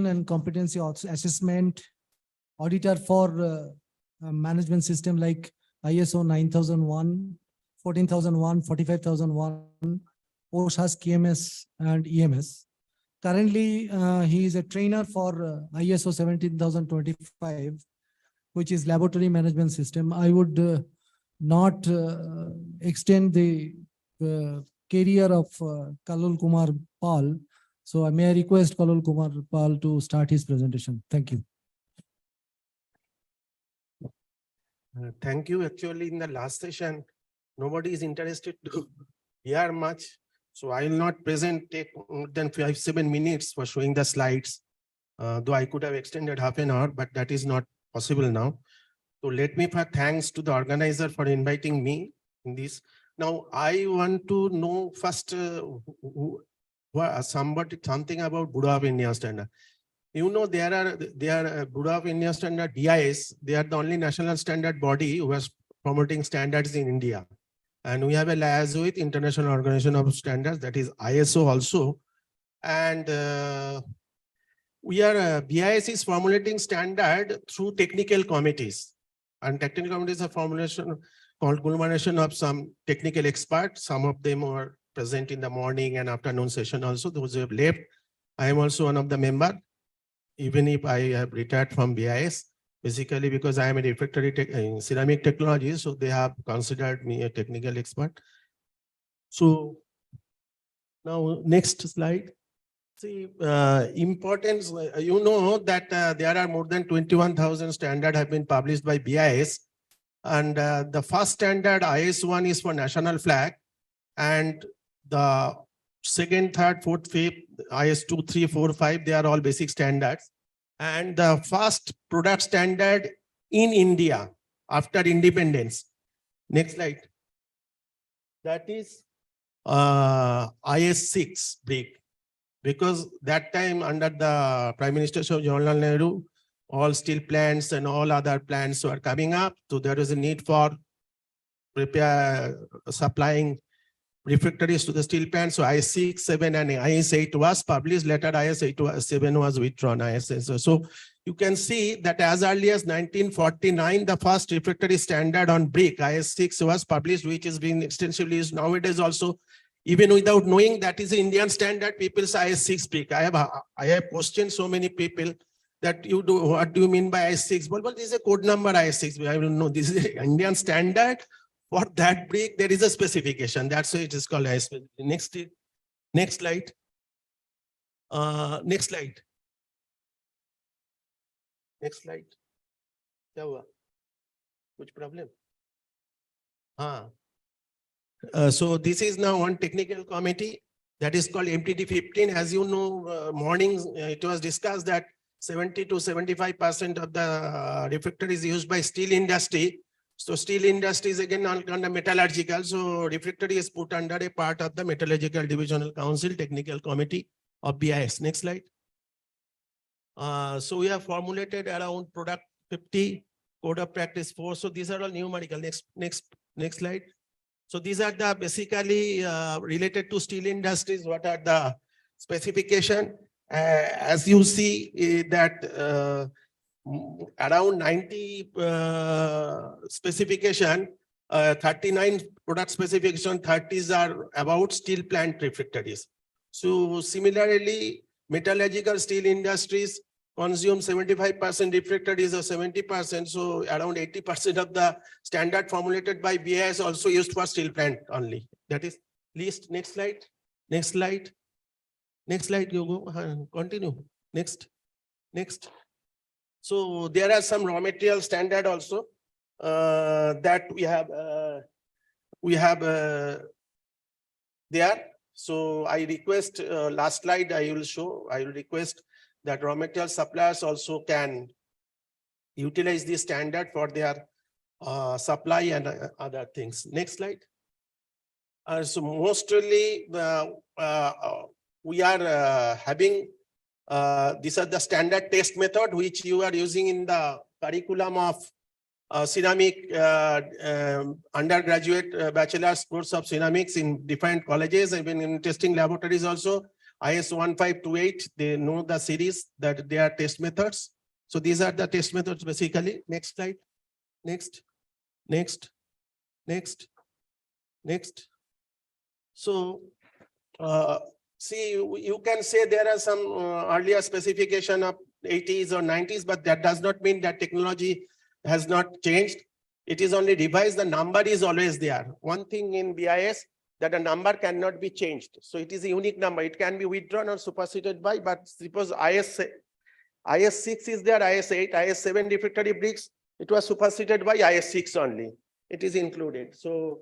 and competency assessment, auditor for management system like ISO 9001, 14,001, 45,001, OSHA's KMS and EMS. Currently, he is a trainer for ISO 17,025, which is laboratory management system. I would not extend the career of Kallol Kumar Pal. So may I request Kallol Kumar Pal to start his presentation. Thank you. Thank you. Actually, in the last session, nobody is interested to hear much. So I will not take more than 5-7 minutes for showing the slides. Though I could have extended half an hour, but that is not possible now. So let me thanks to the organizer for inviting me in this. Now I want to know first something about Bureau of Indian Standard. You know, there are Bureau of Indian Standard, BIS. They are the only national standard body who is promoting standards in India. And we have a liaison with International Organization of Standards, that is ISO also. And BIS is formulating standard through technical committees. And technical committees are culmination of some technical experts. Some of them are present in the morning and afternoon session also. Those who have left, I am also one of the members, even if I have retired from BIS. Basically, because I am a refractory in ceramic technology, so they have considered me a technical expert. So now next slide. See, importance, you know that there are more than 21,000 standards have been published by BIS. And the first standard, IS1, is for national flag. And the second, third, fourth, fifth, IS2, 3, 4, 5, they are all basic standards. And the first product standard in India after independence. Next slide. That is IS6 brick. Because that time under the Prime Minister Jawaharlal Nehru, all steel plants and all other plants were coming up. So there is a need for supplying refractories to the steel plants. So IS6, 7 and IS8 was published. Later IS7 was withdrawn. IS8. So you can see that as early as 1949, the first refractory standard on brick, IS6, was published, which is being extensively used nowadays also. Even without knowing that is the Indian standard, people say IS6 brick. I have questioned so many people that what do you mean by IS6? Well, this is a code number IS6. I will know this is the Indian standard. For that brick, there is a specification. That's why it is called IS6. Next slide. Next slide. Next slide. Which problem? So this is now one technical committee that is called MTD 15. As you know, mornings it was discussed that 70 to 75% of the refractory is used by steel industry. So steel industry is again under metallurgical. So refractory is put under a part of the Metallurgical Divisional Council Technical Committee of BIS. Next slide. So we have formulated around product 50, code of practice 4. So these are all numerical. Next slide. So these are the basically related to steel industries. What are the specification? As you see that around 90 specification, 39 product specification, 30s are about steel plant refractories. So similarly, metallurgical steel industries consume 75% refractories or 70%. So around 80% of the standard formulated by BIS also used for steel plant only. That is least. Next slide. Next slide. Next slide. You go. Continue. Next. So there are some raw material standard also that we have there. So I request last slide I will show. I will request that raw material suppliers also can utilize this standard for their supply and other things. Next slide. So mostly we are having these are the standard test method which you are using in the curriculum of ceramic undergraduate bachelor's course of ceramics in different colleges, even in testing laboratories also. IS 1528, they know the series that they are test methods. So these are the test methods basically. Next slide. Next. So see, you can say there are some earlier specification of 80s or 90s, but that does not mean that technology has not changed. It is only revised. The number is always there. One thing in BIS, that a number cannot be changed. So it is a unique number. It can be withdrawn or superseded by, but suppose IS6 is there, IS8, IS7 refractory bricks, it was superseded by IS6 only. It is included. So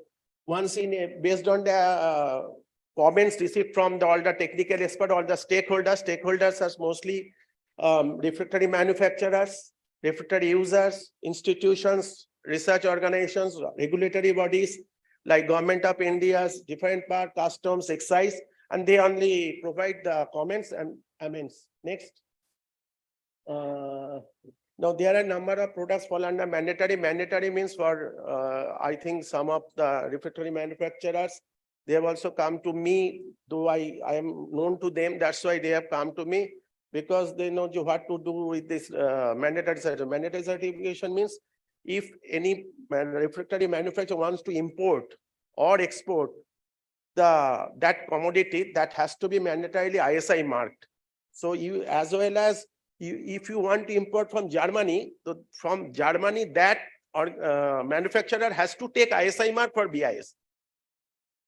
once based on the comments received from all the technical expert, all the stakeholders are mostly refractory manufacturers, refractory users, institutions, research organizations, regulatory bodies like Government of India's different part, customs, excise, and they only provide the comments and amends. Next. Now there are a number of products fall under mandatory. Mandatory means for I think some of the refractory manufacturers, they have also come to me, though I am known to them. That's why they have come to me, because they know what to do with this mandatory certification. Mandatory certification means if any refractory manufacturer wants to import or export that commodity, that has to be mandatorily ISI marked. So you, as well as if you want to import from Germany, that manufacturer has to take ISI mark for BIS.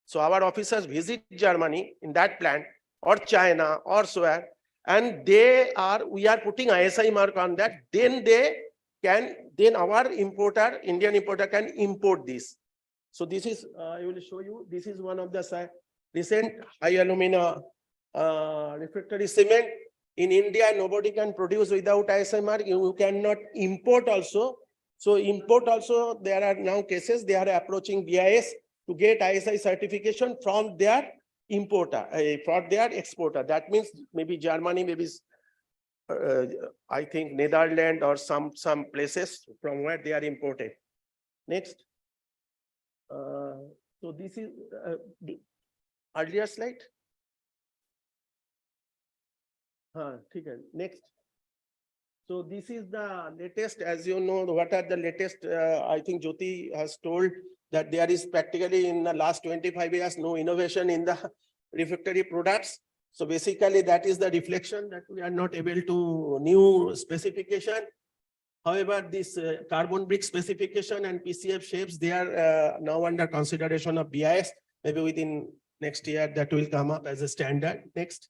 So our officers visit Germany in that plant or China or so on, and we are putting ISI mark on that. Then our importer, Indian importer, can import this. So this is, I will show you. This is one of the recent high alumina refractory cement. In India, nobody can produce without ISI mark. You cannot import also. So import also, there are now cases they are approaching BIS to get ISI certification from their importer, for their exporter. That means maybe Germany, maybe I think Netherlands or some places from where they are imported. Next. So this is the earlier slide. Next. So this is the latest, as you know, what are the latest, I think Jyoti has told that there is practically in the last 25 years, no innovation in the refractory products. So basically that is the reflection that we are not able to new specification. However, this carbon brick specification and PCF shapes, they are now under consideration of BIS. Maybe within next year that will come up as a standard. Next.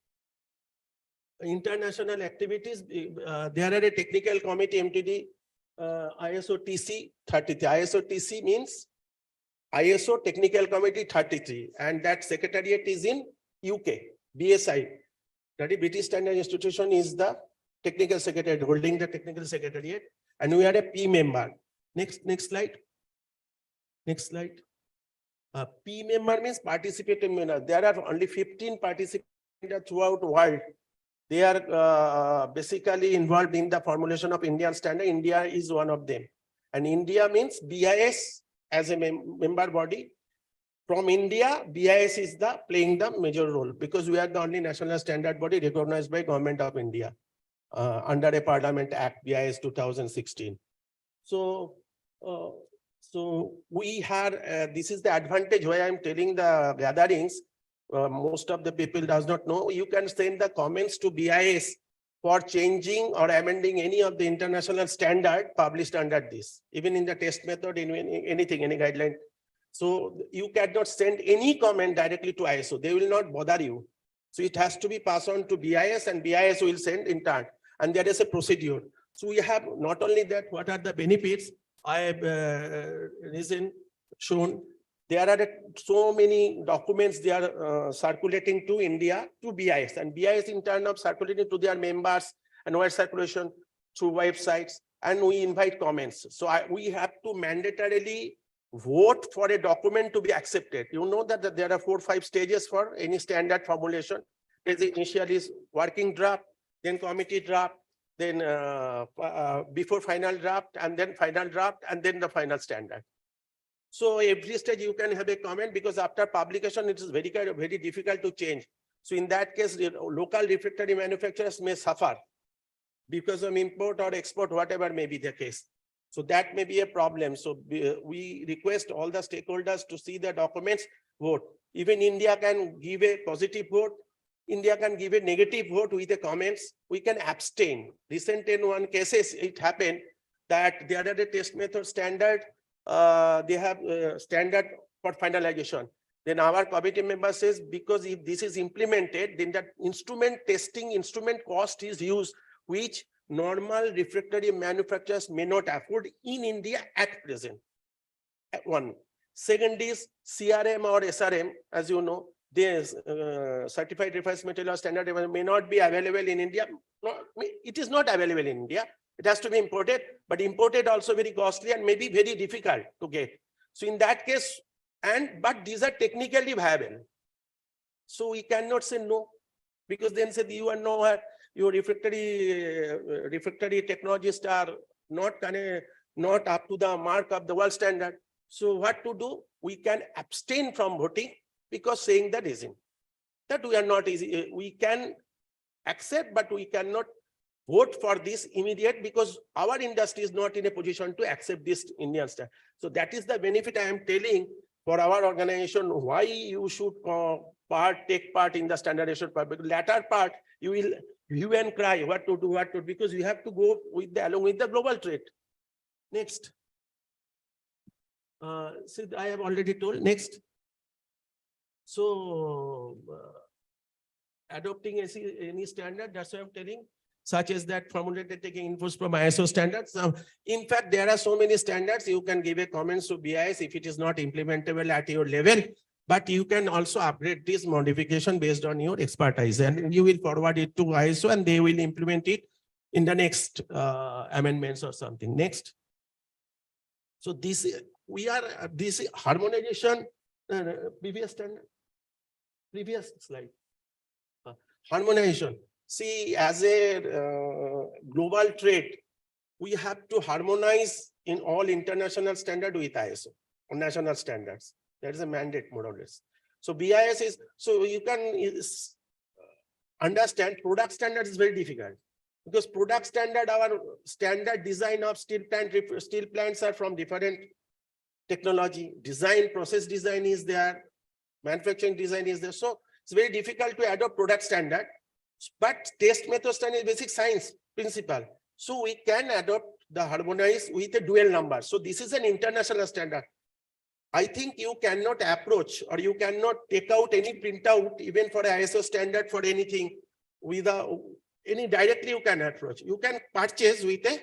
International activities, there are a technical committee, MTD, ISO TC 33. ISO TC means ISO Technical Committee 33, and that secretariat is in UK, BSI. That is British Standard Institution is the technical secretariat, holding the technical secretariat, and we are a P member. Next slide. Next slide. P member means participating member. There are only 15 participants throughout the world. They are basically involved in the formulation of Indian standard. India is one of them. And India means BIS as a member body. From India, BIS is playing the major role because we are the only national standard body recognized by Government of India under a Parliament Act, BIS 2016. So we had, this is the advantage why I'm telling the gatherings. Most of the people does not know. You can send the comments to BIS for changing or amending any of the international standard published under this, even in the test method, in anything, any guideline. So you cannot send any comment directly to ISO. They will not bother you. So it has to be passed on to BIS and BIS will send in turn. And there is a procedure. So we have not only that, what are the benefits? I have shown. There are so many documents they are circulating to India, to BIS, and BIS in turn of circulating to their members and wide circulation through websites, and we invite comments. So we have to mandatorily vote for a document to be accepted. You know that there are 4 or 5 stages for any standard formulation. Initially is working draft, then committee draft, then before final draft, and then final draft, and then the final standard. So every stage you can have a comment because after publication, it is very difficult to change. So in that case, local refractory manufacturers may suffer because of import or export, whatever may be the case. So that may be a problem. So we request all the stakeholders to see the documents, vote. Even India can give a positive vote. India can give a negative vote with the comments. We can abstain. Recent in one cases, it happened that there are the test method standard. They have standard for finalization. Then our committee member says, because if this is implemented, then that instrument cost is used, which normal refractory manufacturers may not afford in India at present. One. Second is CRM or SRM, as you know, this certified reference material standard may not be available in India. No, it is not available in India. It has to be imported, but imported also very costly and maybe very difficult to get. So in that case, but these are technically viable. So we cannot say no, because then say you are nowhere, your refractory technologists are not up to the mark of the world standard. So what to do? We can abstain from voting because saying the reason that we are not easy. We can accept, but we cannot vote for this immediate because our industry is not in a position to accept this Indian standard. So that is the benefit I am telling for our organization, why you should take part in the standardization part. Because latter part, you will hue and cry what to do, because you have to go with along with the global trade. Next. So I have already told. Next. So adopting any standard, that's what I'm telling, such as that formulated taking inputs from ISO standards. In fact, there are so many standards, you can give a comments to BIS if it is not implementable at your level, but you can also upgrade this modification based on your expertise, and you will forward it to ISO and they will implement it in the next amendments or something. Next. So this harmonization, previous standard, previous slide. Harmonization. See, as a global trade, we have to harmonize in all international standard with ISO or national standards. That is a mandate, more or less. So BIS is, so you can understand product standard is very difficult, because product standard, our standard design of steel plants are from different technology, design, process design is there, manufacturing design is there. So it's very difficult to adopt product standard, but test method standard is basic science principle. So we can adopt the harmonize with a dual number. So this is an international standard. I think you cannot approach or you cannot take out any printout even for ISO standard for anything without any directly you can approach. You can purchase with a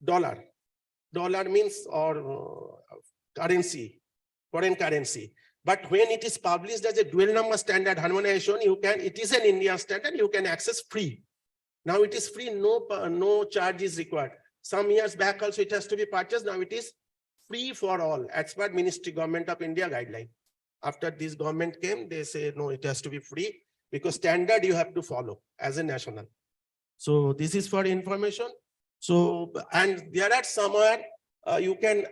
dollar. Dollar means or currency, foreign currency. But when it is published as a dual number standard harmonization, you can, it is an Indian standard, you can access free. Now it is free, no charge is required. Some years back also it has to be purchased. Now it is free for all as per Ministry Government of India guideline. After this government came, they say, no, it has to be free because standard you have to follow as a national. So this is for information. So, and there are somewhere you can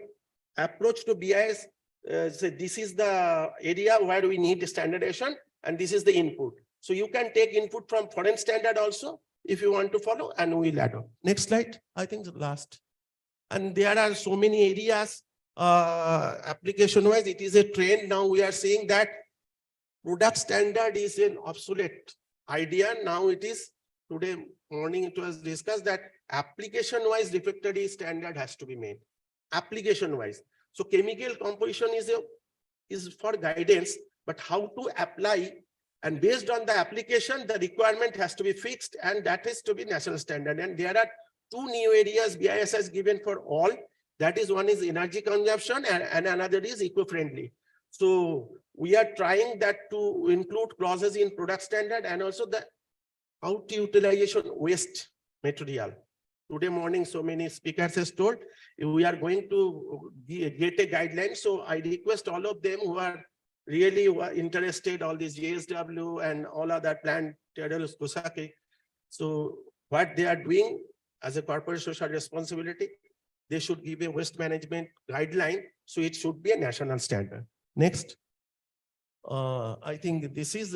approach to BIS, say this is the area where we need standardization and this is the input. So you can take input from foreign standard also if you want to follow, and we'll adopt. Next slide, I think the last. And there are so many areas application wise, it is a trend. Now we are seeing that product standard is an obsolete idea. Now it is, today morning it was discussed that application wise refractory standard has to be made. Application wise. So chemical composition is for guidance, but how to apply, and based on the application, the requirement has to be fixed, and that is to be national standard. And there are two new areas BIS has given for all. That is, one is energy consumption and another is eco-friendly. So we are trying that to include clauses in product standard and also the out utilization waste material. Today morning, so many speakers has told, we are going to get a guideline. So I request all of them who are really interested, all these JSW and all other plant materials, Kosaki. So what they are doing as a corporate social responsibility, they should give a waste management guideline. So it should be a national standard. Next. I think this is,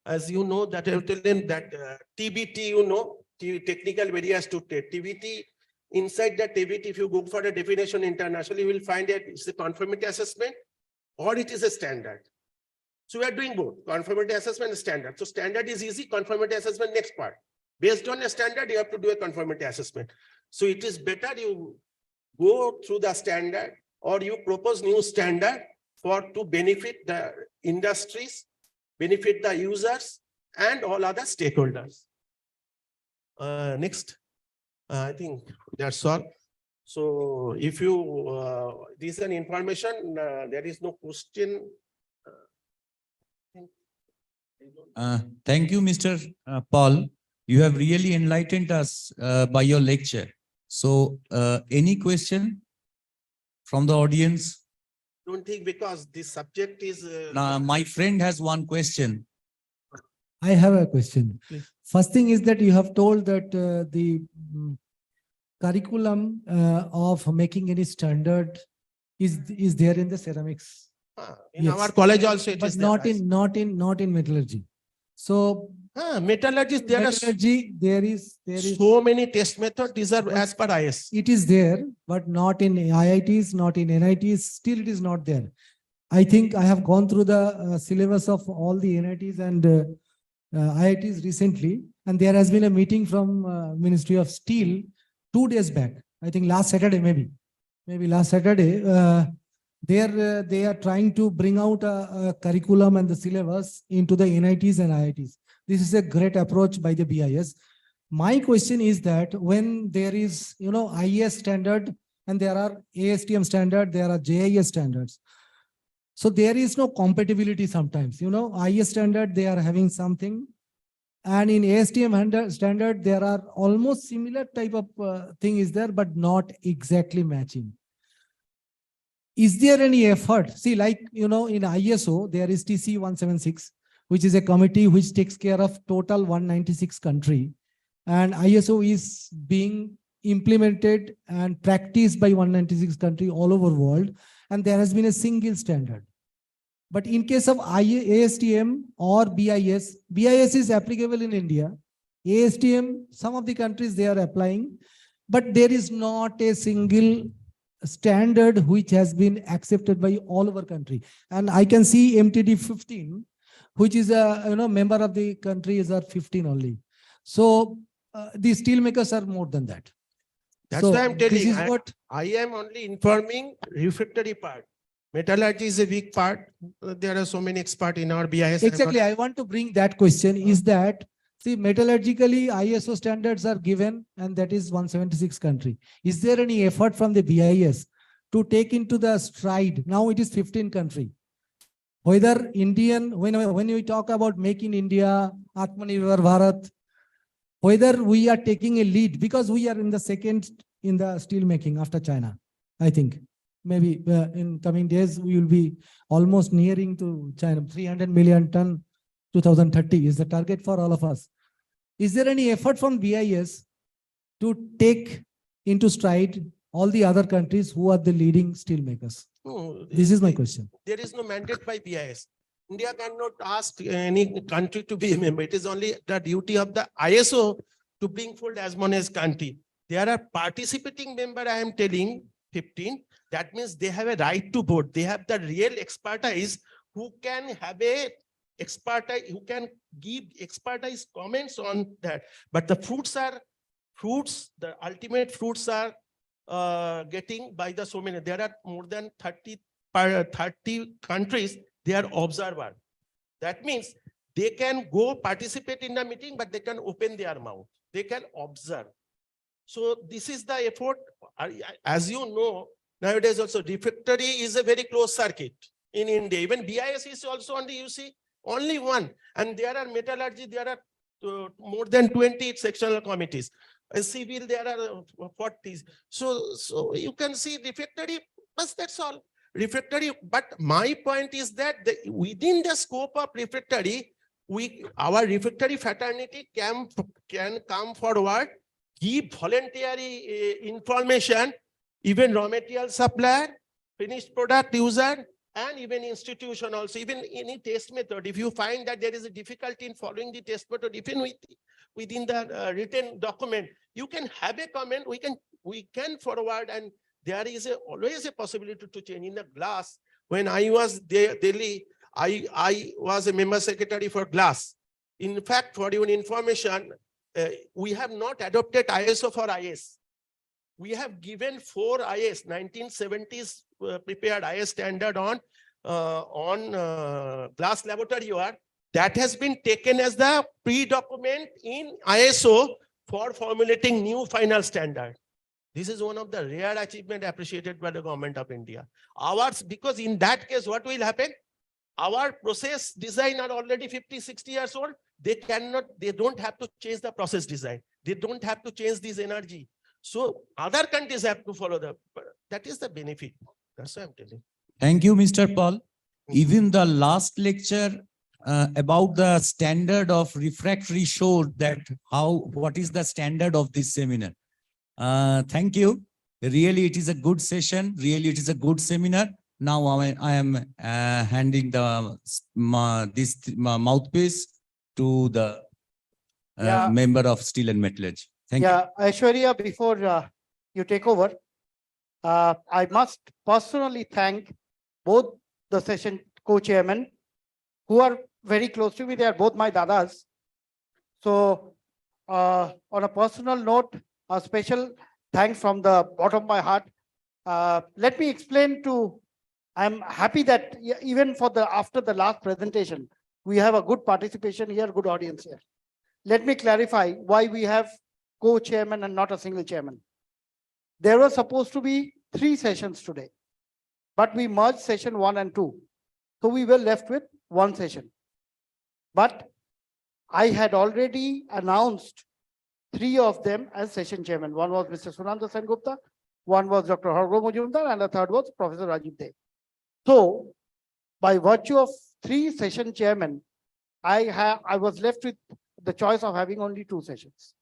as you know, that I have told them that TBT, you know, technical barriers to TBT. Inside that TBT, if you go for a definition internationally, you will find that it's a conformity assessment or it is a standard. So we are doing both, conformity assessment and standard. So standard is easy, conformity assessment next part. Based on a standard, you have to do a conformity assessment. So it is better you go through the standard or you propose new standard to benefit the industries, benefit the users and all other stakeholders. Next, I think that's all. So if you, this is an information, there is no question. Thank you, Mr. Paul. You have really enlightened us by your lecture. So any question from the audience? Don't think because this subject is. Now, my friend has one question. I have a question. Please. First thing is that you have told that the curriculum of making any standard is there in the ceramics. In Yes. our college also it But is there, not right? not in metallurgy. So Metallurgy, there are metallurgy, there is so many test methods, these are as per IS. it is there, but not in IITs, not in NITs, still it is not there. I think I have gone through the syllabus of all the NITs and IITs recently, and there has been a meeting from Ministry of Steel 2 days back. I think last Saturday, maybe last Saturday. They are trying to bring out a curriculum and the syllabus into the NITs and IITs. This is a great approach by the BIS. My question is that when there is, IES standard and there are ASTM standard, there are JIS standards. So there is no compatibility sometimes, IES standard, they are having something. And in ASTM standard, there are almost similar type of thing is there, but not exactly matching. Is there any effort? See, like, in ISO, there is TC 176, which is a committee which takes care of total 196 country. And ISO is being implemented and practiced by 196 country all over world. And there has been a single standard. But in case of ASTM or BIS, BIS is applicable in India. ASTM, some of the countries they are applying, but there is not a single standard which has been accepted by all over country. And I can see MTD 15, which is a member of the country is at 15 only. So the steel makers are more than that. That's So why I'm telling, this is what I am only informing refractory part. Metallurgy is a weak part. There are so many experts in our BIS. exactly. I want to bring that question is that, see, metallurgically ISO standards are given and that is 176 country. Is there any effort from the BIS to take into the stride? Now it is 15 country. Whether Indian, when we talk about Make in India, Atmanirbhar Bharat, whether we are taking a lead because we are in the second in the steel making after China, I think. Maybe in coming days, we will be almost nearing to China. 300 million ton 2030 is the target for all of us. Is there any effort from BIS to take into stride all the other countries who are the leading steel makers? No, This is my question. there is no mandate by BIS. India cannot ask any country to be a member. It is only the duty of the ISO to bring forward as many as country. There are participating member, I am telling 15. That means they have a right to vote. They have the real expertise who can have a expertise, who can give expertise comments on that. But the fruits, the ultimate fruits are getting by the so many. There are more than 30 countries, they are observer. That means they can go participate in the meeting, but they can open their mouth. They can observe. So this is the effort. As you know, nowadays also refractory is a very close circuit in India. Even BIS is also on the UC, only one. And there are metallurgy, there are more than 20 sectional committees. Civil, there are 40s. So you can see refractory, but that's all. Refractory, but my point is that within the scope of refractory, our refractory fraternity can come forward, give voluntary information, even raw material supplier, finished product user, and even institution also, even any test method. If you find that there is a difficulty in following the test method, even within the written document, you can have a comment, we can forward, and there is always a possibility to change. In the glass, when I was there, Delhi, I was a member secretary for glass. In fact, for your information, we have not adopted ISO for IS. We have given 4 IS, 1970s prepared IS standard on glass laboratory work. That has been taken as the pre-document in ISO for formulating new final standard. This is one of the rare achievement appreciated by the government of India. Ours, because in that case, what will happen? Our process design are already 50, 60 years old. They don't have to change the process design. They don't have to change this energy. So other countries have to follow that is the benefit. That's what I'm telling. Thank you, Mr. Paul. Even the last lecture about the standard of refractory showed that what is the standard of this seminar. Thank you. Really, it is a good session. Really, it is a good seminar. Now I am handing the mouthpiece to the member of Steel and Metallurgy. Thank you. Yeah, Aishwarya, before you take over, I must personally thank both the session co-chairmen who are very close to me. They are both my dadas. So on a personal note, a special thanks from the bottom of my heart. Let me explain I'm happy that even after the last presentation, we have a good participation here, good audience here. Let me clarify why we have co-chairman and not a single chairman. There were supposed to be 3 sessions today, but we merged session 1 and 2. So we were left with 1 session. But I had already announced 3 of them as session chairman. One was Mr. Sunanda Sengupta, one was Dr. Hargo Majumdar, and the third was Professor Rajiv Dey. So by virtue of 3 session chairmen, I was left with the choice of having only 2 sessions.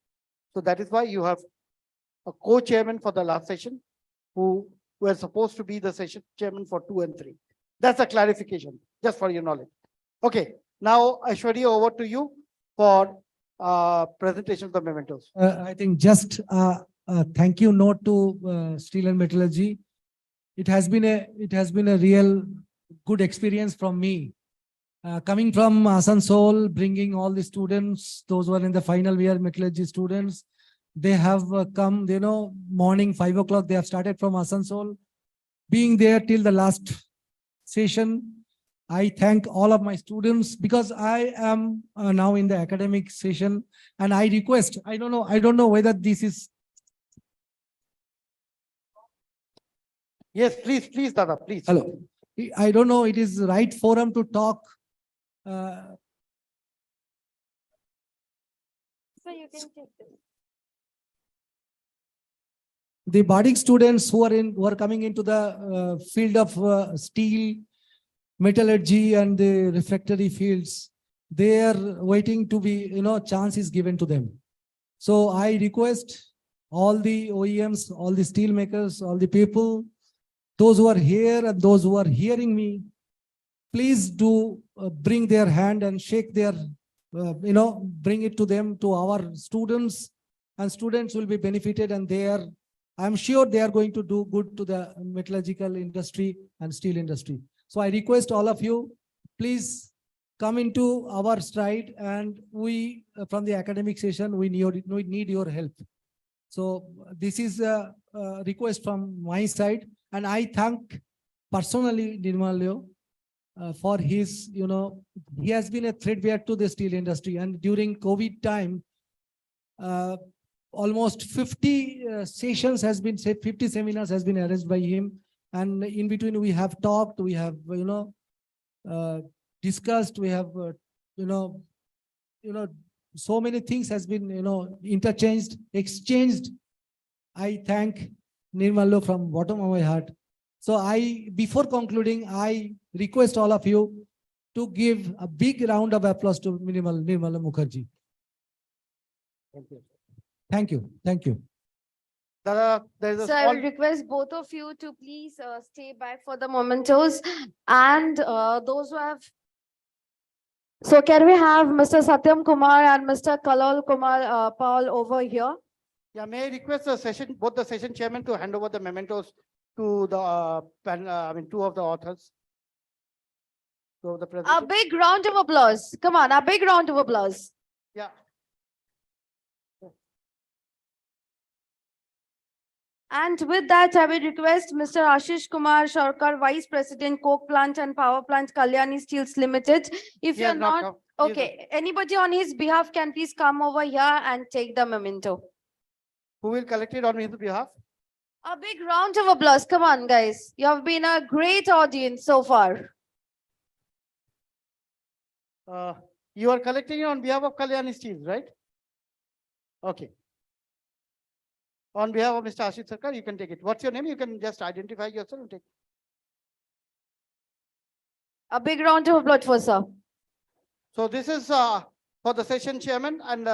So that is why you have a co-chairman for the last session who were supposed to be the session chairman for 2 and 3. That's a clarification, just for your knowledge. Okay, now Aishwarya, over to you for presentation of the mementos. I think just a thank you note to Steel and Metallurgy. It has been a real good experience from me. Coming from Asansol, bringing all the students, those who are in the final year metallurgy students, they have come, morning 5 o'clock, they have started from Asansol, being there till the last session. I thank all of my students because I am now in the academic session, and I request, I don't know whether this is. Yes, please, Dada, please. Hello. I don't know it is right forum to talk. So you can take this. The budding students who are coming into the field of steel, metallurgy, and the refractory fields, they are waiting to be, chance is given to them. So I request all the OEMs, all the steel makers, all the people, those who are here and those who are hearing me, please do bring their hand and shake their, bring it to them, to our students, and students will be benefited, and I'm sure they are going to do good to the metallurgical industry and steel industry. So I request all of you, please come into our stride, and we, from the academic session, we need your help. So this is a request from my side, and I thank personally Nirmal for his, he has been a threadbare to the steel industry, and during COVID time, almost 50 sessions has been, 50 seminars has been arranged by him. And in between we have talked, we have, discussed, we have, so many things has been, interchanged, exchanged. I thank Nirmal from bottom of my heart. So before concluding, I request all of you to give a big round of applause to Nirmal Mukherjee. Thank you. Thank you. Thank you. There's a So I will request both of you to please stay back for the mementos, and those who have. So can we have Mr. Satyam Kumar and Mr. Kalal Kumar Paul over here? Yeah, may I request both the session chairman to hand over the mementos to the two of the authors. A big round of applause. Come on, a big round of applause. Yeah. And with that, I will request Mr. Ashish Kumar Sharkar, Vice President, Coke Plant and Power Plant, Kalyani Steels Limited. If you're not, okay, anybody on his behalf can please come over here and take the memento. Who will collect it on his behalf? A big round of applause. Come on, guys. You have been a great audience so far. You are collecting on behalf of Kalyani Steels, right? Okay. On behalf of Mr. Ashit Sarkar, you can take it. What's your name? You can just identify yourself and take. A big round of applause for sir. So this is for the session chairman and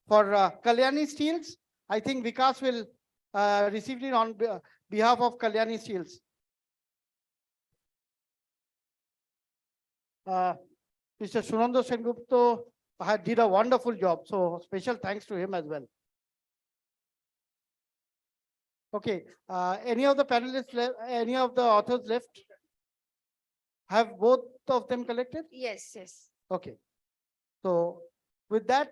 for Kalyani Steels. I think Vikas will receive it on behalf of Kalyani Steels. Mr. Sunando Sengupto did a wonderful job. So special thanks to him as well. Okay, any of the panelists left, any of the authors left? Have both of them collected? Yes, yes. Okay. So with that,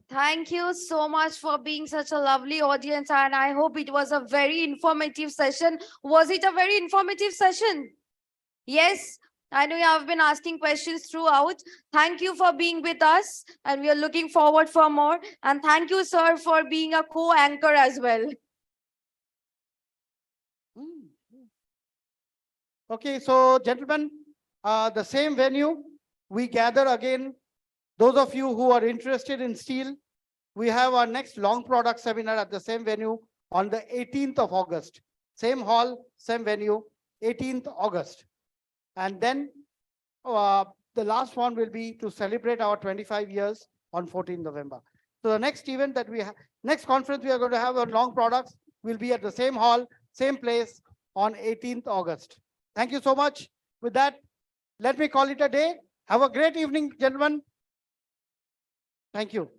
Thank you so much for being such a lovely audience, and I hope it was a very informative session. Was it a very informative session? Yes, I know you have been asking questions throughout. Thank you for being with us, and we are looking forward for more. And thank you, sir, for being a co-anchor as well. okay, so gentlemen, the same venue, we gather again. Those of you who are interested in steel, we have our next long product seminar at the same venue on the 18th of August. Same hall, same venue, 18th August. And then the last one will be to celebrate our 25 years on 14th November. So the next event that we have, next conference we are going to have on long products will be at the same hall, same place on 18th August. Thank you so much. With that, let me call it a day. Have a great evening, gentlemen. Thank you.